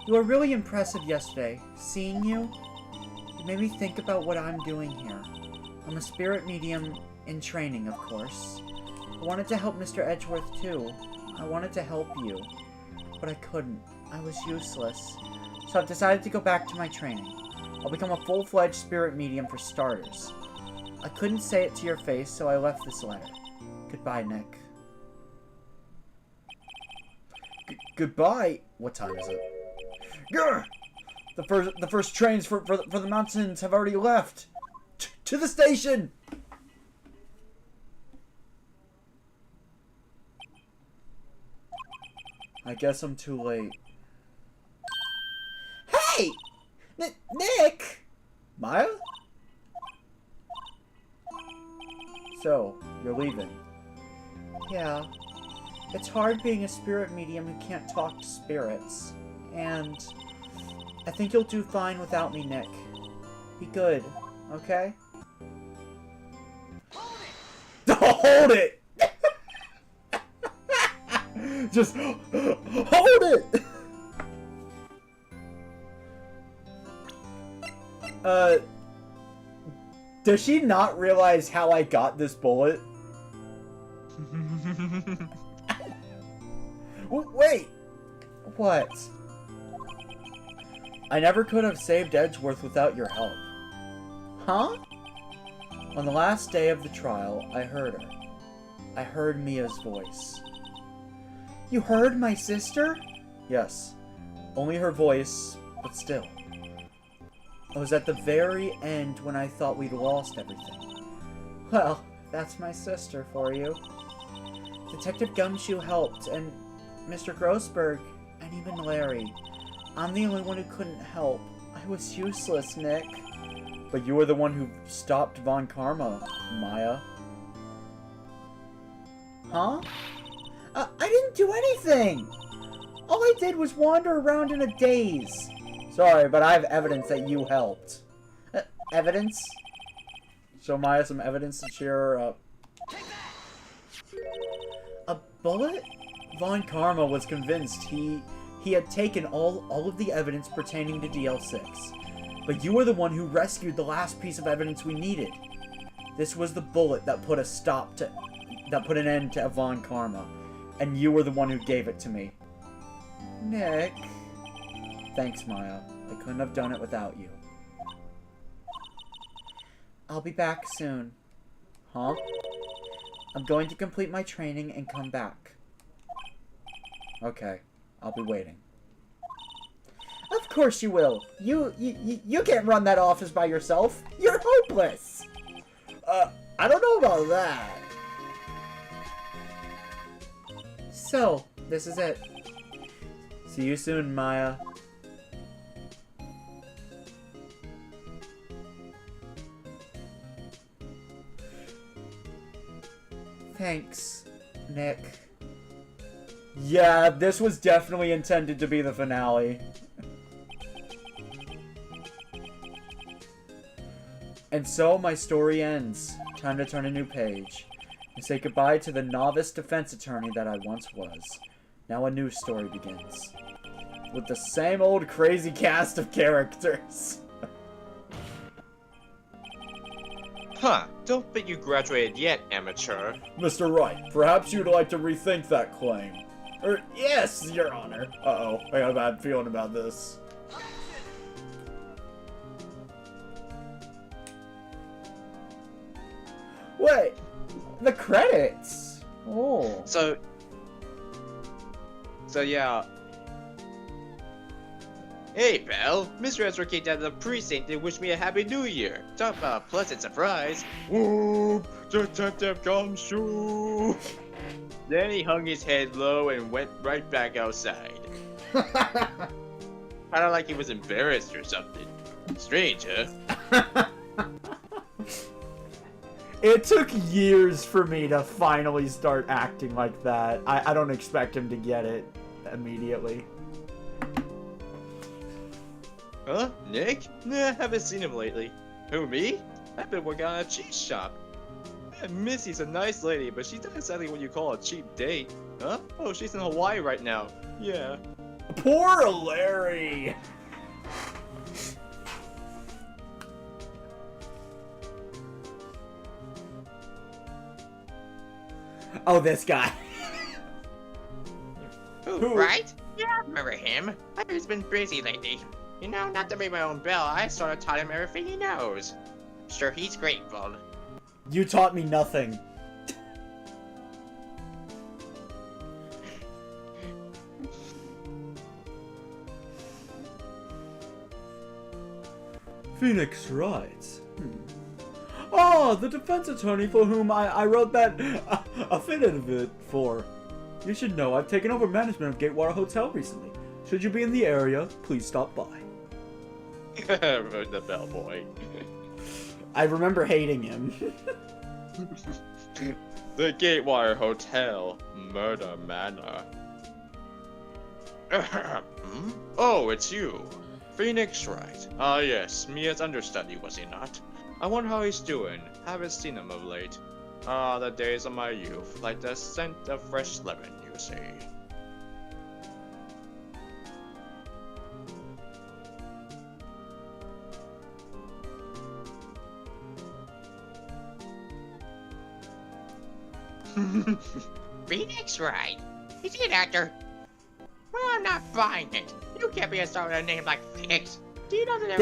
You were really impressive yesterday. Seeing you, it made me think about what I'm doing here. I'm a spirit medium in training, of course. I wanted to help Mr. Edgeworth, too. I wanted to help you. But I couldn't. I was useless. So I've decided to go back to my training. I'll become a full-fledged spirit medium for starters. I couldn't say it to your face, so I left this letter. Goodbye, Nick. Goodbye? What time is it? Grr! The first trains for the mountains have already left. To the station! I guess I'm too late. Hey! Nick! Maya? So, you're leaving. Yeah. It's hard being a spirit medium who can't talk to spirits. And I think you'll do fine without me, Nick. Be good, okay? Hold it! Just hold it! Does she not realize how I got this bullet? Wait! What? I never could have saved Edgeworth without your help. Huh? On the last day of the trial, I heard her. I heard Mia's voice. You heard my sister? Yes. Only her voice, but still. I was at the very end when I thought we'd lost everything. Well, that's my sister for you. Detective Gumshoe helped, and Mr. Grossberg, and even Larry. I'm the only one who couldn't help. I was useless, Nick. But you were the one who stopped Von Karma, Maya. Huh? I didn't do anything! All I did was wander around in a daze. Sorry, but I have evidence that you helped. Evidence? Show Maya some evidence to cheer her up. A bullet? Von Karma was convinced he had taken all of the evidence pertaining to DL6. But you were the one who rescued the last piece of evidence we needed. This was the bullet that put an end to Von Karma. And you were the one who gave it to me. Nick. Thanks, Maya. I couldn't have done it without you. I'll be back soon. Huh? I'm going to complete my training and come back. Okay. I'll be waiting. Of course you will. You can't run that office by yourself. You're hopeless. I don't know about that. So, this is it. See you soon, Maya. Thanks, Nick. Yeah, this was definitely intended to be the finale. And so my story ends. Time to turn a new page. And say goodbye to the novice defense attorney that I once was. Now a new story begins. With the same old crazy cast of characters. Huh, don't think you graduated yet, amateur. Mr. Wright, perhaps you'd like to rethink that claim. Yes, Your Honor. Uh-oh, I got a bad feeling about this. Wait, the credits. Oh. So yeah. Hey, pal. Mr. Ezra came down to the precinct and wished me a happy new year. Talk about a pleasant surprise. Whoop! Detective Gumshoe! Then he hung his head low and went right back outside. Kinda like he was embarrassed or something. Strange, huh? It took years for me to finally start acting like that. I don't expect him to get it immediately. Huh? Nick? Nah, haven't seen him lately. Who, me? I've been working on a cheese shop. Missy's a nice lady, but she's not exactly what you call a cheap date. Huh? Oh, she's in Hawaii right now. Yeah. Poor Larry! Oh, this guy. Who? Right? Yeah, I remember him. He's been busy lately. You know, not to ring my own bell, I sort of taught him everything he knows. Sure, he's grateful. You taught me nothing. Phoenix writes. Ah, the defense attorney for whom I wrote that affidavit for. You should know I've taken over management of Gatewater Hotel recently. Should you be in the area, please stop by. The bellboy. I remember hating him. The Gatewater Hotel, Murder Manor. Oh, it's you. Phoenix Wright. Ah, yes, Mia's understudy, was he not? I wonder how he's doing. Haven't seen him of late. Ah, the days of my youth, like the scent of fresh lemon, you see. Phoenix Wright? Is he an actor? Well, I'm not buying it. You can't be a star with a name like Phoenix. Do you know that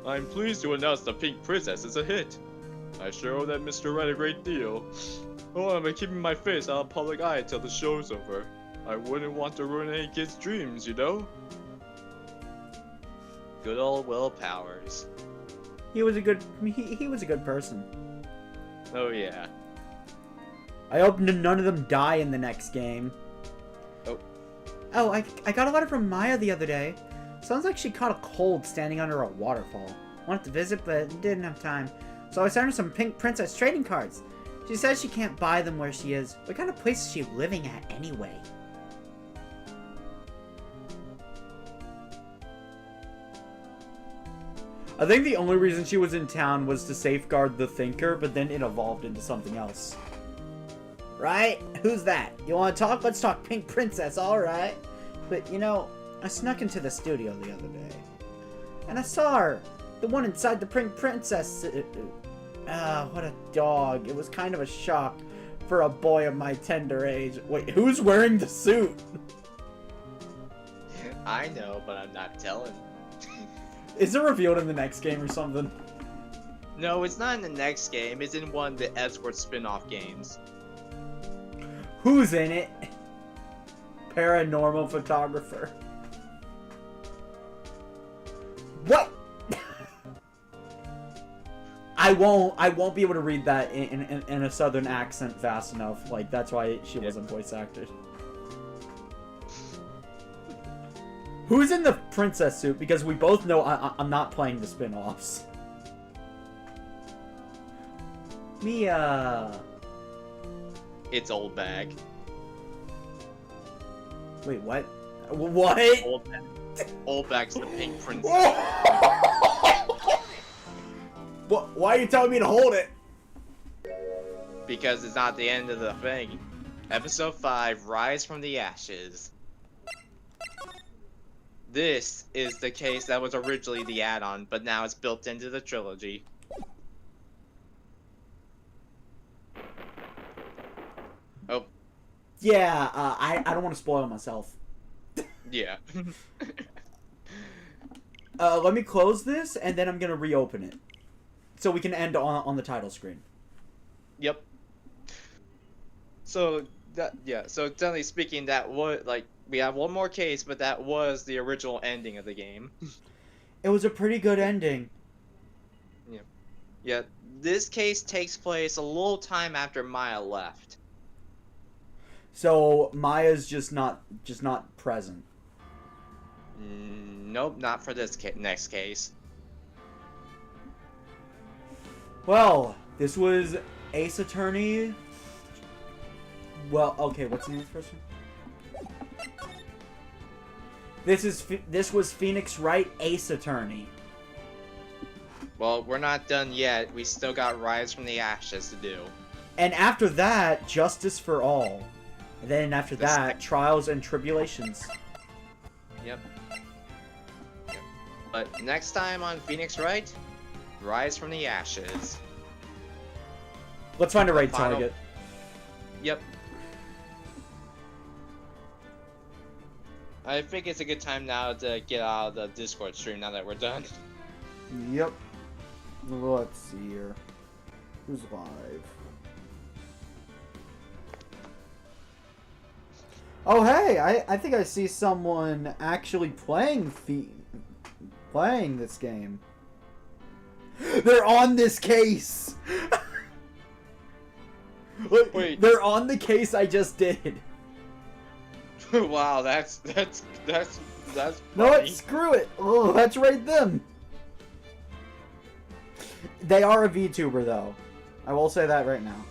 I'm pleased to announce the Pink Princess is a hit. I sure owe that Mr. Wright a great deal. Oh, I've been keeping my face out of public eye until the show's over. I wouldn't want to ruin any kid's dreams, you know? Good old Will Powers. He was a good person. Oh yeah. I hope none of them die in the next game. Oh, I got a letter from Maya the other day. Sounds like she caught a cold standing under a waterfall. Wanted to visit, but didn't have time. So I sent her some Pink Princess trading cards. She says she can't buy them where she is. What kind of place is she living at anyway? I think the only reason she was in town was to safeguard the Thinker, but then it evolved into something else. Right? Who's that? You want to talk? Let's talk Pink Princess, alright. But, you know, I snuck into the studio the other day. And I saw her. The one inside the Pink Princess. What a dog. It was kind of a shock for a boy of my tender age. Wait, who's wearing the suit? I know, but I'm not telling. Is it revealed in the next game or something? No, it's not in the next game. It's in one of the EDGEWORTH spin-off games. Who's in it? Paranormal photographer. What? I won't be able to read that in a southern accent fast enough. Like, that's why she wasn't voice acted. Who's in the princess suit? Because we both know I'm not playing the spin-offs. Mia. It's Old Bag. Wait, what? What? Old Bag's the Pink Princess. What? Why are you telling me to hold it? Because it's not the end of the thing. Episode 5, Rise from the Ashes. This is the case that was originally the add-on, but now it's built into the trilogy. Oh. Yeah, I don't want to spoil myself. Yeah. Let me close this, and then I'm gonna reopen it. So we can end on the title screen. Yep. So, so generally speaking, that was, like, we have one more case, but that was the original ending of the game. It was a pretty good ending. Yeah. Yeah, this case takes place a little time after Maya left. So Maya's just not present. Nope, not for this next case. Well, this was Ace Attorney. Well, okay, what's the name of the person? This was Phoenix Wright, Ace Attorney. Well, we're not done yet. We still got Rise from the Ashes to do. And after that, Justice for All. And then after that, Trials and Tribulations. Yep. But next time on Phoenix Wright, Rise from the Ashes. Let's find a raid target. Yep. I think it's a good time now to get out of the Discord stream now that we're done. Yep. Let's see here. Who's live? Oh, hey! I think I see someone actually playing this game. They're on this case! Wait. They're on the case I just did. Wow, that's funny. No, what? Screw it! Oh, let's raid them! They are a VTuber, though. I will say that right now.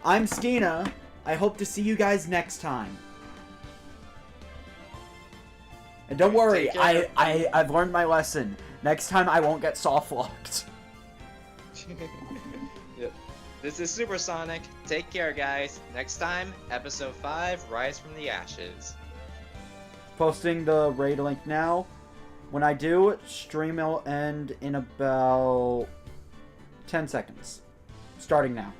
I'm Skena. I hope to see you guys next time. And don't worry, I've learned my lesson. Next time I won't get soft locked. Yep. This is Supersonic. Take care, guys. Next time, episode 5, Rise from the Ashes. Posting the raid link now. When I do, stream will end in about 10 seconds. Starting now.